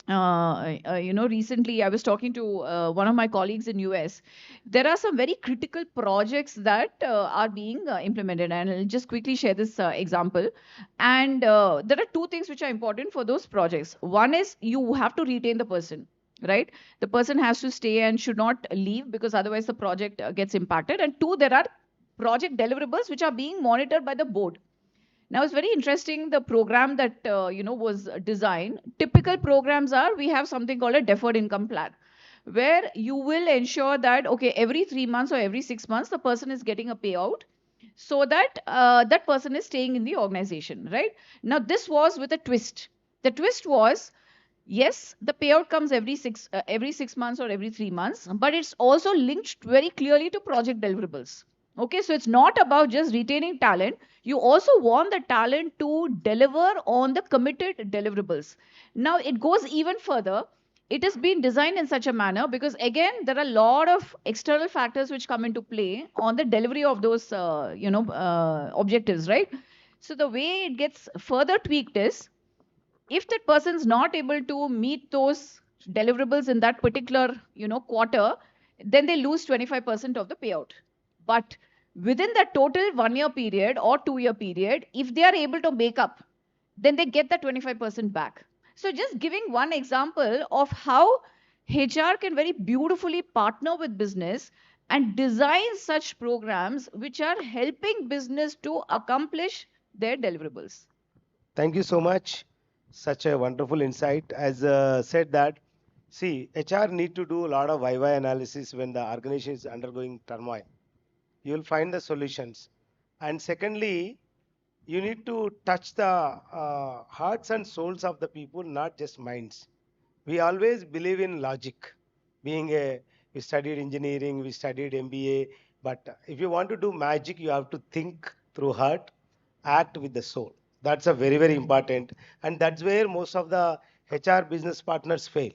[SPEAKER 17] recently I was talking to one of my colleagues in US. There are some very critical projects that are being implemented, and I'll just quickly share this example. And there are two things which are important for those projects. One is you have to retain the person, right? The person has to stay and should not leave, because otherwise the project gets impacted. And two, there are project deliverables which are being monitored by the board. Now it's very interesting, the program that was designed. Typical programs are, we have something called a deferred income plan, where you will ensure that, okay, every 3 months or every 6 months the person is getting a payout, so that that person is staying in the organization, right? Now this was with a twist. The twist was, yes, the payout comes every 6 months or every 3 months, but it's also linked very clearly to project deliverables. Okay, so it's not about just retaining talent. You also want the talent to deliver on the committed deliverables. Now, it goes even further. It has been designed in such a manner because, again, there are a lot of external factors which come into play on the delivery of those, objectives, right? So the way it gets further tweaked is if that person's not able to meet those deliverables in that particular quarter, then they lose 25% of the payout. But within that total 1 year period or 2 year period, if they are able to make up, then they get that 25% back. So just giving one example of how HR can very beautifully partner with business and design such programs which are helping business to accomplish their deliverables.
[SPEAKER 11] Thank you so much. Such a wonderful insight. As said that, see, HR need to do a lot of YY analysis when the organization is undergoing turmoil. You will find the solutions. And secondly, you need to touch the hearts and souls of the people, not just minds. We always believe in logic. We studied engineering, we studied MBA, but if you want to do magic, you have to think through heart, act with the soul. That's a very, very important, and that's where most of the HR business partners fail.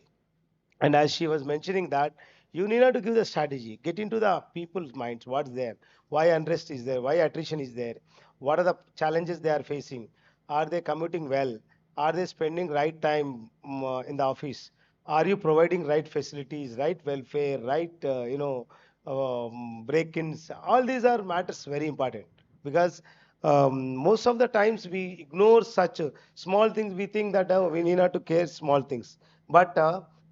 [SPEAKER 11] And as she was mentioning that, you need not to give the strategy, get into the people's minds, what's there, why unrest is there, why attrition is there, what are the challenges they are facing, are they commuting well, are they spending right time in the office, are you providing right facilities, right welfare, right break-ins. All these are matters very important, because most of the times we ignore such small things. We think that we need not to care small things, but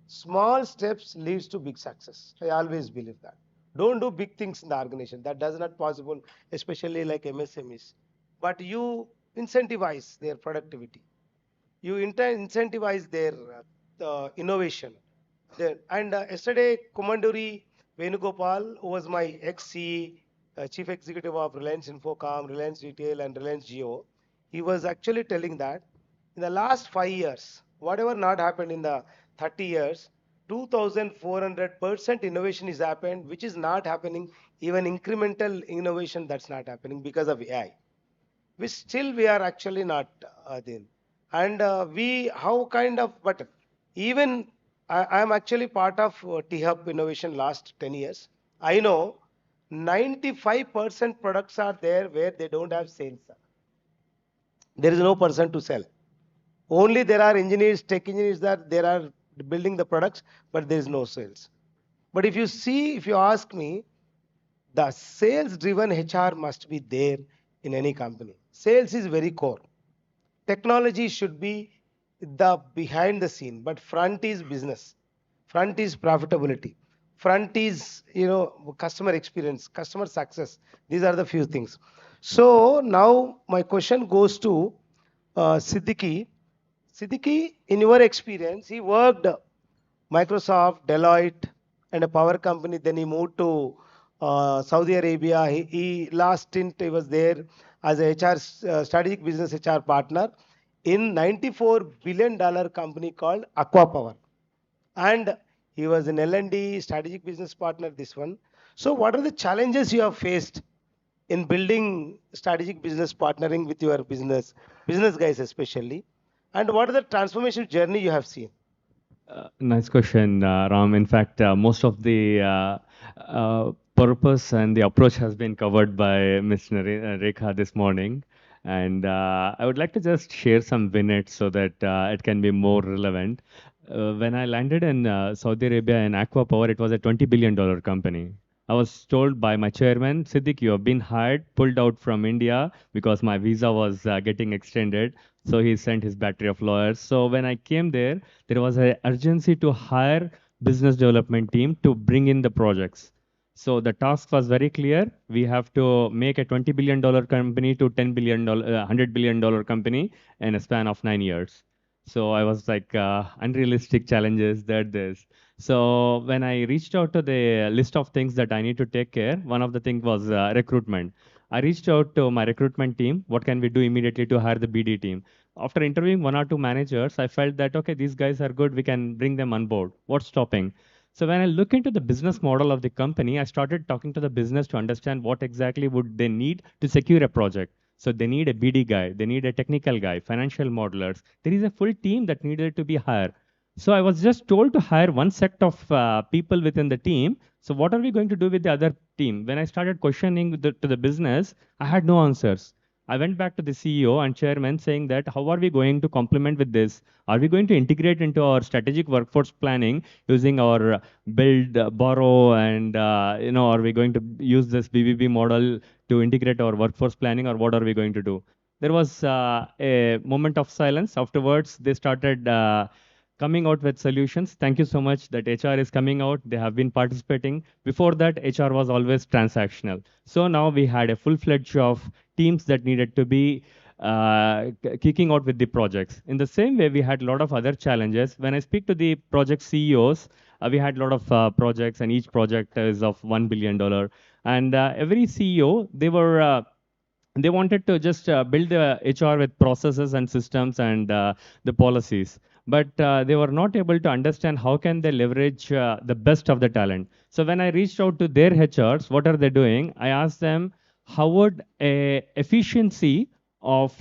[SPEAKER 11] small steps leads to big success. I always believe that. Don't do big things in the organization. That does not possible, especially like MSMEs. But you incentivize their productivity. You incentivize their innovation. Yesterday, Kumanduri Venugopal, who was my ex-CE, Chief Executive of Reliance Infocom, Reliance Retail, and Reliance Jio, he was actually telling that in the last 5 years, whatever not happened in the 30 years, 2,400% innovation is happened, which is not happening, even incremental innovation that's not happening because of AI. We are actually not there. And we, how kind of, but even I am actually part of T-Hub Innovation last 10 years. I know 95% products are there where they don't have sales. There is no person to sell. Only there are engineers, tech engineers that there are building the products, but there is no sales. But if you see, if you ask me, the sales driven HR must be there in any company. Sales is very core. Technology should be the behind the scene, but front is business. Front is profitability. Front is customer experience, customer success. These are the few things. So now my question goes to Siddiqui. Siddiqui, in your experience, he worked Microsoft, Deloitte, and a power company. Then he moved to Saudi Arabia. He last stint he was there as a HR strategic business HR partner in $94 billion company called Aqua Power, and he was an L&D strategic business partner. This one. So, what are the challenges you have faced in building strategic business partnering with your business guys especially, and what are the transformation journey you have seen?
[SPEAKER 20] Nice question, Ram. In fact, most of the purpose and the approach has been covered by Ms. Rekha this morning. And I would like to just share some vignettes so that it can be more relevant. When I landed in Saudi Arabia in Aqua Power, it was a $20 billion company. I was told by my chairman, Siddiq, you have been hired, pulled out from India because my visa was getting extended. So he sent his battery of lawyers. So when I came there was an urgency to hire business development team to bring in the projects. So the task was very clear. We have to make a $20 billion company to $10 billion, $100 billion company in a span of 9 years. So I was like, unrealistic challenges that this. So when I reached out to the list of things that I need to take care, one of the things was recruitment. I reached out to my recruitment team. What can we do immediately to hire the BD team? After interviewing one or two managers, I felt that, okay, these guys are good. We can bring them on board. What's stopping? So when I look into the business model of the company, I started talking to the business to understand what exactly would they need to secure a project. So they need a BD guy, they need a technical guy, financial modelers. There is a full team that needed to be hired. So I was just told to hire one set of people within the team. So what are we going to do with the other team? When I started questioning to the business, I had no answers. I went back to the CEO and chairman saying that how are we going to complement with this? Are we going to integrate into our strategic workforce planning using our build, borrow, and are we going to use this BBB model to integrate our workforce planning, or what are we going to do? There was a moment of silence. Afterwards, they started coming out with solutions. Thank you so much that HR is coming out. They have been participating. Before that, HR was always transactional. So now we had a full-fledged of teams that needed to be kicking out with the projects. In the same way, we had a lot of other challenges. When I speak to the project CEOs, we had a lot of projects, and each project is of $1 billion. And every CEO, they wanted to just build the HR with processes and systems and the policies. But they were not able to understand how can they leverage the best of the talent. So when I reached out to their HRs, what are they doing? I asked them, how would a efficiency of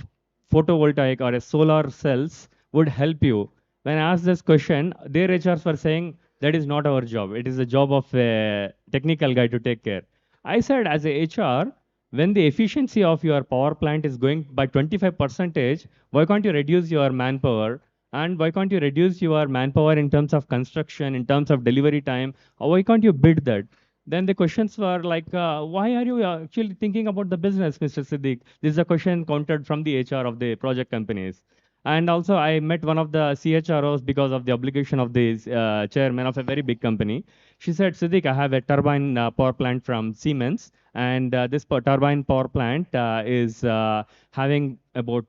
[SPEAKER 20] photovoltaic or a solar cells would help you? When I asked this question, their HRs were saying, that is not our job. It is the job of a technical guy to take care. I said, as a HR, when the efficiency of your power plant is going by 25 percentage, why can't you reduce your manpower? And why can't you reduce your manpower in terms of construction, in terms of delivery time? Or why can't you bid that? Then the questions were like, why are you actually thinking about the business, Mr. Siddiq? This is a question countered from the HR of the project companies. And also, I met one of the CHROs because of the obligation of the chairman of a very big company. She said, Siddiq, I have a turbine power plant from Siemens, and this turbine power plant is having about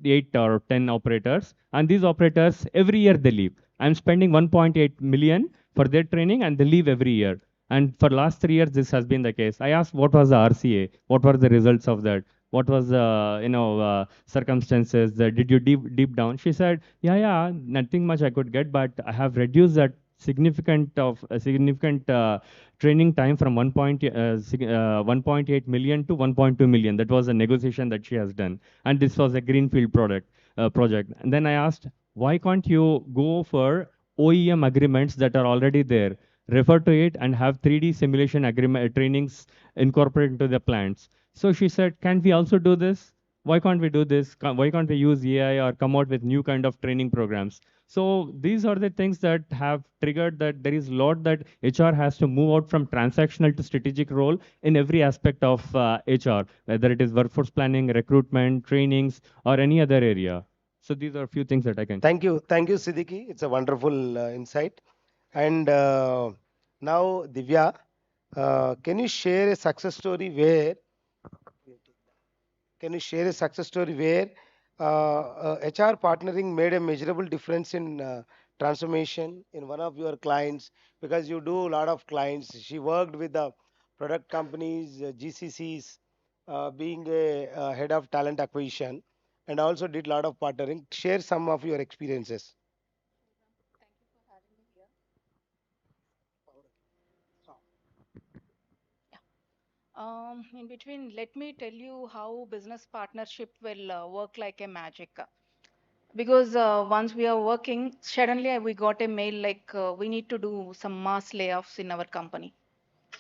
[SPEAKER 20] 8 or 10 operators. And these operators, every year they leave. I'm spending 1.8 million for their training, and they leave every year. And for last 3 years, this has been the case. I asked, what was the RCA? What were the results of that? What was the circumstances? Did you deep down? She said, yeah, nothing much I could get, but I have reduced that significant training time from 1.8 million to 1.2 million. That was a negotiation that she has done, and this was a greenfield project. And then I asked, why can't you go for OEM agreements that are already there? Refer to it and have 3D simulation agreement trainings incorporated into the plants. So she said, can we also do this? Why can't we do this? Why can't we use AI or come out with new kind of training programs? So these are the things that have triggered that there is a lot that HR has to move out from transactional to strategic role in every aspect of HR, whether it is workforce planning, recruitment, trainings, or any other area. So these are a few things that I can.
[SPEAKER 11] Thank you, Siddiqui. It's a wonderful insight. And now, Divya, can you share a success story where HR partnering made a measurable difference in transformation in one of your clients? Because you do a lot of clients. She worked with the product companies, GCCs, being a head of talent acquisition, and also did a lot of partnering. Share some of your experiences.
[SPEAKER 21] In between, let me tell you how business partnership will work like a magic. Because once we are working, suddenly we got a mail like we need to do some mass layoffs in our company.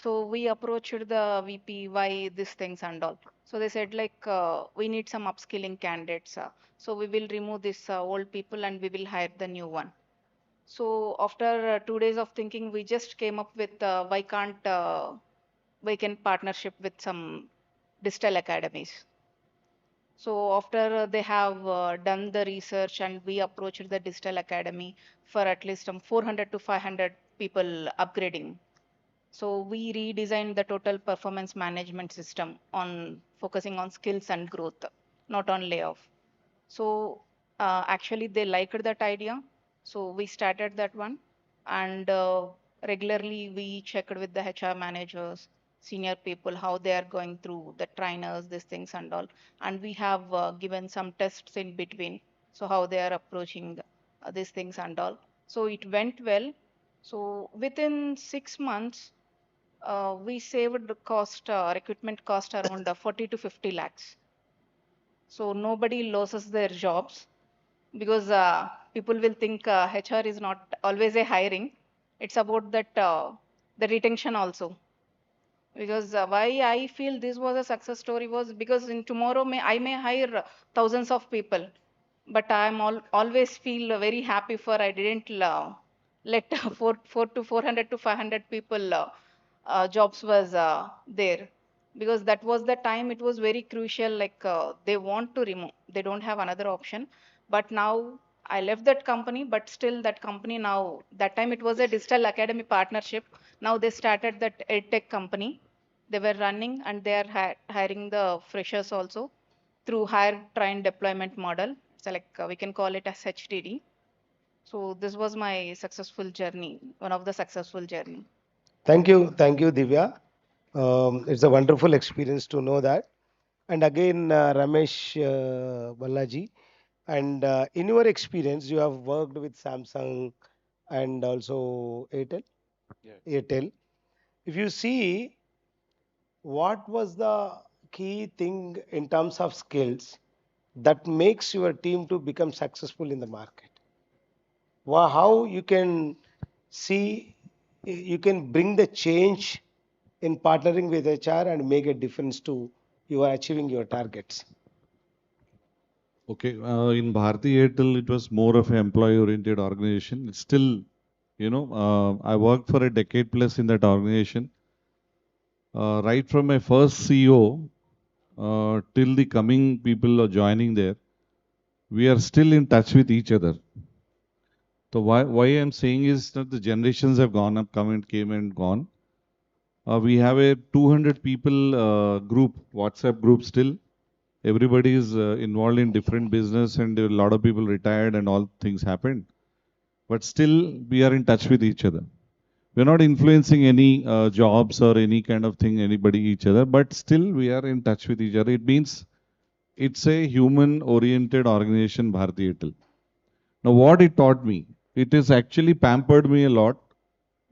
[SPEAKER 21] So we approached the VP, why these things and all. So they said like we need some upskilling candidates. So we will remove this old people and we will hire the new one. So after 2 days of thinking, we just came up with why can't we can partnership with some digital academies. So after they have done the research and we approached the digital academy for at least 400 to 500 people upgrading. So we redesigned the total performance management system on focusing on skills and growth, not on layoff. So actually they liked that idea. So we started that one, and regularly we checked with the HR managers, senior people, how they are going through the trainers, these things and all. And we have given some tests in between. So how they are approaching these things and all. So it went well. So within 6 months, we saved the cost, recruitment cost around 40 to 50 lakhs. So nobody loses their jobs because people will think HR is not always a hiring. It's about that the retention also. Because why I feel this was a success story was because in tomorrow I may hire thousands of people, but I'm always feel very happy for I didn't let four to 400 to 500 people jobs was there, because that was the time it was very crucial. Like they want to remove, they don't have another option. But now I left that company, but still that company now, that time it was a digital academy partnership. Now they started that edtech company they were running, and they are hiring the freshers also through hire train deployment model. So like we can call it as HTD. So this was my successful journey, one of the successful journey.
[SPEAKER 11] Thank you, Divya. It's a wonderful experience to know that. And again, Ramesh Balaji, and in your experience, you have worked with Samsung and also Airtel. Airtel. If you see, what was the key thing in terms of skills that makes your team to become successful in the market? How you can see, you can bring the change in partnering with HR and make a difference to you are achieving your targets.
[SPEAKER 16] Okay, in Bharti Airtel, it was more of an employee-oriented organization. It's still, I worked for a decade plus in that organization. Right from my first CEO till the coming people are joining there, we are still in touch with each other. So why I'm saying is that the generations have gone up, came and gone. We have a 200 people group, WhatsApp group still. Everybody is involved in different business, and a lot of people retired and all things happened. But still, we are in touch with each other. We're not influencing any jobs or any kind of thing, anybody, each other, but still we are in touch with each other. It means it's a human-oriented organization, Bharti Airtel. Now, what it taught me, it has actually pampered me a lot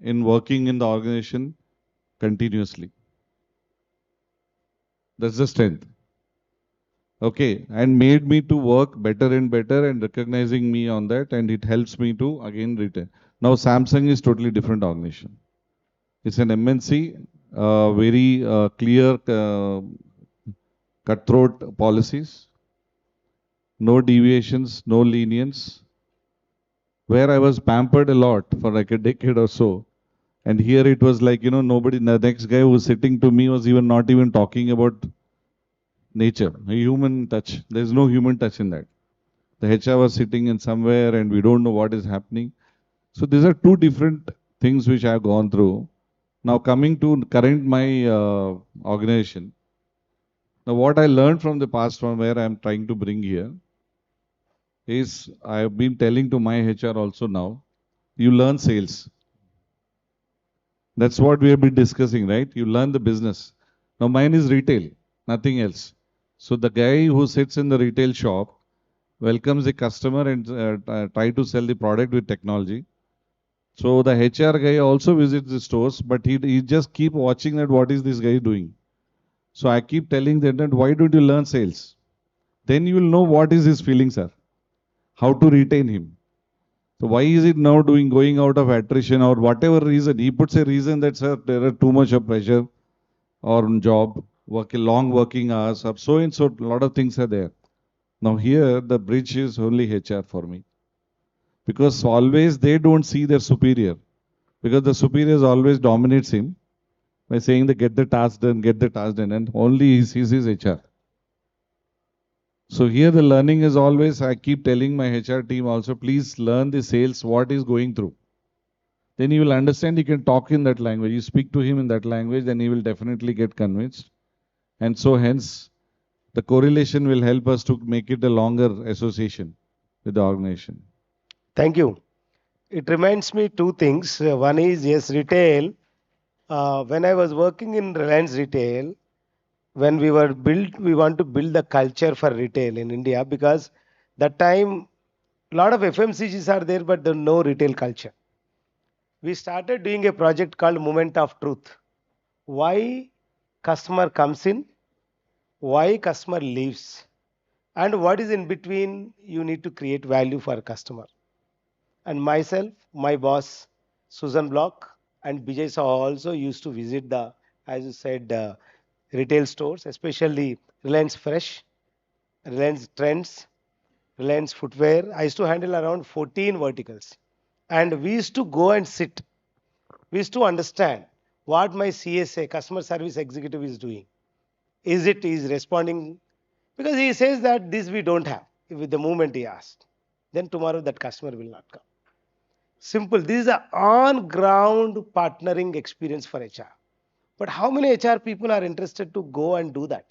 [SPEAKER 16] in working in the organization continuously. That's the strength. Okay, and made me to work better and better and recognizing me on that, and it helps me to again retain. Now, Samsung is totally different organization. It's an MNC, very clear cutthroat policies, no deviations, no lenience, where I was pampered a lot for like a decade or so. And here it was like, nobody, the next guy who was sitting to me was even not even talking about nature, a human touch. There's no human touch in that. The HR was sitting in somewhere and we don't know what is happening. So these are two different things which I have gone through. Now coming to current my organization. Now what I learned from the past, from where I am trying to bring here, is I have been telling to my HR also now, you learn sales. That's what we have been discussing, right? You learn the business. Now mine is retail, nothing else. So the guy who sits in the retail shop welcomes the customer and try to sell the product with technology. So the HR guy also visits the stores, but he just keep watching that what is this guy doing. So I keep telling them that why don't you learn sales? Then you will know what is his feelings are, how to retain him. So why is it now going out of attrition or whatever reason? He puts a reason that, sir, there are too much of pressure or job, long working hours, or so and so, a lot of things are there. Now here, the bridge is only HR for me. Because always they don't see their superior. Because the superior always dominates him by saying that get the task done, and only he sees his HR. So here the learning is always, I keep telling my HR team also, please learn the sales, what is going through. Then you will understand, you can talk in that language. You speak to him in that language, then he will definitely get convinced. And so hence, the correlation will help us to make it a longer association with the organization.
[SPEAKER 11] Thank you. It reminds me two things. One is, yes, retail. When I was working in Reliance Retail, when we want to build the culture for retail in India, because that time a lot of FMCGs are there, but there no retail culture. we started doing a project called Moment of Truth. Why customer comes in, why customer leaves, and what is in between you need to create value for customer. And myself, my boss, Susan Block, and Bijay Saw also used to visit the, as you said, retail stores, especially Reliance Fresh, Reliance Trends, Reliance Footwear. I used to handle around 14 verticals. And we used to go and sit. We used to understand what my CSA, customer service executive, is doing. Is it is responding? Because he says that this we don't have. With the moment he asked, then tomorrow that customer will not come. Simple. This is an on-ground partnering experience for HR. But how many HR people are interested to go and do that?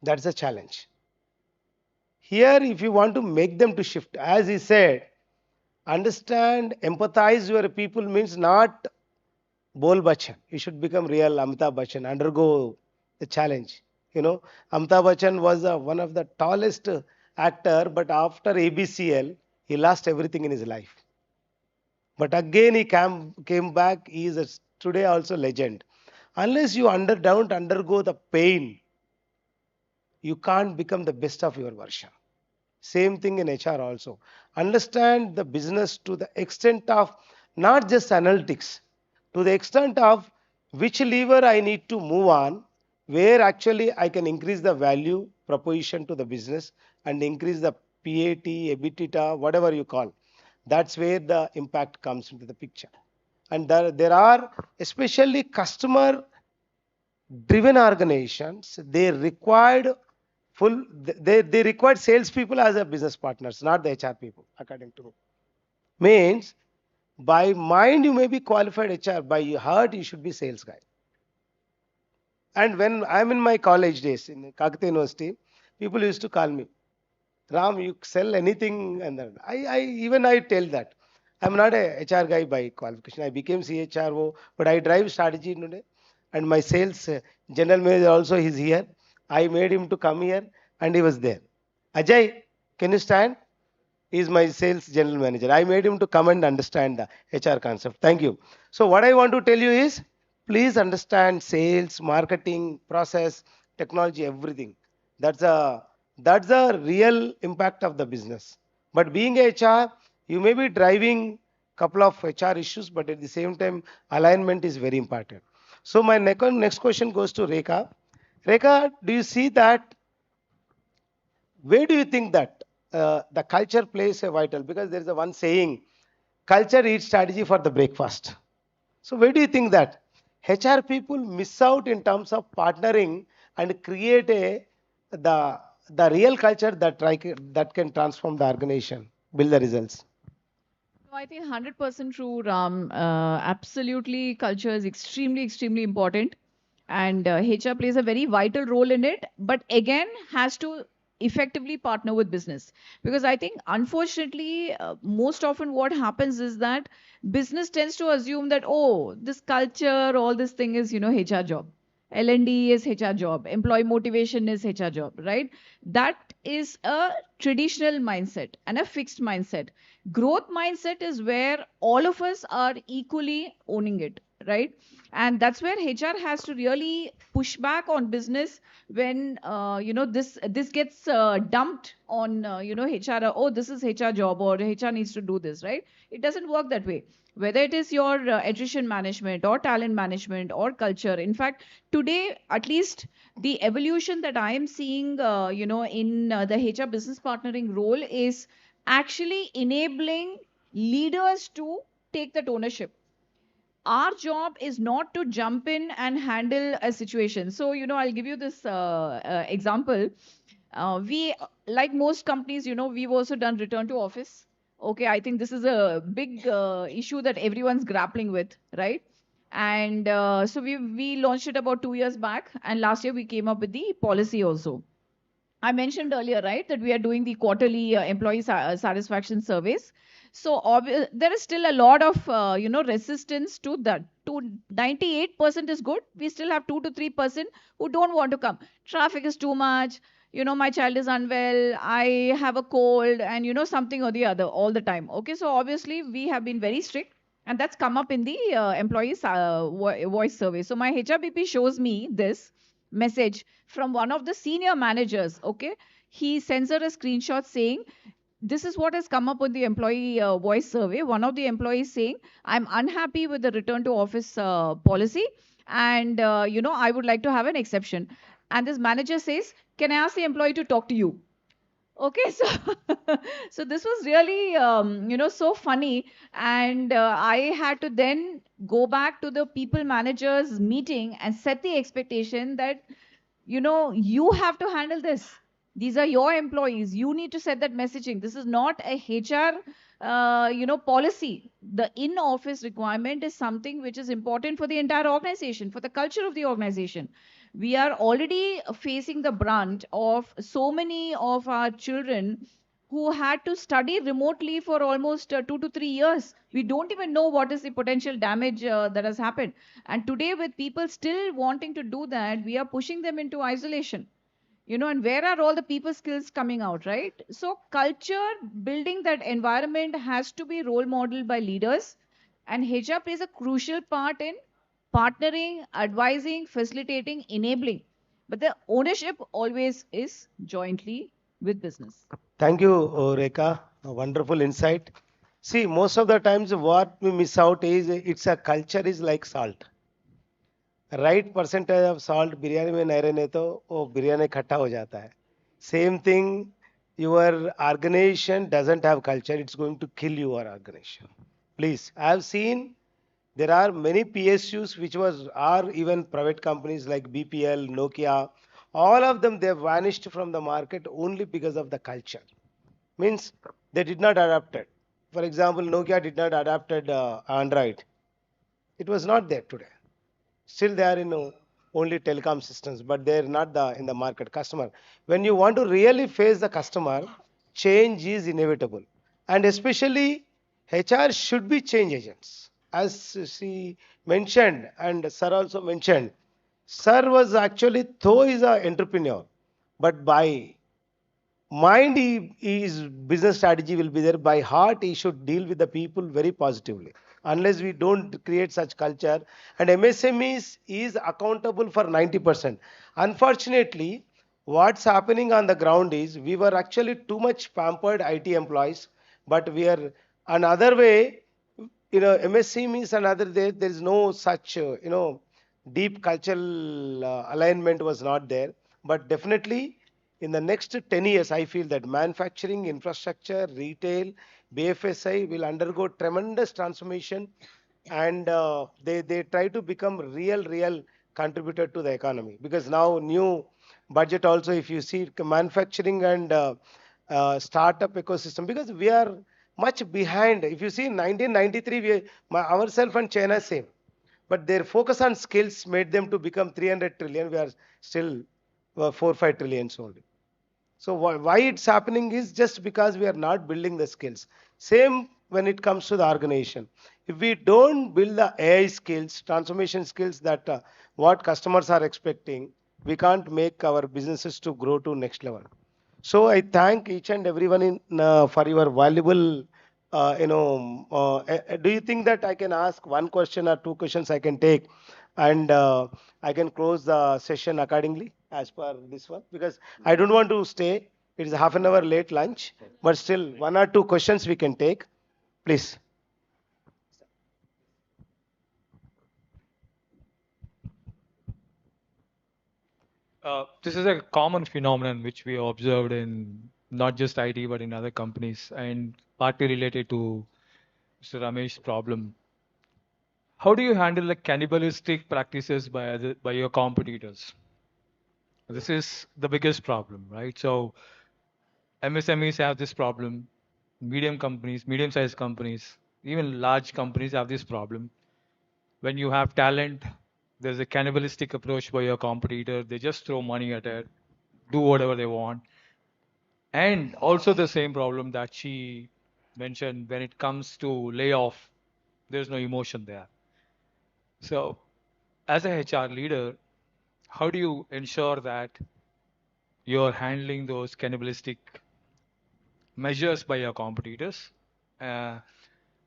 [SPEAKER 11] That's a challenge. Here, if you want to make them to shift, as he said, understand, empathize your people means not Bol Bachchan. You should become real Amitabh Bachchan, undergo the challenge. You know, Amitabh Bachchan was one of the tallest actor, but after ABCL, he lost everything in his life. But again, he came back. He is today also legend. Unless you don't undergo the pain, you can't become the best of your version. Same thing in HR also. Understand the business to the extent of not just analytics, to the extent of which lever I need to move on, where actually I can increase the value proposition to the business and increase the PAT, EBITDA, whatever you call. That's where the impact comes into the picture. And there are especially customer driven organizations, they required they required salespeople as a business partners, not the HR people, according to me. Means by mind you may be qualified HR, by heart you should be sales guy. And when I'm in my college days in Kakate University, people used to call me, Ram, you sell anything, and then I tell that I'm not a HR guy by qualification. I became CHRO, but I drive strategy today, and my sales general manager also is here. I made him to come here, and he was there. Ajay, can you stand? He is my sales general manager. I made him to come and understand the HR concept. Thank you. So what I want to tell you is, please understand sales, marketing, process, technology, everything. That's a real impact of the business. But being a HR, you may be driving couple of HR issues, but at the same time, alignment is very important. So my next question goes to Rekha. Rekha, do you see that? Where do you think that the culture plays a vital? Because there is a one saying, culture eats strategy for the breakfast. So where do you think that HR people miss out in terms of partnering and create the real culture that can transform the organization, build the results?
[SPEAKER 17] No, I think 100% true, Ram. Absolutely, culture is extremely, extremely important. And HR plays a very vital role in it, but again, has to effectively partner with business. Because I think, unfortunately, most often what happens is that business tends to assume that, oh, this culture, all this thing is, HR job. L&D is HR job. Employee motivation is HR job, right? That is a traditional mindset and a fixed mindset. Growth mindset is where all of us are equally owning it, right? And that's where HR has to really push back on business when this gets dumped on HR. Oh, this is HR job, or HR needs to do this, right? It doesn't work that way. Whether it is your attrition management or talent management or culture. In fact, today, at least the evolution that I am seeing, in the HR business partnering role is actually enabling leaders to take that ownership. Our job is not to jump in and handle a situation. So, I'll give you this example. We, like most companies, we've also done return to office. Okay, I think this is a big issue that everyone's grappling with, right? And so we launched it about 2 years back, and last year we came up with the policy also. I mentioned earlier, right, that we are doing the quarterly employee satisfaction surveys. So there is still a lot of resistance to that. To 98% is good. We still have 2 to 3% who don't want to come. Traffic is too much. my child is unwell, I have a cold, and something or the other all the time. Okay, so obviously we have been very strict, and that's come up in the employees voice survey. So my HRBP shows me this message from one of the senior managers. Okay, he sends her a screenshot saying, this is what has come up with the employee voice survey. One of the employees saying, I'm unhappy with the return to office policy, and I would like to have an exception. And this manager says, can I ask the employee to talk to you? Okay, so so this was really so funny, and I had to then go back to the people managers meeting and set the expectation that you have to handle this. These are your employees. You need to set that messaging. This is not a HR policy. The in office requirement is something which is important for the entire organization, for the culture of the organization. We are already facing the brunt of so many of our children who had to study remotely for almost 2 to 3 years. We don't even know what is the potential damage that has happened. And today, with people still wanting to do that, we are pushing them into isolation. And where are all the people skills coming out, right? So, culture building that environment has to be role modeled by leaders, and HR plays a crucial part in partnering, advising, facilitating, enabling. But the ownership always is jointly with business.
[SPEAKER 11] Thank you, Rekha. A wonderful insight. See, most of the times what we miss out is it's a culture is like salt. Right percentage of salt biryani में नहीं रहने तो वो बिरयानी खट्टा हो जाता है. Same thing, your organization doesn't have culture, it's going to kill your organization. Please, I have seen there are many PSUs which are even private companies like BPL, Nokia, all of them, they vanished from the market only because of the culture. Means they did not adapt it. For example, Nokia did not adapted Android. It was not there today. Still they are in only telecom systems, but they're not in the market customer. When you want to really face the customer, change is inevitable. And especially HR should be change agents. As she mentioned, and Sir also mentioned, Sir was actually, though is an entrepreneur, but by mind his business strategy will be there. By heart he should deal with the people very positively. Unless we don't create such culture, and MSMEs is accountable for 90%. Unfortunately, what's happening on the ground is we were actually too much pampered IT employees, but we are another way, MSMEs and other there is no such deep cultural alignment was not there. But definitely in the next 10 years, I feel that manufacturing, infrastructure, retail, BFSI will undergo tremendous transformation, and they try to become real contributor to the economy. Because now new budget also, if you see manufacturing and startup ecosystem, because we are much behind. If you see 1993, ourselves and China same, but their focus on skills made them to become 300 trillion. We are still 4-5 trillions only. So why it's happening is just because we are not building the skills. Same when it comes to the organization. If we don't build the AI skills, transformation skills that what customers are expecting, we can't make our businesses to grow to next level. So I thank each and everyone for your valuable, do you think that I can ask one question or two questions I can take, and I can close the session accordingly as per this one? Because I don't want to stay. It is half an hour late lunch, but still one or two questions we can take. Please.
[SPEAKER 15] This is a common phenomenon which we observed in not just IT but in other companies, and partly related to Mr. Ramesh's problem. How do you handle the cannibalistic practices by your competitors? This is the biggest problem, right? So MSMEs have this problem, medium-sized companies, even large companies have this problem. When you have talent, there's a cannibalistic approach by your competitor. They just throw money at it, do whatever they want. And also the same problem that she mentioned, when it comes to layoff, there's no emotion there. So as a HR leader, how do you ensure that you're handling those cannibalistic measures by your competitors. Uh,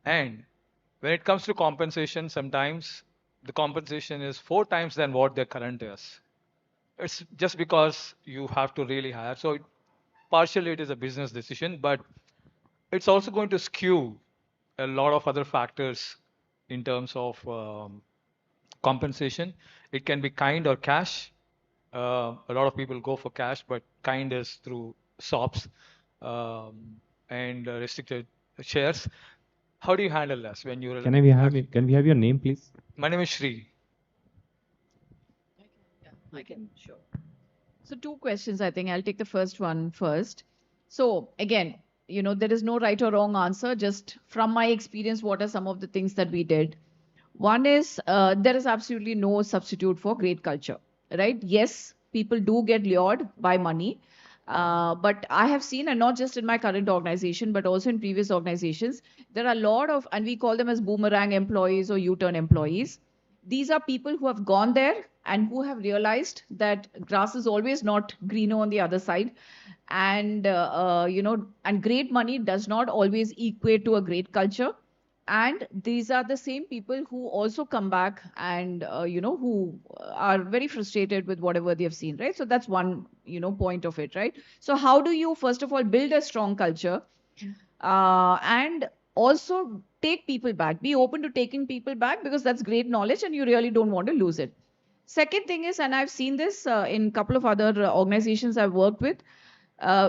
[SPEAKER 15] and when it comes to compensation, sometimes the compensation is 4 times than what their current is. It's just because you have to really hire. So partially it is a business decision, but it's also going to skew a lot of other factors in terms of compensation. It can be kind or cash. A lot of people go for cash, but kind is through SOPs and restricted shares. How do you handle this when you're?
[SPEAKER 20] Can we have your name, please?
[SPEAKER 15] My name is Shri.
[SPEAKER 17] I can, sure. So two questions, I think. I'll take the first one first. So again, there is no right or wrong answer. Just from my experience, what are some of the things that we did? One is there is absolutely no substitute for great culture, right? Yes, people do get lured by money. But I have seen, and not just in my current organization, but also in previous organizations, there are a lot of, and we call them as boomerang employees or U-turn employees. These are people who have gone there and who have realized that grass is always not greener on the other side. And, and great money does not always equate to a great culture. And these are the same people who also come back and, who are very frustrated with whatever they have seen, right? So that's one, point of it, right? So how do you, first of all, build a strong culture and also take people back? Be open to taking people back because that's great knowledge and you really don't want to lose it. Second thing is, and I've seen this in a couple of other organizations I've worked with,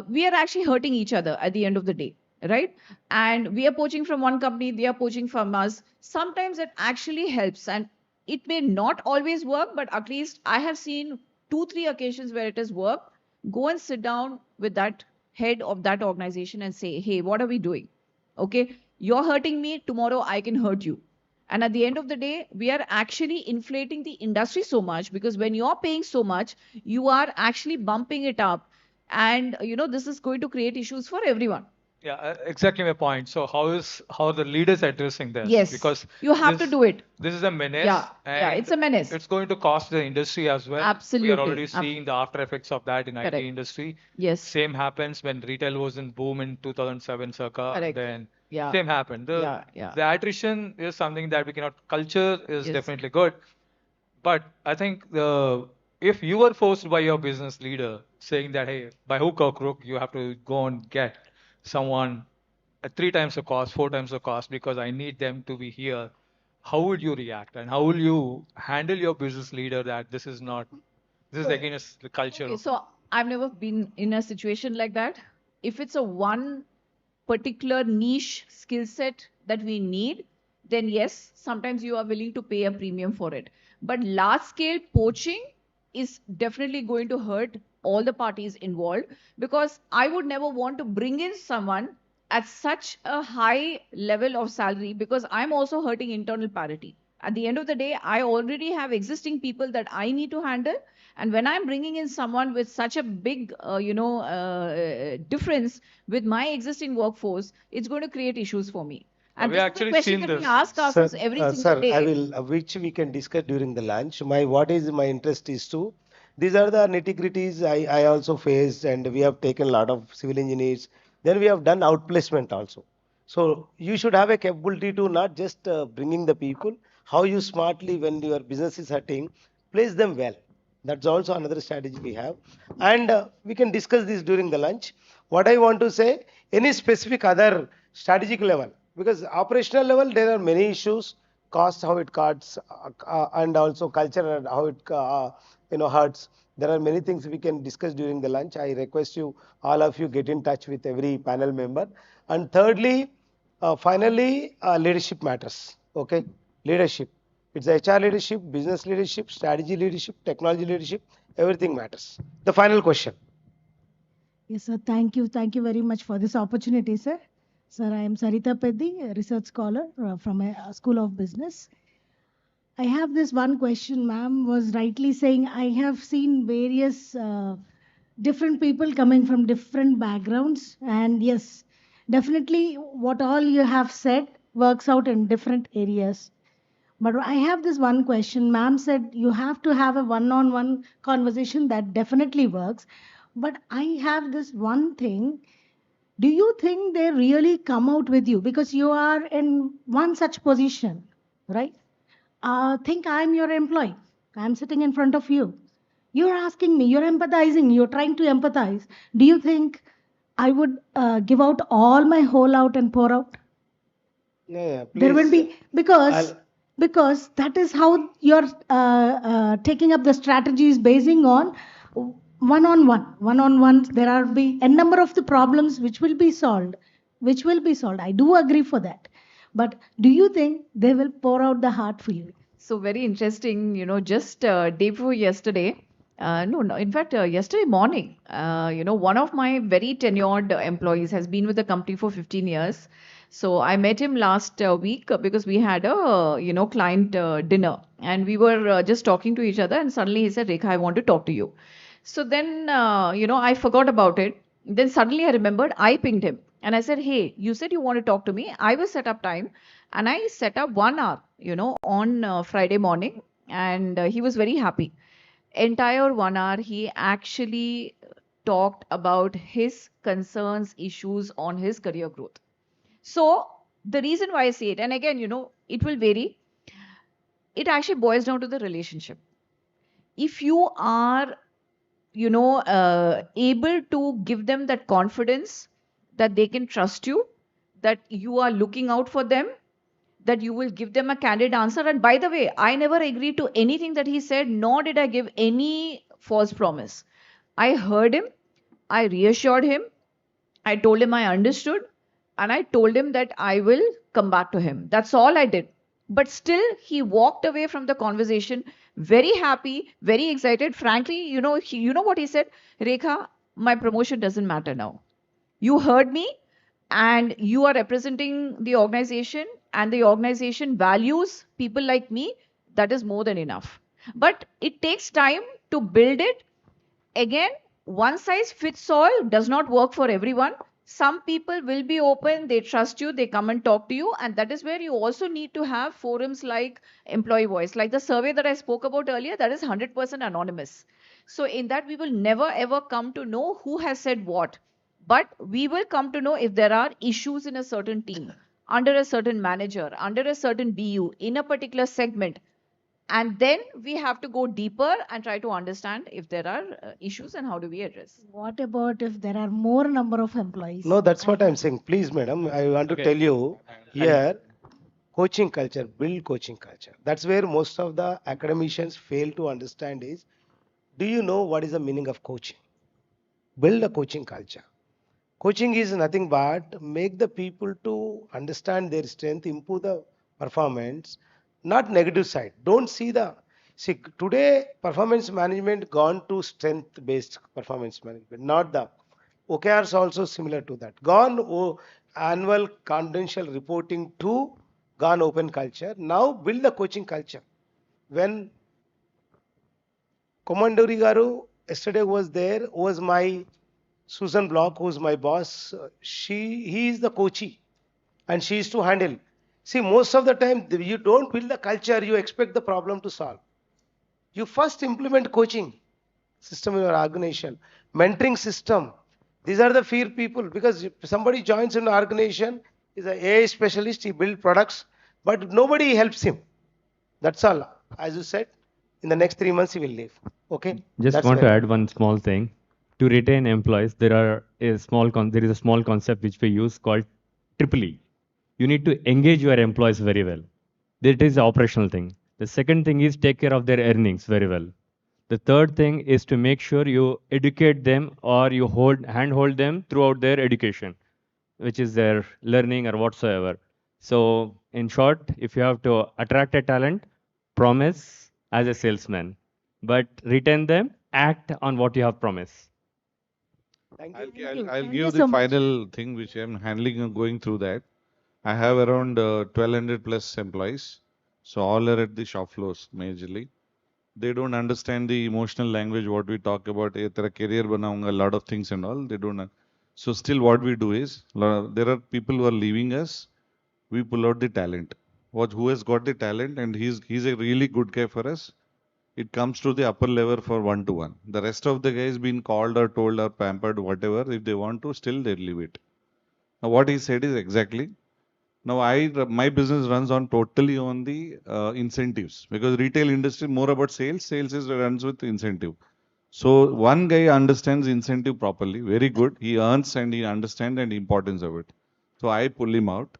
[SPEAKER 17] we are actually hurting each other at the end of the day, right? And we are poaching from one company, they are poaching from us. Sometimes it actually helps, and it may not always work, but at least I have seen 2-3 occasions where it has worked. Go and sit down with that head of that organization and say, hey, what are we doing? Okay, you're hurting me, tomorrow I can hurt you. And at the end of the day, we are actually inflating the industry so much because when you're paying so much, you are actually bumping it up. And, this is going to create issues for everyone.
[SPEAKER 15] Yeah, exactly my point. So how are the leaders addressing this?
[SPEAKER 17] Yes,
[SPEAKER 15] Because
[SPEAKER 17] you have to do it.
[SPEAKER 15] This is a menace.
[SPEAKER 17] Yeah, it's a menace.
[SPEAKER 15] It's going to cost the industry as well.
[SPEAKER 17] Absolutely.
[SPEAKER 15] We are already seeing the after effects of that in
[SPEAKER 17] Correct.
[SPEAKER 15] IT industry.
[SPEAKER 17] Yes.
[SPEAKER 15] Same happens when retail was in boom in 2007 circa.
[SPEAKER 17] Correct.
[SPEAKER 15] Then
[SPEAKER 17] Yeah.
[SPEAKER 15] same happened. The attrition is something that we cannot. Culture is definitely good, but I think if you were forced by your business leader saying that, hey, by hook or crook, you have to go and get someone at 3 times the cost, 4 times the cost, because I need them to be here, how would you react? And how will you handle your business leader that this is against the culture?
[SPEAKER 17] Okay, so I've never been in a situation like that. If it's a one particular niche skill set that we need, then yes, sometimes you are willing to pay a premium for it. But large scale poaching is definitely going to hurt all the parties involved because I would never want to bring in someone at such a high level of salary because I'm also hurting internal parity. At the end of the day, I already have existing people that I need to handle. And when I'm bringing in someone with such a big, difference with my existing workforce, it's going to create issues for me. And
[SPEAKER 15] we
[SPEAKER 17] this is the
[SPEAKER 15] actually
[SPEAKER 17] question
[SPEAKER 15] seen
[SPEAKER 17] that we
[SPEAKER 15] this.
[SPEAKER 17] ask ourselves every single
[SPEAKER 11] Sir,
[SPEAKER 17] day.
[SPEAKER 11] I will, which we can discuss during the lunch. What is my interest is to, these are the nitty-gritties I also faced, and we have taken a lot of civil engineers. Then we have done outplacement also. So you should have a capability to not just bringing the people, how you smartly, when your business is hurting, place them well. That's also another strategy we have. And we can discuss this during the lunch. What I want to say, any specific other strategic level, because operational level, there are many issues, cost, how it cuts, and also culture and how it hurts. There are many things we can discuss during the lunch. I request you, all of you, get in touch with every panel member. And thirdly, finally, leadership matters. Okay, leadership. It's HR leadership, business leadership, strategy leadership, technology leadership. Everything matters. The final question.
[SPEAKER 4] Yes, sir. Thank you. Thank you very much for this opportunity, sir. Sir, I am Sarita Peddi, a research scholar from a School of Business. I have this one question. Ma'am was rightly saying I have seen various different people coming from different backgrounds. And yes, definitely what all you have said works out in different areas. But I have this one question. Ma'am said you have to have a one-on-one conversation that definitely works. But I have this one thing. Do you think they really come out with you because you are in one such position, right? Think I'm your employee. I'm sitting in front of you. You're asking me, you're empathizing, you're trying to empathize. Do you think I would give out all my whole out and pour out?
[SPEAKER 11] Yeah,
[SPEAKER 4] There will
[SPEAKER 11] please.
[SPEAKER 4] be because
[SPEAKER 11] I'll,
[SPEAKER 4] because that is how you're taking up the strategies basing on one-on-one. There are be a number of the problems which will be solved, I do agree for that, but do you think they will pour out the heart for you?
[SPEAKER 17] So very interesting, just day before yesterday, no, in fact, yesterday morning, one of my very tenured employees has been with the company for 15 years. So I met him last week because we had a, client dinner and we were just talking to each other and suddenly he said, Rekha, I want to talk to you. So then, I forgot about it. Then suddenly I remembered I pinged him and I said, hey, you said you want to talk to me. I will set up time. And I set up 1 hour, on Friday morning. And he was very happy. Entire 1 hour, he actually talked about his concerns, issues on his career growth. So the reason why I say it, and again, it will vary. It actually boils down to the relationship. If you are able to give them that confidence that they can trust you, that you are looking out for them, that you will give them a candid answer. And by the way, I never agreed to anything that he said, nor did I give any false promise. I heard him, I reassured him, I told him I understood, and I told him that I will come back to him. That's all I did. But still, he walked away from the conversation very happy, very excited. Frankly, you know what he said? Rekha, my promotion doesn't matter now. You heard me, and you are representing the organization, and the organization values people like me. That is more than enough. But it takes time to build it. Again, one size fits all does not work for everyone. Some people will be open, they trust you, they come and talk to you, and that is where you also need to have forums like Employee Voice. Like the survey that I spoke about earlier, that is 100% anonymous. So in that, we will never ever come to know who has said what, but we will come to know if there are issues in a certain team, under a certain manager, under a certain BU, in a particular segment. And then we have to go deeper and try to understand if there are issues and how do we address.
[SPEAKER 4] What about if there are more number of employees?
[SPEAKER 11] no, that's what I'm saying. Please, madam, I want to
[SPEAKER 13] Okay.
[SPEAKER 11] tell you here, coaching culture, build coaching culture. That's where most of the academicians fail to understand is, do you know what is the meaning of coaching? Build a coaching culture. Coaching is nothing but make the people to understand their strength, improve the performance, not negative side. Don't see the see today performance management gone to strength based performance management, not the OKRs also similar to that. Gone annual confidential reporting to gone open culture. Now build the coaching culture. When Komandori Garu yesterday was there, was my Susan Block, who's my boss. He is the coachee, and she is to handle. See, most of the time you don't build the culture, you expect the problem to solve. You first implement coaching system in your organization, mentoring system. These are the fear people because if somebody joins an organization, is an AI specialist, he build products, but nobody helps him. That's all. As you said, in the next 3 months he will leave. Okay,
[SPEAKER 20] Just
[SPEAKER 11] that's
[SPEAKER 20] want to
[SPEAKER 11] very
[SPEAKER 20] add one small thing. To retain employees, there is a small concept which we use called triple E. You need to engage your employees very well. That is the operational thing. The second thing is take care of their earnings very well. The third thing is to make sure you educate them or you handhold them throughout their education, which is their learning or whatsoever. So in short, if you have to attract a talent, promise as a salesman, but retain them, act on what you have promised.
[SPEAKER 11] Thank
[SPEAKER 16] I'll,
[SPEAKER 11] you.
[SPEAKER 16] I'll, I'll
[SPEAKER 4] Thank you
[SPEAKER 16] give the
[SPEAKER 4] so much.
[SPEAKER 16] final thing which I'm handling and going through that. I have around 1200 plus employees. So all are at the shop floors majorly. They don't understand the emotional language, what we talk about, a career banaunga, a lot of things and all. They don't. So still what we do is, there are people who are leaving us. We pull out the talent. Who has got the talent and he's a really good guy for us. it comes to the upper level for one-to-one. The rest of the guys been called or told or pampered, whatever. If they want to, still they leave it. Now, what he said is exactly. Now, my business runs on totally on the incentives, because retail industry more about sales. Sales is runs with incentive. So one guy understands incentive properly, very good. He earns and he understands and the importance of it. So I pull him out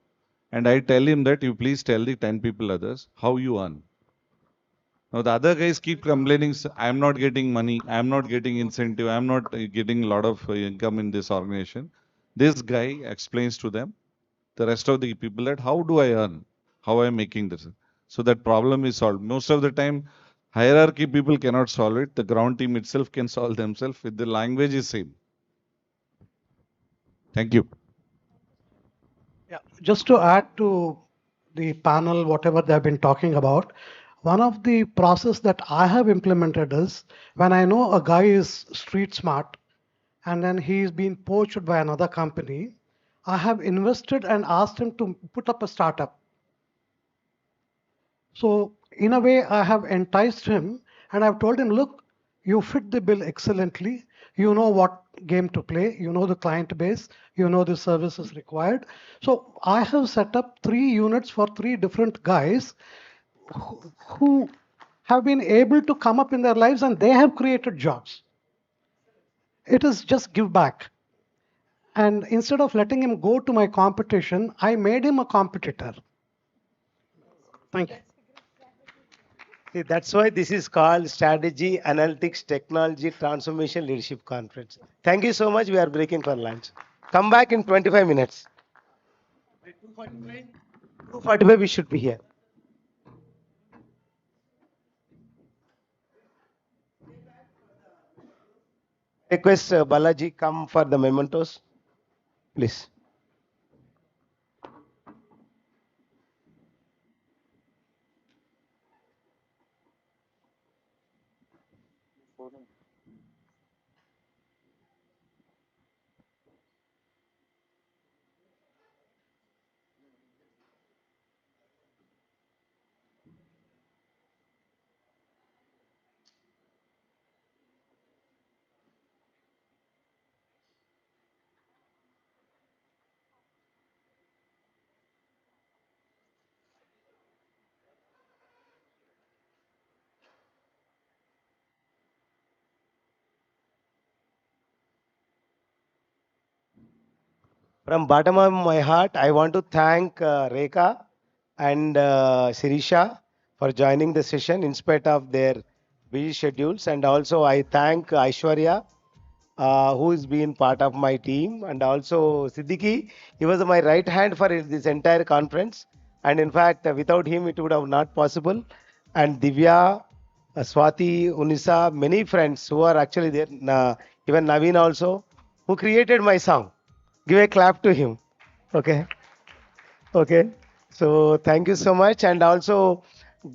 [SPEAKER 16] and I tell him that you please tell the 10 people others how you earn. Now the other guys keep complaining, I am not getting money, I am not getting incentive, I am not getting a lot of income in this organization. This guy explains to them, the rest of the people, that how do I earn, how I am making this. So that problem is solved. Most of the time, hierarchy people cannot solve it. The ground team itself can solve themselves if the language is same. Thank you.
[SPEAKER 19] Yeah, just to add to the panel, whatever they have been talking about, one of the process that I have implemented is when I know a guy is street smart and then he's been poached by another company, I have invested and asked him to put up a startup. So in a way, I have enticed him and I've told him, look, you fit the bill excellently. You know what game to play. You know the client base. You know the services required. So I have set up 3 units for 3 different guys who have been able to come up in their lives and they have created jobs. It is just give back. And instead of letting him go to my competition, I made him a competitor. Thank you.
[SPEAKER 11] See, that's why this is called Strategy, Analytics, Technology, Transformation Leadership Conference. Thank you so much. We are breaking for lunch. Come back in 25 minutes. 2:45 we should be here. Request Balaji come for the mementos, please. From bottom of my heart, I want to thank Rekha and Sirisha for joining the session in spite of their busy schedules. And also I thank Aishwarya, who has been part of my team, and also Siddiqui. He was my right hand for this entire conference. And in fact, without him, it would have not possible. And Divya, Swati, Unisa, many friends who are actually there, even Naveen also, who created my song. Give a clap to him. Okay. Okay. So thank you so much. And also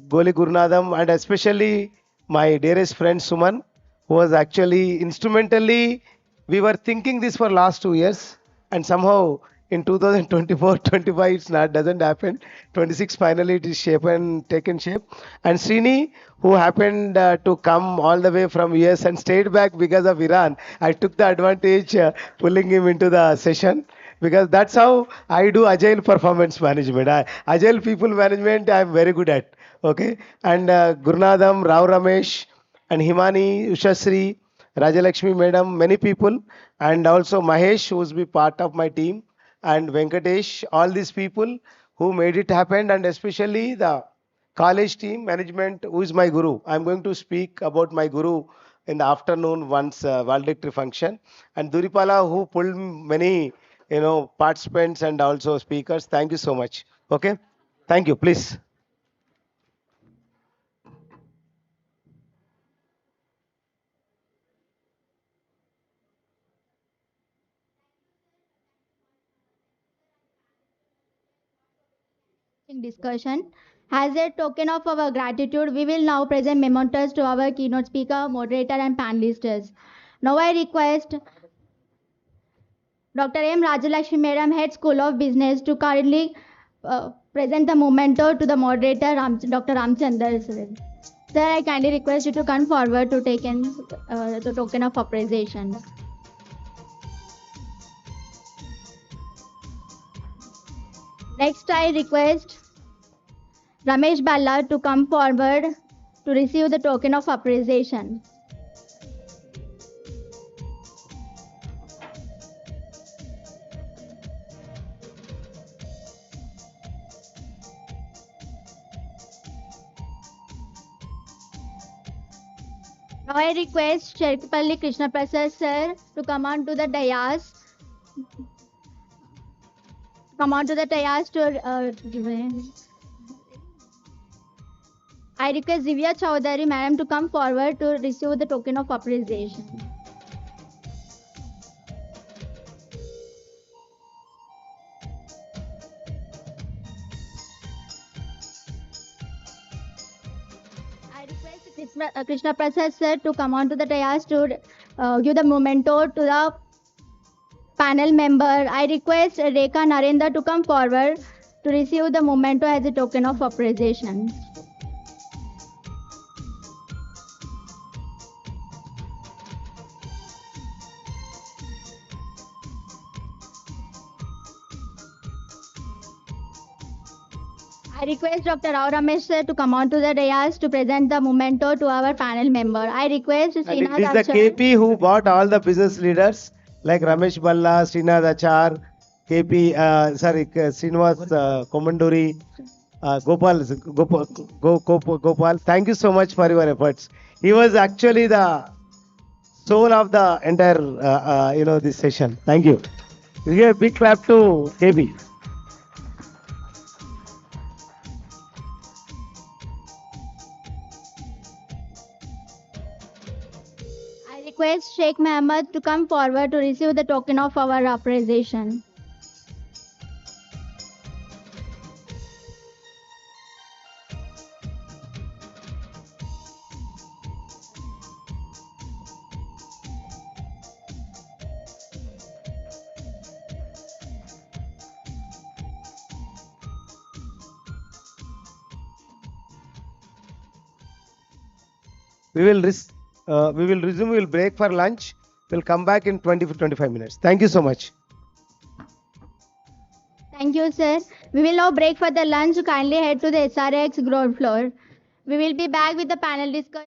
[SPEAKER 11] Goli Gurunadam and especially my dearest friend Suman, who was actually instrumentally, we were thinking this for last 2 years and somehow in 2024-25 it's not doesn't happen. 26 finally it is shape and taken shape. And Srini, who happened to come all the way from US and stayed back because of Iran, I took the advantage pulling him into the session because that's how I do agile performance management. Agile people management I'm very good at. Okay, and Gurunadam, Rao Ramesh, and Himani, Ushasri, Rajalakshmi Madam, many people, and also Mahesh, who's be part of my team, and Venkatesh, all these people who made it happen, and especially the college team management, who is my guru. I'm going to speak about my guru in the afternoon once valedictory function, and Duripala, who pulled many participants and also speakers. Thank you so much. Okay, thank you. Please.
[SPEAKER 1] Discussion. As a token of our gratitude, we will now present mementos to our keynote speaker, moderator, and panelists. Now I request Dr. M. Rajalakshmi Madam, Head School of Business, to kindly present the memento to the moderator, Dr. Ramchandar. Sir, I kindly request you to come forward to take in the token of appreciation. Next, I request Ramesh Balla to come forward to receive the token of appreciation. Now I request Cherkipalli Krishna Prasad sir to come on to the dais. Come on to the dais to. I request Divya Chaudhary madam to come forward to receive the token of appreciation. I request Krishna Prasad sir to come on to the dais to give the memento to the panel member. I request Rekha Narendra to come forward to receive the memento as a token of appreciation. I request Dr. Rao Ramesh sir to come on to the dais to present the memento to our panel member. I request
[SPEAKER 11] And
[SPEAKER 1] Srinath
[SPEAKER 11] it is the
[SPEAKER 1] Achar.
[SPEAKER 11] KP who brought all the business leaders like Ramesh Balla, Srinath Achar, KP, Srinivas Komanduri, Gopal. Thank you so much for your efforts. He was actually the soul of the entire, this session. Thank you. Give a big clap to KP.
[SPEAKER 1] I request Sheikh Mohammed to come forward to receive the token of our appreciation.
[SPEAKER 11] We will resume. We will break for lunch. We'll come back in 20 to 25 minutes. Thank you so much.
[SPEAKER 1] Thank you, sir. We will now break for the lunch. Kindly head to the SRiX ground floor. We will be back with the panel discussion.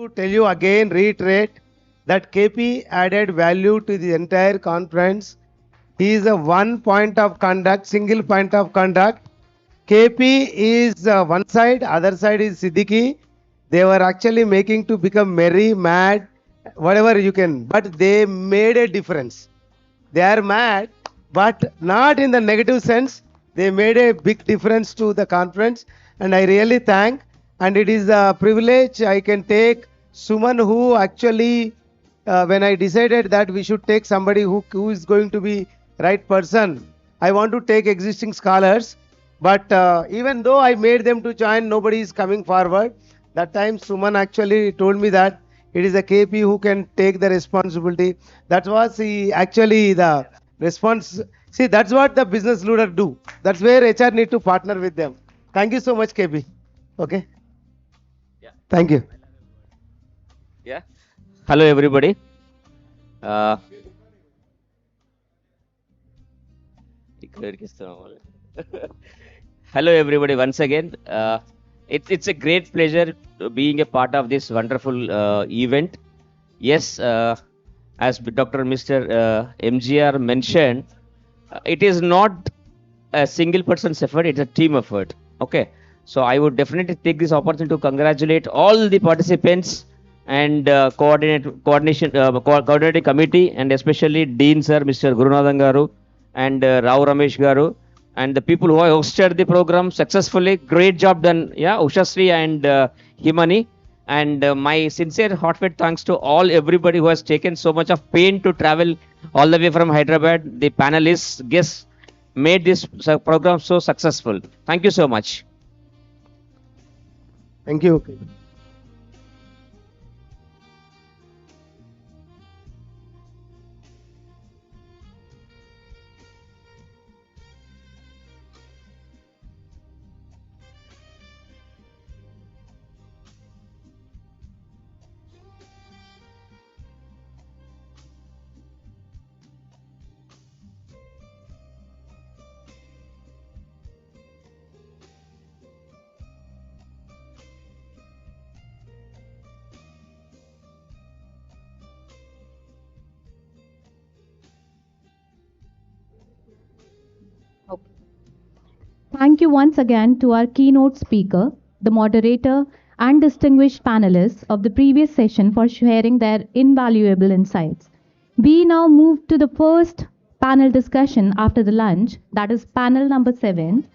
[SPEAKER 11] To tell you again, reiterate that KP added value to the entire conference. He is a one point of contact, single point of contact. KP is one side, other side is Siddiqui. They were actually making to become merry, mad, whatever you can, but they made a difference. They are mad, but not in the negative sense. They made a big difference to the conference, and I really thank. And it is a privilege I can take Suman, who actually, when I decided that we should take somebody who is going to be right person, I want to take existing scholars. But even though I made them to join, nobody is coming forward. That time Suman actually told me that it is a KP who can take the responsibility. That was actually the response. See, that's what the business leader do. That's where HR need to partner with them. Thank you so much, KP. Okay.
[SPEAKER 5] Yeah.
[SPEAKER 11] Thank you.
[SPEAKER 5] Yeah. Hello, everybody. Hello, everybody. Once again, it's a great pleasure being a part of this wonderful event. Yes, as Dr. Mr. MGR mentioned, it is not a single person's effort; it's a team effort. Okay, so I would definitely take this opportunity to congratulate all the participants and coordinating committee, and especially Dean Sir, Mr. Gurunathan Garu, and Rao Ramesh Garu, and the people who have hosted the program successfully. Great job done, yeah, Ushasri and Himani. And my sincere heartfelt thanks to all everybody who has taken so much of pain to travel all the way from Hyderabad. The panelists, guests made this program so successful. Thank you so much.
[SPEAKER 11] Thank you.
[SPEAKER 22] Thank you once again to our keynote speaker, the moderator, and distinguished panelists of the previous session for sharing their invaluable insights. We now move to the first panel discussion after the lunch, that is panel number 7.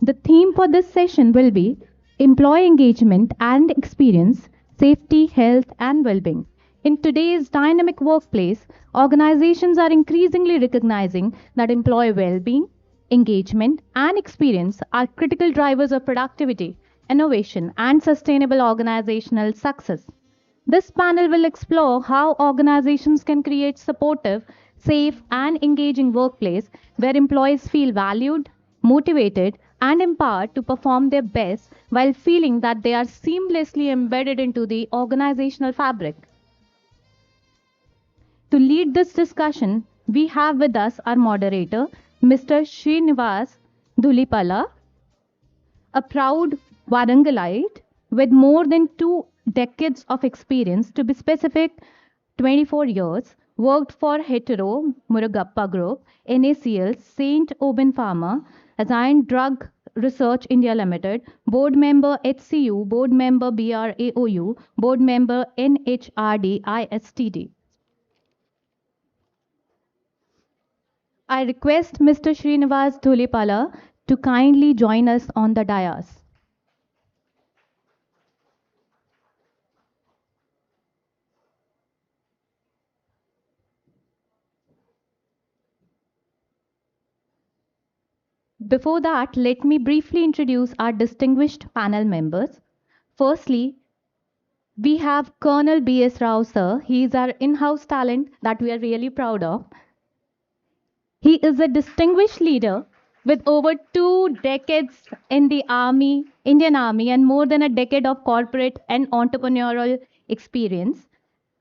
[SPEAKER 22] The theme for this session will be employee engagement and experience, safety, health, and well-being. In today's dynamic workplace, organizations are increasingly recognizing that employee well-being, engagement, and experience are critical drivers of productivity, innovation, and sustainable organizational success. This panel will explore how organizations can create supportive, safe, and engaging workplace where employees feel valued, motivated, and empowered to perform their best while feeling that they are seamlessly embedded into the organizational fabric. To lead this discussion, we have with us our moderator, Mr. Srinivas Dhulipala, a proud Warangalite with more than 2 decades of experience, to be specific, 24 years, worked for Hetero Murugappa Group, NACL, St. Aubin Pharma, Assigned Drug Research India Limited, board member HCU, board member BRAOU, board member NHRD ISTD. I request Mr. Srinivas Dhulipala to kindly join us on the dais. Before that, let me briefly introduce our distinguished panel members. Firstly, we have Colonel B.S. Rao, sir. He is our in-house talent that we are really proud of. He is a distinguished leader with over 2 decades in the Army, Indian Army, and more than a decade of corporate and entrepreneurial experience.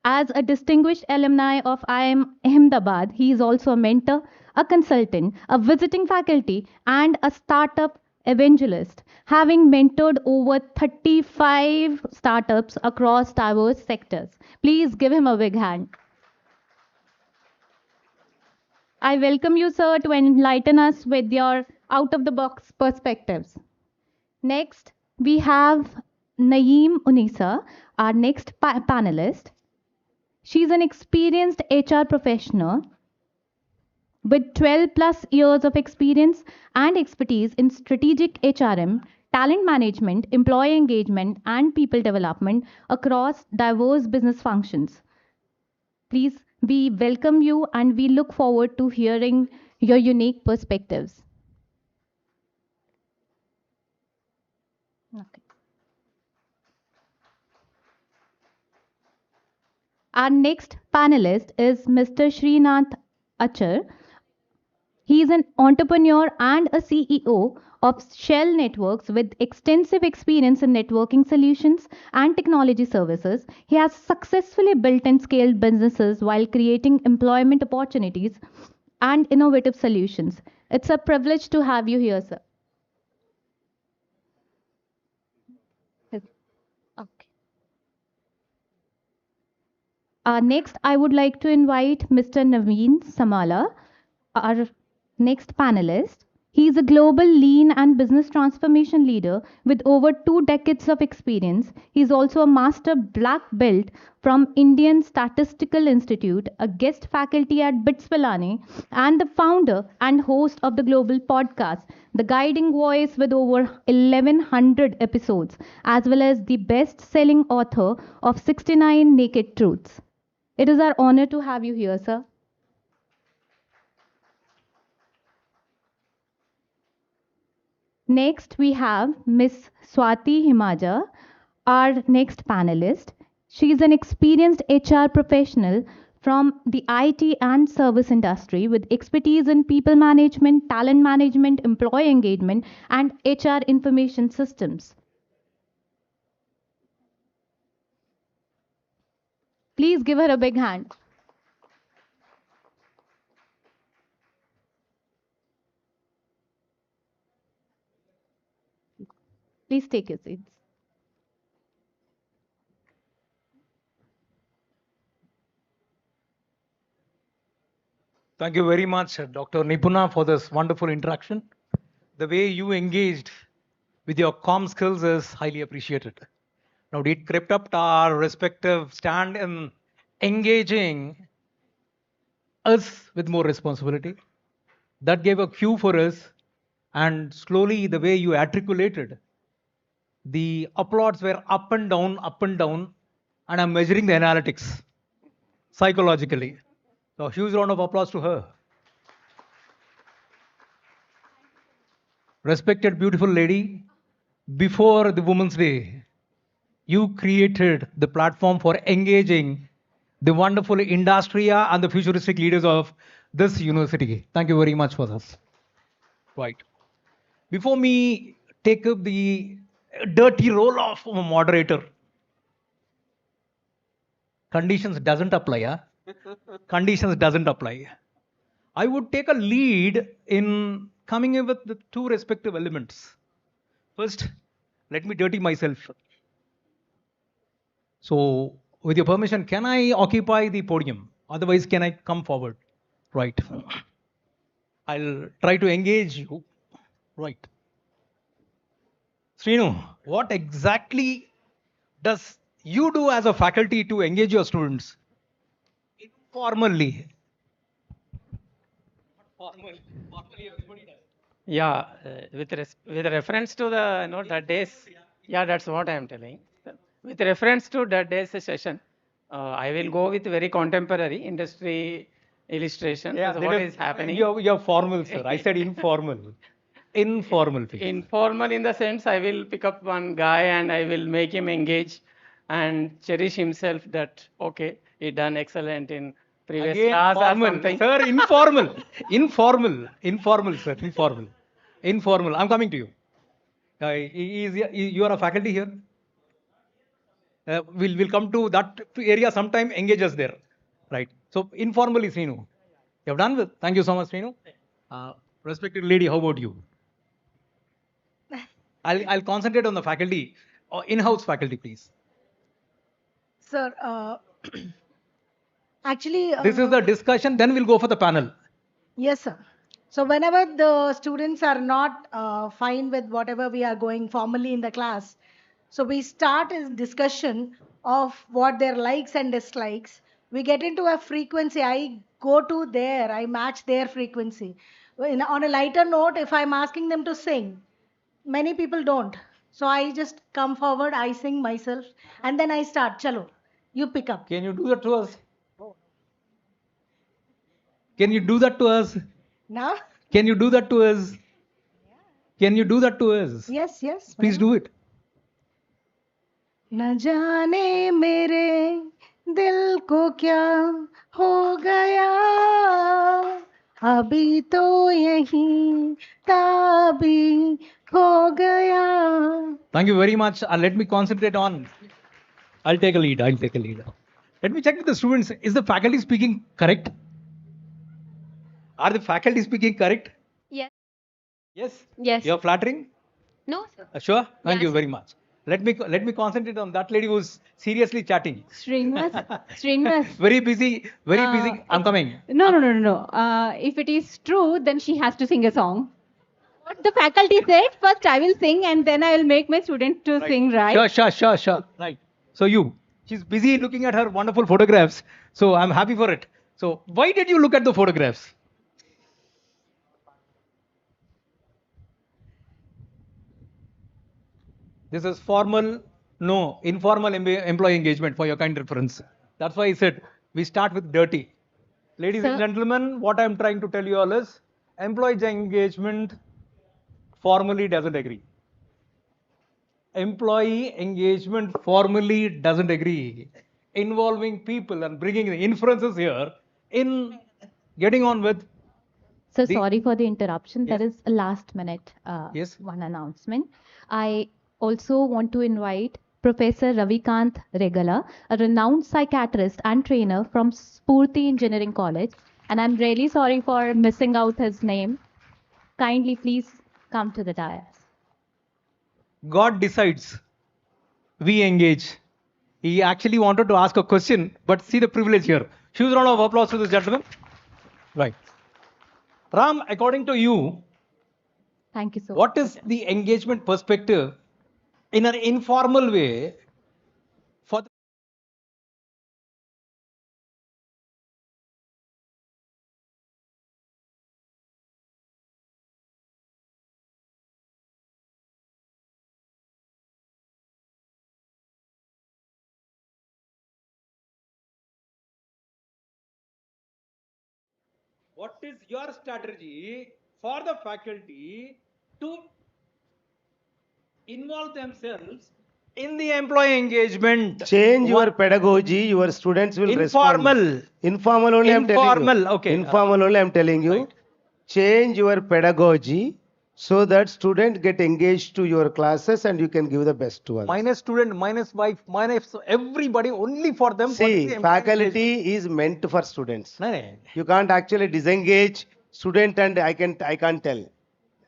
[SPEAKER 22] As a distinguished alumni of IIM Ahmedabad, he is also a mentor, a consultant, a visiting faculty, and a startup evangelist, having mentored over 35 startups across diverse sectors. Please give him a big hand. I welcome you, sir, to enlighten us with your out-of-the-box perspectives. Next, we have Naeem Unisa, our next panelist. She's an experienced HR professional with 12 plus years of experience and expertise in strategic HRM, talent management, employee engagement, and people development across diverse business functions. Please, we welcome you and we look forward to hearing your unique perspectives. Nothing. Our next panelist is Mr. Srinath Achar. He is an entrepreneur and a CEO of Shell Networks with extensive experience in networking solutions and technology services. He has successfully built and scaled businesses while creating employment opportunities and innovative solutions. It's a privilege to have you here, sir. Okay. Next, I would like to invite Mr. Naveen Samala, our next panelist. He is a global lean and business transformation leader with over 2 decades of experience. He is also a master black belt from Indian Statistical Institute, a guest faculty at BITS Pilani, and the founder and host of the global podcast, The Guiding Voice, with over 1100 episodes, as well as the best-selling author of 69 Naked Truths. It is our honor to have you here, sir. Next, we have Ms. Swati Himaja, our next panelist. She is an experienced HR professional from the IT and service industry with expertise in people management, talent management, employee engagement, and HR information systems. Please give her a big hand. Please take your seats.
[SPEAKER 6] Thank you very much, Dr. Nipuna, for this wonderful introduction. The way you engaged with your comm skills is highly appreciated. Now, it crept up to our respective stand in engaging us with more responsibility. That gave a cue for us, and slowly the way you articulated, the applauds were up and down, and I'm measuring the analytics psychologically. So, huge round of applause to her. Respected beautiful lady, before the Women's Day, you created the platform for engaging the wonderful industria and the futuristic leaders of this university. Thank you very much for this. Right. Before me take up the dirty role of a moderator, conditions doesn't apply. Huh? Conditions doesn't apply. I would take a lead in coming in with the 2 respective elements. First, let me dirty myself. So, with your permission, can I occupy the podium? Otherwise, can I come forward? Right. I'll try to engage you. Right. Srinu, what exactly does you do as a faculty to engage your students? Informally.
[SPEAKER 8] Yeah, with reference to the the days, yeah, that's what I am telling. With reference to that day's session, I will go with very contemporary industry illustration.
[SPEAKER 6] Yeah,
[SPEAKER 8] So what is happening?
[SPEAKER 6] You're formal, sir. I said informal. Informal.
[SPEAKER 8] Informal in the sense I will pick up one guy and I will make him engage and cherish himself that, okay, he done excellent in previous
[SPEAKER 6] Again,
[SPEAKER 8] class
[SPEAKER 6] formal.
[SPEAKER 8] or something.
[SPEAKER 6] Sir, informal. Informal, sir. Informal. I'm coming to you. You are a faculty here. We'll come to that area sometime. Engage us there. Right. So informally, Srinu. You have done with. Thank you so much, Srinu. Respected lady, how about you? I'll concentrate on the faculty, or in-house faculty, please.
[SPEAKER 4] Sir, actually,
[SPEAKER 6] This is the discussion, then we'll go for the panel.
[SPEAKER 4] yes, sir. So whenever the students are not fine with whatever we are going formally in the class, so we start a discussion of what their likes and dislikes. We get into a frequency. I go to there, I match their frequency. On a lighter note, if I'm asking them to sing, many people don't. So I just come forward, I sing myself, and then I start. Chalo, you pick up.
[SPEAKER 6] Can you do that to us? Can you do that to us?
[SPEAKER 4] Now?
[SPEAKER 6] Can you do that to us? Can you do that to us?
[SPEAKER 4] Yes, yes.
[SPEAKER 6] Please do it.
[SPEAKER 4] न जाने मेरे दिल को क्या हो गया अभी तो यहीं ताबी हो गया.
[SPEAKER 6] Thank you very much. Let me concentrate on. I'll take a lead. Let me check with the students. Is the faculty speaking correct? Are the faculty speaking correct?
[SPEAKER 1] Yes.
[SPEAKER 6] Yes.
[SPEAKER 1] Yes.
[SPEAKER 6] You're flattering?
[SPEAKER 1] No, sir.
[SPEAKER 6] Sure. Thank you
[SPEAKER 1] Yes.
[SPEAKER 6] very much. Let me concentrate on that lady who's seriously chatting.
[SPEAKER 3] Srinivas.
[SPEAKER 6] Very busy. I'm coming.
[SPEAKER 3] No. If it is true, then she has to sing a song. What the faculty said, first I will sing and then I will make my students to sing, right?
[SPEAKER 6] Sure. Right. So she's busy looking at her wonderful photographs. So I'm happy for it. So why did you look at the photographs? This is formal, no, informal employee engagement for your kind reference. That's why I said we start with dirty. Ladies and gentlemen, what I'm trying to tell you all is employee engagement formally doesn't agree. Employee engagement formally doesn't agree. Involving people and bringing the inferences here in getting on with.
[SPEAKER 22] So sorry for the interruption.
[SPEAKER 6] Yes.
[SPEAKER 22] There is a last minute
[SPEAKER 6] Yes.
[SPEAKER 22] one announcement. I also want to invite Professor Ravikant Regala, a renowned psychiatrist and trainer from Spurti Engineering College. And I'm really sorry for missing out his name. Kindly please come to the dais.
[SPEAKER 6] God decides. We engage. He actually wanted to ask a question, but see the privilege here. Huge round of applause to this gentleman. Right. Ram, according to you,
[SPEAKER 22] Thank you so much.
[SPEAKER 6] what is the engagement perspective in an informal way for the what is your strategy for the faculty to involve themselves in the employee engagement?
[SPEAKER 11] Change your pedagogy, your students will
[SPEAKER 6] Informal.
[SPEAKER 11] respond. Informal only I'm telling you.
[SPEAKER 6] Informal, okay.
[SPEAKER 11] Informal only I'm telling you.
[SPEAKER 6] Right.
[SPEAKER 11] Change your pedagogy so that students get engaged to your classes and you can give the best to others.
[SPEAKER 6] Minus student, minus wife, minus everybody, only for them.
[SPEAKER 11] See, faculty is meant for students. You can't actually disengage student and I can't tell.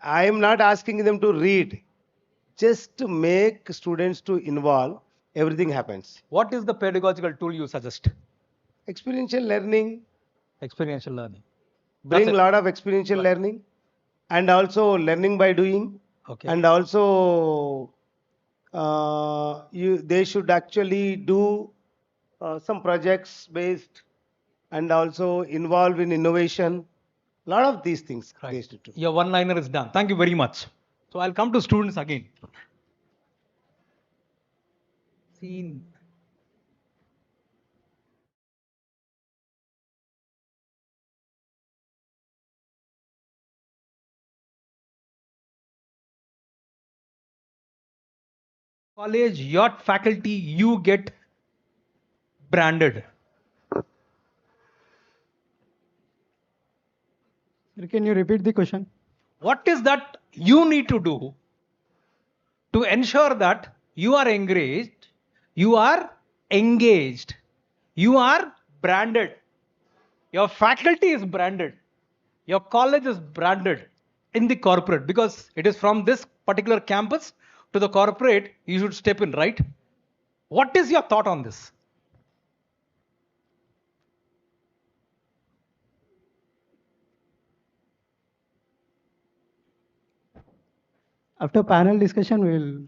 [SPEAKER 11] I am not asking them to read. Just to make students to involve, everything happens.
[SPEAKER 6] What is the pedagogical tool you suggest?
[SPEAKER 11] Experiential learning.
[SPEAKER 6] Experiential learning.
[SPEAKER 11] Bring a lot of experiential learning and also learning by doing.
[SPEAKER 6] Okay.
[SPEAKER 11] And also they should actually do some projects based and also involve in innovation. A lot of these things. They should do.
[SPEAKER 6] Your one-liner is done. Thank you very much. So I'll come to students again. Scene. College, your faculty, you get branded.
[SPEAKER 9] Can you repeat the question?
[SPEAKER 6] What is that you need to do to ensure that you are engaged, you are branded, your faculty is branded, your college is branded in the corporate because it is from this particular campus to the corporate, you should step in, right? What is your thought on this?
[SPEAKER 9] After panel discussion, we'll.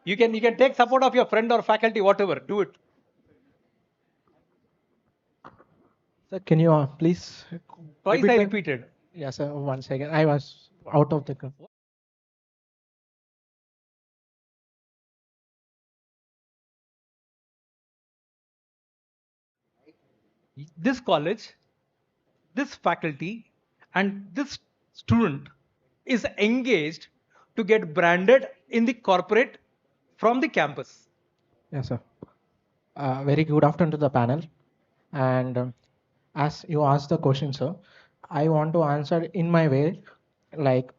[SPEAKER 6] You can take support of your friend or faculty, whatever. Do it.
[SPEAKER 7] Sir, can you please
[SPEAKER 6] Twice I repeated.
[SPEAKER 7] Yes, sir. 1 second. I was out of the.
[SPEAKER 6] This college, this faculty, and this student is engaged to get branded in the corporate from the campus.
[SPEAKER 7] Yes, sir. Very good afternoon to the panel. And as you asked the question, sir, I want to answer in my way. Like,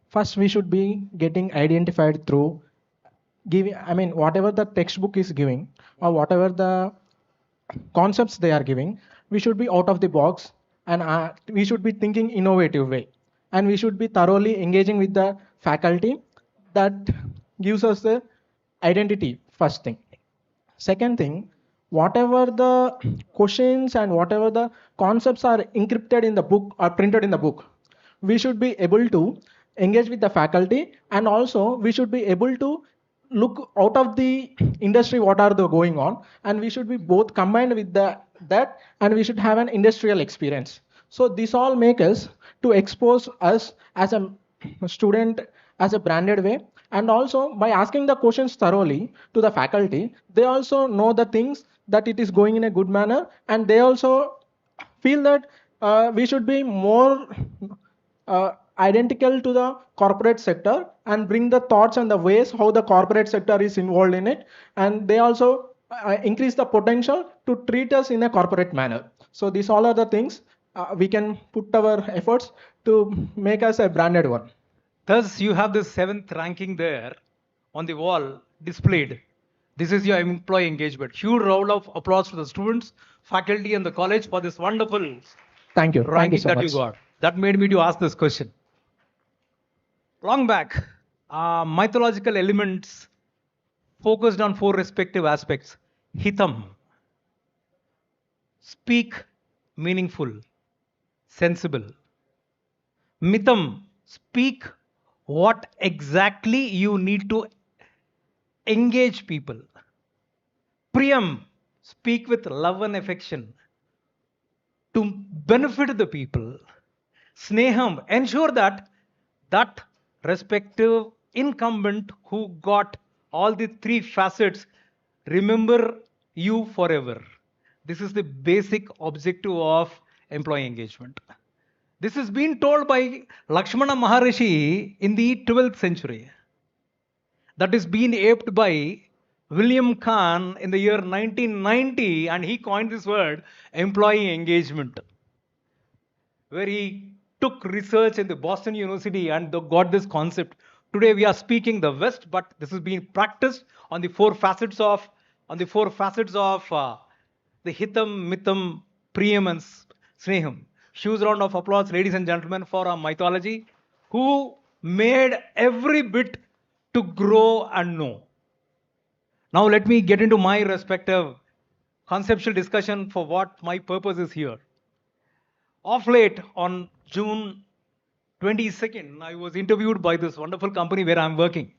[SPEAKER 7] first we should be getting identified through giving, I mean, whatever the textbook is giving or whatever the concepts they are giving, we should be out of the box, and we should be thinking innovative way, and we should be thoroughly engaging with the faculty. That gives us the identity, first thing. Second thing, whatever the questions and whatever the concepts are encrypted in the book or printed in the book, we should be able to engage with the faculty, and also we should be able to look out of the industry what are the going on, and we should be both combined with that, and we should have an industrial experience. So this all make us to expose us as a student as a branded way, and also by asking the questions thoroughly to the faculty, they also know the things that it is going in a good manner, and they also feel that we should be more identical to the corporate sector and bring the thoughts and the ways how the corporate sector is involved in it, and they also increase the potential to treat us in a corporate manner. So these all are the things we can put our efforts to make us a branded one.
[SPEAKER 6] Thus, you have this 7th ranking there on the wall displayed. This is your employee engagement. Huge round of applause to the students, faculty, and the college for this wonderful
[SPEAKER 7] ranking
[SPEAKER 6] so that you got. That made me to ask this question. Long back, mythological elements focused on 4 respective aspects. Hitam, speak meaningful, sensible. Mitham, speak what exactly you need to engage people. Priyam, speak with love and affection to benefit the people. Sneham, ensure that that respective incumbent who got all the 3 facets remember you forever. This is the basic objective of employee engagement. This has been told by Lakshmana Maharishi in the 12th century. That is being aped by William Kahn in the year 1990, and he coined this word employee engagement, where he took research in the Boston University and got this concept. Today we are speaking the West, but this is being practiced on the 4 facets of the Hitam, Mitham, Priyam, and Sneham. Huge round of applause, ladies and gentlemen, for our mythology, who made every bit to grow and know. Now let me get into my respective conceptual discussion for what my purpose is here. Of late, on June 22nd, I was interviewed by this wonderful company where I'm working.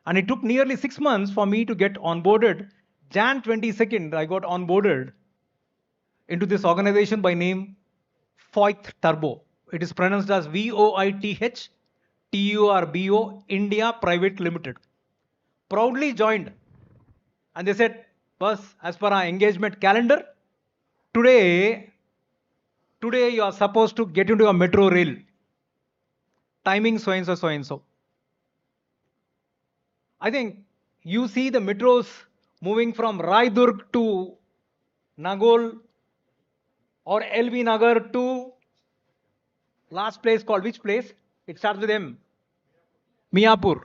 [SPEAKER 6] And it took nearly 6 months for me to get onboarded. Jan 22nd, I got onboarded into this organization by name Voith Turbo. It is pronounced as VOITH TURBO India Private Limited. Proudly joined. And they said, boss, as per our engagement calendar, today you are supposed to get into a metro rail. Timing so and so, so and so. I think you see the metros moving from Raidurg to Nagol or LB Nagar to last place called which place? It starts with M. Miapur.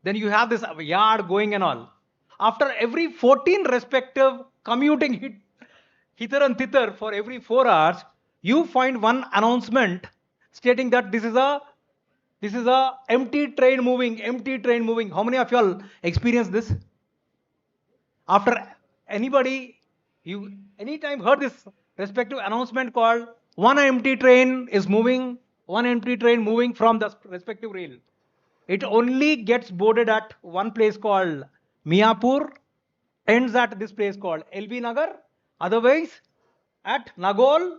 [SPEAKER 6] Then you have this yard going and all. After every 14 respective commuting hither and thither for every 4 hours, you find one announcement stating that this is a empty train moving, empty train moving. How many of you all experienced this? After anybody, you anytime heard this respective announcement called one empty train is moving, one empty train moving from the respective rail. It only gets boarded at one place called Miapur, ends at this place called LB Nagar, otherwise at Nagol,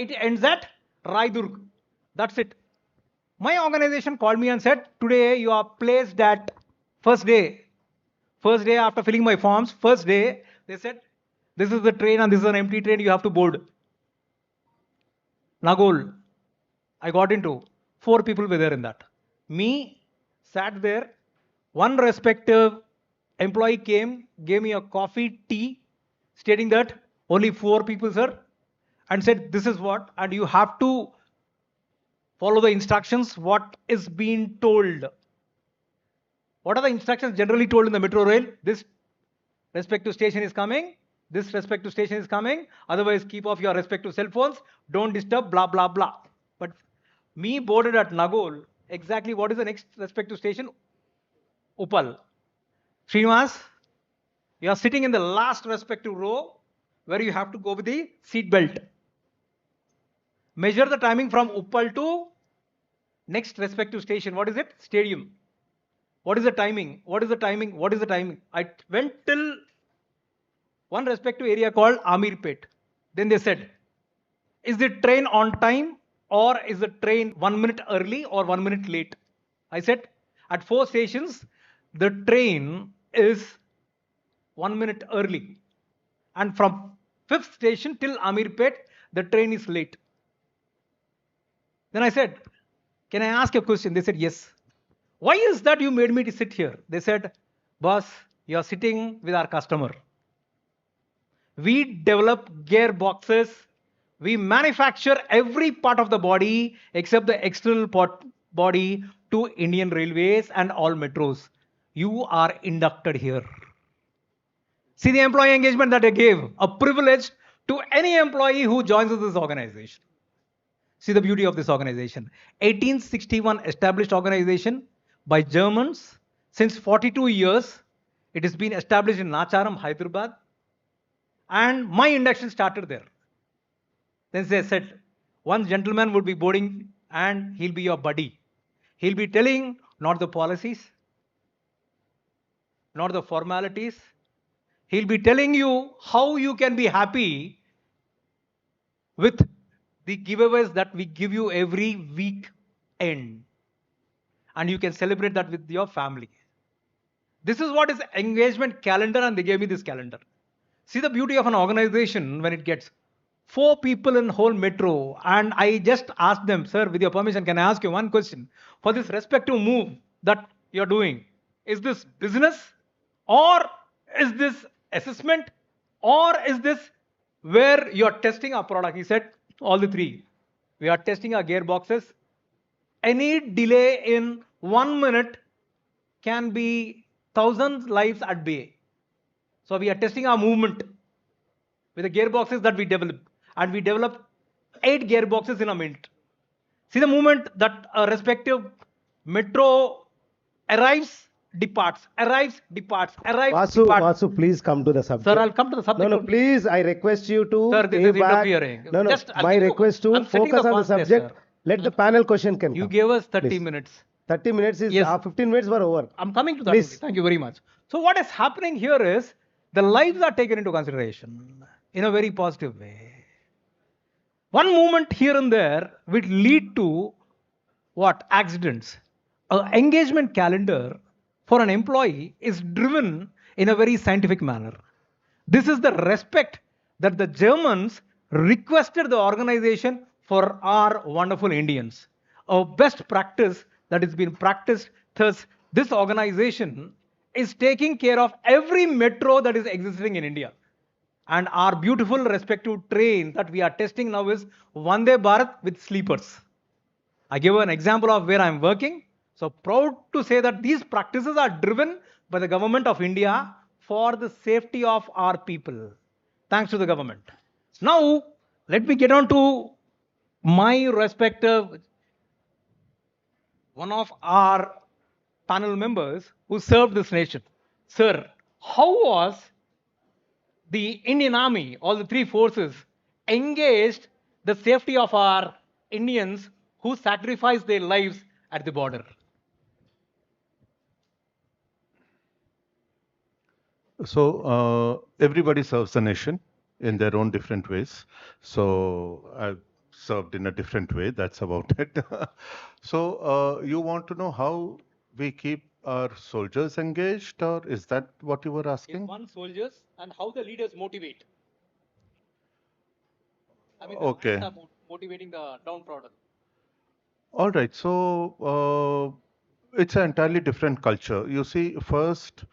[SPEAKER 6] it ends at Raidurg. That's it. My organization called me and said, today you are placed at first day after filling my forms, first day, they said, this is the train and this is an empty train, you have to board. Nagol. I got into. 4 people were there in that. Me, sat there. One respective employee came, gave me a coffee, tea, stating that only 4 people, sir, and said, this is what, and you have to follow the instructions, what is being told. What are the instructions generally told in the metro rail? This respective station is coming, this respective station is coming, otherwise keep off your respective cell phones, don't disturb, blah, blah, blah. But me boarded at Nagol, exactly what is the next respective station? Uppal. Srinivas, you are sitting in the last respective row where you have to go with the seat belt. Measure the timing from Uppal to next respective station. What is it? Stadium. What is the timing? What is the timing? What is the timing? I went till one respective area called Amirpet. Then they said, is the train on time or is the train 1 minute early or 1 minute late? I said, at 4 stations, the train is 1 minute early. And from 5th station till Amirpet, the train is late. Then I said, can I ask a question? They said, yes. Why is that you made me to sit here? They said, boss, you are sitting with our customer. We develop gearboxes. We manufacture every part of the body except the external body to Indian Railways and all metros. You are inducted here. See the employee engagement that I gave, a privilege to any employee who joins this organization. See the beauty of this organization. 1861 established organization by Germans. Since 42 years, it has been established in Nacharam, Hyderabad. And my induction started there. Then they said, one gentleman would be boarding and he'll be your buddy. He'll be telling not the policies, not the formalities. He'll be telling you how you can be happy with the giveaways that we give you every week end. And you can celebrate that with your family. This is what is engagement calendar, and they gave me this calendar. See the beauty of an organization when it gets 4 people in whole metro, and I just asked them, sir, with your permission, can I ask you one question? For this respective move that you're doing, is this business or is this assessment or is this where you're testing our product? He said, all the 3. We are testing our gearboxes. Any delay in 1 minute can be 1,000 lives at bay. So we are testing our movement with the gearboxes that we develop. And we develop 8 gearboxes in a minute. See the movement that a respective metro arrives, departs, arrives, departs, arrives, departs.
[SPEAKER 11] Vasu, please come to the subject.
[SPEAKER 6] Sir, I'll come to the subject.
[SPEAKER 11] No, please, I request you to
[SPEAKER 6] Sir, this is interfering.
[SPEAKER 11] No, my request to focus on the subject. Let the panel question can
[SPEAKER 6] You
[SPEAKER 11] come.
[SPEAKER 6] gave us 30
[SPEAKER 11] Please.
[SPEAKER 6] minutes.
[SPEAKER 11] 30 minutes is,
[SPEAKER 6] Yes.
[SPEAKER 11] 15 minutes were over.
[SPEAKER 6] I'm coming to that.
[SPEAKER 11] Please.
[SPEAKER 6] Thank you very much. So what is happening here is the lives are taken into consideration in a very positive way. One movement here and there will lead to what? Accidents. An engagement calendar for an employee is driven in a very scientific manner. This is the respect that the Germans requested the organization for our wonderful Indians. A best practice that is being practiced. Thus, this organization is taking care of every metro that is existing in India. And our beautiful respective train that we are testing now is Vande Bharat with sleepers. I give an example of where I'm working. So proud to say that these practices are driven by the government of India for the safety of our people. Thanks to the government. Now, let me get on to my respective, one of our panel members who served this nation. Sir, how was the Indian Army, all the three forces, engaged the safety of our Indians who sacrificed their lives at the border?
[SPEAKER 12] So everybody serves the nation in their own different ways. So I've served in a different way. That's about it. So you want to know how we keep our soldiers engaged, or is that what you were asking?
[SPEAKER 6] One soldiers and how the leaders motivate. I mean, the
[SPEAKER 12] Okay.
[SPEAKER 6] lions are motivating the downtrodden.
[SPEAKER 12] All right. So it's an entirely different culture. You see, first,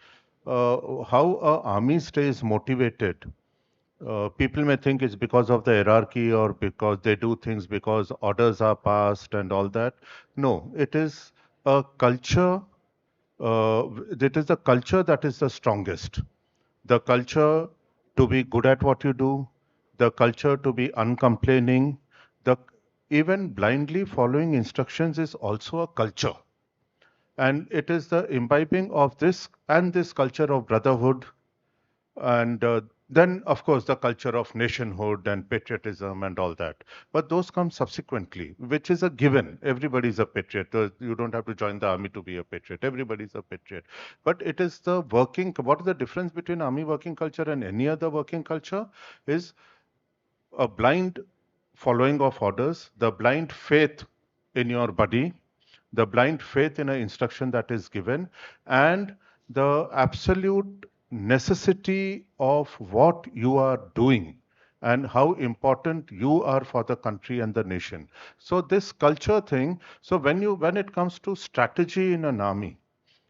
[SPEAKER 12] how an army stays motivated. People may think it's because of the hierarchy or because they do things because orders are passed and all that. No, it is a culture. It is the culture that is the strongest. The culture to be good at what you do, the culture to be uncomplaining, the even blindly following instructions is also a culture. And it is the imbibing of this and this culture of brotherhood and then, of course, the culture of nationhood and patriotism and all that. But those come subsequently, which is a given. Everybody's a patriot. You don't have to join the army to be a patriot. Everybody's a patriot. But it is the working, what is the difference between army working culture and any other working culture is a blind following of orders, the blind faith in your buddy, the blind faith in an instruction that is given, and the absolute necessity of what you are doing and how important you are for the country and the nation. So this culture thing, so when it comes to strategy in an army,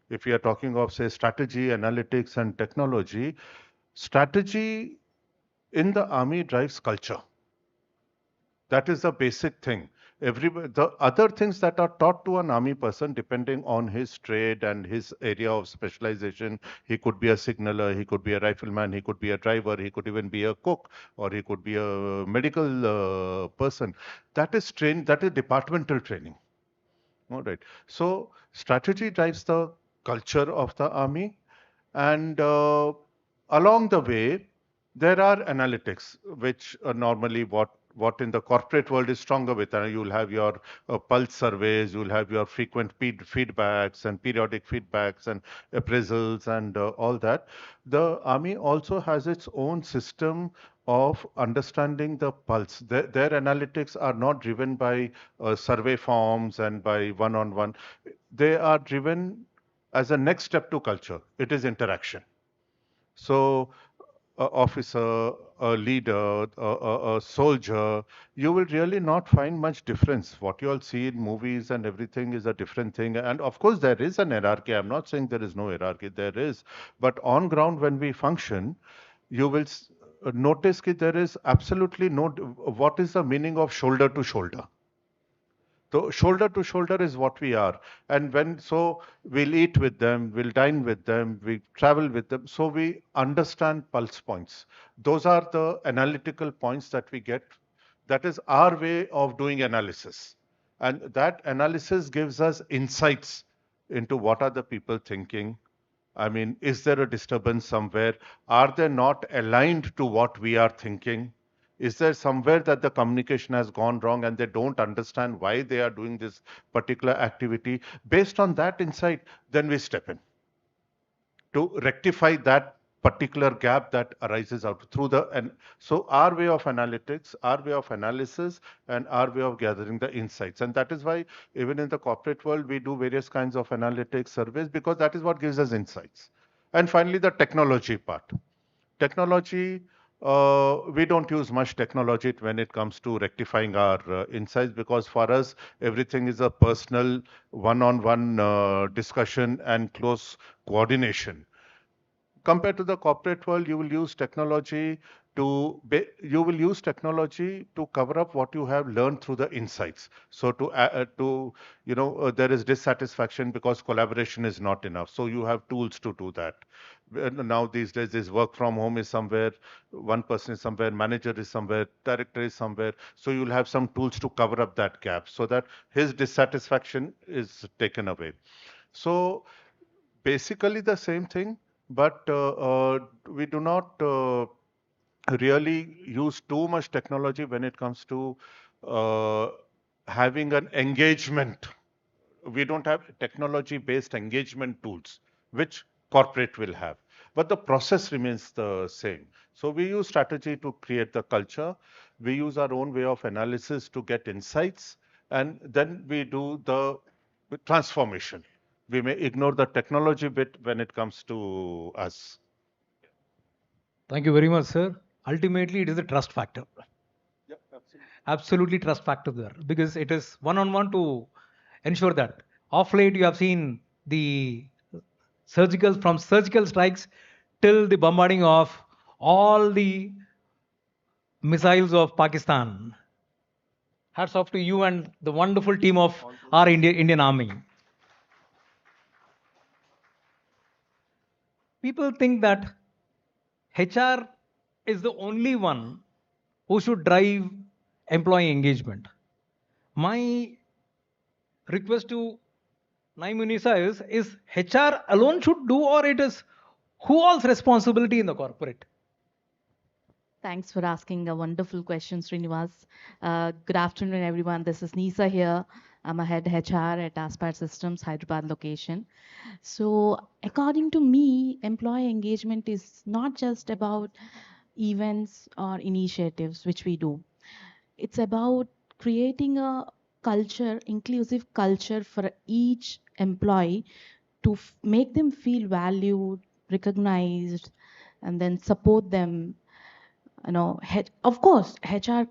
[SPEAKER 12] if we are talking of, say, strategy, analytics, and technology, strategy in the army drives culture. That is the basic thing. The other things that are taught to an army person, depending on his trade and his area of specialization, he could be a signaller, he could be a rifleman, he could be a driver, he could even be a cook, or he could be a medical person. That is departmental training. All right. So strategy drives the culture of the army, and along the way, there are analytics, which normally what in the corporate world is stronger with. You'll have your pulse surveys, you'll have your frequent feedbacks and periodic feedbacks and appraisals and all that. The army also has its own system of understanding the pulse. Their analytics are not driven by survey forms and by one-on-one. They are driven as a next step to culture. It is interaction. So, a officer, a leader, a soldier, you will really not find much difference. What you all see in movies and everything is a different thing. And of course, there is an hierarchy. I'm not saying there is no hierarchy. There is. But on ground, when we function, you will notice that there is absolutely no. What is the meaning of shoulder to shoulder? So shoulder to shoulder is what we are. And so we'll eat with them, we'll dine with them, we travel with them. So we understand pulse points. Those are the analytical points that we get. That is our way of doing analysis. And that analysis gives us insights into what are the people thinking. I mean, is there a disturbance somewhere? Are they not aligned to what we are thinking? Is there somewhere that the communication has gone wrong and they don't understand why they are doing this particular activity? Based on that insight, then we step in to rectify that particular gap that arises out through and so our way of analytics, our way of analysis, and our way of gathering the insights. And that is why even in the corporate world, we do various kinds of analytics surveys, because that is what gives us insights. And finally, the technology part. Technology, we don't use much technology when it comes to rectifying our insights, because for us, everything is a personal one-on-one discussion and close coordination. Compared to the corporate world, you will use technology you will use technology to cover up what you have learned through the insights. So there is dissatisfaction because collaboration is not enough. So you have tools to do that. Now these days, this work from home is somewhere, one person is somewhere, manager is somewhere, director is somewhere. So you'll have some tools to cover up that gap so that his dissatisfaction is taken away. So basically the same thing, but we do not really use too much technology when it comes to having an engagement. We don't have technology-based engagement tools, which corporate will have. But the process remains the same. So we use strategy to create the culture. We use our own way of analysis to get insights. And then we do the transformation. We may ignore the technology bit when it comes to us.
[SPEAKER 6] Thank you very much, sir. Ultimately, it is a trust factor.
[SPEAKER 12] Yeah, absolutely.
[SPEAKER 6] Absolutely trust factor there, because it is one-on-one to ensure that. Off late, you have seen the from surgical strikes till the bombarding of all the missiles of Pakistan. Hats off to you and the wonderful team of our Indian Army. People think that HR is the only one who should drive employee engagement. My request to Naimunisa is HR alone should do, or it is who all's responsibility in the corporate?
[SPEAKER 2] Thanks for asking a wonderful question, Srinivas. Good afternoon, everyone. This is Nisa here. I'm a head HR at Aspire Systems, Hyderabad location. So according to me, employee engagement is not just about events or initiatives, which we do. It's about creating a culture, inclusive culture for each employee to make them feel valued, recognized, and then support them. Of course, HR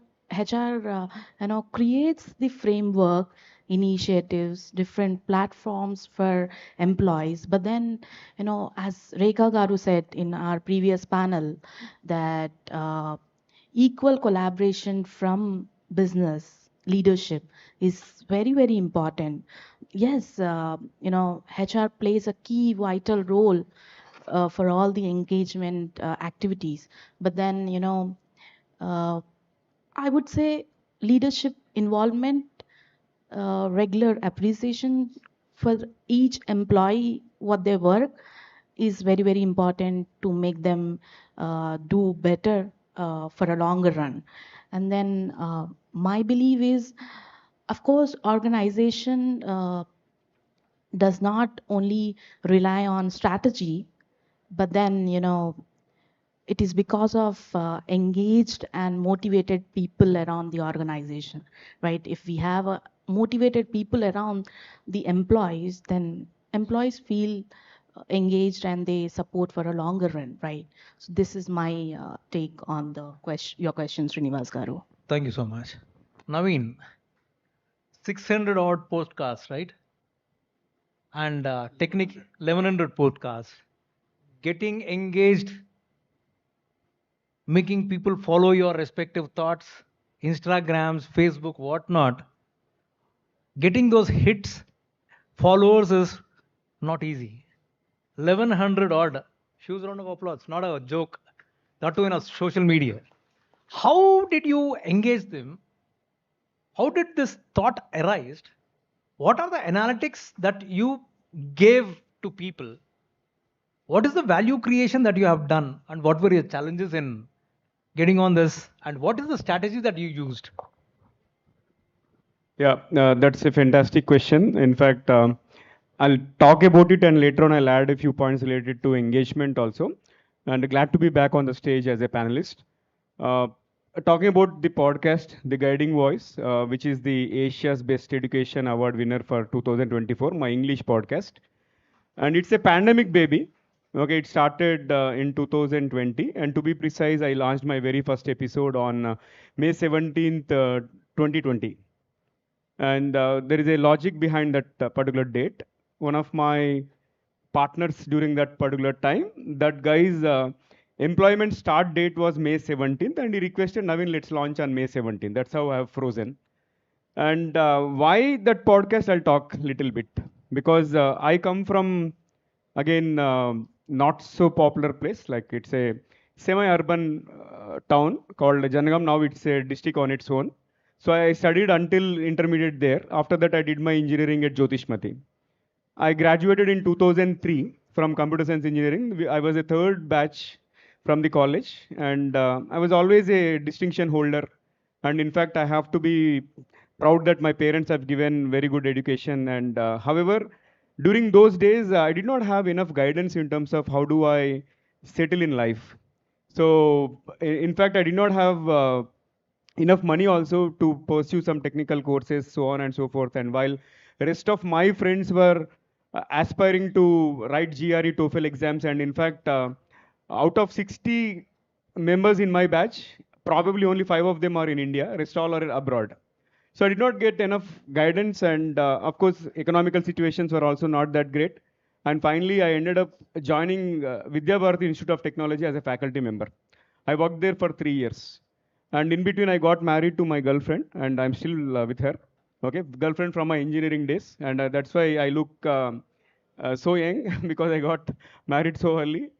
[SPEAKER 2] creates the framework, initiatives, different platforms for employees. But then, as Rekha Garu said in our previous panel, that equal collaboration from business leadership is very, very important. Yes, HR plays a key vital role for all the engagement activities. But then, I would say leadership involvement, regular appreciation for each employee, what they work, is very, very important to make them do better for a longer run. And then my belief is, of course, organization does not only rely on strategy, but then, it is because of engaged and motivated people around the organization, right? If we have motivated people around the employees, then employees feel engaged and they support for a longer run, right? So this is my take on the your question, Srinivas Garu.
[SPEAKER 6] Thank you so much. Naveen, 600 odd podcasts, right? And technique 1100 podcasts. Getting engaged, making people follow your respective thoughts, Instagrams, Facebook, whatnot. Getting those hits, followers is not easy. 1100 odd. Huge round of applause, not a joke. That too in a social media. How did you engage them? How did this thought arise? What are the analytics that you gave to people? What is the value creation that you have done? And what were your challenges in getting on this? And what is the strategy that you used?
[SPEAKER 13] Yeah, that's a fantastic question. In fact, I'll talk about it and later on I'll add a few points related to engagement also. And glad to be back on the stage as a panelist. Talking about the podcast, The Guiding Voice, which is the Asia's Best Education Award winner for 2024, my English podcast. And it's a pandemic baby. Okay, it started in 2020. And to be precise, I launched my very first episode on May 17th, 2020. And there is a logic behind that particular date. One of my partners during that particular time, that guy is employment start date was May 17th, and he requested, Naveen, let's launch on May 17th. That's how I have frozen. And why that podcast, I'll talk a little bit. Because I come from, again, not so popular place. Like it's a semi-urban town called Janagam. Now it's a district on its own. So I studied until intermediate there. After that, I did my engineering at Jyotishmati. I graduated in 2003 from computer science engineering. I was a third batch from the college, and I was always a distinction holder. And in fact, I have to be proud that my parents have given very good education. And however, during those days, I did not have enough guidance in terms of how do I settle in life. So, in fact, I did not have enough money also to pursue some technical courses, so on and so forth. And while the rest of my friends were aspiring to write GRE TOEFL exams, and in fact, out of 60 members in my batch, probably only 5 of them are in India, rest all are abroad. So I did not get enough guidance, and of course, economical situations were also not that great. And finally, I ended up joining Vidya Bharati Institute of Technology as a faculty member. I worked there for 3 years. And in between, I got married to my girlfriend, and I'm still with her. Okay, girlfriend from my engineering days, and that's why I look so young because I got married so early.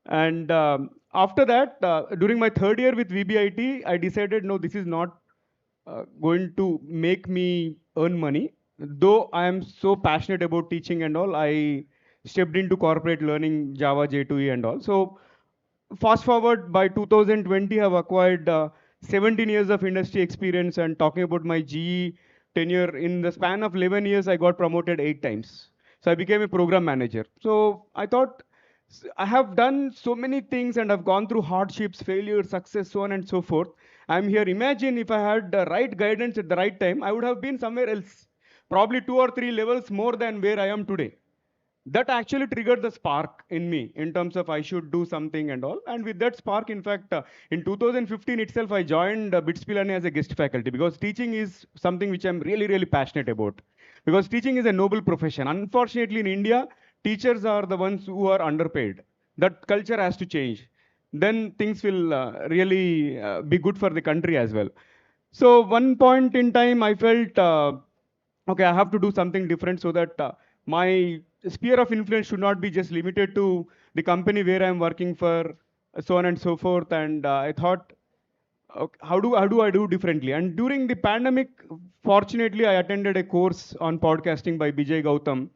[SPEAKER 13] And after that, during my third year with VBIT, I decided, no, this is not going to make me earn money. Though I am so passionate about teaching and all, I stepped into corporate learning, Java, J2E and all. So fast forward, by 2020, I've acquired 17 years of industry experience, and talking about my GE tenure, in the span of 11 years, I got promoted 8 times. So I became a program manager. So I thought, I have done so many things and I've gone through hardships, failures, success, so on and so forth. I'm here. Imagine if I had the right guidance at the right time, I would have been somewhere else, probably 2 or 3 levels more than where I am today. That actually triggered the spark in me in terms of I should do something and all. And with that spark, in fact, in 2015 itself, I joined BITS Pilani as a guest faculty, because teaching is something which I'm really, really passionate about. Because teaching is a noble profession. Unfortunately, in India, teachers are the ones who are underpaid. That culture has to change. Then things will really be good for the country as well. So one point in time, I felt, okay, I have to do something different so that my sphere of influence should not be just limited to the company where I'm working for, so on and so forth. And I thought, okay, how do I do differently? And during the pandemic, fortunately, I attended a course on podcasting by Bijay Gautam.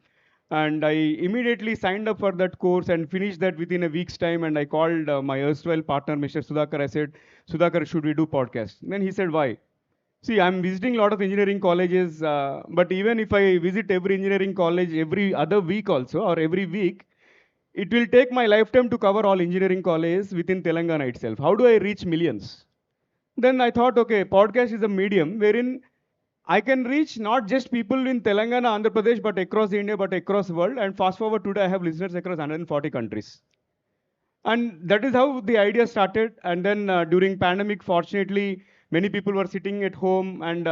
[SPEAKER 13] And I immediately signed up for that course and finished that within a week's time. And I called my erstwhile partner, Mr. Sudhakar. I said, Sudhakar, should we do podcast? Then he said, why? See, I'm visiting a lot of engineering colleges, but even if I visit every engineering college every other week also, or every week, it will take my lifetime to cover all engineering colleges within Telangana itself. How do I reach millions? Then I thought, okay, podcast is a medium wherein I can reach not just people in Telangana, Andhra Pradesh, but across India, but across the world. And fast forward today, I have listeners across 140 countries. And that is how the idea started. And then during pandemic, fortunately, many people were sitting at home, and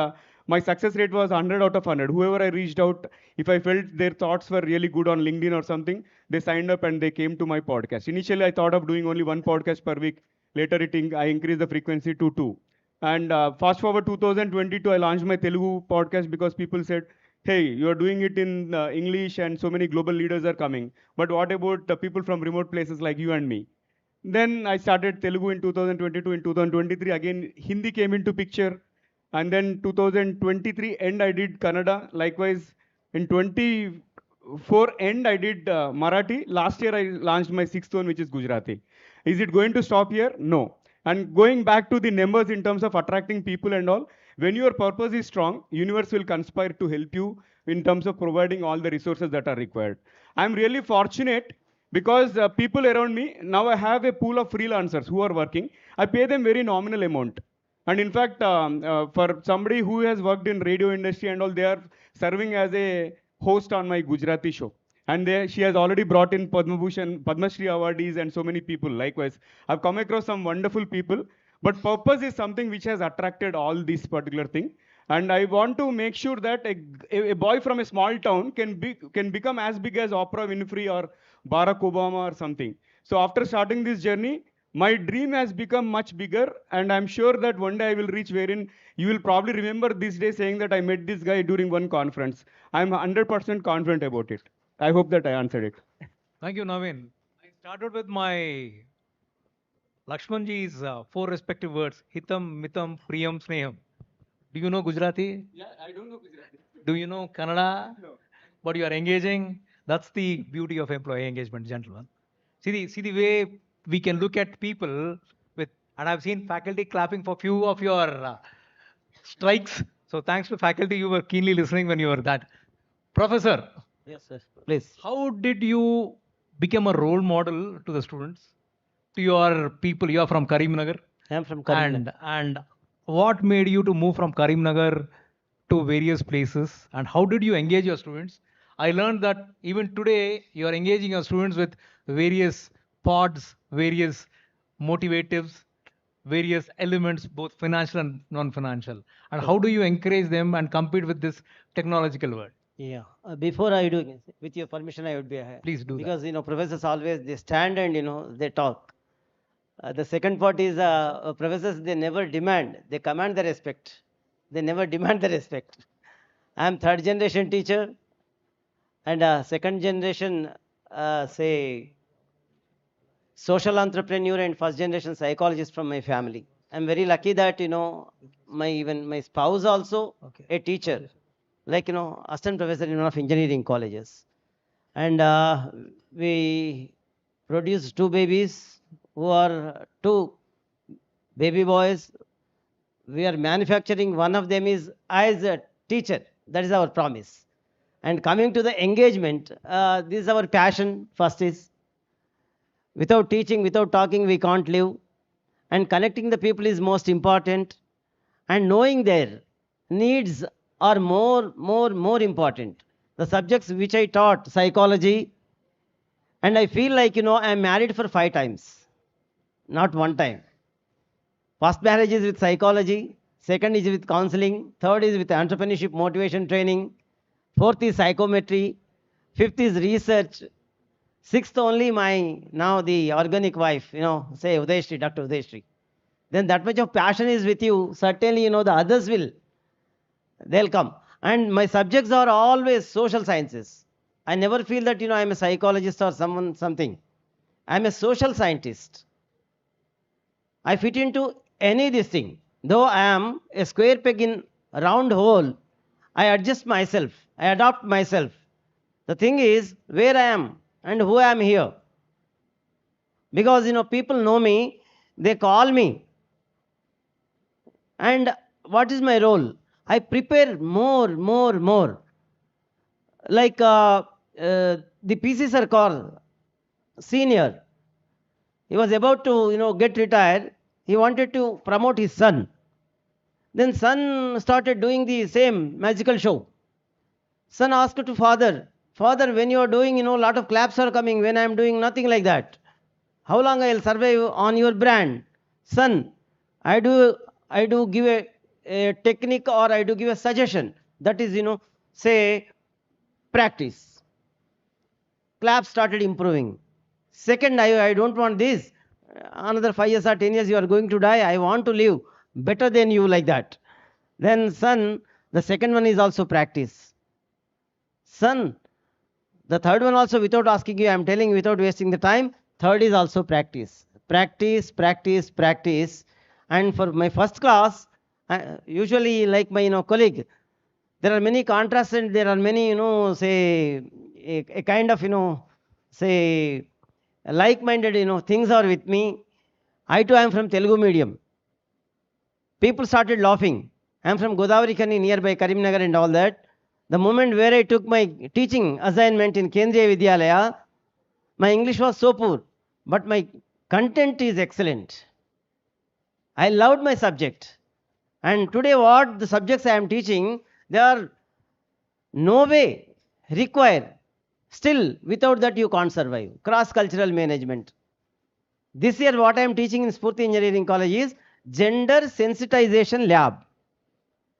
[SPEAKER 13] my success rate was 100 out of 100. Whoever I reached out, if I felt their thoughts were really good on LinkedIn or something, they signed up and they came to my podcast. Initially, I thought of doing only 1 podcast per week. Later, I increased the frequency to 2. And fast forward 2022, I launched my Telugu podcast because people said, hey, you are doing it in English and so many global leaders are coming. But what about people from remote places like you and me? Then I started Telugu in 2022. In 2023, again, Hindi came into picture. And then 2023 end, I did Kannada. Likewise, in 24 end, I did Marathi. Last year, I launched my 6th one, which is Gujarati. Is it going to stop here? No. And going back to the numbers in terms of attracting people and all, when your purpose is strong, universe will conspire to help you in terms of providing all the resources that are required. I'm really fortunate because people around me, now I have a pool of freelancers who are working. I pay them very nominal amount. And in fact, for somebody who has worked in radio industry and all, they are serving as a host on my Gujarati show. And she has already brought in Padma Bhushan, Padma Shri awardees and so many people. Likewise, I've come across some wonderful people. But purpose is something which has attracted all this particular thing. And I want to make sure that a boy from a small town can become as big as Oprah Winfrey or Barack Obama or something. So after starting this journey, My dream has become much bigger, and I'm sure that one day I will reach wherein you will probably remember this day saying that I met this guy during one conference. I'm 100% confident about it. I hope that I answered it.
[SPEAKER 6] Thank you, Naveen. I started with my Lakshmanji's four respective words: Hitam, Mitam, Priyam, Sneham. Do you know Gujarati?
[SPEAKER 13] Yeah, I don't know Gujarati.
[SPEAKER 6] Do you know Kannada?
[SPEAKER 13] No.
[SPEAKER 6] But you are engaging. That's the beauty of employee engagement, gentlemen. See the way we can look at people with, and I've seen faculty clapping for few of your strikes. So thanks to faculty, you were keenly listening when you were that. Professor,
[SPEAKER 10] Yes, sir. Please.
[SPEAKER 6] how did you become a role model to the students, to your people? You are from Karimnagar.
[SPEAKER 10] I am from Karimnagar.
[SPEAKER 6] And what made you to move from Karimnagar to various places? And how did you engage your students? I learned that even today you are engaging your students with various pods, various motivatives, various elements, both financial and non-financial. And how do you encourage them and compete with this technological world?
[SPEAKER 10] Yeah. Before I do, with your permission, I would be.
[SPEAKER 6] Please do that.
[SPEAKER 10] Because professors always they stand and they talk. The second part is professors they never demand, they command the respect. They never demand the respect. I am third generation teacher, and second generation say social entrepreneur and first generation psychologist from my family. I'm very lucky that even my spouse also a teacher, like assistant professor in one of engineering colleges, and we produced two babies who are two baby boys. We are manufacturing one of them is as a teacher. That is our promise. And coming to the engagement, this is our passion. First is without teaching, without talking, we can't live. And connecting the people is most important. And knowing their needs are more important. The subjects which I taught, psychology, and I feel like, I am married for 5 times, not one time. First marriage is with psychology, second is with counseling, third is with entrepreneurship motivation training, fourth is psychometry, fifth is research, sixth only my now the organic wife, say Udayashri, Dr. Udayashri. Then that much of passion is with you, certainly the others they'll come. And my subjects are always social sciences. I never feel that I am a psychologist or something. I am a social scientist. I fit into any this thing. Though I am a square peg in a round hole, I adjust myself. I adapt myself. The thing is where I am and who I am here. Because people know me, they call me. And what is my role? I prepare more. Like the PC Sarkar, senior, he was about to get retired. He wanted to promote his son. Then son started doing the same magical show. Son asked to father, when you are doing, lot of claps are coming, when I am doing nothing like that, how long I will survive on your brand? Son, I do give a technique, or I do give a suggestion. That is, say, practice. Claps started improving. Second, I don't want this. Another 5 years or 10 years, you are going to die. I want to live better than you, like that. Then, son, the second one is also practice. Son, the third one also, without asking you, I am telling you, without wasting the time, third is also practice. Practice. And for my first class, usually like my colleague, there are many contrasts and there are many, say, a kind of, say, like-minded, things are with me. I too am from Telugu medium. People started laughing. I am from Godavari Kani, nearby Karimnagar and all that. The moment where I took my teaching assignment in Kendriya Vidyalaya, my English was so poor, but my content is excellent. I loved my subject. And today what the subjects I am teaching, they are no way required. Still, without that you can't survive. Cross-cultural management. This year what I am teaching in Spurti Engineering College is Gender Sensitization Lab.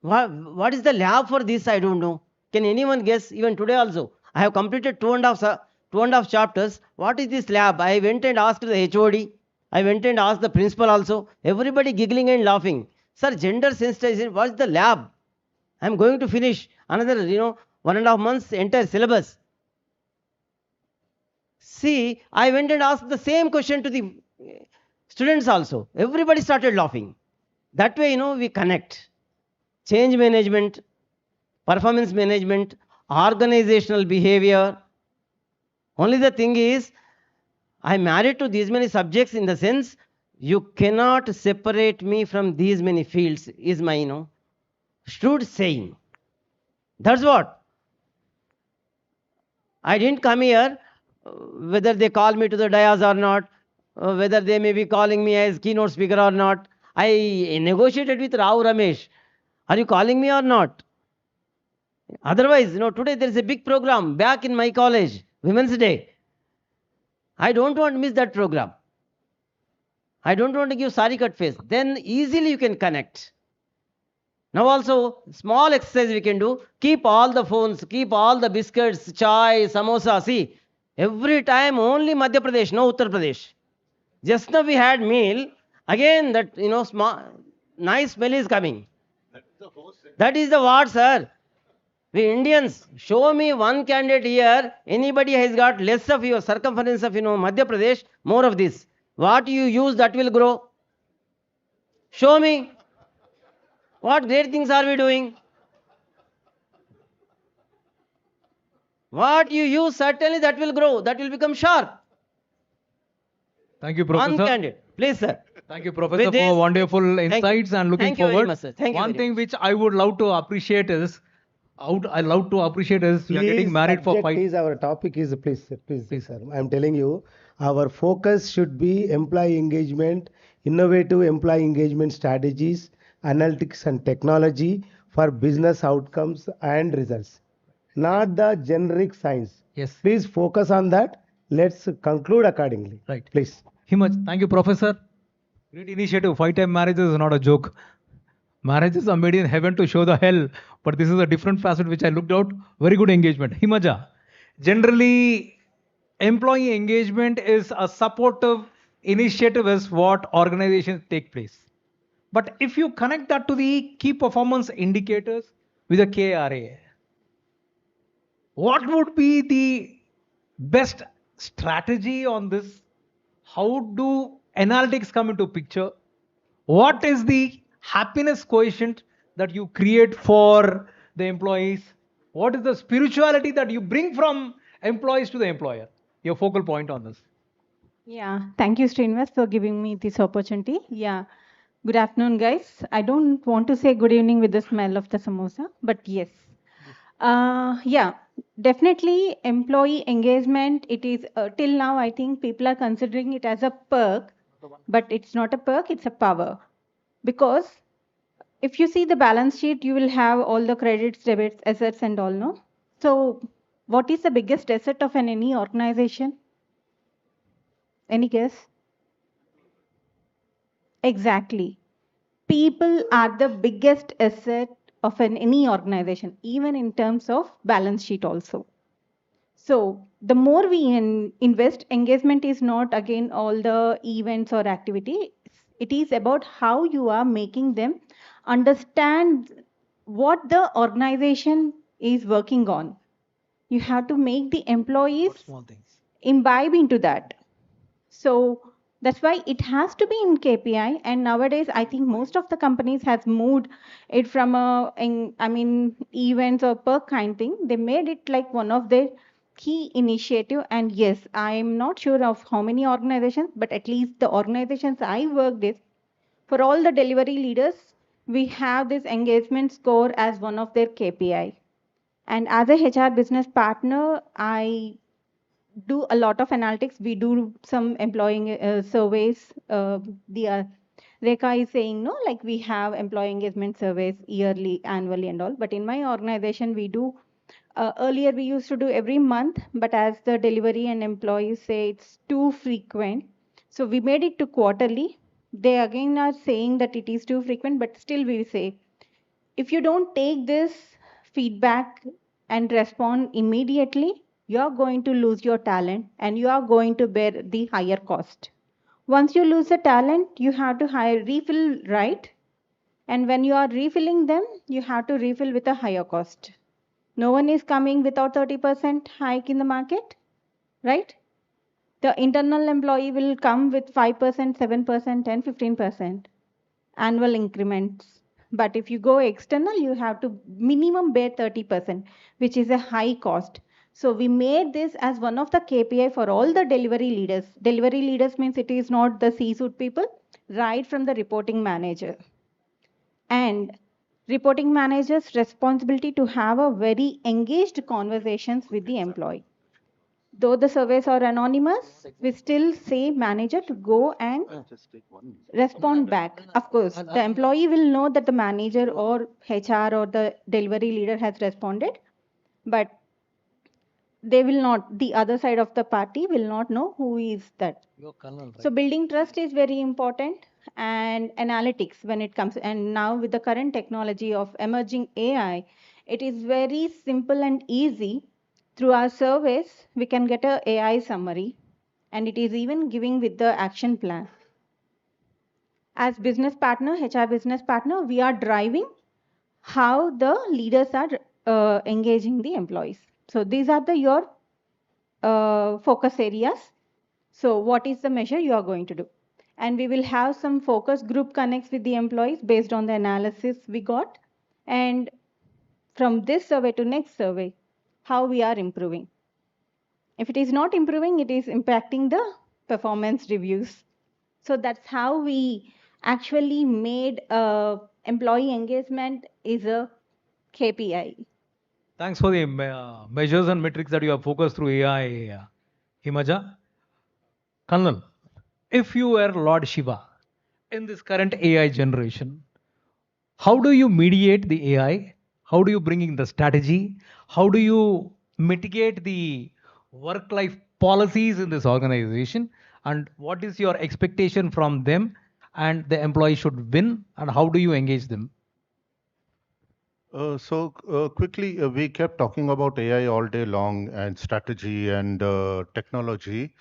[SPEAKER 10] What is the lab for this? I don't know. Can anyone guess? Even today also. I have completed two and a half chapters. What is this lab? I went and asked the HOD. I went and asked the principal also. Everybody giggling and laughing. Sir, gender sensitization, what's the lab? I'm going to finish another, 1.5 months entire syllabus. See, I went and asked the same question to the students also. Everybody started laughing. That way, we connect. Change management, performance management, organizational behavior. Only the thing is, I'm married to these many subjects in the sense you cannot separate me from these many fields, is my, shrewd saying. That's what. I didn't come here, whether they call me to the dais or not, whether they may be calling me as keynote speaker or not. I negotiated with Rao Ramesh. Are you calling me or not? Otherwise, today there is a big program back in my college, Women's Day. I don't want to miss that program. I don't want to give sari cut face. Then easily you can connect. Now also, small exercise we can do. Keep all the phones, keep all the biscuits, chai, samosa. See, every time only Madhya Pradesh, no Uttar Pradesh. Just now we had meal. Again that, small, nice smell is coming. That is the what, sir. We Indians, show me one candidate here. Anybody has got less of your circumference of, Madhya Pradesh, more of this. What you use, that will grow. Show me. What great things are we doing? What you use, certainly that will grow. That will become sharp.
[SPEAKER 15] Thank you, Professor.
[SPEAKER 10] One candidate. Please, sir.
[SPEAKER 15] Thank you, Professor, for wonderful insights and looking
[SPEAKER 10] thank you very
[SPEAKER 15] forward.
[SPEAKER 10] much, sir. Thank you
[SPEAKER 15] One
[SPEAKER 10] very
[SPEAKER 15] thing which I would love to appreciate is, we are getting married for 5.
[SPEAKER 11] Is our topic is please, sir. I'm telling you, our focus should be employee engagement, innovative employee engagement strategies, analytics and technology for business outcomes and results, not the generic science.
[SPEAKER 15] Yes.
[SPEAKER 11] Please focus on that. Let's conclude accordingly.
[SPEAKER 15] Right.
[SPEAKER 11] Please.
[SPEAKER 15] Himaj, thank you, Professor. Great initiative. 5-time marriages is not a joke. Marriages are made in heaven to show the hell, but this is a different facet which I looked out. Very good engagement. Himaja, generally, employee engagement is a supportive initiative is what organizations take place. But if you connect that to the key performance indicators with a KRA, what would be the best strategy on this? How do analytics come into picture? What is the happiness quotient that you create for the employees? What is the spirituality that you bring from employees to the employer? Your focal point on this.
[SPEAKER 3] Yeah, thank you, Srinivas, for giving me this opportunity. Yeah, good afternoon, guys. I don't want to say good evening with the smell of the samosa, but yes. Yeah, definitely employee engagement. It is till now, I think people are considering it as a perk, but it's not a perk, it's a power. Because if you see the balance sheet, you will have all the credits, debits, assets, and all, no? So, what is the biggest asset of any organization? Any guess? Exactly. People are the biggest asset of any organization, even in terms of balance sheet also. So the more we invest, engagement is not again all the events or activities. It is about how you are making them understand what the organization is working on. You have to make the employees imbibe into that. So that's why it has to be in KPI. And nowadays, I think most of the companies has moved it from events or perk kind thing. They made it like one of their key initiative. And yes, I'm not sure of how many organizations, but at least the organizations I worked with, for all the delivery leaders, we have this engagement score as one of their KPI. And as a HR business partner, I do a lot of analytics. We do some employee surveys. Rekha is saying, no, like we have employee engagement surveys yearly, annually, and all. But in my organization, we do. Earlier, we used to do every month, but as the delivery and employees say it's too frequent, so we made it to quarterly. They again are saying that it is too frequent, but still we say, if you don't take this feedback and respond immediately, you're going to lose your talent and you are going to bear the higher cost. Once you lose the talent, you have to refill, right? And when you are refilling them, you have to refill with a higher cost. No one is coming without 30% hike in the market, right? The internal employee will come with 5%, 7%, 10, 15% annual increments. But if you go external, you have to minimum bear 30%, which is a high cost. So we made this as one of the KPI for all the delivery leaders. Delivery leaders means it is not the C-suite people, right from the reporting manager. And reporting manager's responsibility to have a very engaged conversations with the employee. Though the surveys are anonymous, we still say manager to go and respond back. Of course, the employee will know that the manager or HR or the delivery leader has responded, but they will not, the other side of the party will not know who is that. So building trust is very important, and analytics when it comes, and now with the current technology of emerging AI, it is very simple and easy. Through our surveys, we can get a AI summary, and it is even giving with the action plan. As business partner, HR business partner, we are driving how the leaders are engaging the employees. So these are your focus areas. So what is the measure you are going to do? And we will have some focus group connects with the employees based on the analysis we got. And from this survey to next survey, how we are improving. If it is not improving, it is impacting the performance reviews. So that's how we actually made employee engagement is a KPI.
[SPEAKER 6] Thanks for the measures and metrics that you have focused through AI, Himaja. Kanal, if you were Lord Shiva in this current AI generation, how do you mediate the AI? How do you bring in the strategy? How do you mitigate the work-life policies in this organization? And what is your expectation from them? And the employee should win. And how do you engage them?
[SPEAKER 12] Quickly, we kept talking about AI all day long and strategy and technology.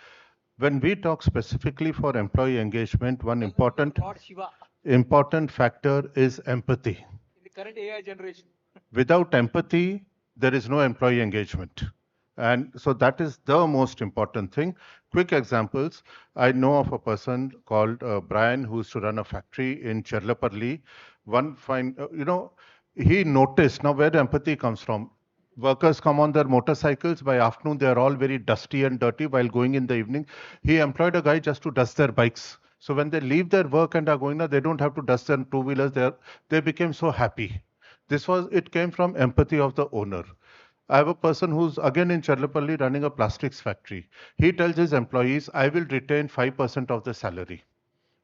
[SPEAKER 12] When we talk specifically for employee engagement, one important factor is empathy.
[SPEAKER 6] In the current AI generation.
[SPEAKER 12] Without empathy, there is no employee engagement. And so that is the most important thing. Quick examples. I know of a person called Brian who used to run a factory in Cherlapalli. One fine, he noticed now where the empathy comes from. Workers come on their motorcycles. By afternoon, they are all very dusty and dirty while going in the evening. He employed a guy just to dust their bikes. So when they leave their work and are going there, they don't have to dust their two-wheelers. They became so happy. It came from empathy of the owner. I have a person who's again in Cherlapalli running a plastics factory. He tells his employees, I will retain 5% of the salary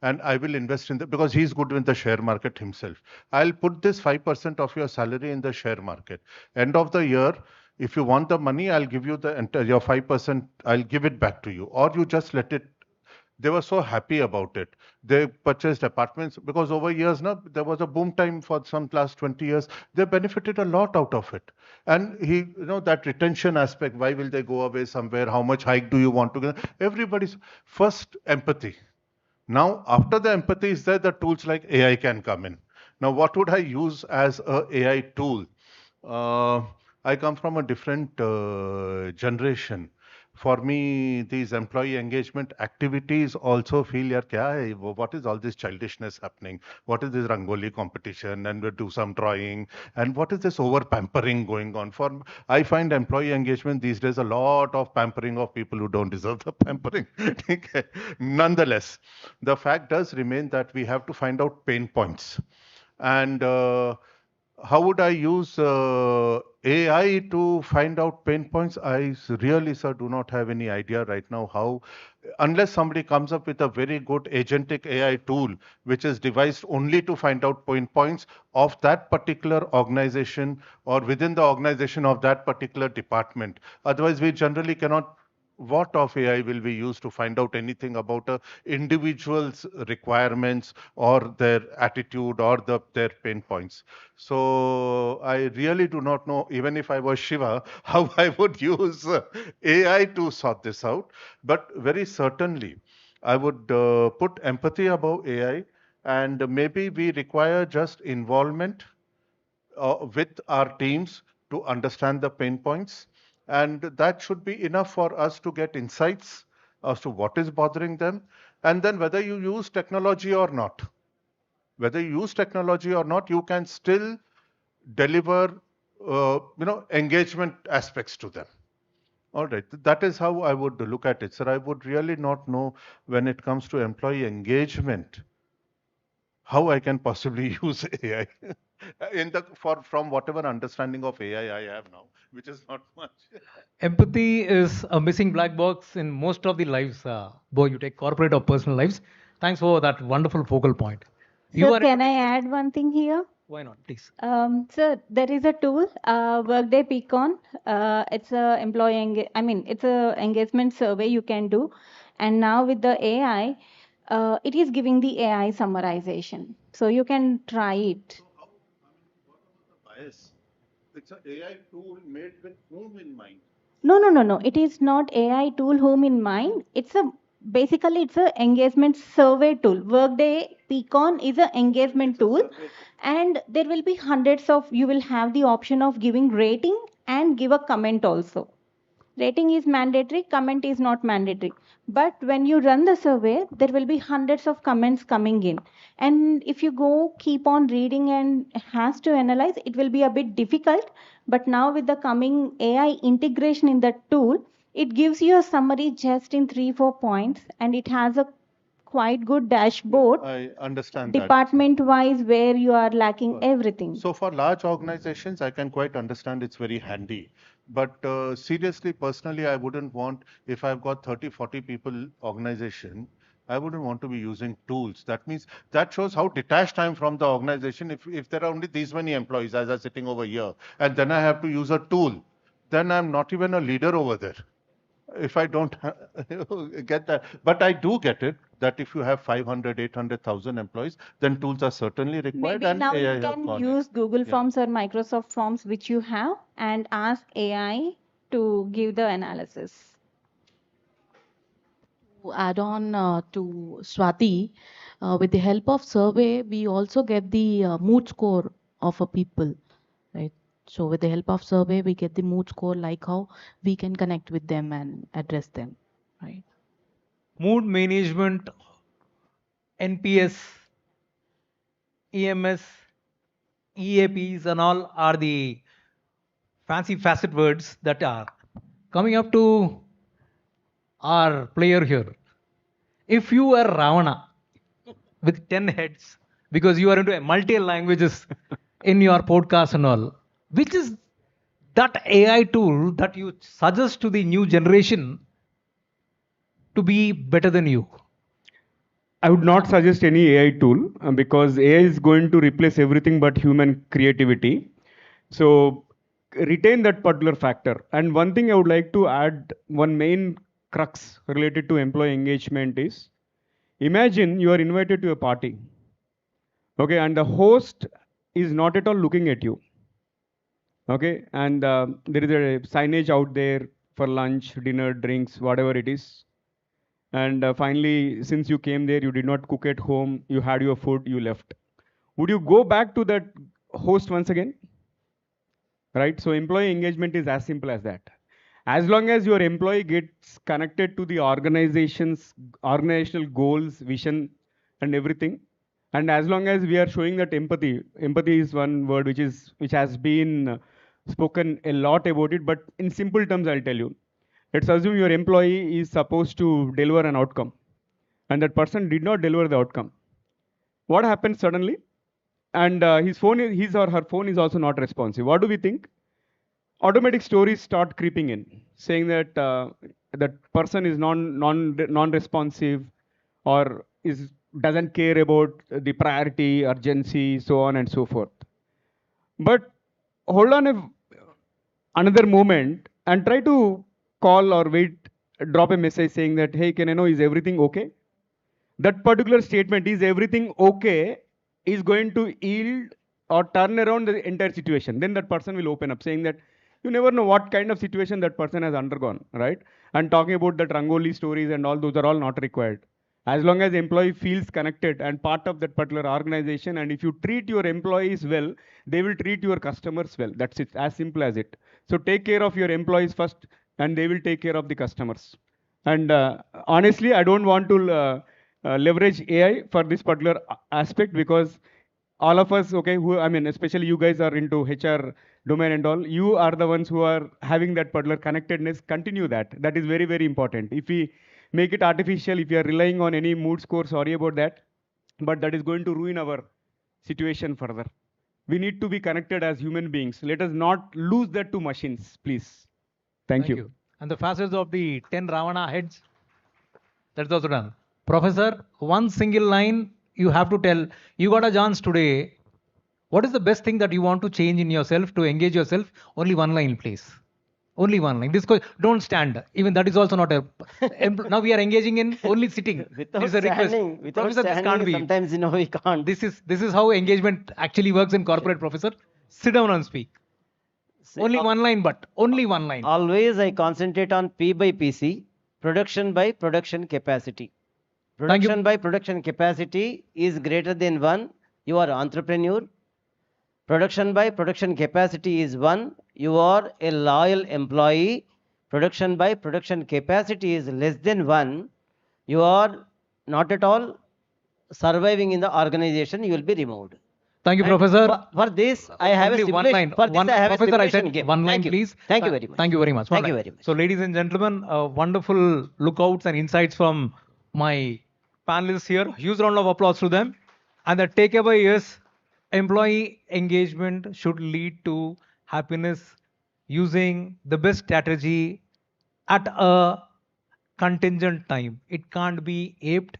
[SPEAKER 12] and I will invest in because he's good in the share market himself. I'll put this 5% of your salary in the share market. End of the year, if you want the money, I'll give you your 5%, I'll give it back to you, or you just let it. They were so happy about it. They purchased apartments because over years now there was a boom time for some last 20 years. They benefited a lot out of it. And that retention aspect, why will they go away somewhere? How much hike do you want to get? Everybody's first empathy. Now, after the empathy is there, the tools like AI can come in. Now, what would I use as a AI tool? I come from a different generation. For me, these employee engagement activities also feel, what is all this childishness happening? What is this Rangoli competition? And we do some drawing. And what is this over pampering going on? I find employee engagement these days a lot of pampering of people who don't deserve the pampering. Nonetheless, the fact does remain that we have to find out pain points. And how would I use AI to find out pain points? I really, sir, do not have any idea right now how, unless somebody comes up with a very good agentic AI tool, which is devised only to find out pain points of that particular organization or within the organization of that particular department. Otherwise, we generally cannot. What of AI will we use to find out anything about a individual's requirements or their attitude or their pain points? So I really do not know, even if I was Shiva, how I would use AI to sort this out. But very certainly, I would put empathy above AI, and maybe we require just involvement with our teams to understand the pain points. And that should be enough for us to get insights as to what is bothering them. And then whether you use technology or not, you can still deliver, engagement aspects to them. All right, that is how I would look at it, sir. I would really not know when it comes to employee engagement how I can possibly use AI from whatever understanding of AI I have now, which is not much.
[SPEAKER 6] Empathy is a missing black box in most of the lives, both you take corporate or personal lives. Thanks for that wonderful focal point. You
[SPEAKER 3] Sir,
[SPEAKER 6] are
[SPEAKER 3] can I add one thing here?
[SPEAKER 6] Why not, please?
[SPEAKER 3] Sir, there is a tool, Workday Peakon. It's a it's a engagement survey you can do, and now with the AI, it is giving the AI summarization, so you can try it.
[SPEAKER 12] Bias. It's an AI tool made with whom in mind?
[SPEAKER 3] No. It is not AI tool whom in mind. Basically it's a engagement survey tool. Workday Peakon is an engagement tool, and there will be hundreds of. You will have the option of giving rating and give a comment also. Rating is mandatory, comment is not mandatory. But when you run the survey, there will be hundreds of comments coming in. And if you go keep on reading and has to analyze, it will be a bit difficult. But now with the coming AI integration in the tool, it gives you a summary just in 3-4 points, and it has a quite good dashboard
[SPEAKER 12] I understand that.
[SPEAKER 3] department wise where you are lacking everything.
[SPEAKER 12] So for large organizations, I can quite understand it's very handy. But seriously, personally, I wouldn't want, if I've got 30, 40 people organization, I wouldn't want to be using tools. That means that shows how detached I am from the organization. If there are only these many employees as are sitting over here, and then I have to use a tool, then I'm not even a leader over there. If I don't get that, but I do get it that if you have 500, 800,000 employees, then tools are certainly required.
[SPEAKER 3] Maybe
[SPEAKER 12] And
[SPEAKER 3] now
[SPEAKER 12] AI
[SPEAKER 3] you
[SPEAKER 12] have
[SPEAKER 3] can
[SPEAKER 12] gone
[SPEAKER 3] use Google
[SPEAKER 12] Yeah.
[SPEAKER 3] Forms or Microsoft Forms which you have and ask AI to give the analysis.
[SPEAKER 2] To add on to Swati, with the help of survey, we also get the mood score of a people, right? So with the help of survey, we get the mood score, like how we can connect with them and address them, right?
[SPEAKER 6] Mood management, NPS, EMS, EAPs, and all are the fancy facet words that are coming up to our player here. If you are Ravana with 10 heads, because you are into multi languages in your podcast and all, which is that AI tool that you suggest to the new generation to be better than you?
[SPEAKER 13] I would not suggest any AI tool because AI is going to replace everything but human creativity. So retain that particular factor. And one thing I would like to add, one main crux related to employee engagement is, imagine you are invited to a party. Okay, and the host is not at all looking at you. Okay, and there is a signage out there for lunch, dinner, drinks, whatever it is. And finally, since you came there, you did not cook at home, you had your food, you left. Would you go back to that host once again? Right? So employee engagement is as simple as that. As long as your employee gets connected to the organization's organizational goals, vision, and everything, and as long as we are showing that empathy is one word which has been spoken a lot about it, but in simple terms, I'll tell you. Let's assume your employee is supposed to deliver an outcome, and that person did not deliver the outcome. What happens suddenly? And his or her phone is also not responsive. What do we think? Automatic stories start creeping in, saying that that person is non-responsive, or doesn't care about the priority, urgency, so on and so forth. But hold on another moment and try to call or drop a message saying that, hey, can I know, is everything okay? That particular statement, is everything okay, is going to yield or turn around the entire situation. Then that person will open up saying that you never know what kind of situation that person has undergone, right? And talking about that Rangoli stories and all, those are all not required. As long as employee feels connected and part of that particular organization, and if you treat your employees well, they will treat your customers well. That's it, as simple as it. So take care of your employees first, and they will take care of the customers. And honestly, I don't want to leverage AI for this particular aspect, because all of us, okay, who, I mean, especially you guys are into HR domain and all, you are the ones who are having that particular connectedness. Continue that. That is very, very important. If we make it artificial, if you are relying on any mood score, sorry about that, but that is going to ruin our situation further. We need to be connected as human beings. Let us not lose that to machines, please. Thank you.
[SPEAKER 6] And the fastest of the 10 Ravana heads, that's also done. Professor, one single line you have to tell. You got a chance today. What is the best thing that you want to change in yourself to engage yourself? Only one line, please. Only one line. This don't stand. Even that is also not a. Now we are engaging in only sitting.
[SPEAKER 10] Without
[SPEAKER 6] This is a request.
[SPEAKER 10] standing, without
[SPEAKER 6] Professor, this can't
[SPEAKER 10] standing,
[SPEAKER 6] be.
[SPEAKER 10] sometimes we can't.
[SPEAKER 6] This is how engagement actually works in corporate, Professor. Sit down and speak. Only one line, but only one line.
[SPEAKER 10] Always I concentrate on P by PC, production by production capacity. Production by production capacity is greater than 1. You are entrepreneur. Production by production capacity is 1. You are a loyal employee. Production by production capacity is less than 1. You are not at all surviving in the organization. You will be removed.
[SPEAKER 6] Thank you,
[SPEAKER 10] And
[SPEAKER 6] Professor.
[SPEAKER 10] For this, I have
[SPEAKER 6] Only
[SPEAKER 10] a
[SPEAKER 6] one
[SPEAKER 10] stipulation.
[SPEAKER 6] line.
[SPEAKER 10] For this, I have a
[SPEAKER 6] Professor, I
[SPEAKER 10] stipulation
[SPEAKER 6] said
[SPEAKER 10] given.
[SPEAKER 6] one line,
[SPEAKER 10] Thank you.
[SPEAKER 6] please.
[SPEAKER 10] Thank you very much.
[SPEAKER 6] Thank you very much.
[SPEAKER 10] Thank you very much.
[SPEAKER 6] So, ladies and gentlemen, wonderful lookouts and insights from my panelists here. Huge round of applause to them. And the takeaway is employee engagement should lead to happiness using the best strategy at a contingent time. It can't be aped.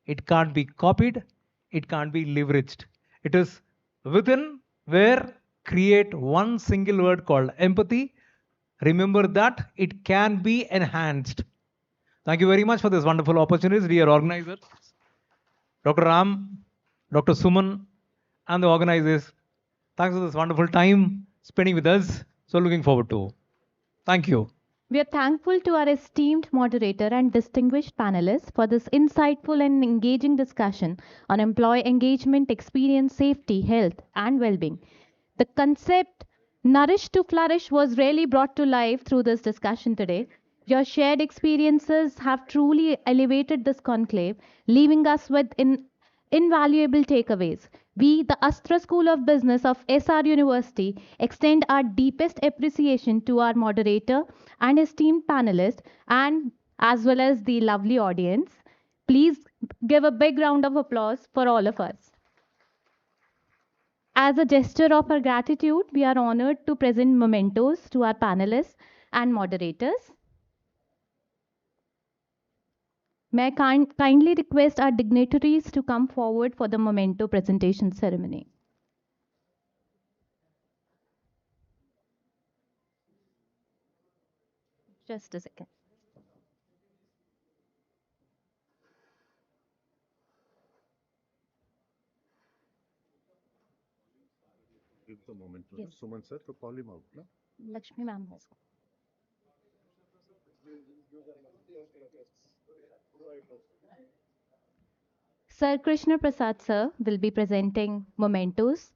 [SPEAKER 6] It can't be copied. It can't be leveraged. It is within where create one single word called empathy. Remember that it can be enhanced. Thank you very much for this wonderful opportunity, dear organizers. Dr. Ram, Dr. Suman, and the organizers. Thanks for this wonderful time spending with us. So looking forward to. Thank you.
[SPEAKER 22] We are thankful to our esteemed moderator and distinguished panelists for this insightful and engaging discussion on employee engagement, experience, safety, health, and well-being. The concept Nourish to Flourish was really brought to life through this discussion today. Your shared experiences have truly elevated this conclave, leaving us with invaluable takeaways. We, the ASTRA School of Business of SR University, extend our deepest appreciation to our moderator and esteemed panelists, and as well as the lovely audience. Please give a big round of applause for all of us. As a gesture of our gratitude, we are honored to present mementos to our panelists and moderators. May I kindly request our dignitaries to come forward for the memento presentation ceremony. Just a second.
[SPEAKER 12] Give the moment to Suman sir to call him out. No?
[SPEAKER 22] Lakshmi ma'am has. Sir Krishna Prasad sir will be presenting mementos.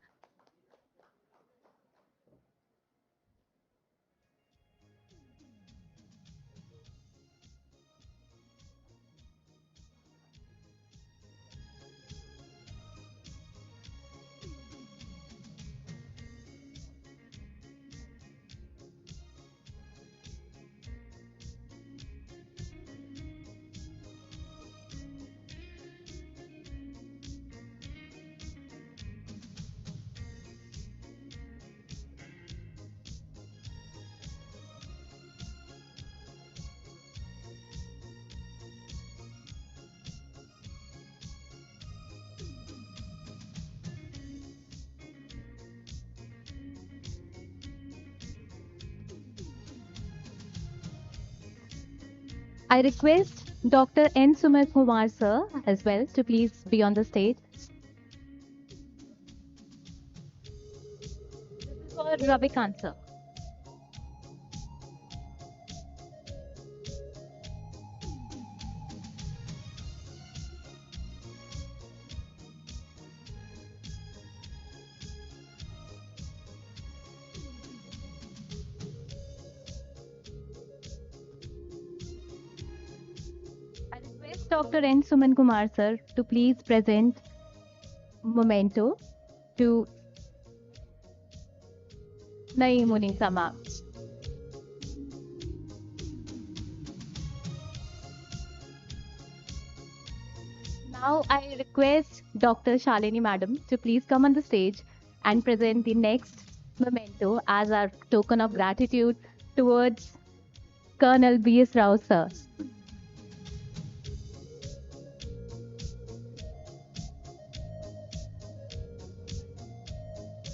[SPEAKER 22] I request Dr. N. Sumit Kumar sir as well to please be on the stage. For Ravikant sir. Dr. N. Suman Kumar, sir, to please present memento to Naeemunisa ma'am. Now I request Dr. Shalini madam to please come on the stage and present the next memento as our token of gratitude towards Colonel B.S. Rao, sir.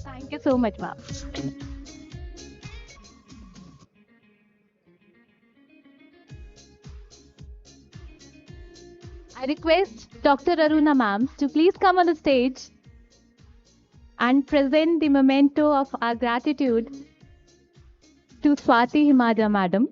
[SPEAKER 22] Thank you so much, ma'am. I request Dr. Aruna ma'am to please come on the stage and present the memento of our gratitude to Swati Himaja madam.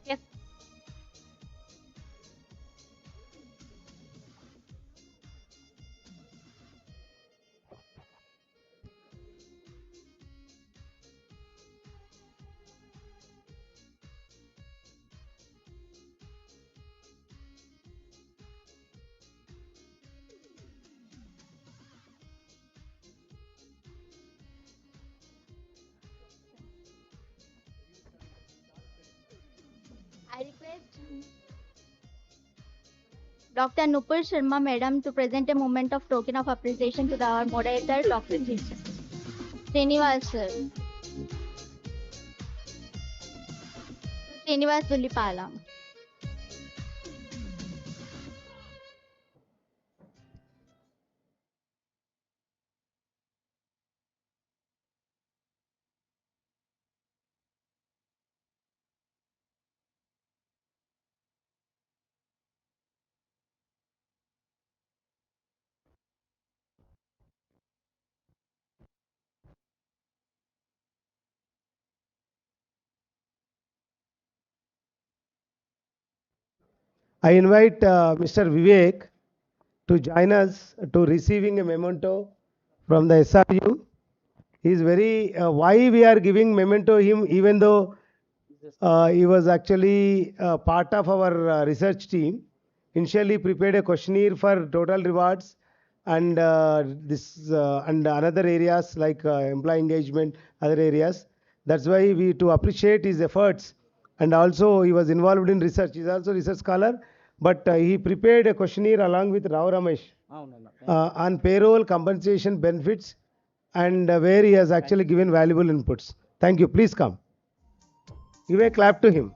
[SPEAKER 22] Yes.
[SPEAKER 1] I request Dr. Nupur Sharma madam to present a moment of token of appreciation to our moderator, Dr. Srinivas sir. Srinivas Dulipala.
[SPEAKER 11] I invite Mr. Vivek to join us to receiving a memento from the SRU. He is very, why we are giving memento him, even though he was actually part of our research team. Initially prepared a questionnaire for total rewards and and another areas like employee engagement, other areas. That's why we to appreciate his efforts. And also he was involved in research. He's also a research scholar, but he prepared a questionnaire along with Rao Ramesh on payroll, compensation, benefits, and where he has actually given valuable inputs. Thank you. Please come. Give a clap to him.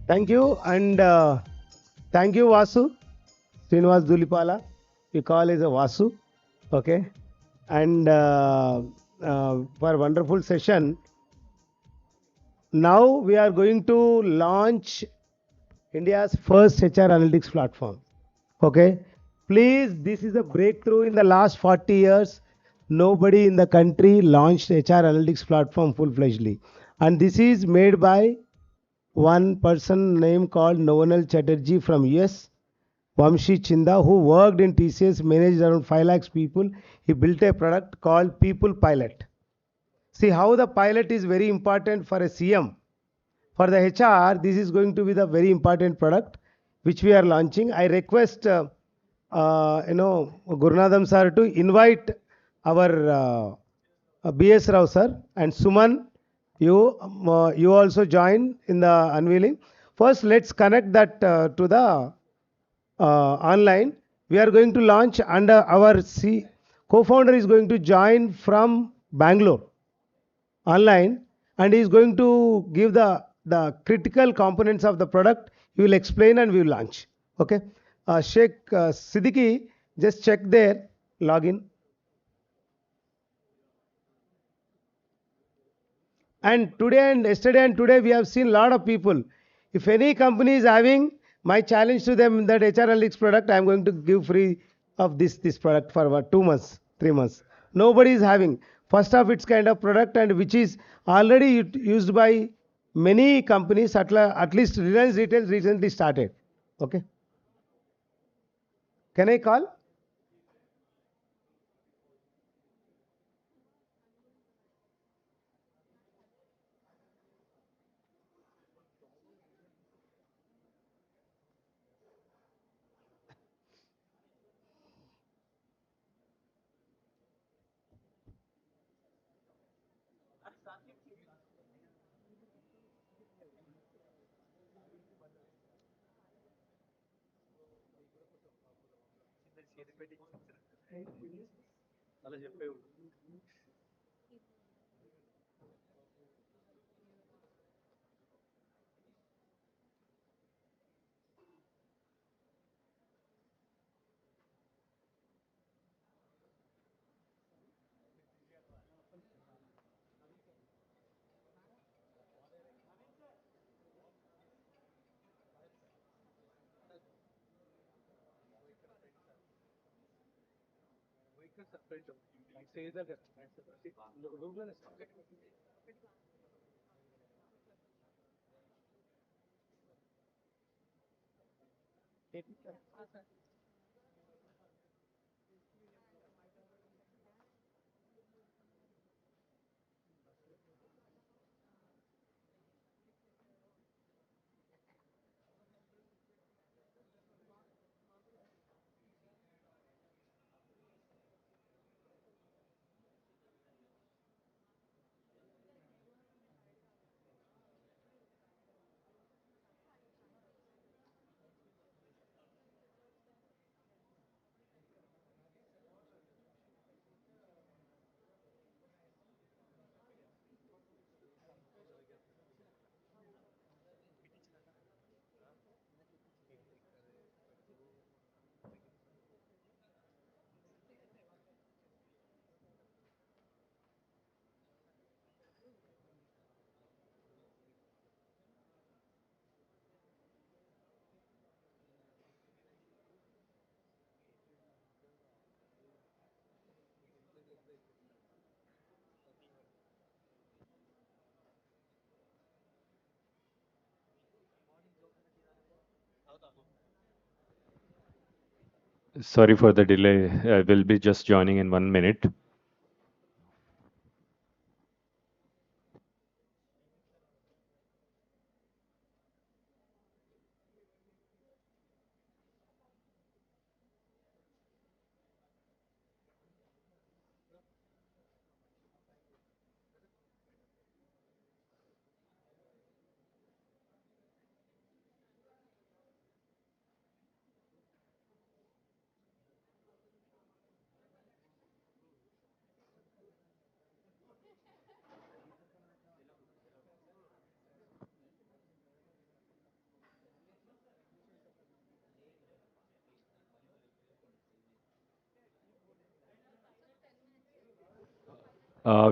[SPEAKER 11] Thank you, and thank you, Vasu. Srinivas Dulipala. We call as a Vasu. Okay. And for wonderful session. Now we are going to launch India's first HR analytics platform. Okay. Please, this is a breakthrough in the last 40 years. Nobody in the country launched HR analytics platform full-fledgedly. And this is made by one person named called Noonal Chatterjee from US, Vamshi Chinda, who worked in TCS, managed around 5 lakhs people. He built a product called People Pilot. See how the pilot is very important for a CM. For the HR, this is going to be the very important product. which we are launching. I request Gurunadham sir to invite our BS Rao sir and Suman. You also join in the unveiling. First, let's connect that to the online. We are going to launch under our co-founder is going to join from Bangalore online, and he is going to give the critical components of the product. He will explain and we will launch. Okay. Sheikh Siddiqui, just check there, login. And today and yesterday and today we have seen a lot of people. If any company is having, my challenge to them that HR Analytics product, I am going to give free of this product for about 2 months, 3 months. Nobody is having first of its kind of product, and which is already used by many companies. At least Reliance Retail recently started. Okay. Can I call?
[SPEAKER 20] Sorry for the delay. I will be just joining in 1 minute.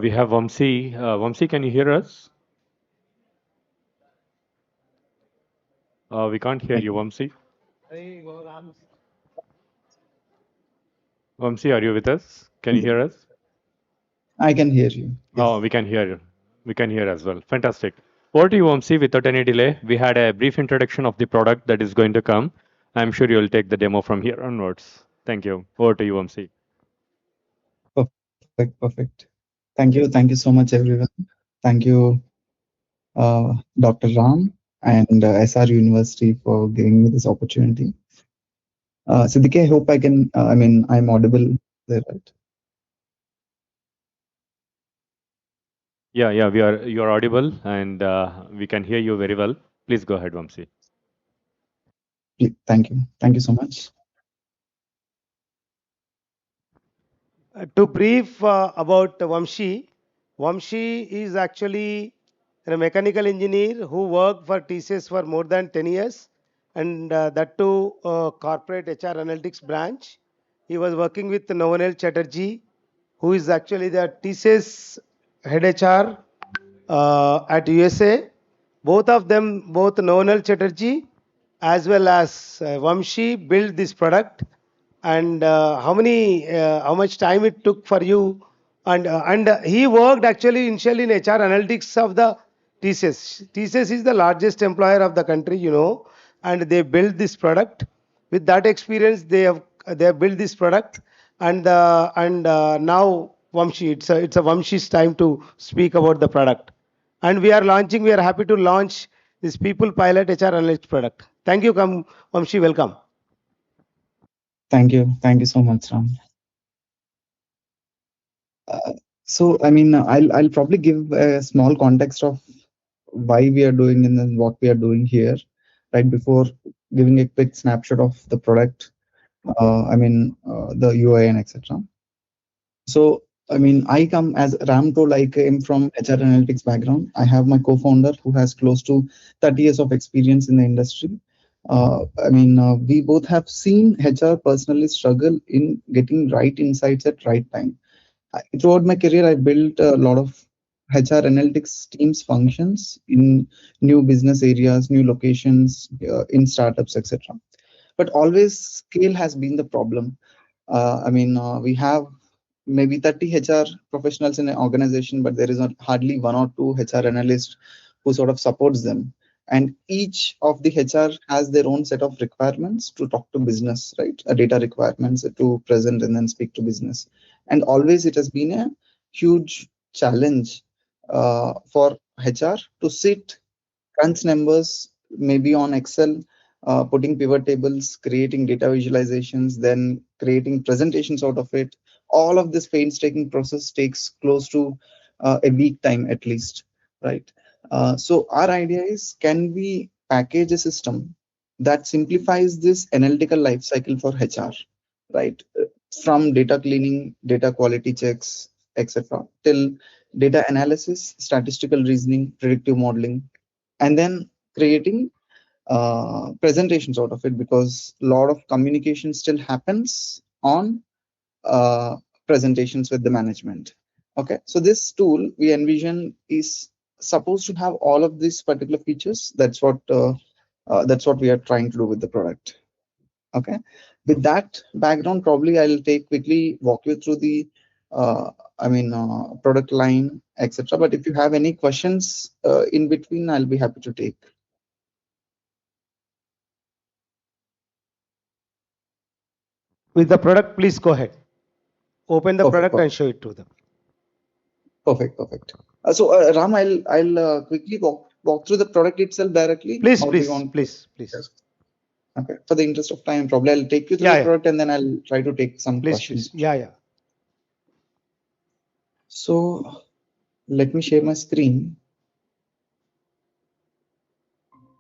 [SPEAKER 20] We have Vamsi. Vamsi, can you hear us? We can't hear you, Vamsi. Vamsi, are you with us? Can you hear us?
[SPEAKER 14] I can hear you.
[SPEAKER 20] Oh, we can hear you. We can hear as well. Fantastic. Over to you, Vamsi. Without any delay, we had a brief introduction of the product that is going to come. I'm sure you'll take the demo from here onwards. Thank you. Over to you, Vamsi.
[SPEAKER 14] Perfect. Thank you. Thank you so much, everyone. Thank you, Dr. Ram. and SRU University for giving me this opportunity. Siddiqui, I hope I can, I'm audible there, right?
[SPEAKER 20] Yeah, you are audible, and we can hear you very well. Please go ahead, Vamsi.
[SPEAKER 14] Thank you so much.
[SPEAKER 11] To brief about Vamshi, Vamshi is actually a mechanical engineer who worked for TCS for more than 10 years, and that too corporate HR analytics branch. He was working with Novanel Chatterjee, who is actually the TCS head HR at USA. Both of them, both Novanel Chatterjee as well as Vamshi, built this product. And how much time it took for you? And he worked actually initially in HR analytics of the TCS. TCS is the largest employer of the country, and they built this product. With that experience, they have built this product, and now Vamshi, it's a Vamshi's time to speak about the product. And we are happy to launch this People Pilot HR Analytics product. Thank you, Vamshi, welcome.
[SPEAKER 14] Thank you so much, Ram. I'll probably give a small context of why we are doing and then what we are doing here, right before giving a quick snapshot of the product, the UI and etc. So, I come, as Ram told, I came from HR analytics background. I have my co-founder who has close to 30 years of experience in the industry. We both have seen HR personally struggle in getting right insights at right time. Throughout my career, I built a lot of HR analytics teams functions in new business areas, new locations, in startups, etc. But always scale has been the problem. We have maybe 30 HR professionals in an organization, but there is hardly one or two HR analysts who sort of supports them. And each of the HR has their own set of requirements to talk to business, right? Data requirements to present and then speak to business. And always it has been a huge challenge for HR to sit, crunch numbers, maybe on Excel, putting pivot tables, creating data visualizations, then creating presentations out of it. All of this painstaking process takes close to a week time at least, right? So our idea is, can we package a system that simplifies this analytical life cycle for HR, right? From data cleaning, data quality checks, etc., till data analysis, statistical reasoning, predictive modeling, and then creating presentations out of it, because a lot of communication still happens on presentations with the management. Okay, so this tool we envision is supposed to have all of these particular features. That's what we are trying to do with the product. Okay, with that background, probably I'll quickly walk you through the product line, etc. But if you have any questions in between, I'll be happy to take.
[SPEAKER 11] With the product, please go ahead. Open the product
[SPEAKER 14] Perfect.
[SPEAKER 11] and show it to them.
[SPEAKER 14] Perfect. Ram, I'll quickly walk through the product itself directly.
[SPEAKER 11] Please.
[SPEAKER 14] Okay. For the interest of time, probably I'll take you through the product and then I'll try to take some questions.
[SPEAKER 11] Yeah.
[SPEAKER 14] So let me share my screen.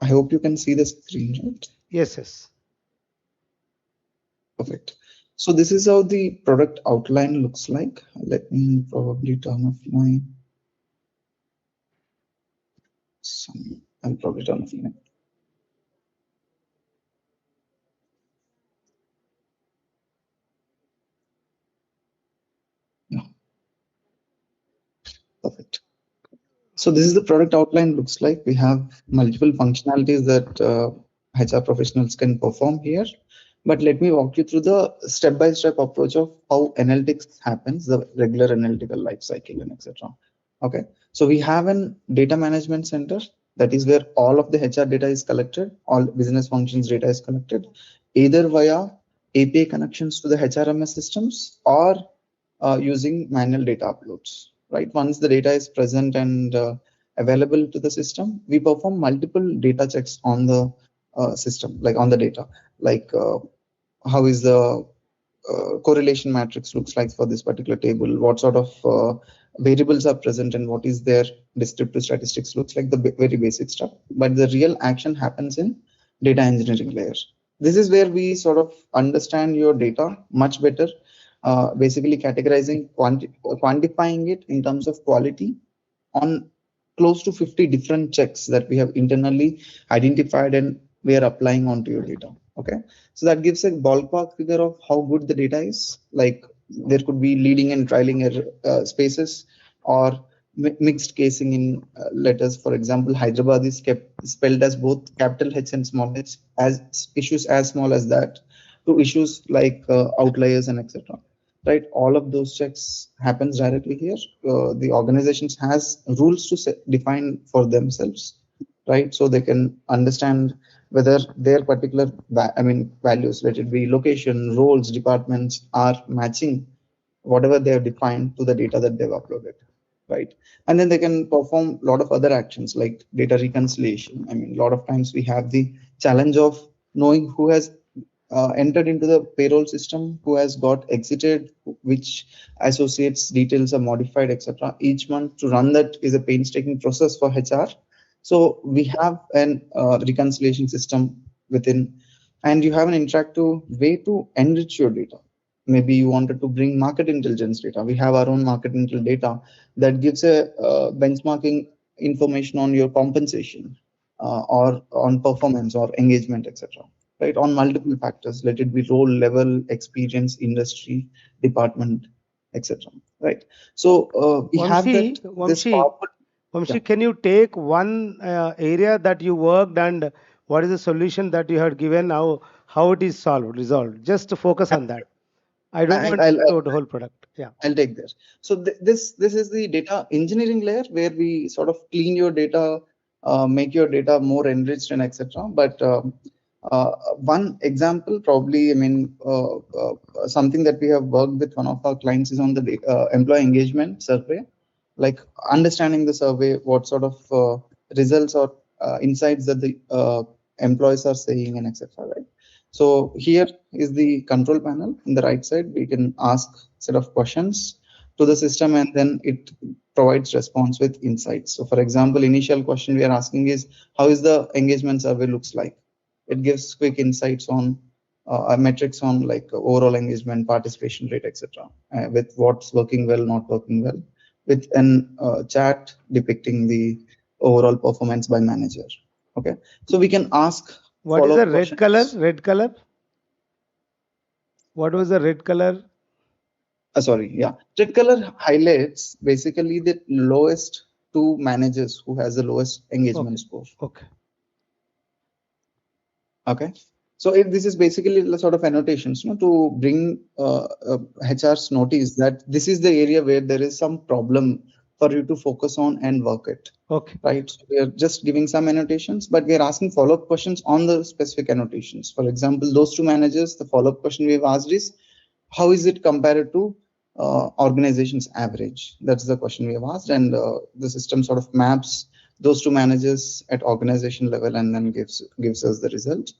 [SPEAKER 14] I hope you can see the screen, right?
[SPEAKER 11] Yes.
[SPEAKER 14] Perfect. So this is how the product outline looks like. Let me probably turn off my. I'll probably turn off my. No. Perfect. So this is the product outline looks like. We have multiple functionalities that HR professionals can perform here. But let me walk you through the step-by-step approach of how analytics happens, the regular analytical life cycle and etc. Okay. So we have an data management center. That is where all of the HR data is collected, all business functions data is collected, either via API connections to the HRMS systems or using manual data uploads. Right. Once the data is present and available to the system, we perform multiple data checks on the system, like on the data, like how is the correlation matrix looks like for this particular table, what sort of variables are present and what is their descriptive statistics looks like, the very basic stuff. But the real action happens in data engineering layer. This is where we sort of understand your data much better, basically categorizing, quantifying it in terms of quality on close to 50 different checks that we have internally identified and we are applying onto your data. Okay, so that gives a ballpark figure of how good the data is. Like there could be leading and trailing spaces or mixed casing in letters. For example, Hyderabad is kept spelled as both capital H and small h, as issues as small as that, to issues like outliers and etc. Right, all of those checks happens directly here. The organizations has rules to define for themselves, right? So they can understand whether their particular values, let it be location, roles, departments, are matching whatever they have defined to the data that they've uploaded, right? And then they can perform a lot of other actions like data reconciliation. I mean, a lot of times we have the challenge of knowing who has entered into the payroll system, who has got exited, which associates details are modified, etc. Each month to run that is a painstaking process for HR. So we have an reconciliation system within, and you have an interactive way to enrich your data. Maybe you wanted to bring market intelligence data. We have our own market intel data that gives a benchmarking information on your compensation or on performance or engagement, etc. Right, on multiple factors, let it be role, level, experience, industry, department, etc. Right. So we have that.
[SPEAKER 11] Vamshi, can you take one area that you worked and what is the solution that you had given, how it is resolved? Just to focus on that. I don't want to go the whole product. Yeah,
[SPEAKER 14] I'll take this. So this is the data engineering layer where we sort of clean your data, make your data more enriched and etc. But one example, probably, I mean, something that we have worked with one of our clients is on the employee engagement survey, like understanding the survey, what sort of results or insights that the employees are saying and etc. Right. So here is the control panel. In the right side, we can ask set of questions to the system and then it provides response with insights. So for example, initial question we are asking is, how is the engagement survey looks like? It gives quick insights on metrics on like overall engagement, participation rate, etc. With what's working well, not working well, with an chart depicting the overall performance by manager. Okay, so we can ask.
[SPEAKER 11] What is the red color? Red color? What was the red color?
[SPEAKER 14] Sorry, yeah. Red color highlights basically the lowest two managers who has the lowest engagement score.
[SPEAKER 11] Okay.
[SPEAKER 14] Okay. So this is basically the sort of annotations, to bring HR's notice that this is the area where there is some problem for you to focus on and work it.
[SPEAKER 11] Okay.
[SPEAKER 14] Right. So we are just giving some annotations, but we are asking follow-up questions on the specific annotations. For example, those two managers, the follow-up question we have asked is, how is it compared to organization's average? That's the question we have asked, and the system sort of maps those two managers at organization level and then gives us the result.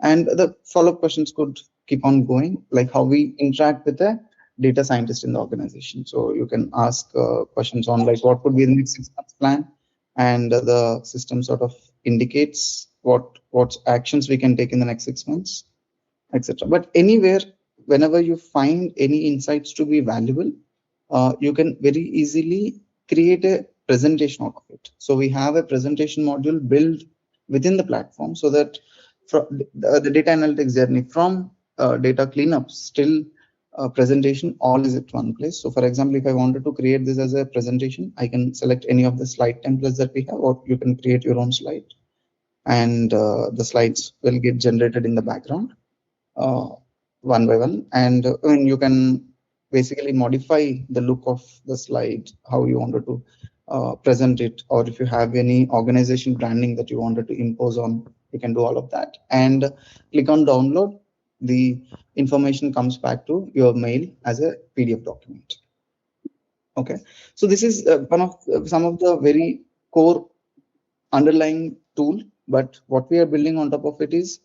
[SPEAKER 14] And the follow-up questions could keep on going, like how we interact with the data scientist in the organization. So you can ask questions on like what would be the next 6 months plan, and the system sort of indicates what actions we can take in the next 6 months, etc. But anywhere, whenever you find any insights to be valuable, you can very easily create a presentation out of it. So we have a presentation module built within the platform so that the data analytics journey from data cleanup till presentation all is at one place. So for example, if I wanted to create this as a presentation, I can select any of the slide templates that we have, or you can create your own slide, and the slides will get generated in the background one by one. And you can basically modify the look of the slide, how you wanted to present it, or if you have any organization branding that you wanted to impose on, you can do all of that. And click on download. The information comes back to your mail as a PDF document. Okay, so this is some of the very core underlying tool, but what we are building on top of it is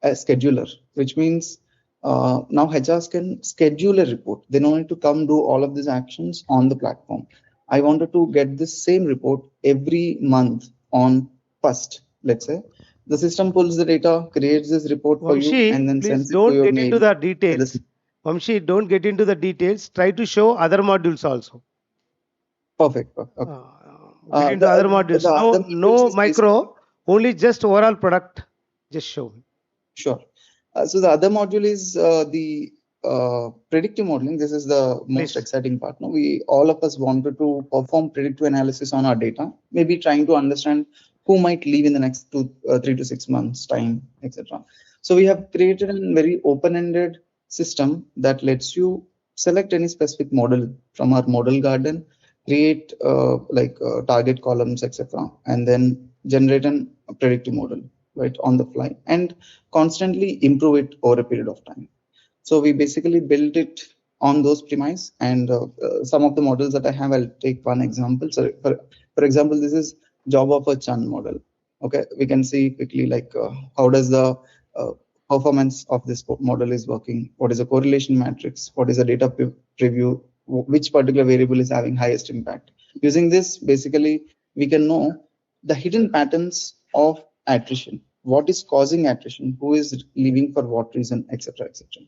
[SPEAKER 14] a scheduler, which means now HRs can schedule a report. They don't need to come do all of these actions on the platform. I wanted to get this same report every month on first, let's say. The system pulls the data, creates this report for you, and then
[SPEAKER 11] Please
[SPEAKER 14] sends it to
[SPEAKER 11] don't
[SPEAKER 14] your
[SPEAKER 11] get
[SPEAKER 14] mail.
[SPEAKER 11] into the details. Vamshi, don't get into the details. Try to show other modules also.
[SPEAKER 14] Perfect. Okay.
[SPEAKER 11] Get into other modules.
[SPEAKER 14] The
[SPEAKER 11] No,
[SPEAKER 14] other modules
[SPEAKER 11] no
[SPEAKER 14] is
[SPEAKER 11] micro, only just overall product. Just show.
[SPEAKER 14] Sure. So the other module is the predictive modeling. This is the most exciting part. No? All of us wanted to perform predictive analysis on our data, maybe trying to understand who might leave in the next 3 to 6 months time, etc. So we have created a very open-ended system that lets you select any specific model from our model garden, create target columns, etc., and then generate a predictive model right on the fly and constantly improve it over a period of time. So we basically built it on those premise, and some of the models that I have, I'll take one example. So for example, this is job offer churn model. Okay, we can see quickly how does the performance of this model is working, what is the correlation matrix, what is the data preview, which particular variable is having highest impact. Using this, basically we can know the hidden patterns of attrition, what is causing attrition, who is leaving for what reason, etc., etc.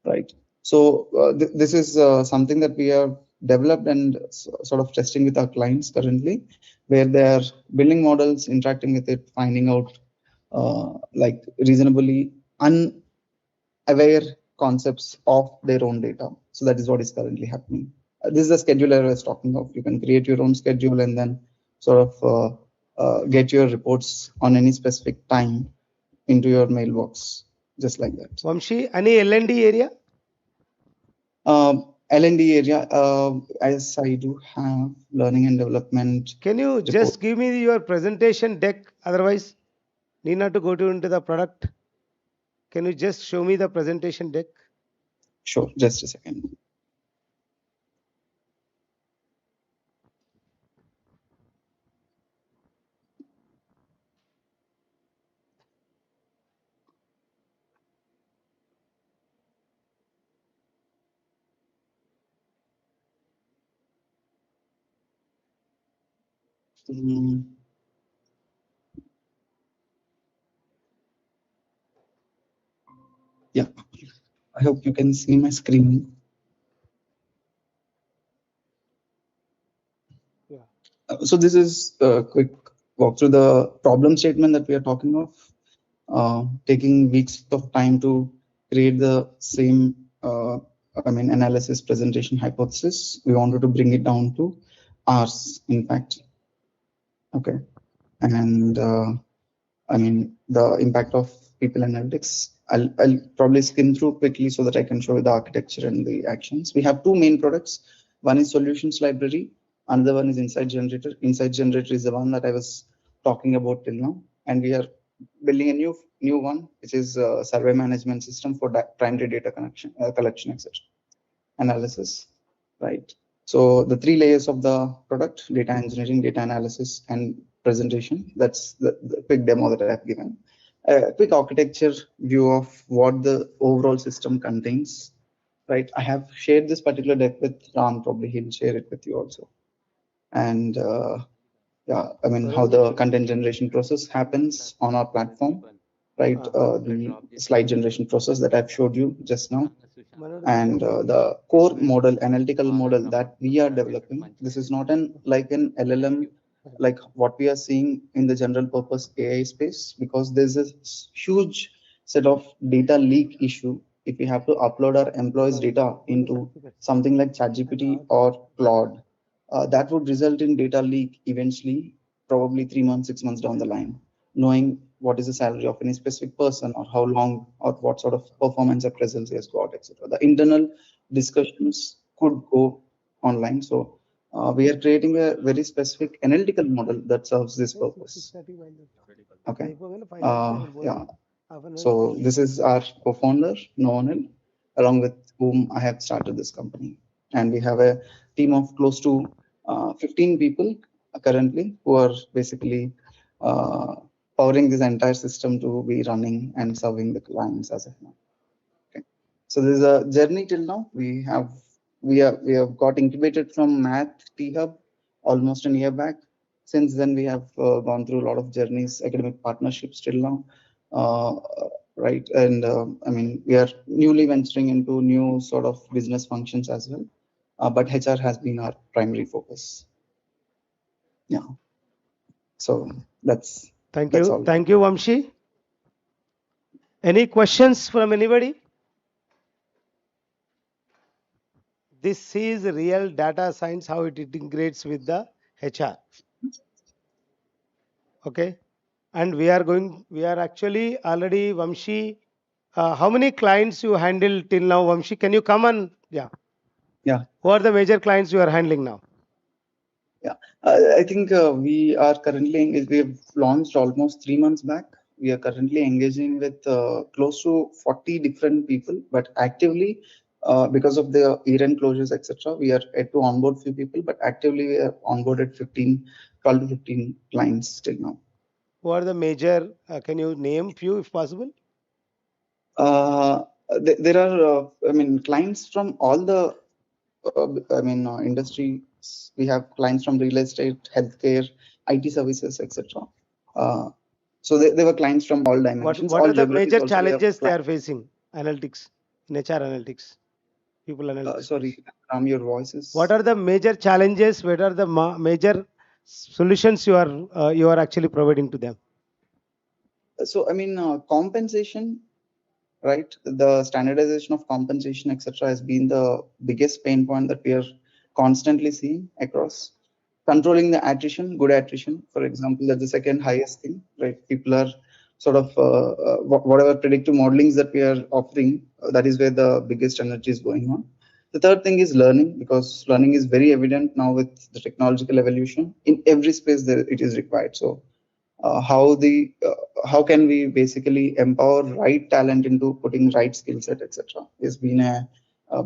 [SPEAKER 14] Right. So this is something that we have developed and sort of testing with our clients currently, where they are building models, interacting with it, finding out reasonably unaware concepts of their own data. So that is what is currently happening. This is the scheduler I was talking of. You can create your own schedule and then sort of get your reports on any specific time into your mailbox, just like that.
[SPEAKER 11] Vamshi, any L&D area?
[SPEAKER 14] L&D area, as I do have learning and development.
[SPEAKER 11] Can you just give me your presentation deck? Otherwise, need not to go into the product. Can you just show me the presentation deck?
[SPEAKER 14] Sure, just a second. Yeah, I hope you can see my screen. So this is a quick walk through the problem statement that we are talking of, taking weeks of time to create the same, analysis, presentation, hypothesis. We wanted to bring it down to hours, in fact. Okay. And the impact of people analytics. I'll probably skim through quickly so that I can show you the architecture and the actions. We have two main products. One is solutions library. Another one is insight generator. Insight generator is the one that I was talking about till now. And we are building a new one, which is a survey management system for primary data collection, etc. Analysis, right? So the three layers of the product: data engineering, data analysis, and presentation. That's the quick demo that I have given. A quick architecture view of what the overall system contains, right? I have shared this particular deck with Ram. Probably he'll share it with you also. And how the content generation process happens on our platform, right? The slide generation process that I've showed you just now. And the core model, analytical model that we are developing, this is not like an LLM, like what we are seeing in the general purpose AI space, because there's a huge set of data leak issue. If we have to upload our employees' data into something like ChatGPT or Claude, that would result in data leak eventually, probably 3 months, 6 months down the line, knowing what is the salary of any specific person or how long or what sort of performance or presence he has got, etc. The internal discussions could go online. So we are creating a very specific analytical model that serves this purpose. Okay. Yeah. So this is our co-founder, Noanil, along with whom I have started this company. And we have a team of close to 15 people currently who are basically powering this entire system to be running and serving the clients as of now. Okay. So there's a journey till now. We have got incubated from Math T Hub almost a year back. Since then, we have gone through a lot of journeys, academic partnerships till now, right? And I mean, we are newly venturing into new sort of business functions as well. But HR has been our primary focus. Yeah. So that's all.
[SPEAKER 11] Thank you, Vamshi. Any questions from anybody? This is real data science, how it integrates with the HR. Okay. And we are actually already, Vamshi, how many clients you handled till now, Vamshi? Can you come and, yeah.
[SPEAKER 14] Yeah.
[SPEAKER 11] Who are the major clients you are handling now?
[SPEAKER 14] Yeah, I think we are currently we have launched almost 3 months back. We are currently engaging with close to 40 different people, but actively, because of the year-end closures, etc., we are yet to onboard few people, but actively we have onboarded 12 to 15 clients till now.
[SPEAKER 11] Who are the major, can you name few if possible?
[SPEAKER 14] There are, I mean, clients from all the, industries. We have clients from real estate, healthcare, IT services, etc. So there were clients from all dimensions.
[SPEAKER 11] What
[SPEAKER 14] all
[SPEAKER 11] are the
[SPEAKER 14] geographies
[SPEAKER 11] major
[SPEAKER 14] also we have
[SPEAKER 11] challenges they are facing? Analytics, in HR analytics, people analytics.
[SPEAKER 14] Sorry, your voices.
[SPEAKER 11] What are the major challenges? What are the major solutions you are actually providing to them?
[SPEAKER 14] So I mean, compensation, right? The standardization of compensation, etc., has been the biggest pain point that we are constantly seeing across. Controlling the attrition, good attrition, for example, that's the second highest thing, right? People are sort of whatever predictive modelings that we are offering, that is where the biggest energy is going on. The third thing is learning, because learning is very evident now with the technological evolution. In every space there it is required. So how can we basically empower right talent into putting right skill set, etc., has been a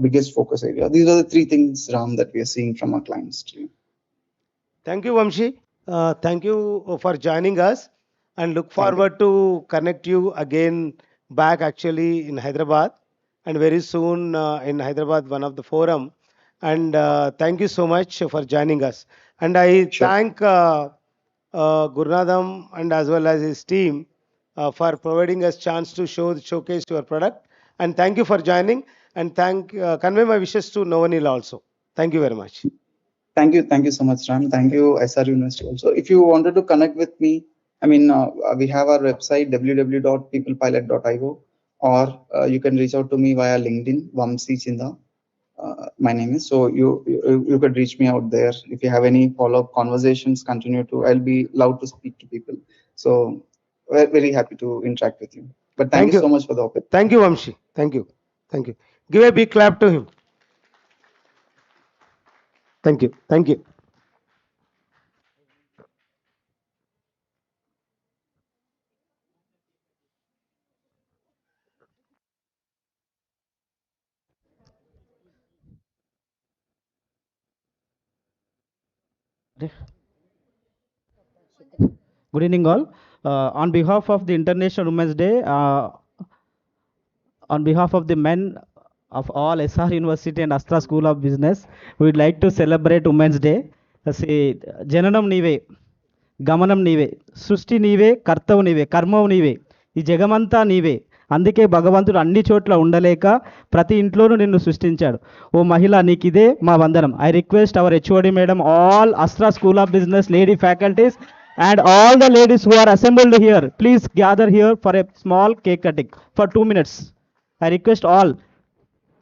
[SPEAKER 14] biggest focus area. These are the three things, Ram, that we are seeing from our clients too.
[SPEAKER 11] Thank you, Vamshi. Thank you for joining us, and look forward to connect you again back actually in Hyderabad, and very soon in Hyderabad, one of the forum. And thank you so much for joining us. And I thank Gurunadam and as well as his team for providing us chance to showcase your product. And thank you for joining, and convey my wishes to Novanil also. Thank you very much.
[SPEAKER 14] Thank you so much, Ram. Thank you, SRU University also. If you wanted to connect with me, I mean, we have our website www.peoplepilot.io, or you can reach out to me via LinkedIn, Vamsi Chinda. My name is, so you could reach me out there. If you have any follow-up conversations, I'll be loud to speak to people. So we're very happy to interact with you. But thank you so much for the opportunity.
[SPEAKER 11] Thank you, Vamshi. Thank you. Thank you. Give a big clap to him. Thank you. Thank you.
[SPEAKER 18] Good evening, all. On behalf of the International Women's Day, on behalf of the men of all SR University and ASTRA School of Business, we would like to celebrate Women's Day. Jananam nive, గమనం నీవే, సృష్టి నీవే, కర్తవు నీవే, కర్మవు నీవే, ఈ జగమంతా నీవే. అందుకే భగవంతుడు అన్ని చోట్ల ఉండలేక ప్రతి ఇంట్లోనూ నిన్ను సృష్టించాడు. ఓ మహిళ, నీకు ఇదే మా వందనం. I request our HOD madam, all ASTRA School of Business lady faculties and all the ladies who are assembled here, please gather here for a small cake cutting for 2 minutes. I request all.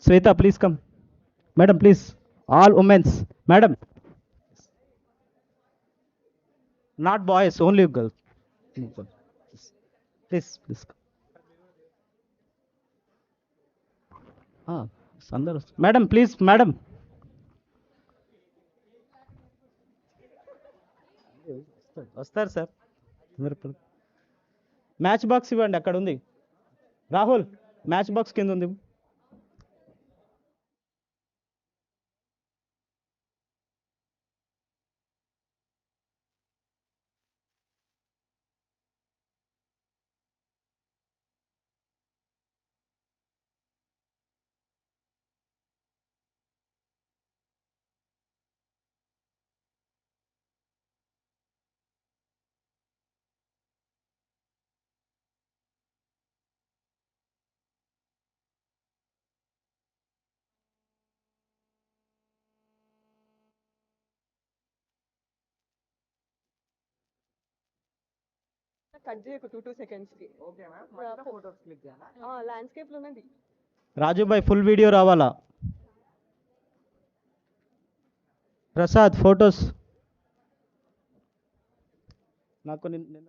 [SPEAKER 18] Sweta, please come. Madam, please. All women's. Madam. Not boys, only girls. Please, please. Madam, please, madam. వస్తారు sir. Match box ఇవ్వండి, అక్కడ ఉంది. Rahul, match box కింద ఉంది.
[SPEAKER 17] Cut చేయకు 2 seconds కి. Okay ma'am. Photos click చేయాలా? Landscape లోనే
[SPEAKER 18] రాజుభాయ్ ఫుల్ వీడియో రావాలా? ప్రసాద్ ఫొటోస్ నాకు నిన్న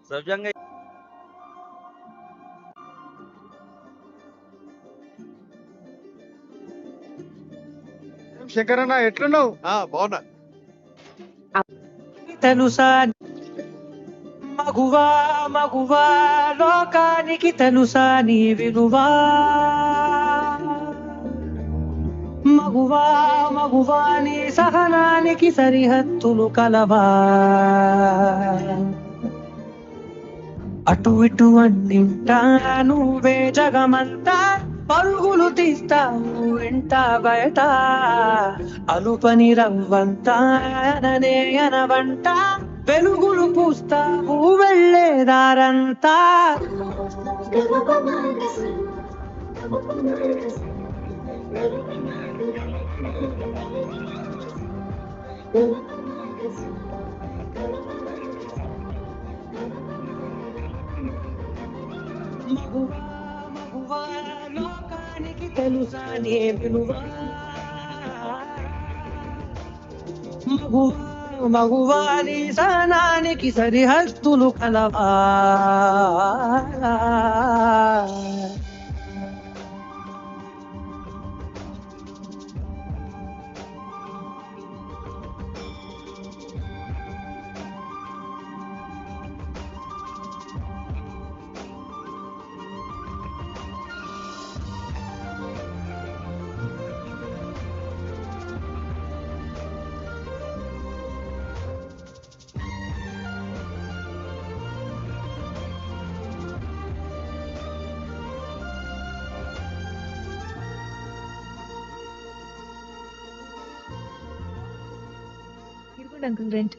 [SPEAKER 21] సహజంగా
[SPEAKER 23] శంకరన్న ఎట్లున్నావు? బాగున్నా.
[SPEAKER 24] తెలుసా మగువా మగువా లోకానికి తెలుసా నీ విలువా మగువా మగువా నీ సహనానికి సరిహద్దులు కలవా అటు ఇటు అన్నింటా నువ్వే జగమంతా పరుగులు తీస్తావు ఎంట బయట అలుపని రవ్వంతా అననే అనవంట వెలుగులు పూస్తావు వెళ్ళేదారంతా మగువా మగువా లోకానికి తెలుసా నీ విలువా మగువా మగువా నీ సహనానికి సరిహద్దులు కలవా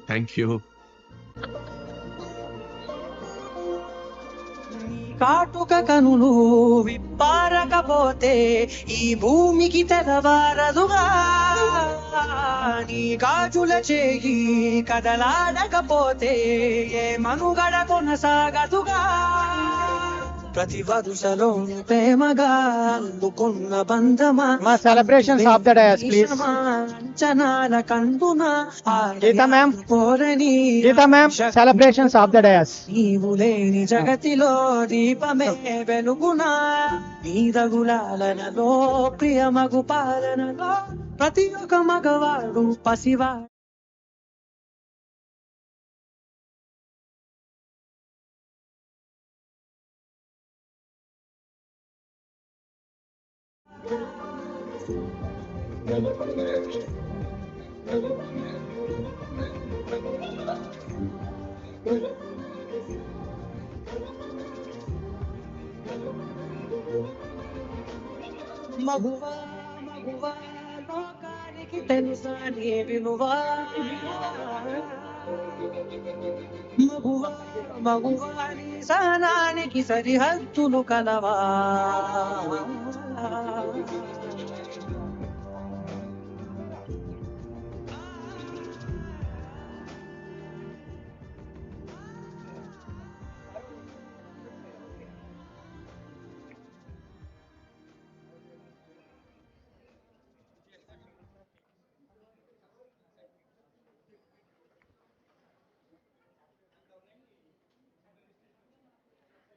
[SPEAKER 21] థ్యాంక్ యూ.
[SPEAKER 24] కాటుక కనులు విప్పారకపోతే ఈ భూమికి తెలవారదుగా నీ గాజుల చేయి కదలాడకపోతే ఏ మనుగడ కొనసాగదుగా ప్రతి వరుసలోను ప్రేమగా అల్లుకున్న బంధమా
[SPEAKER 5] మా celebrations of the dais, please.
[SPEAKER 24] అంచనాల కందున
[SPEAKER 5] Geeta ma'am.
[SPEAKER 24] కోరని
[SPEAKER 5] Geeta ma'am, celebrations of the dais.
[SPEAKER 24] నీవు లేని జగతిలో దీపమే వెలుగునా నీదగులాలనలో ప్రియమగు పాలనలో ప్రతి ఒక్క మగవాడు పసివా మగువా మగువా లోకానికి తెలుసా నీ విలువా మగువా మగువా నీ సహనానికి సరిహద్దులు కలవా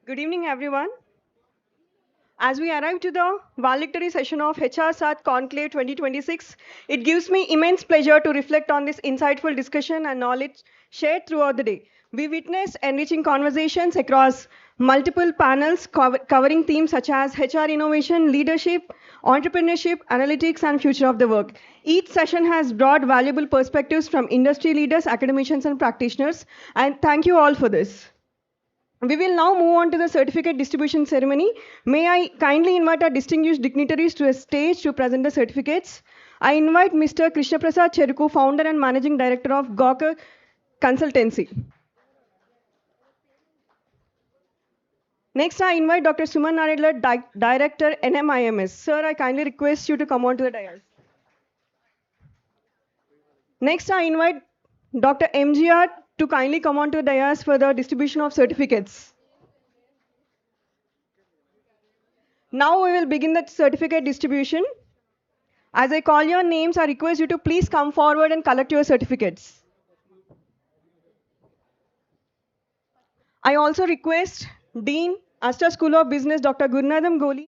[SPEAKER 17] Good evening, everyone. As we arrive to the valedictory session of HR SATT Conclave 2026, it gives me immense pleasure to reflect on this insightful discussion and knowledge shared throughout the day. We witnessed enriching conversations across multiple panels covering themes such as HR innovation, leadership, entrepreneurship, analytics, and future of the work. Each session has brought valuable perspectives from industry leaders, academicians, and practitioners, and thank you all for this. We will now move on to the certificate distribution ceremony. May I kindly invite our distinguished dignitaries to a stage to present the certificates. I invite Mr. Krishna Prasad Cheruku, founder and managing director of Gawker Consultancy. Next, I invite Dr. Suman Naredla, director NMIMS. Sir, I kindly request you to come on to the dais. Next, I invite Dr. MGR to kindly come on to the dais for the distribution of certificates. Now we will begin the certificate distribution. As I call your names, I request you to please come forward and collect your certificates. I also request Dean, ASTRA School of Business, Dr. Gurnadam Goli.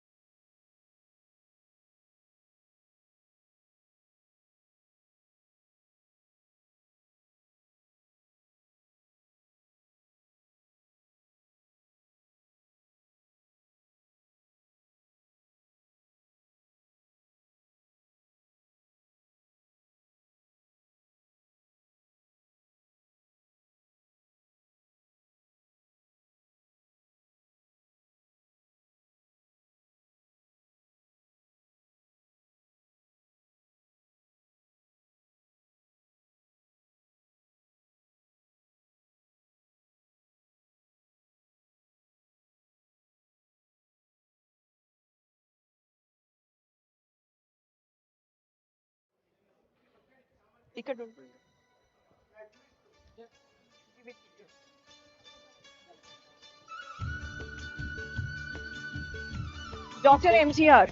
[SPEAKER 17] Dr. MGR.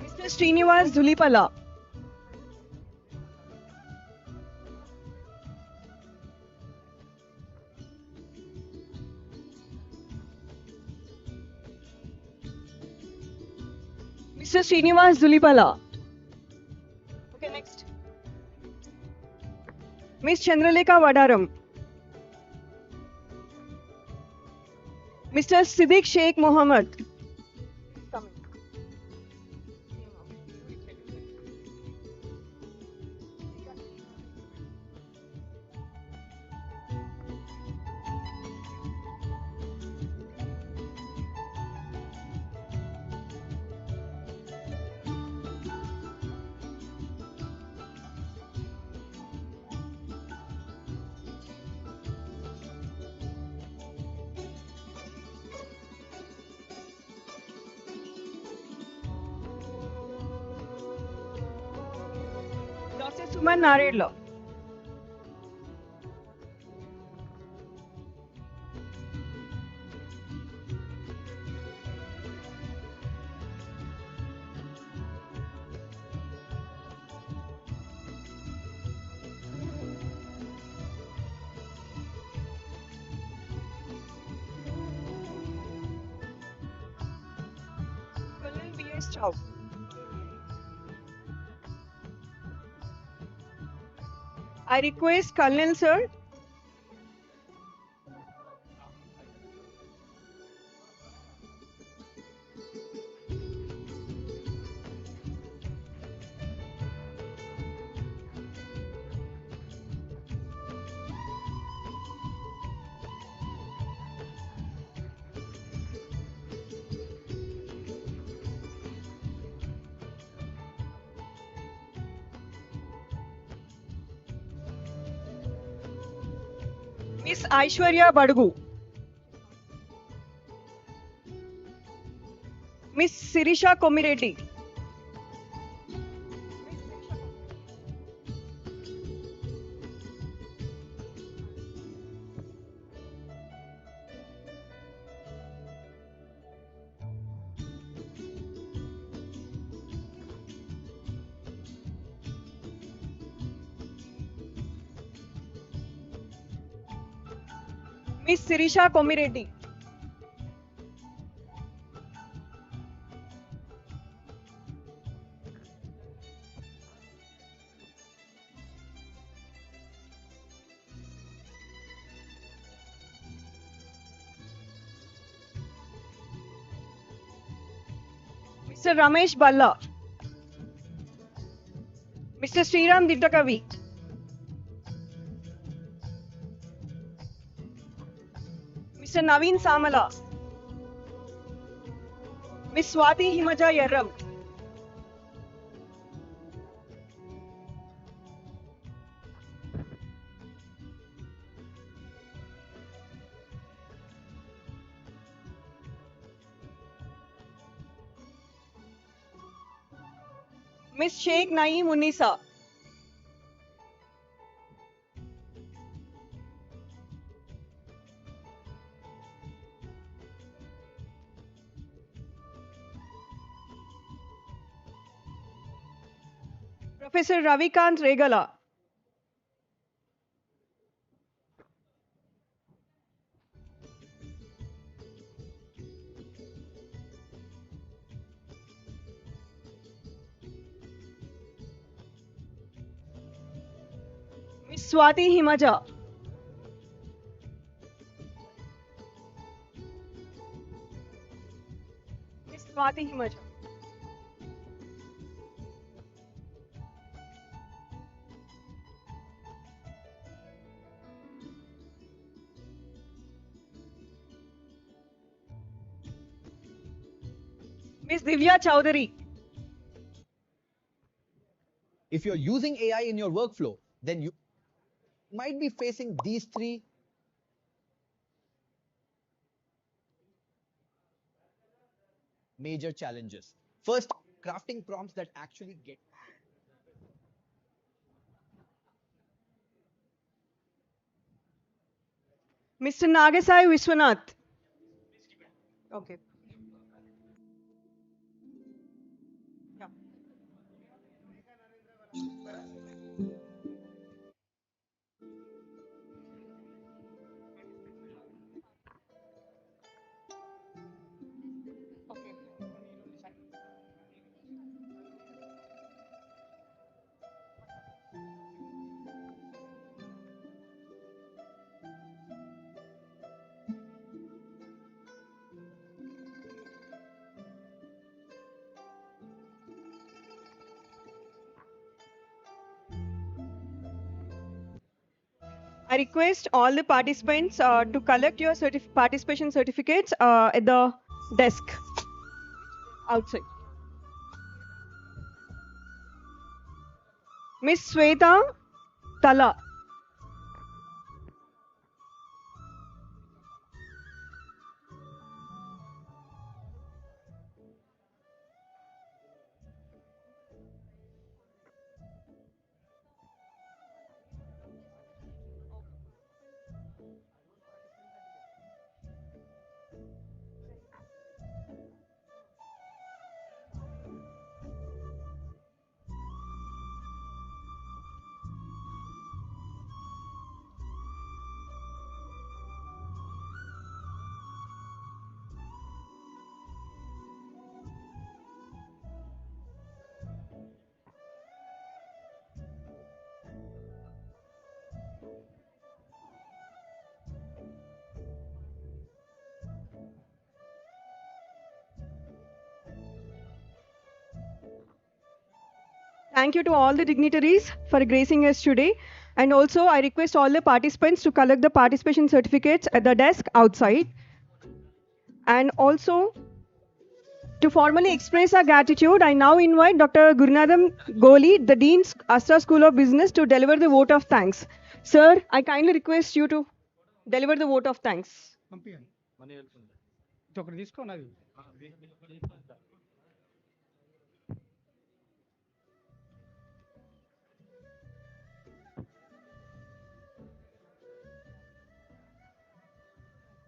[SPEAKER 17] Mr. Srinivas Dhulipala. Mr. Srinivas Dhulipala. Okay, next. Ms. Chandralekha Vadaram. Mr. Siddiq Sheikh Mohammed. Mr. Suman Narela. Colonel B.S. Chow. I request Colonel Sir. Miss Aishwarya Badugu. Miss Sirisha Komireddy. Miss Sirisha Komireddy. Mr. Ramesh Balla. Mr. Sriram Dittakavi. Mr. Naveen Samala. Miss Swati Himaja Yarram. Miss Sheikh Naeem Unisa. Professor Ravikant Regala. Miss Swati Himaja. Miss Swati Himaja. Miss Divya Chowdhury.
[SPEAKER 8] If you're using AI in your workflow, then you might be facing these three major challenges. First, crafting prompts that actually get.
[SPEAKER 17] Mr. Nagasai Vishwanath. Okay. Yeah. I request all the participants to collect your participation certificates at the desk outside. Miss Sweta Tala. Thank you to all the dignitaries for gracing us today. And also, I request all the participants to collect the participation certificates at the desk outside. And also, to formally express our gratitude, I now invite Dr. Gurunadam Goli, the Dean, ASTRA School of Business, to deliver the vote of thanks. Sir, I kindly request you to deliver the vote of thanks.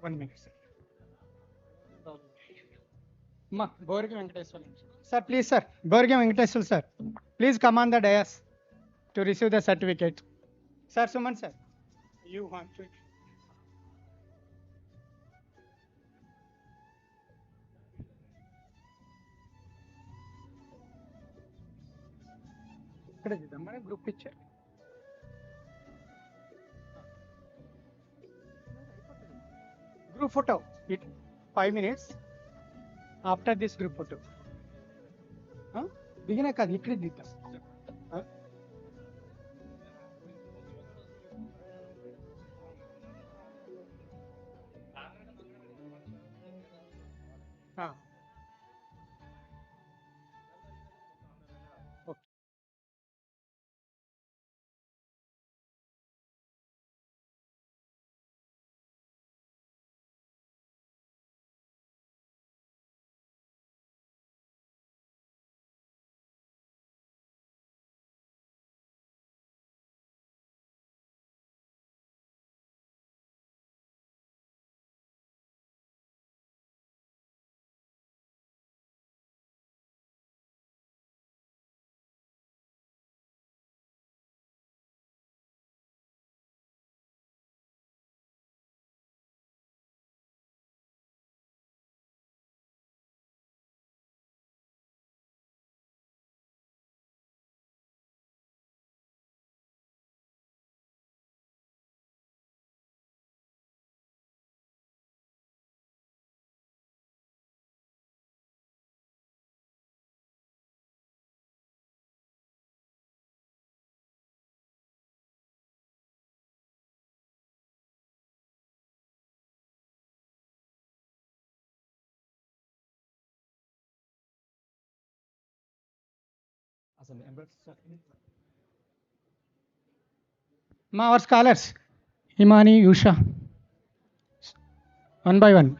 [SPEAKER 5] One minute, sir. Borge Venkateswar. Sir, please, sir. Borge Venkateswar, sir. Please come on the dais to receive the certificate. Sir, Suman, sir. You want to. Group picture. Group photo. 5 minutes. After this group photo. Begin కాదు ఇక్కడే దిద్దాం. Our scholars, Himani, Yusha, one by one.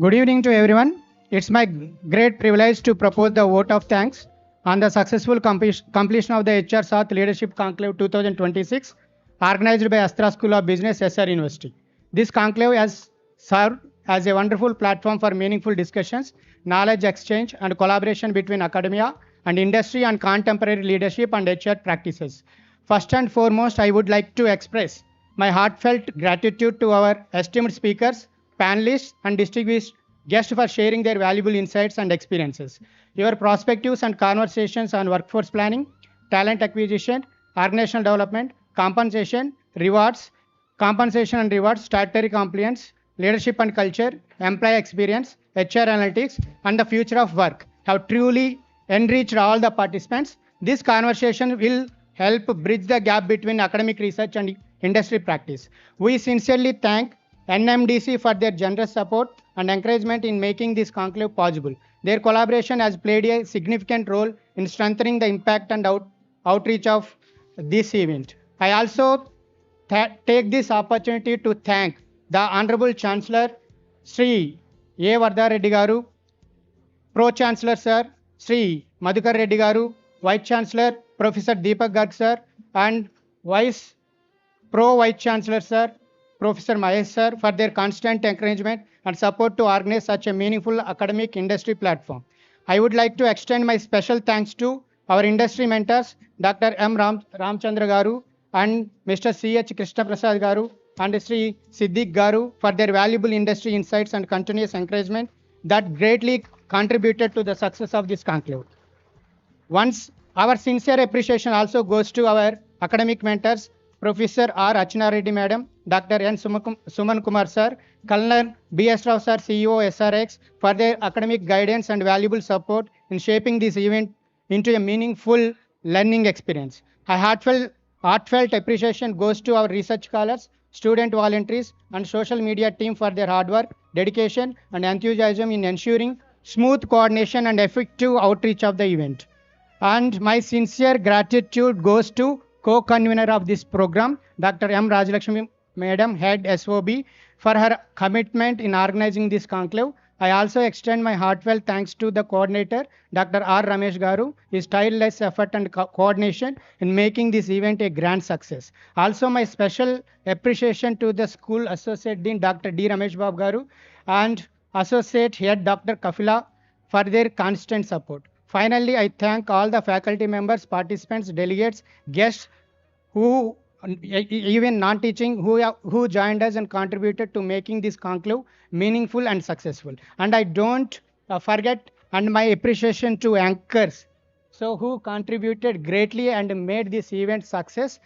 [SPEAKER 5] Good evening to everyone. It's my great privilege to propose the vote of thanks on the successful completion of the HR SATT Leadership Conclave 2026 organized by ASTRA School of Business, SR University. This conclave has served as a wonderful platform for meaningful discussions, knowledge exchange, and collaboration between academia and industry on contemporary leadership and HR practices. First and foremost, I would like to express my heartfelt gratitude to our esteemed speakers, panelists, and distinguished guests for sharing their valuable insights and experiences. Your perspectives and conversations on workforce planning, talent acquisition, organizational development, compensation and rewards, statutory compliance, leadership and culture, employee experience, HR analytics, and the future of work have truly enriched all the participants. This conversation will help bridge the gap between academic research and industry practice. We sincerely thank NMDC for their generous support and encouragement in making this conclave possible. Their collaboration has played a significant role in strengthening the impact and outreach of this event. I also take this opportunity to thank the Honorable Chancellor Sri A. Vardha Reddy Garu, Pro Chancellor Sir Sri Madhukar Reddy Garu, Vice Chancellor Professor Deepak Garg Sir, and Vice Pro Vice Chancellor Sir Professor Mahesh Sir for their constant encouragement and support to organize such a meaningful academic industry platform. I would like to extend my special thanks to our industry mentors, Dr. M. Ramchandra Garu and Mr. C. H. Krishna Prasad Garu and Sri Siddiq Garu for their valuable industry insights and continuous encouragement that greatly contributed to the success of this conclave. Once our sincere appreciation also goes to our academic mentors, Professor R. Achana Reddy Madam, Dr. N. Suman Kumar Sir, Colonel B.S. Rao Sir, CEO SRiX, for their academic guidance and valuable support in shaping this event into a meaningful learning experience. A heartfelt appreciation goes to our research scholars, student volunteers, and social media team for their hard work, dedication, and enthusiasm in ensuring smooth coordination and effective outreach of the event. And my sincere gratitude goes to co-convener of this program, Dr. M. Rajalakshmi Madam, Head SOB, for her commitment in organizing this conclave. I also extend my heartfelt thanks to the coordinator, Dr. R. Ramesh Garu, his tireless effort and coordination in making this event a grand success. Also, my special appreciation to the school associate dean, Dr. D. Ramesh Babu Garu, and associate head, Dr. Kafila, for their constant support. Finally, I thank all the faculty members, participants, delegates, guests who even non-teaching who joined us and contributed to making this conclave meaningful and successful. And I don't forget and my appreciation to anchors so who contributed greatly and made this event success,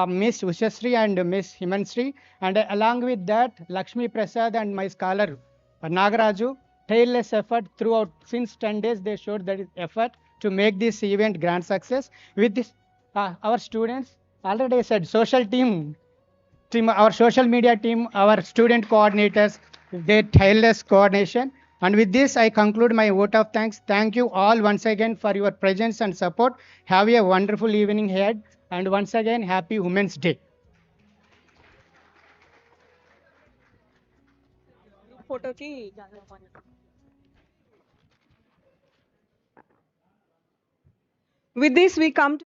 [SPEAKER 5] Miss Ushasri and Miss Himansri, and along with that Lakshmi Prasad and my scholar Nagaraju, tireless effort throughout since 10 days they showed that effort to make this event grand success. With this our students, already I said social team, our social media team, our student coordinators, their tireless coordination. And with this, I conclude my vote of thanks. Thank you all once again for your presence and support. Have a wonderful evening ahead. And once again, happy Women's Day.
[SPEAKER 17] Photo ki with this, we come to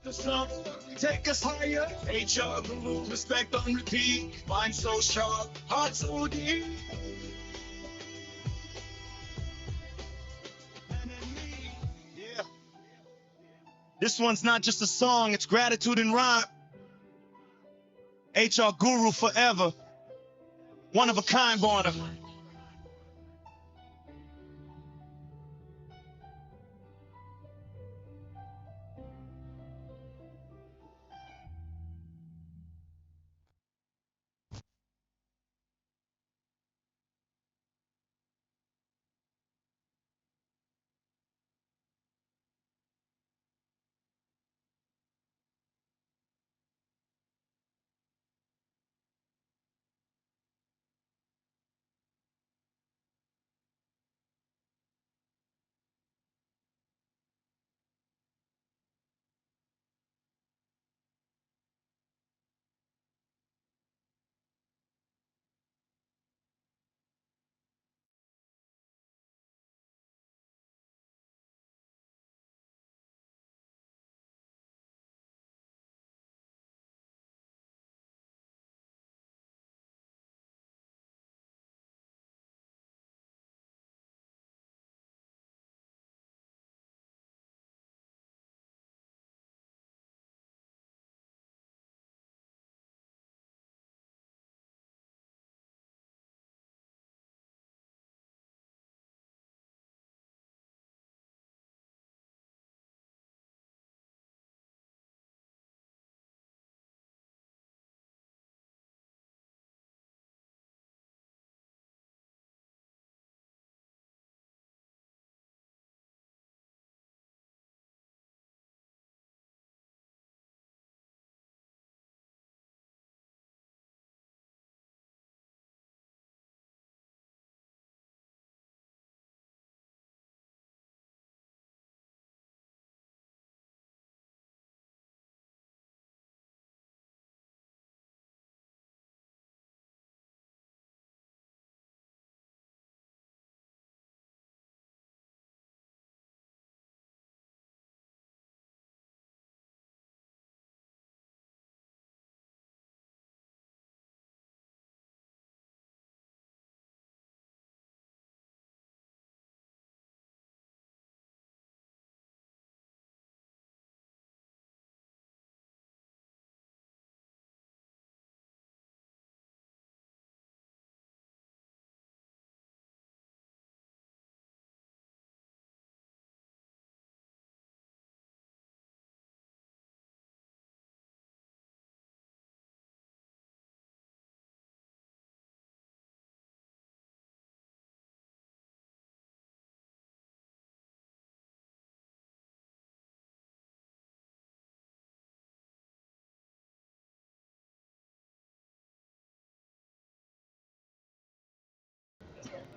[SPEAKER 4] The song take us higher. HR guru, respect on repeat. Mind so sharp, heart so deep. Yeah. This one's not just a song, it's gratitude and rhyme. HR guru forever. One of a kind, born.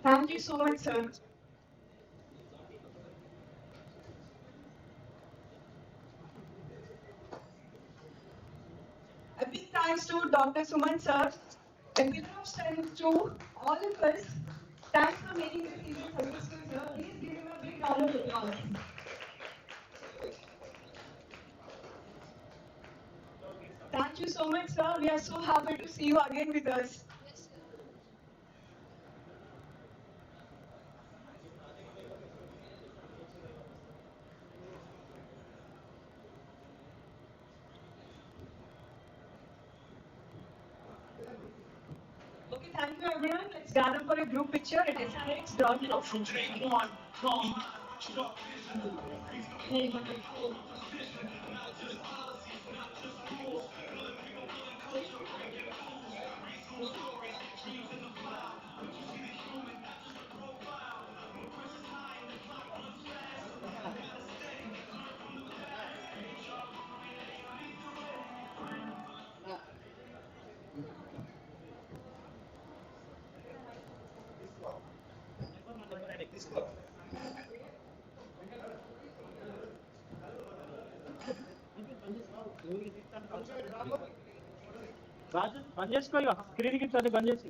[SPEAKER 17] Thank you so much, sir. A big thanks to Dr. Suman sir. A big thanks to all of us. Thanks for making this evening successful, sir. Please give him a big round of applause. Thank you so much, sir. We are so happy to see you again with us. Okay, thank you everyone. Let's gather for a group picture at SRiX. From day one,
[SPEAKER 18] రాజు పని చేసుకో స్క్రీన్కి బంద్ చేసి